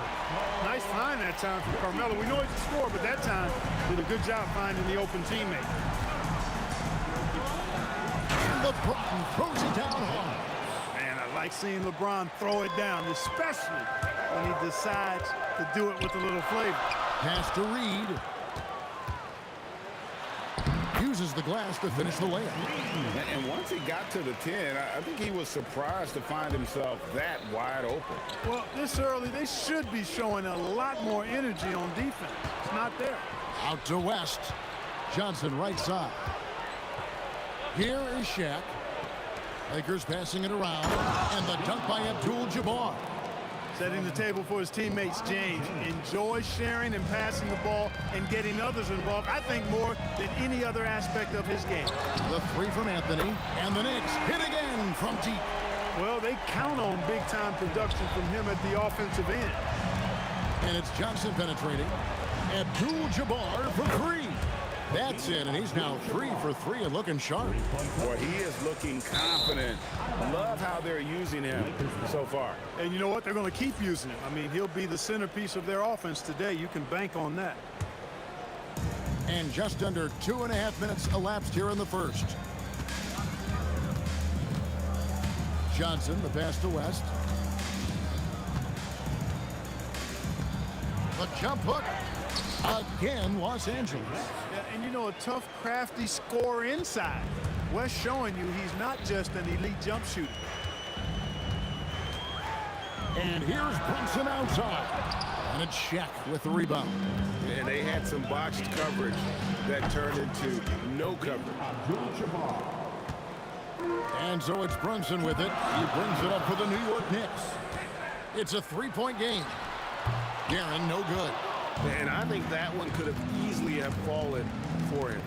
Nice find that time from Carmelo. We know he's a scorer, but that time did a good job finding the open teammate. LeBron throws it down hard. Man, I like seeing LeBron throw it down, especially when he decides to do it with a little flavor. Pass to Reed. Uses the glass to finish the layup. And once he got to the 10, I think he was surprised to find himself that wide open. Well, this early, they should be showing a lot more energy on defense. It's not there. Out to West. Johnson right side. Here is Shaq. Lakers passing it around. And the dunk by Abdul-Jabbar. Setting the table for his teammates, James. Enjoys sharing and passing the ball and getting others involved, I think, more than any other aspect of his game. The three from Anthony. And the Knicks hit again from deep. Well, they count on big-time production from him at the offensive end. And it's Johnson penetrating. Abdul-Jabbar for three. That's it, and he's now 3 for 3 and looking sharp. Boy, he is looking confident. Love how they're using him so far. And you know what? They're going to keep using him. I mean, he'll be the centerpiece of their offense today. You can bank on that. And just under 2.5 minutes elapsed here in the first. Johnson, the pass to West. The jump hook. Again, Los Angeles. Yeah, and you know, a tough, crafty scorer inside. West showing you he's not just an elite jump shooter. And here's Brunson outside. And it's Shaq with the rebound. And they had some botched coverage that turned into no coverage. And so it's Brunson with it. He brings it up for the New York Knicks. It's a three-point game. Guerin, no good. And I think that one could have easily have fallen for him.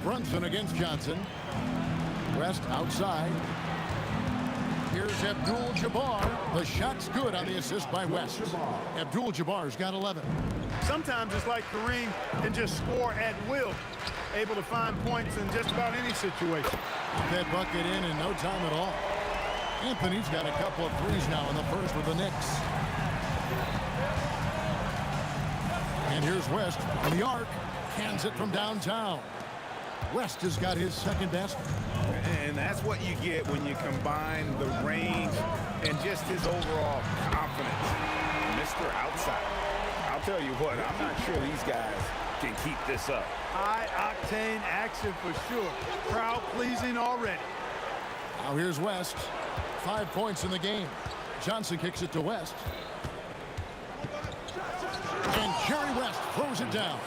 Brunson against Johnson. West outside. Here's Abdul-Jabbar. The shot's good on the assist by West. Abdul-Jabbar's got 11. Sometimes it's like Kareem can just score at will. Able to find points in just about any situation. Put that bucket in no time at all. Anthony's got a couple of threes now in the first with the Knicks. And here's West on the arc. Cans it from downtown. West has got his second basket. And that's what you get when you combine the range and just his overall confidence. Mr. Outside. I'll tell you what, I'm not sure these guys can keep this up. High-octane action for sure. Crowd pleasing already. Now here's West. 5 points in the game. Johnson kicks it to West. And Jerry West throws it down.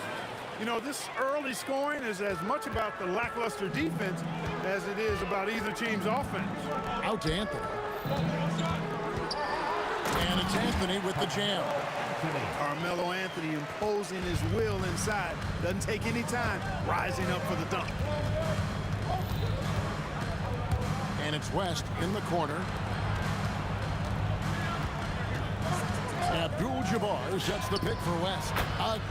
You know, this early scoring is as much about the lackluster defense as it is about either team's offense. Out to Anthony. And it's Anthony with the jam. Carmelo Anthony imposing his will inside. Doesn't take any time, rising up for the dunk. And it's West in the corner. Abdul-Jabbar sets the pick for West.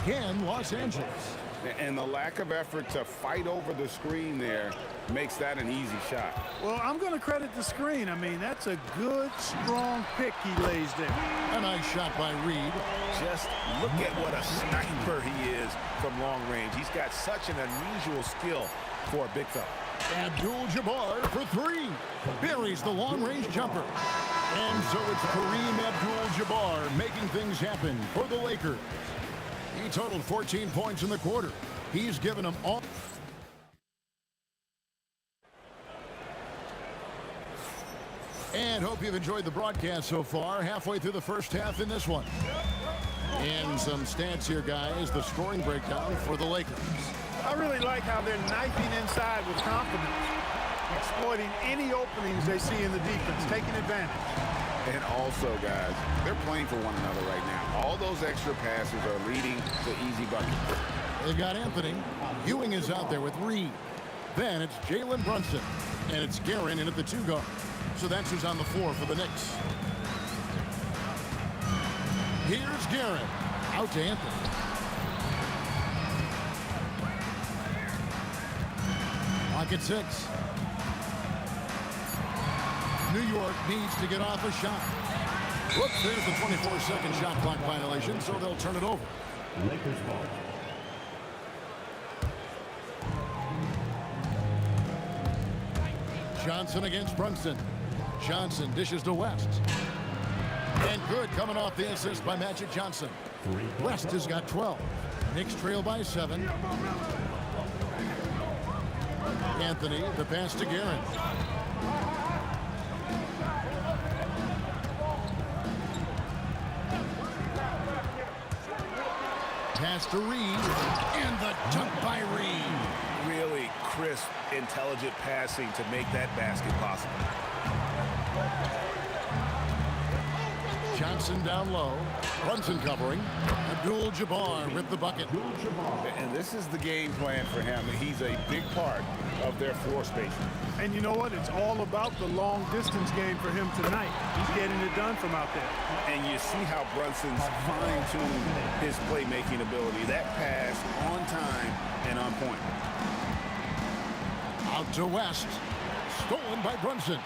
Again, Los Angeles. And the lack of effort to fight over the screen there makes that an easy shot. Well, I'm going to credit the screen. I mean, that's a good, strong pick he lays there. A nice shot by Reed. Just look at what a sniper he is from long range. He's got such an unusual skill for a big fella. Abdul-Jabbar for three. Buries the long-range jumper. And so it's Kareem Abdul-Jabbar making things happen for the Lakers. He totaled 14 points in the quarter. He's given them all. And hope you've enjoyed the broadcast so far. Halfway through the first half in this one. And some stats here, guys. The scoring breakdown for the Lakers. I really like how they're knifing inside with confidence, exploiting any openings they see in the defense, taking advantage. And also, guys, they're playing for one another right now. All those extra passes are leading to easy buckets. They've got Anthony. Ewing is out there with Reed. Then it's Jalen Brunson. And it's Guerin in at the 2 guard. So that's who's on the floor for the Knicks. Here's Guerin. Out to Anthony. Clock at 6. New York needs to get off a shot. Whoops, there's the 24-second shot clock violation, so they'll turn it over. Lakers ball. Johnson against Brunson. Johnson dishes to West. And good coming off the assist by Magic Johnson. West has got 12. Knicks trail by 7. Anthony, the pass to Guerin. Pass to Reed. And the dunk by Reed. Really crisp, intelligent passing to make that basket possible. Johnson down low. Brunson covering. Abdul-Jabbar with the bucket. And this is the game plan for him. He's a big part of their floor spacing. And you know what? It's all about the long distance game for him tonight. He's getting it done from out there. And you see how Brunson's fine-tuned his playmaking ability. That pass on time and on point. Out to West. Stolen by Brunson.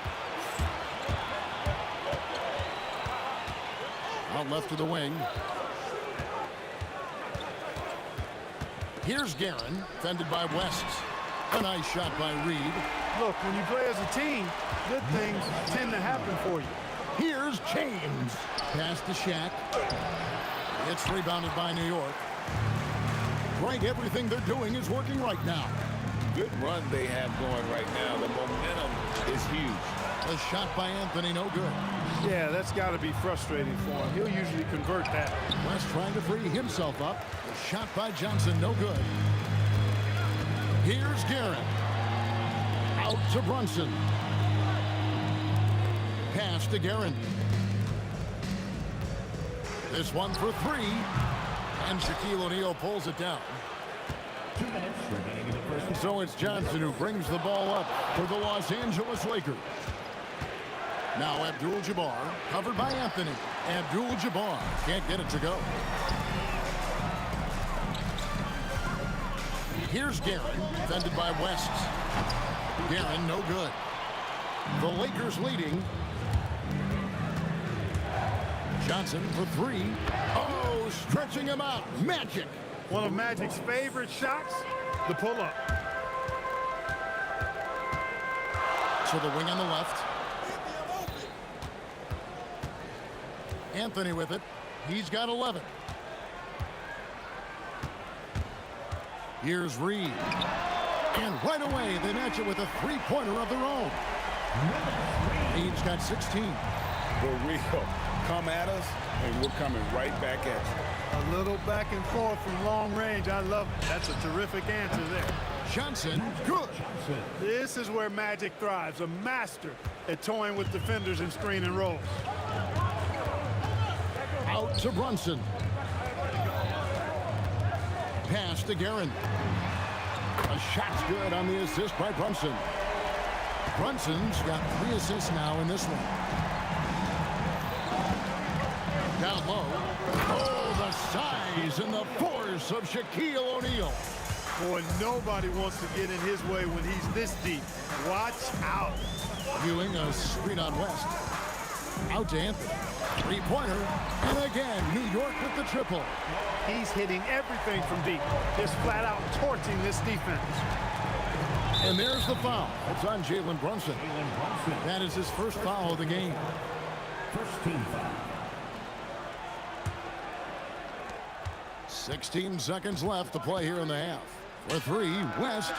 Out left to the wing. Here's Guerin, fended by West. A nice shot by Reed. Look, when you play as a team, good things tend to happen for you. Here's James. Pass to Shaq. It's rebounded by New York. Right, everything they're doing is working right now. Good run they have going right now. The momentum is huge. A shot by Anthony, no good. Yeah, that's got to be frustrating for him. He'll usually convert that. West trying to free himself up. A shot by Johnson, no good. Here's Guerin. Out to Brunson. Pass to Guerin. This one for 3. And Shaquille O'Neal pulls it down. 2 minutes remaining in the first. So it's Johnson who brings the ball up for the Los Angeles Lakers. Now Abdul-Jabbar, covered by Anthony. Abdul-Jabbar can't get it to go. Here's Guerin, defended by West. Guerin, no good. The Lakers leading. Johnson for 3. Oh, stretching him out. Magic. One of Magic's favorite shots, the pull-up. To the wing on the left. Anthony with it. He's got 11. Here's Reed. And right away, they match it with a three-pointer of their own. Reed's got 16. The real come at us, and we're coming right back at you. A little back and forth from long range. I love it. That's a terrific answer there. Johnson, good. This is where Magic thrives. A master at toying with defenders and screen and roll. Out to Brunson. Pass to Guerin. A shot's good on the assist by Brunson. Brunson's got 3 assists now in this one. Down low. Oh, the size and the force of Shaquille O'Neal. Boy, nobody wants to get in his way when he's this deep. Watch out. Ewing a screen on West. Out to Anthony. Three-pointer. And again, New York with the triple. He's hitting everything from deep. Just flat out torching this defense. And there's the foul. It's on Jalen Brunson. That is his first foul of the game. First team foul. 16 seconds left to play here in the half. For three, West.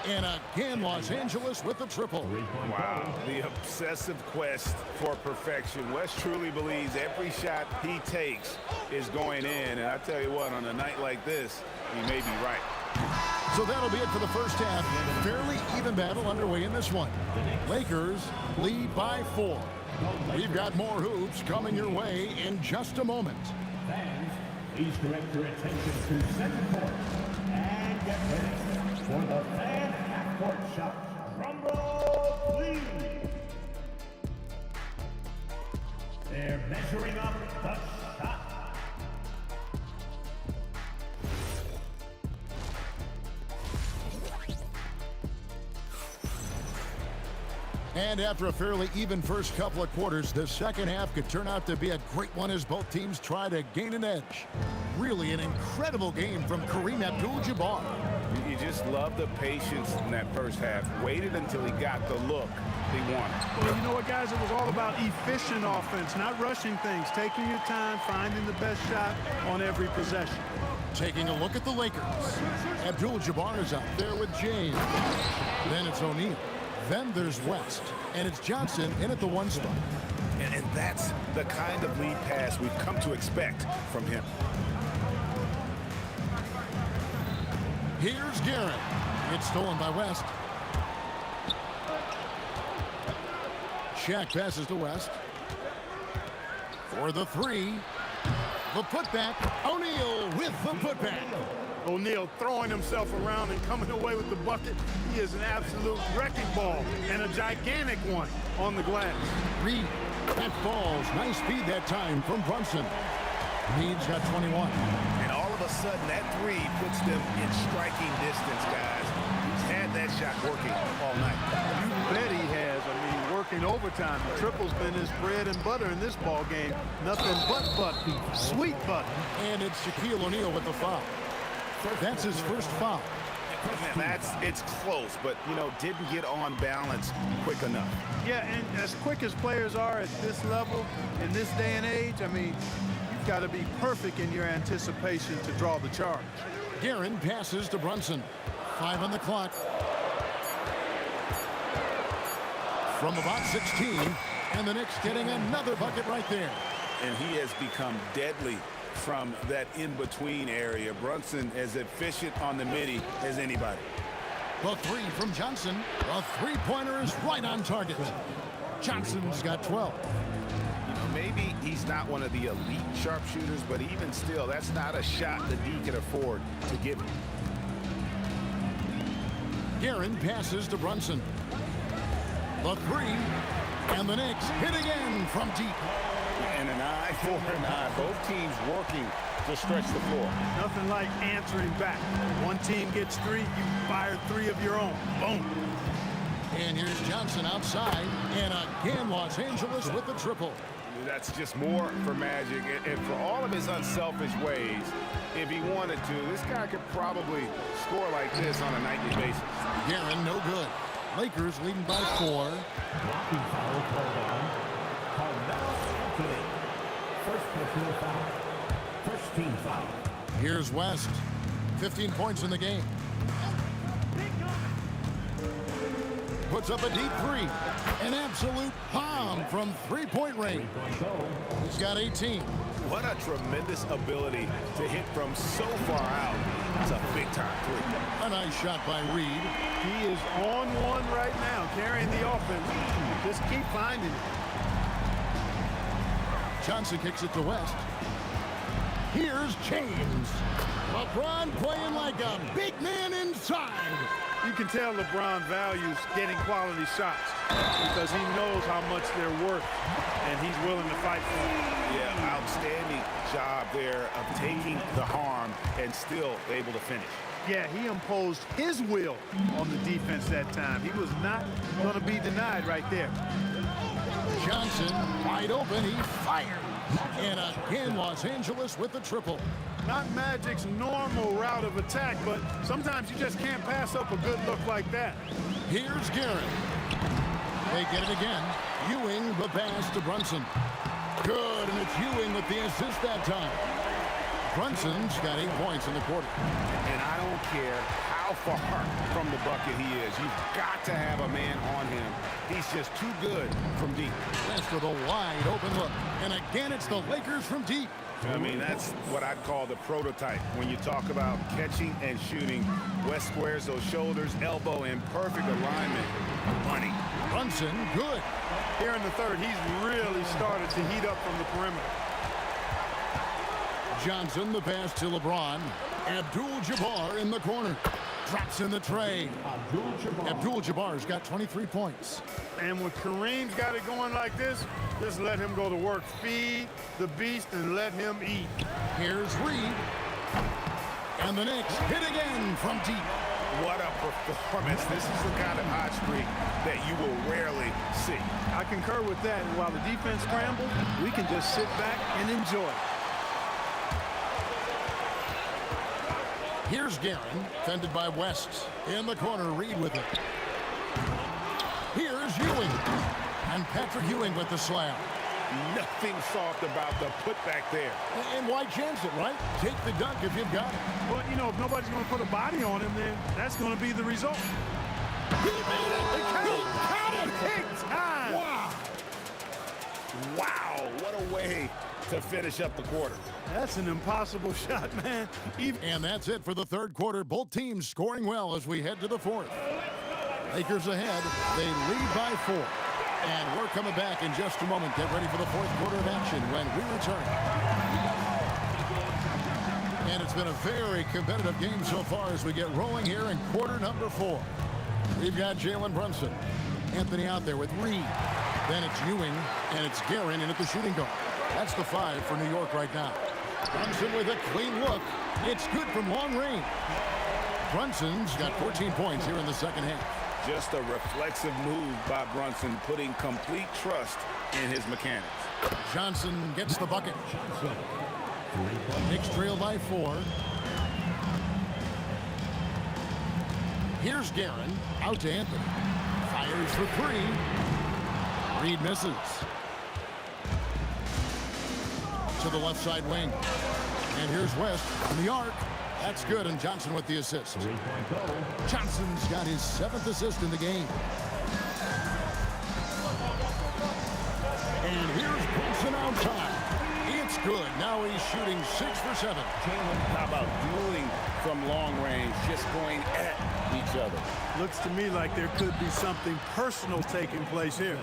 And again, Los Angeles with the triple. Wow, the obsessive quest for perfection. West truly believes every shot he takes is going in. And I tell you what, on a night like this, he may be right. So that'll be it for the first half. Fairly even battle underway in this one. Lakers lead by 4. We've got more hoops coming your way in just a moment. Fans, please direct your attention to center court. And get ready for the fan half-court shot. Drum roll, please. They're measuring up the shot. And after a fairly even first couple of quarters, the second half could turn out to be a great one as both teams try to gain an edge. Really an incredible game from Kareem Abdul-Jabbar. You just love the patience in that first half. Waited until he got the look he wanted. Well, you know what, guys? It was all about efficient offense, not rushing things, taking your time, finding the best shot on every possession. Taking a look at the Lakers. Abdul-Jabbar is out there with James. Then it's O'Neal. Then there's West. And it's Johnson in at the 1 spot. And that's the kind of lead pass we've come to expect from him. Here's Garrett. It's stolen by West. Shaq passes to West. For the 3. The putback. O'Neal with the putback. O'Neal throwing himself around and coming away with the bucket. He is an absolute wrecking ball and a gigantic one on the glass. Reed. That falls. Nice speed that time from Brunson. Reed's got 21. And all of a sudden, that 3 puts them in striking distance, guys. He's had that shot working all night. You bet he has. I mean, working overtime. The triple's been his bread and butter in this ball game. Nothing but butter. Sweet butter. And it's Shaquille O'Neal with the foul. That's his first foul. It's close, but, you know, didn't get on balance quick enough. Yeah, and as quick as players are at this level, in this day and age, I mean, you've got to be perfect in your anticipation to draw the charge. Guerin passes to Brunson. 5 on the clock. From about 16, and the Knicks getting another bucket right there. And he has become deadly from that in-between area. Brunson as efficient on the midi as anybody. The 3 from Johnson. The three-pointer is right on target. Johnson's got 12. You know, maybe he's not one of the elite sharpshooters, but even still, that's not a shot that he can afford to give him. Guerin passes to Brunson. The 3, and the Knicks hit again from deep. And an eye for an eye. Both teams working to stretch the floor. Nothing like answering back. One team gets 3, you fire 3 of your own. Boom. And here's Johnson outside, and again Los Angeles with the triple. That's just more for Magic, and for all of his unselfish ways, if he wanted to, this guy could probably score like this on a nightly basis. Guerin, no good. Lakers leading by 4. Blocking foul called on Carmelo Anthony. First personal foul. First team foul. Here's West. 15 points in the game. Puts up a deep 3. An absolute bomb from three-point range. He's got 18. What a tremendous ability to hit from so far out. It's a big-time 3. A nice shot by Reed. He is on one right now, carrying the offense. Just keep finding it. Johnson kicks it to West. Here's James. LeBron playing like a big man inside. You can tell LeBron values getting quality shots because he knows how much they're worth, and he's willing to fight for them. Yeah, outstanding job there of taking the harm and still able to finish. Yeah, he imposed his will on the defense that time. He was not going to be denied right there. Johnson wide open. He fires. And again, Los Angeles with the triple. Not Magic's normal route of attack, but sometimes you just can't pass up a good look like that. Here's Garrett. They get it again. Ewing the pass to Brunson. Good, and it's Ewing with the assist that time. Brunson's got 8 points in the quarter. And I don't care how far from the bucket he is. You've got to have a man on him. He's just too good from deep. That's with a wide open look. And again, it's the Lakers from deep. I mean, that's what I'd call the prototype. When you talk about catching and shooting, West squares those shoulders, elbow in perfect alignment. Money. Brunson, good. Here in the third, he's really started to heat up from the perimeter. Johnson, the pass to LeBron. Abdul-Jabbar in the corner. Drops in the tray. Abdul-Jabbar's got 23 points. And when Kareem's got it going like this, just let him go to work. Feed the beast and let him eat. Here's Reed. And the Knicks hit again from deep. What a performance. This is the kind of hot streak that you will rarely see. I concur with that. And while the defense scrambles, we can just sit back and enjoy it. Here's Guerin, fended by West. In the corner, Reed with it. Here's Ewing. And Patrick Ewing with the slam. Nothing soft about the putback there. And why chance it, right? Take the dunk if you've got it. But, you know, if nobody's going to put a body on him, then that's going to be the result. He made it! He got it! Big time! Wow! Wow, what a way to finish up the quarter. That's an impossible shot, man. And that's it for the third quarter. Both teams scoring well as we head to the fourth. Lakers ahead. They lead by 4. And we're coming back in just a moment. Get ready for the fourth quarter of action when we return. And it's been a very competitive game so far as we get rolling here in quarter number 4. We've got Jalen Brunson. Anthony out there with Reed. Then it's Ewing, and it's Guerin in at the shooting guard. That's the 5 for New York right now. Brunson with a clean look. It's good from long range. Brunson's got 14 points here in the second half. Just a reflexive move by Brunson, putting complete trust in his mechanics. Johnson gets the bucket. Knicks trail by 4. Here's Guerin. Out to Anthony. Fires for 3. Reed misses. To the left side wing. And here's West from the arc. That's good, and Johnson with the assist. Johnson's got his 7th assist in the game. And here's Brunson outside. It's good. Now he's shooting 6 for 7. How about dueling from long range, just going at each other? Looks to me like there could be something personal taking place here.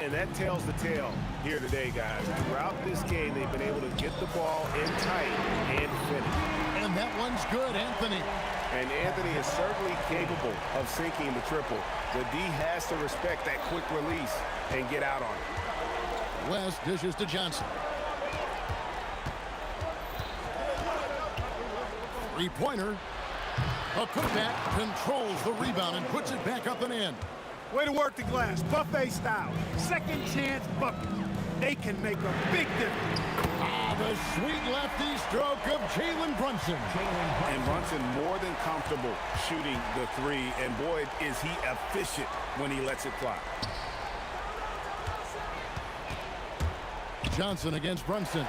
And that tells the tale here today, guys. Throughout this game, they've been able to get the ball in tight and finish. And that one's good, Anthony. And Anthony is certainly capable of sinking the triple. The D has to respect that quick release and get out on it. West dishes to Johnson. 3-pointer. A putback controls the rebound and puts it back up and in. Way to work the glass, buffet style. Second chance bucket. They can make a big difference. The sweet lefty stroke of Jalen Brunson. And Brunson more than comfortable shooting the 3. And boy, is he efficient when he lets it fly. Johnson against Brunson.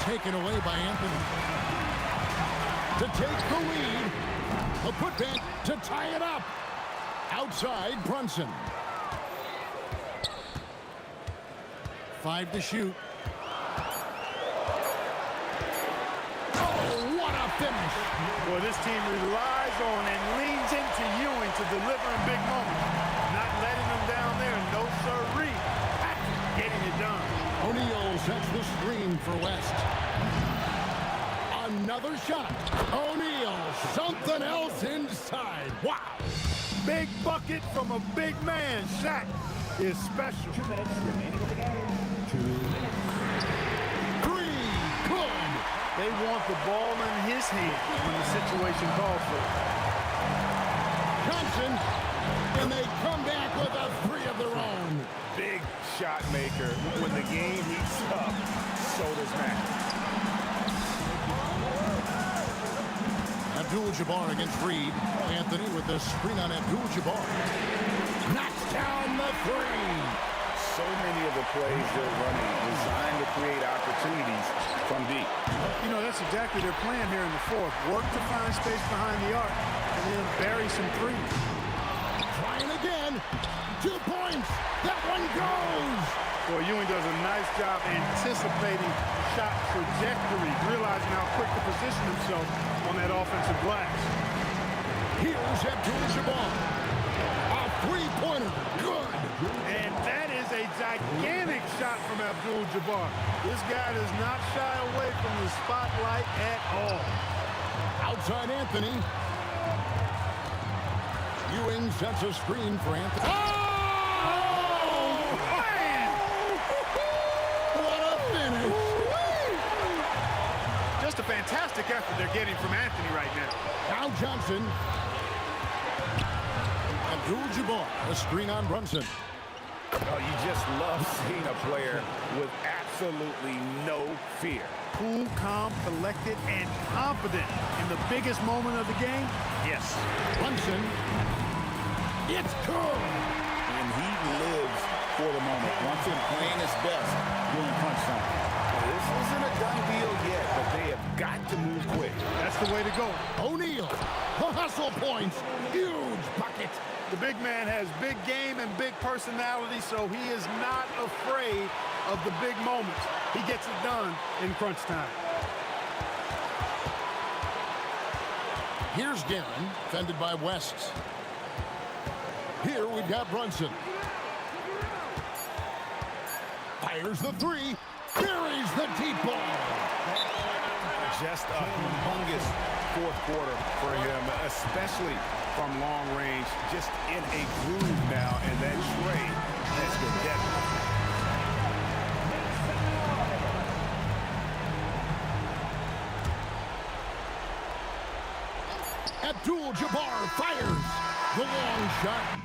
Taken away by Anthony. To take the lead. A putback to tie it up. Outside Brunson. 5 to shoot. Oh, what a finish. Well, this team relies on and leans into Ewing to deliver in big moments. Not letting them down there. No sirree. Getting it done. O'Neal sets the screen for West. Another shot. O'Neal, something else inside. Wow. Big bucket from a big man. Shaq is special. 2 minutes remaining in the game. 2 minutes. 3, good. They want the ball in his hand when the situation calls for it. Johnson, and they come back with a 3 of their own. Big shot maker. When the game heats up, so does Matt. Abdul-Jabbar against Reed. Anthony with the screen on Abdul-Jabbar. Knocks down the three. So many of the plays they're running designed to create opportunities from deep. You know, that's exactly their plan here in the fourth. Work to find space behind the arc and then bury some threes. Trying again. 2 points. That one goes. Boy, Ewing does a nice job anticipating shot trajectory, realizing how quick to position himself on that offensive glass. Here's Abdul-Jabbar. A three-pointer. Good. And that is a gigantic shot from Abdul-Jabbar. This guy does not shy away from the spotlight at all. Outside Anthony. Ewing sets a screen for Anthony. Oh, man! What a finish. Just a fantastic effort they're getting from Anthony right now. Now Johnson. Abdul-Jabbar, a screen on Brunson. Oh, you just love seeing a player with absolutely no fear. Cool, calm, collected, and confident in the biggest moment of the game. Yes. Brunson. It's good. And he lives for the moment. Brunson playing his best during crunch time. This isn't a done deal yet, but they have got to move quick. That's the way to go. O'Neal. The hustle points. Huge bucket. The big man has big game and big personality, so he is not afraid of the big moments. He gets it done in crunch time. Here's Guerin, fended by West. Here we've got Brunson. Fires the three. Buries the deep ball. Just a humongous fourth quarter for him, especially from long range. Just in a groove now, and that trade has been deadly. Abdul-Jabbar fires the long shot.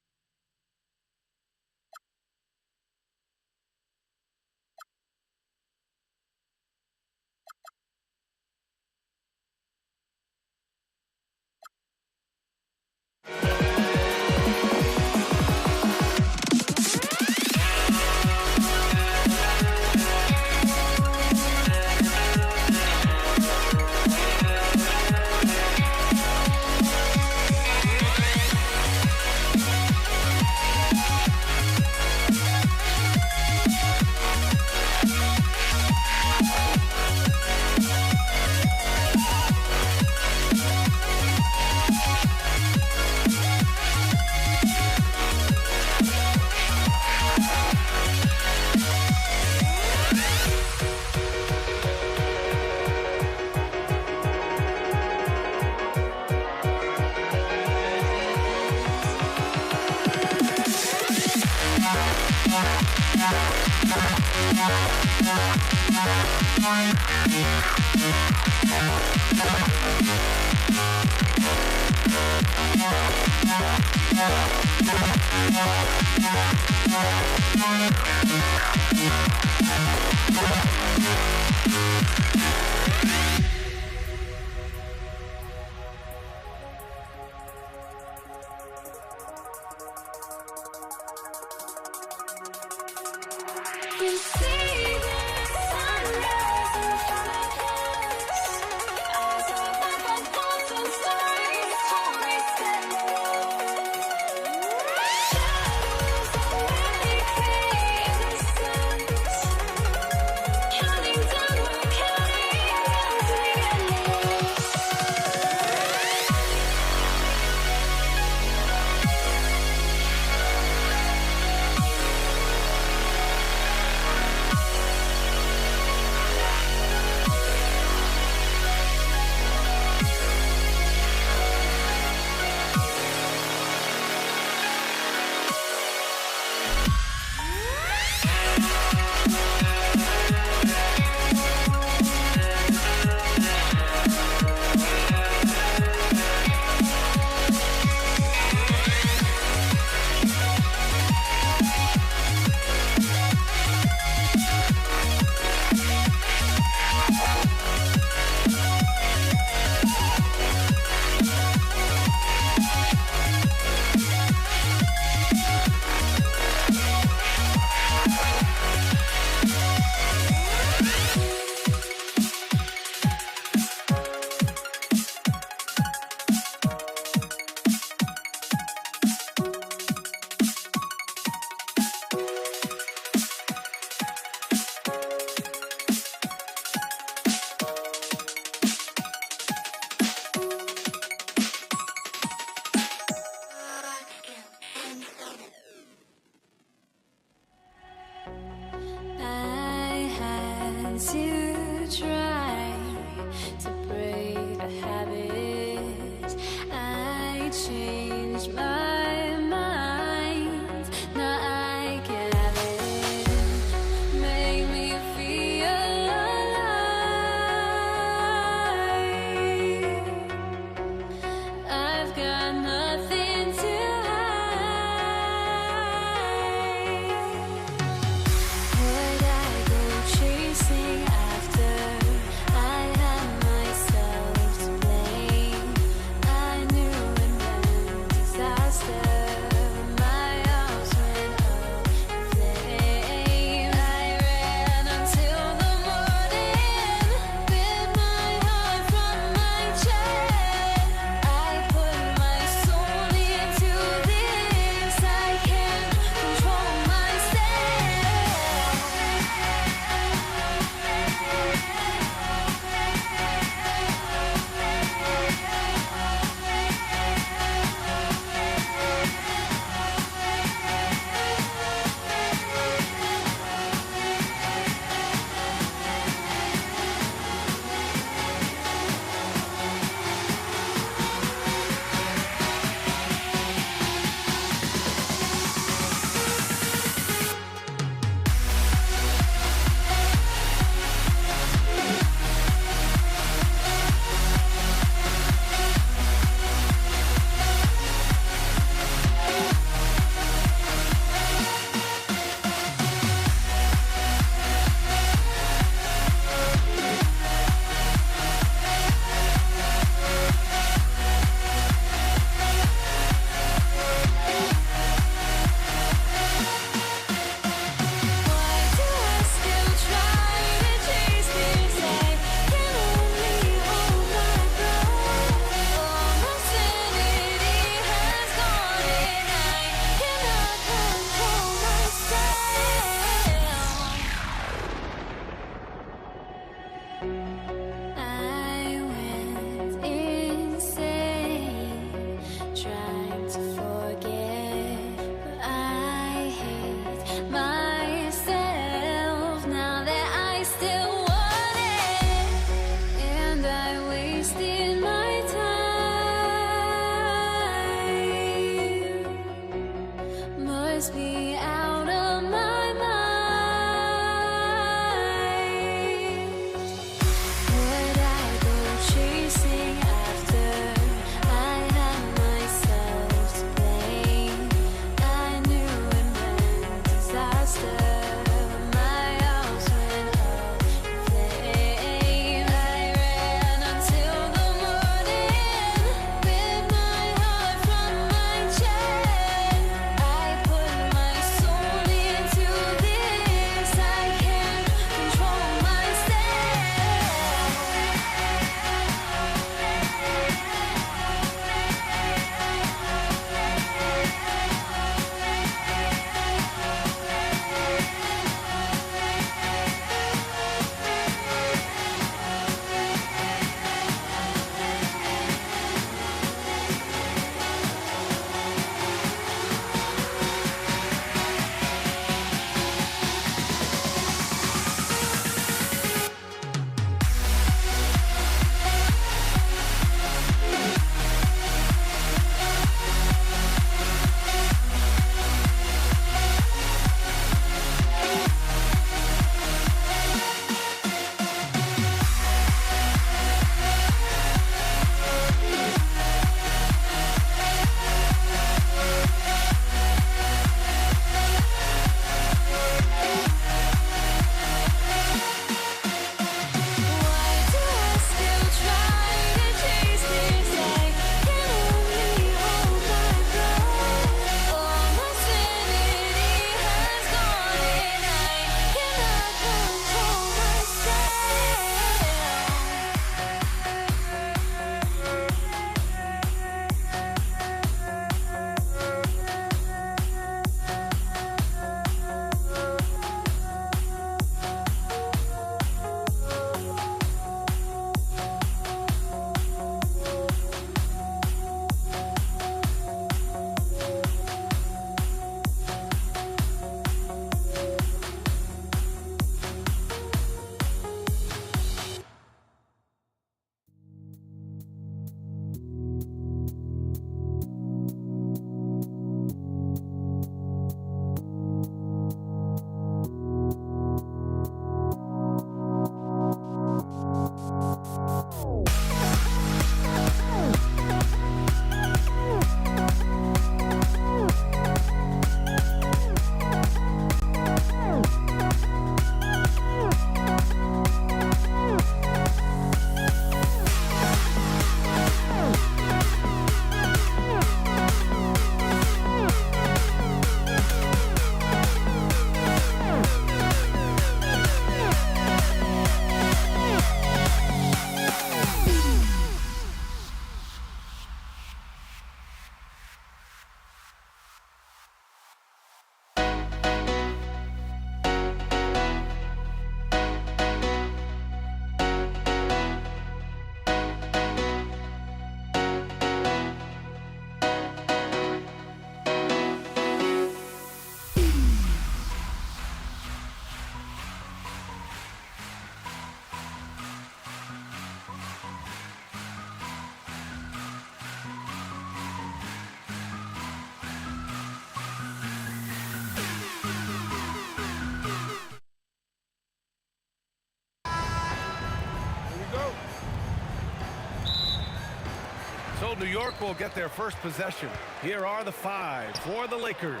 So New York will get their first possession. Here are the 5 for the Lakers.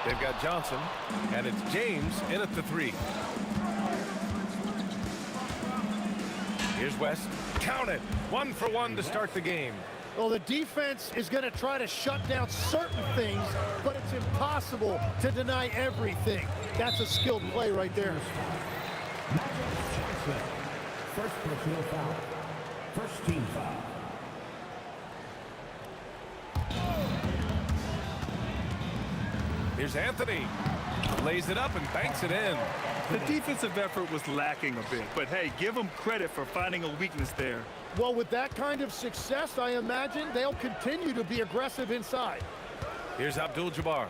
They've got Johnson, and it's James in at the 3. Here's West. Count it. 1 for 1 to start the game. Well, the defense is going to try to shut down certain things, but it's impossible to deny everything. That's a skilled play right there. First personal foul. First team foul. Here's Anthony. Lays it up and banks it in. The defensive effort was lacking a bit, but hey, give them credit for finding a weakness there. Well, with that kind of success, I imagine they'll continue to be aggressive inside. Here's Abdul-Jabbar.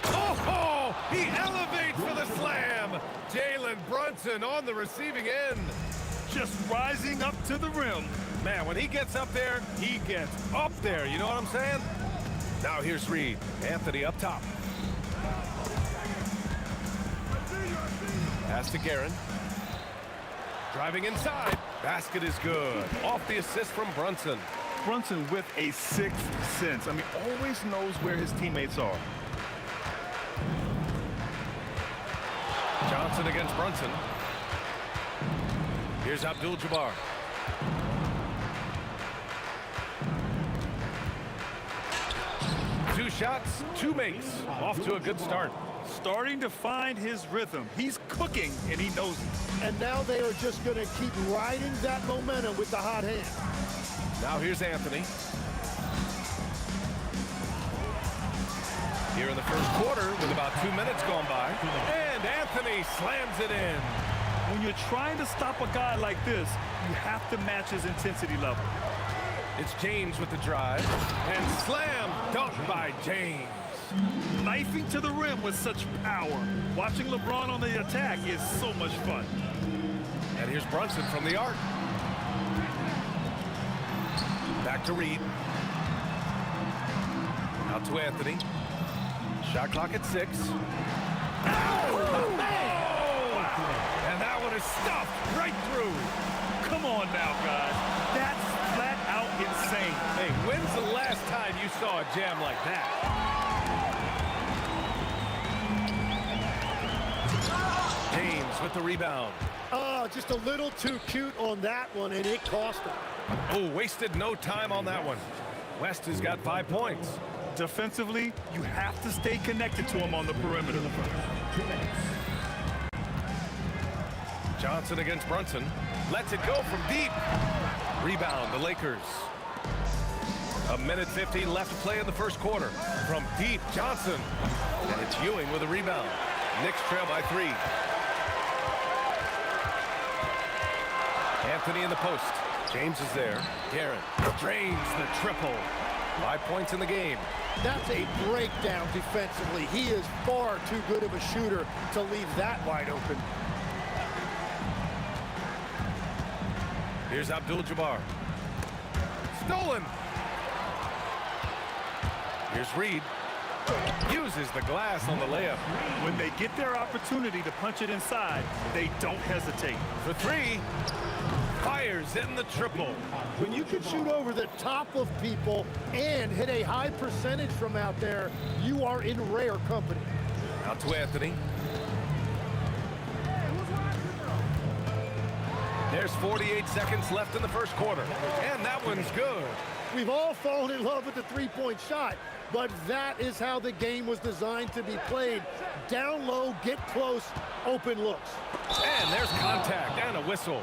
Oh, he elevates for the slam. Jalen Brunson on the receiving end. Just rising up to the rim. Man, when he gets up there, he gets up there. You know what I'm saying? Now here's Reed. Anthony up top. Pass to Guerin. Driving inside. Basket is good. Off the assist from Brunson. Brunson with a sixth sense. I mean, always knows where his teammates are. Johnson against Brunson. Here's Abdul-Jabbar. Two shots, two makes. Off to a good start. Starting to find his rhythm. He's cooking, and he knows it. And now they are just going to keep riding that momentum with the hot hand. Now here's Anthony. Here in the first quarter with about 2 minutes gone by. And Anthony slams it in. When you're trying to stop a guy like this, you have to match his intensity level. It's James with the drive. And slam dunk by James. Knifing to the rim with such power. Watching LeBron on the attack is so much fun. And here's Brunson from the arc. Back to Reed. Out to Anthony. Shot clock at 6. Oh! And that one is stuffed right through. Come on now, guys. That's flat out insane. Hey, when's the last time you saw a jam like that? James with the rebound. Oh, just a little too cute on that one, and it cost him. Oh, wasted no time on that one. West has got 5 points. Defensively, you have to stay connected to him on the perimeter. Johnson against Brunson. Lets it go from deep. Rebound, the Lakers. 1:50 left to play in the first quarter. From deep, Johnson. And it's Ewing with a rebound. Knicks trail by 3. Anthony in the post. James is there. Guerin drains the triple. 5 points in the game. That's a breakdown defensively. He is far too good of a shooter to leave that wide open. Here's Abdul-Jabbar. Stolen. Here's Reed. Uses the glass on the layup. When they get their opportunity to punch it inside, they don't hesitate. For 3. Fires in the triple. When you can shoot over the top of people and hit a high percentage from out there, you are in rare company. Out to Anthony. There's 48 seconds left in the first quarter. And that one's good. We've all fallen in love with the three-point shot, but that is how the game was designed to be played. Down low, get close, open looks. And there's contact and a whistle.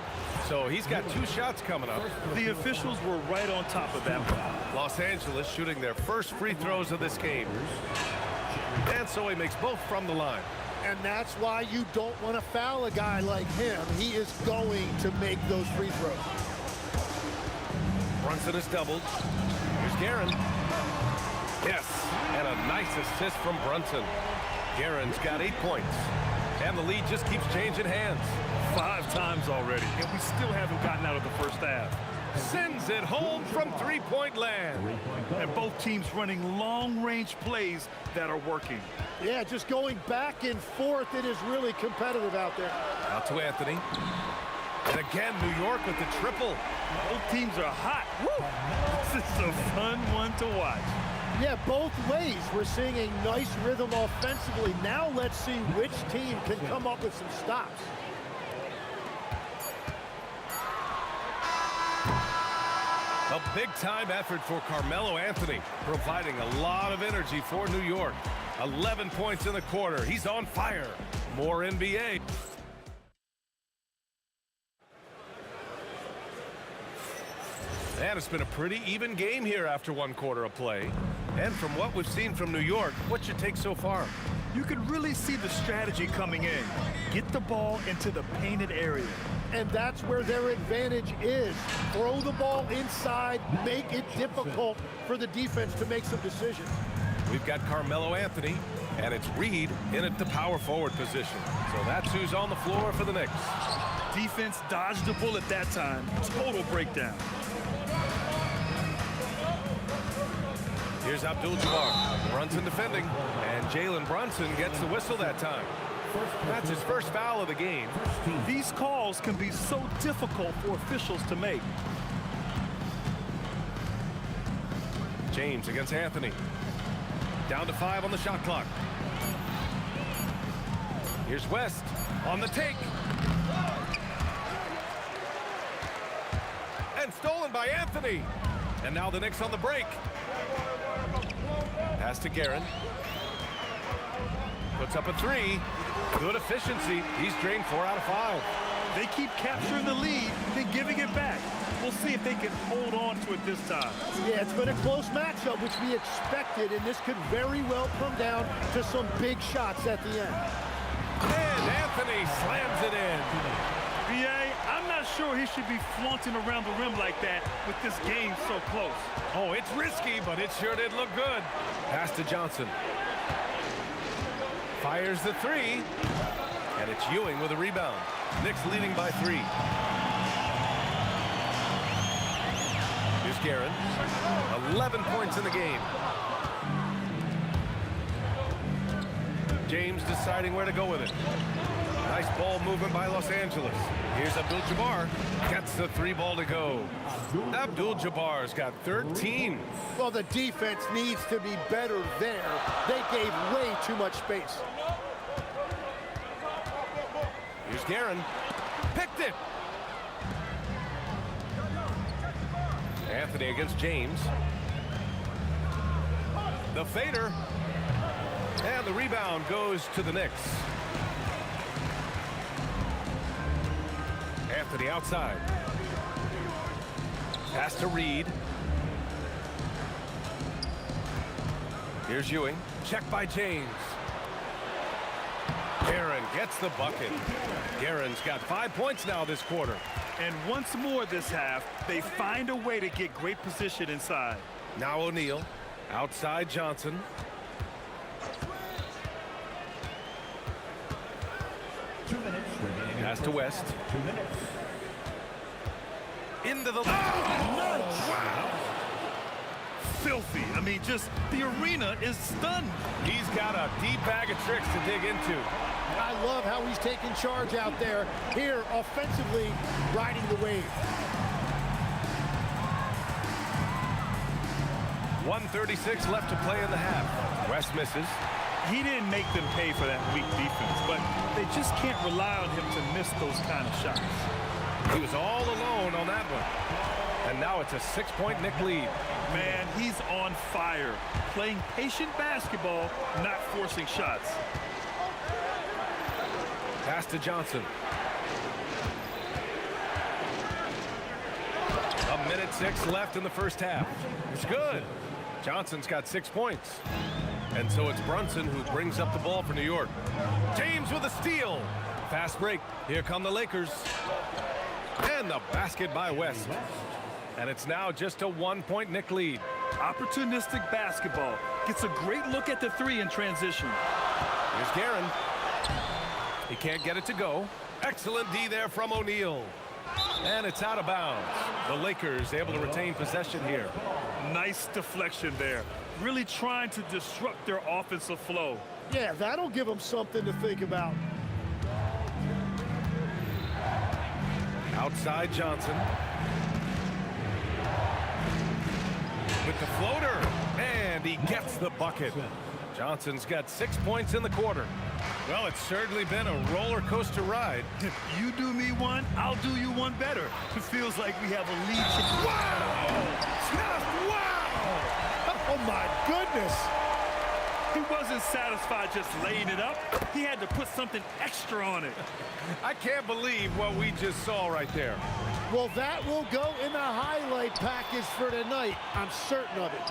So he's got 2 shots coming up. The officials were right on top of that one. Los Angeles shooting their first free throws of this game. And so he makes both from the line. And that's why you don't want to foul a guy like him. He is going to make those free throws. Brunson is doubled. Here's Guerin. Yes, and a nice assist from Brunson. Guerin's got 8 points. And the lead just keeps changing hands. 5 times already, and we still haven't gotten out of the first half. Sends it home from three-point land. And both teams running long-range plays that are working. Yeah, just going back and forth. It is really competitive out there. Out to Anthony. And again, New York with the triple. Both teams are hot. Woo! This is a fun one to watch. Yeah, both ways. We're seeing a nice rhythm offensively. Now let's see which team can come up with some stops. A big-time effort for Carmelo Anthony, providing a lot of energy for New York. 11 points in the quarter. He's on fire. More NBA. And it's been a pretty even game here after one quarter of play. And from what we've seen from New York, what's your take so far? You can really see the strategy coming in. Get the ball into the painted area. And that's where their advantage is. Throw the ball inside, make it difficult for the defense to make some decisions. We've got Carmelo Anthony, and it's Reed in at the power forward position. So that's who's on the floor for the Knicks. Defense dodged the bullet that time. Total breakdown. Here's Abdul-Jabbar. Brunson defending, and Jalen Brunson gets the whistle that time. That's his first foul of the game. These calls can be so difficult for officials to make. James against Anthony. Down to 5 on the shot clock. Here's West on the take. And stolen by Anthony. And now the Knicks on the break. Pass to Guerin. Puts up a 3. Good efficiency. He's drained 4 out of 5. They keep capturing the lead, then giving it back. We'll see if they can hold on to it this time. Yeah, it's been a close matchup, which we expected, and this could very well come down to some big shots at the end. And Anthony slams it in. B.A., I'm not sure he should be flaunting around the rim like that with this game so close. Oh, it's risky, but it sure did look good. Pass to Johnson. Fires the 3. And it's Ewing with a rebound. Knicks leading by 3. Here's Guerin. 11 points in the game. James deciding where to go with it. Nice ball movement by Los Angeles. Here's Abdul-Jabbar. Gets the 3 ball to go. Abdul-Jabbar's got 13. Well, the defense needs to be better there. They gave way too much space. Here's Guerin. Picked it. Anthony against James. The fader. And the rebound goes to the Knicks. Anthony outside. Pass to Reed. Here's Ewing. Check by James. Guerin gets the bucket. Guerin's got 5 points now this quarter. And once more this half, they find a way to get great position inside. Now O'Neal. Outside Johnson. Pass to West. 2 minutes. Into the... Wow. Filthy. I mean, just the arena is stunned. He's got a deep bag of tricks to dig into. I love how he's taking charge out there. Here, offensively, riding the wave. 1:36 left to play in the half. West misses. He didn't make them pay for that weak defense, but they just can't rely on him to miss those kind of shots. He was all alone on that one. And now it's a 6-point Knick lead. Man, he's on fire. Playing patient basketball, not forcing shots. Pass to Johnson. 1:06 left in the first half. It's good. Johnson's got 6 points. And so it's Brunson who brings up the ball for New York. James with a steal. Fast break. Here come the Lakers. And the basket by West. And it's now just a 1-point Knick lead. Opportunistic basketball. Gets a great look at the 3 in transition. Here's Guerin. He can't get it to go. Excellent D there from O'Neal. And it's out of bounds. The Lakers able to retain possession here. Nice deflection there. Really trying to disrupt their offensive flow. Yeah, that'll give them something to think about. Outside Johnson. With the floater. And he gets the bucket. Johnson's got 6 points in the quarter. Well, it's certainly been a roller coaster ride. If you do me one, I'll do you one better. It feels like we have a lead. Wow! Snuff! Wow! Oh, my goodness. He wasn't satisfied just laying it up. He had to put something extra on it. I can't believe what we just saw right there. Well, that will go in the highlight package for tonight. I'm certain of it.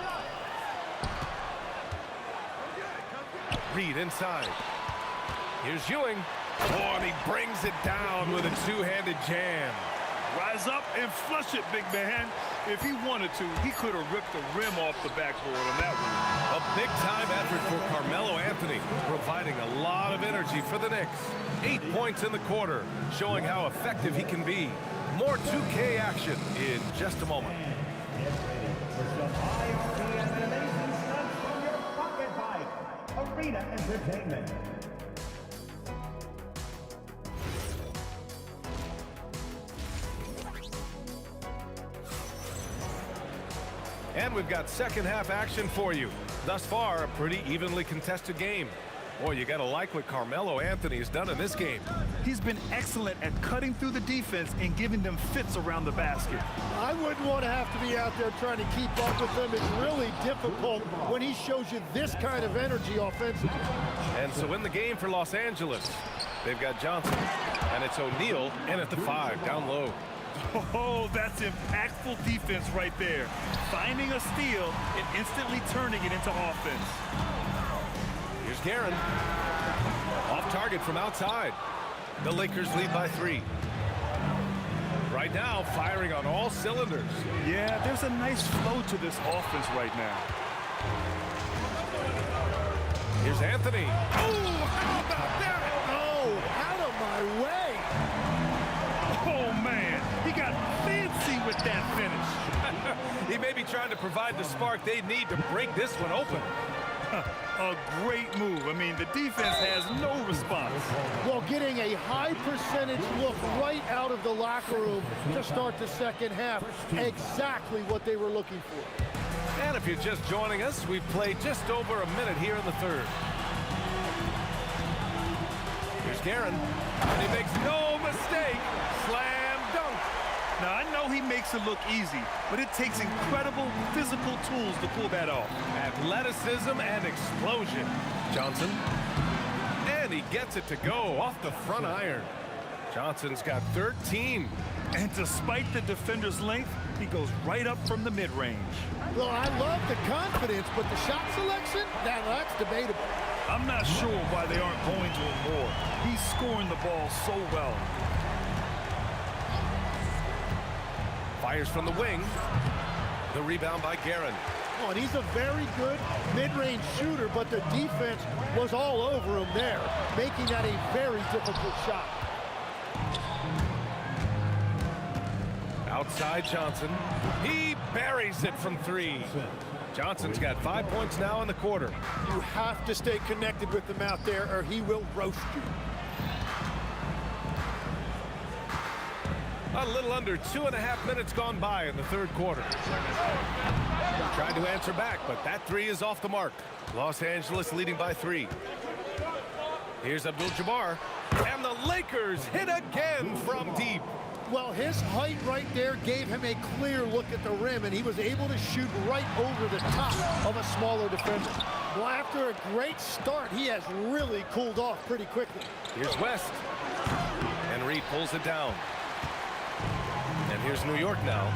Reed inside. Here's Ewing. Oh, and he brings it down with a two-handed jam. Rise up and flush it, big man. If he wanted to, he could have ripped the rim off the backboard on that one. A big-time effort for Carmelo Anthony, providing a lot of energy for the Knicks. 8 points in the quarter, showing how effective he can be. More 2K action in just a moment. Arena Entertainment. And we've got second half action for you. Thus far, a pretty evenly contested game. Boy, you gotta like what Carmelo Anthony has done in this game. He's been excellent at cutting through the defense and giving them fits around the basket. I wouldn't want to have to be out there trying to keep up with him. It's really difficult when he shows you this kind of energy offensively. And so in the game for Los Angeles, they've got Johnson, and it's O'Neal in at the 5, down low. Oh, that's impactful defense right there. Finding a steal and instantly turning it into offense. Here's Guerin. Off target from outside. The Lakers lead by 3. Right now, firing on all cylinders. Yeah, there's a nice flow to this offense right now. Here's Anthony. Oh, how about that? Oh, out of my way. Oh, man, he got fancy with that finish. He may be trying to provide the spark they need to break this one open. A great move. I mean, the defense has no response. Well, getting a high percentage look right out of the locker room to start the second half. Exactly what they were looking for. And if you're just joining us, we've played just over a minute here in the third. Here's Guerin. And he makes no mistake. Slam dunk. Now, I know he makes it look easy, but it takes incredible physical tools to pull that off. Athleticism and explosion. Johnson. And he gets it to go off the front iron. Johnson's got 13. And despite the defender's length, he goes right up from the mid-range. Well, I love the confidence, but the shot selection, that's debatable. I'm not sure why they aren't going to him more. He's scoring the ball so well. Fires from the wing. The rebound by Guerin. Oh, and he's a very good mid-range shooter, but the defense was all over him there, making that a very difficult shot. Outside Johnson. He buries it from 3. Johnson's got 5 points now in the quarter. You have to stay connected with him out there or he will roast you. A little under 2.5 minutes gone by in the third quarter. Tried to answer back, but that 3 is off the mark. Los Angeles leading by 3. Here's Abdul-Jabbar. And the Lakers hit again from deep. Well, his height right there gave him a clear look at the rim, and he was able to shoot right over the top of a smaller defender. Well, after a great start, he has really cooled off pretty quickly. Here's West. And Reed pulls it down. And here's New York now.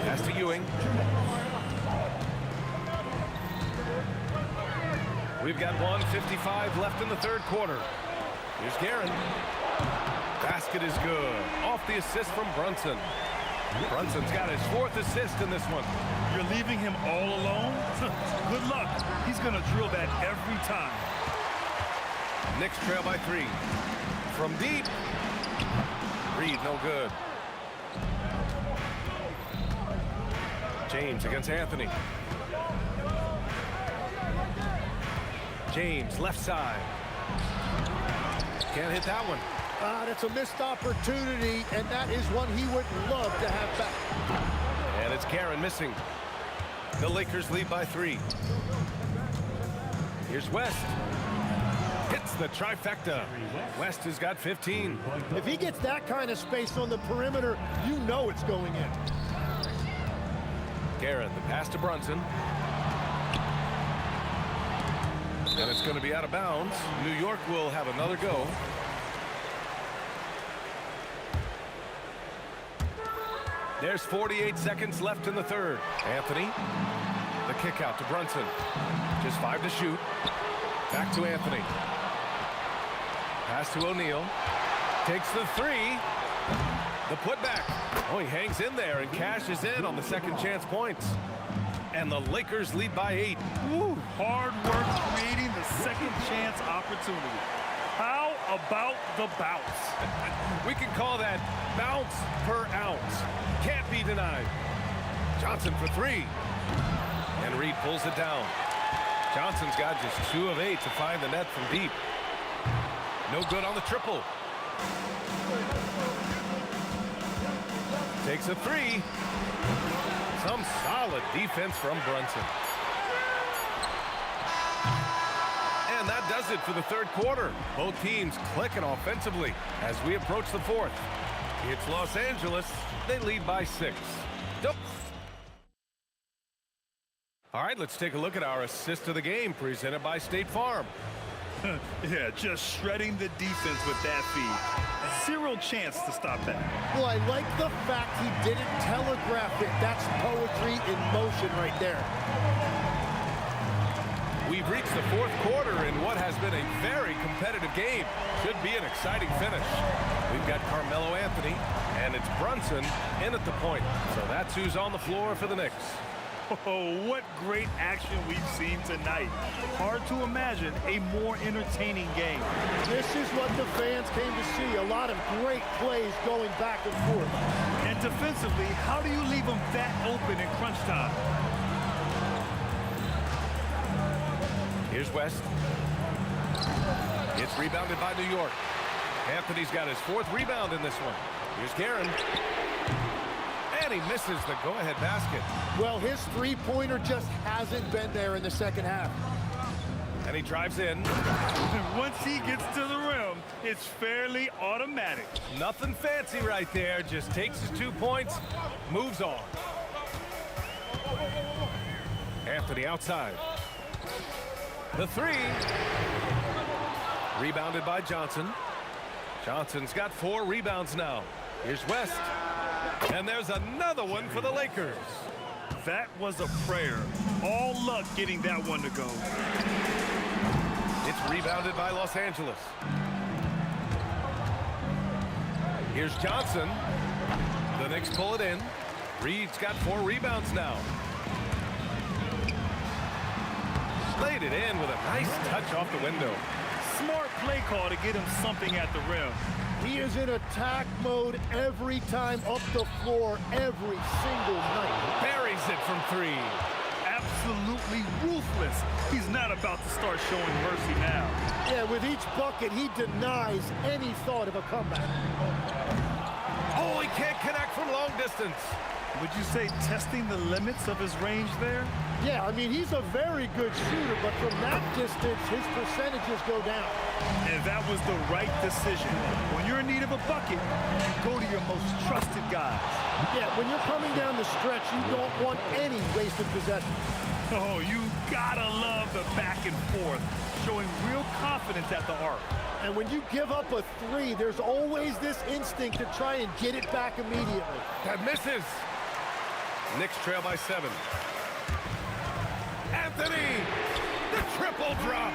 Pass to Ewing. We've got 1:55 left in the third quarter. Here's Guerin. Basket is good. Off the assist from Brunson. Brunson's got his 4th assist in this one. You're leaving him all alone? Good luck. He's going to drill that every time. Knicks trail by 3. From deep. Reed, no good. James against Anthony. James, left side. Can't hit that one. That's a missed opportunity, and that is one he would love to have back. And it's Karen missing. The Lakers lead by 3. Here's West. Hits the trifecta. West has got 15. If he gets that kind of space on the perimeter, you know it's going in. Garrett, the pass to Brunson. And it's going to be out of bounds. New York will have another go. There's 48 seconds left in the third. Anthony, the kick out to Brunson. Just 5 to shoot. Back to Anthony. Pass to O'Neal. Takes the 3. The putback. Oh, he hangs in there and cashes in on the second chance points. And the Lakers lead by 8. Woo, hard work creating the second chance opportunity. How about the bounce? We can call that bounce per ounce. Can't be denied. Johnson for 3. And Reed pulls it down. Johnson's got just 2 of 8 to find the net from deep. No good on the triple. Takes a 3. Some solid defense from Brunson. And that does it for the third quarter. Both teams clicking offensively as we approach the fourth. It's Los Angeles. They lead by 6. All right, let's take a look at our assist of the game presented by State Farm. Yeah, just shredding the defense with that feed. 0 chance to stop that. Well, I like the fact he didn't telegraph it. That's poetry in motion right there. We've reached the fourth quarter in what has been a very competitive game. Should be an exciting finish. We've got Carmelo Anthony, and it's Brunson in at the point. So that's who's on the floor for the Knicks. Oh, what great action we've seen tonight. Hard to imagine a more entertaining game. This is what the fans came to see. A lot of great plays going back and forth. And defensively, how do you leave them that open in crunch time? Here's West. It's rebounded by New York. Anthony's got his 4th rebound in this one. Here's Guerin. And he misses the go-ahead basket. Well, his three-pointer just hasn't been there in the second half. And he drives in. Once he gets to the rim, it's fairly automatic. Nothing fancy right there. Just takes his 2 points, moves on. Anthony outside. The 3. Rebounded by Johnson. Johnson's got 4 rebounds now. Here's West. And there's another one for the Lakers. That was a prayer. All luck getting that one to go. It's rebounded by Los Angeles. Here's Johnson. The Knicks pull it in. Reed's got 4 rebounds now. Laid it in with a nice touch off the window. Smart play call to get him something at the rim. He is in attack mode every time up the floor, every single night. Buries it from 3. Absolutely ruthless. He's not about to start showing mercy now. Yeah, with each bucket, he denies any thought of a comeback. Oh, he can't connect from long distance. Would you say testing the limits of his range there? Yeah, I mean, he's a very good shooter, but from that distance, his percentages go down. And that was the right decision. When you're in need of a bucket, you go to your most trusted guys. Yeah, when you're coming down the stretch, you don't want any wasted possession. Oh, you gotta love the back and forth, showing real confidence at the arc. And when you give up a 3, there's always this instinct to try and get it back immediately. That misses. Knicks trail by 7. Anthony! The triple drops!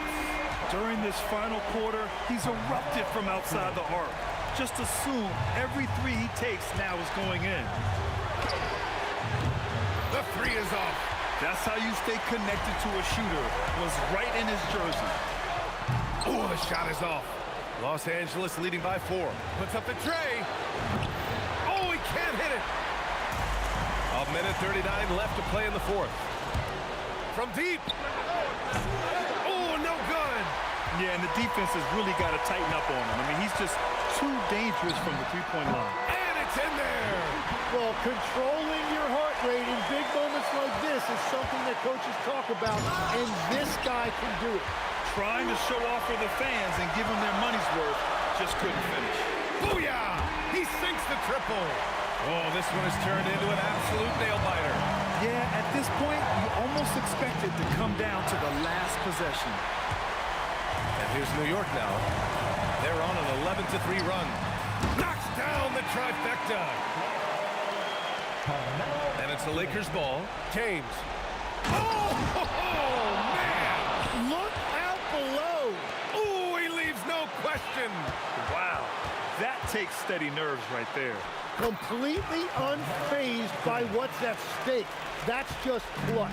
During this final quarter, he's erupted from outside the arc. Just assume every 3 he takes now is going in. The 3 is off. That's how you stay connected to a shooter. Was right in his jersey. Oh, the shot is off. Los Angeles leading by 4. Puts up the tray. Oh, he can't hit it. A minute 39 left to play in the fourth. From deep. Oh, no good. Yeah, and the defense has really got to tighten up on him. I mean, he's just too dangerous from the three-point line. And it's in there. Well, controlling your heart rate in big moments like this is something that coaches talk about, and this guy can do it. Trying to show off for the fans and give them their money's worth, just couldn't finish. Booyah! He sinks the triple. Oh, this one has turned into an absolute nail-biter. Yeah, at this point, you almost expect it to come down to the last possession. And here's New York now. They're on an 11-3 run. Knocks down the trifecta. And it's the Lakers ball. James. Oh, man! Look out below. Oh, he leaves no question. Wow, that takes steady nerves right there. Completely unfazed by what's at stake. That's just clutch.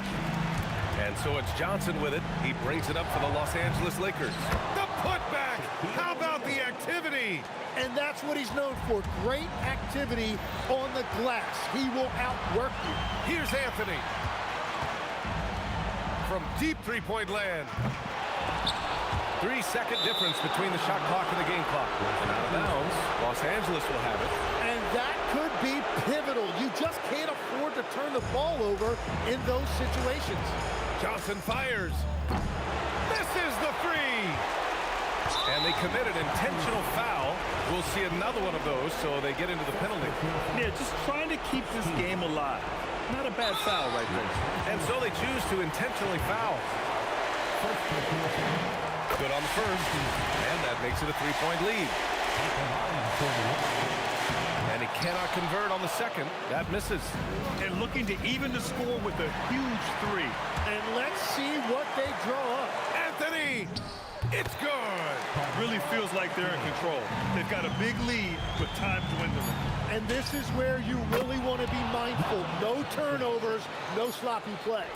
And so it's Johnson with it. He brings it up for the Los Angeles Lakers. The putback! How about the activity? And that's what he's known for. Great activity on the glass. He will outwork you. Here's Anthony. From deep three-point land. 3-second difference between the shot clock and the game clock. And out of bounds, Los Angeles will have it. And that could be pivotal. You just can't afford to turn the ball over in those situations. Johnson fires. Misses the three. And they commit an intentional foul. We'll see another one of those, so they get into the penalty. Yeah, just trying to keep this game alive. Not a bad foul right there. And so they choose to intentionally foul. Good on the first, and that makes it a three-point lead. And he cannot convert on the second. That misses. And looking to even the score with a huge three. And let's see what they draw up. Anthony! It's good! Really feels like they're in control. They've got a big lead with time dwindling. And this is where you really want to be mindful. No turnovers, no sloppy play.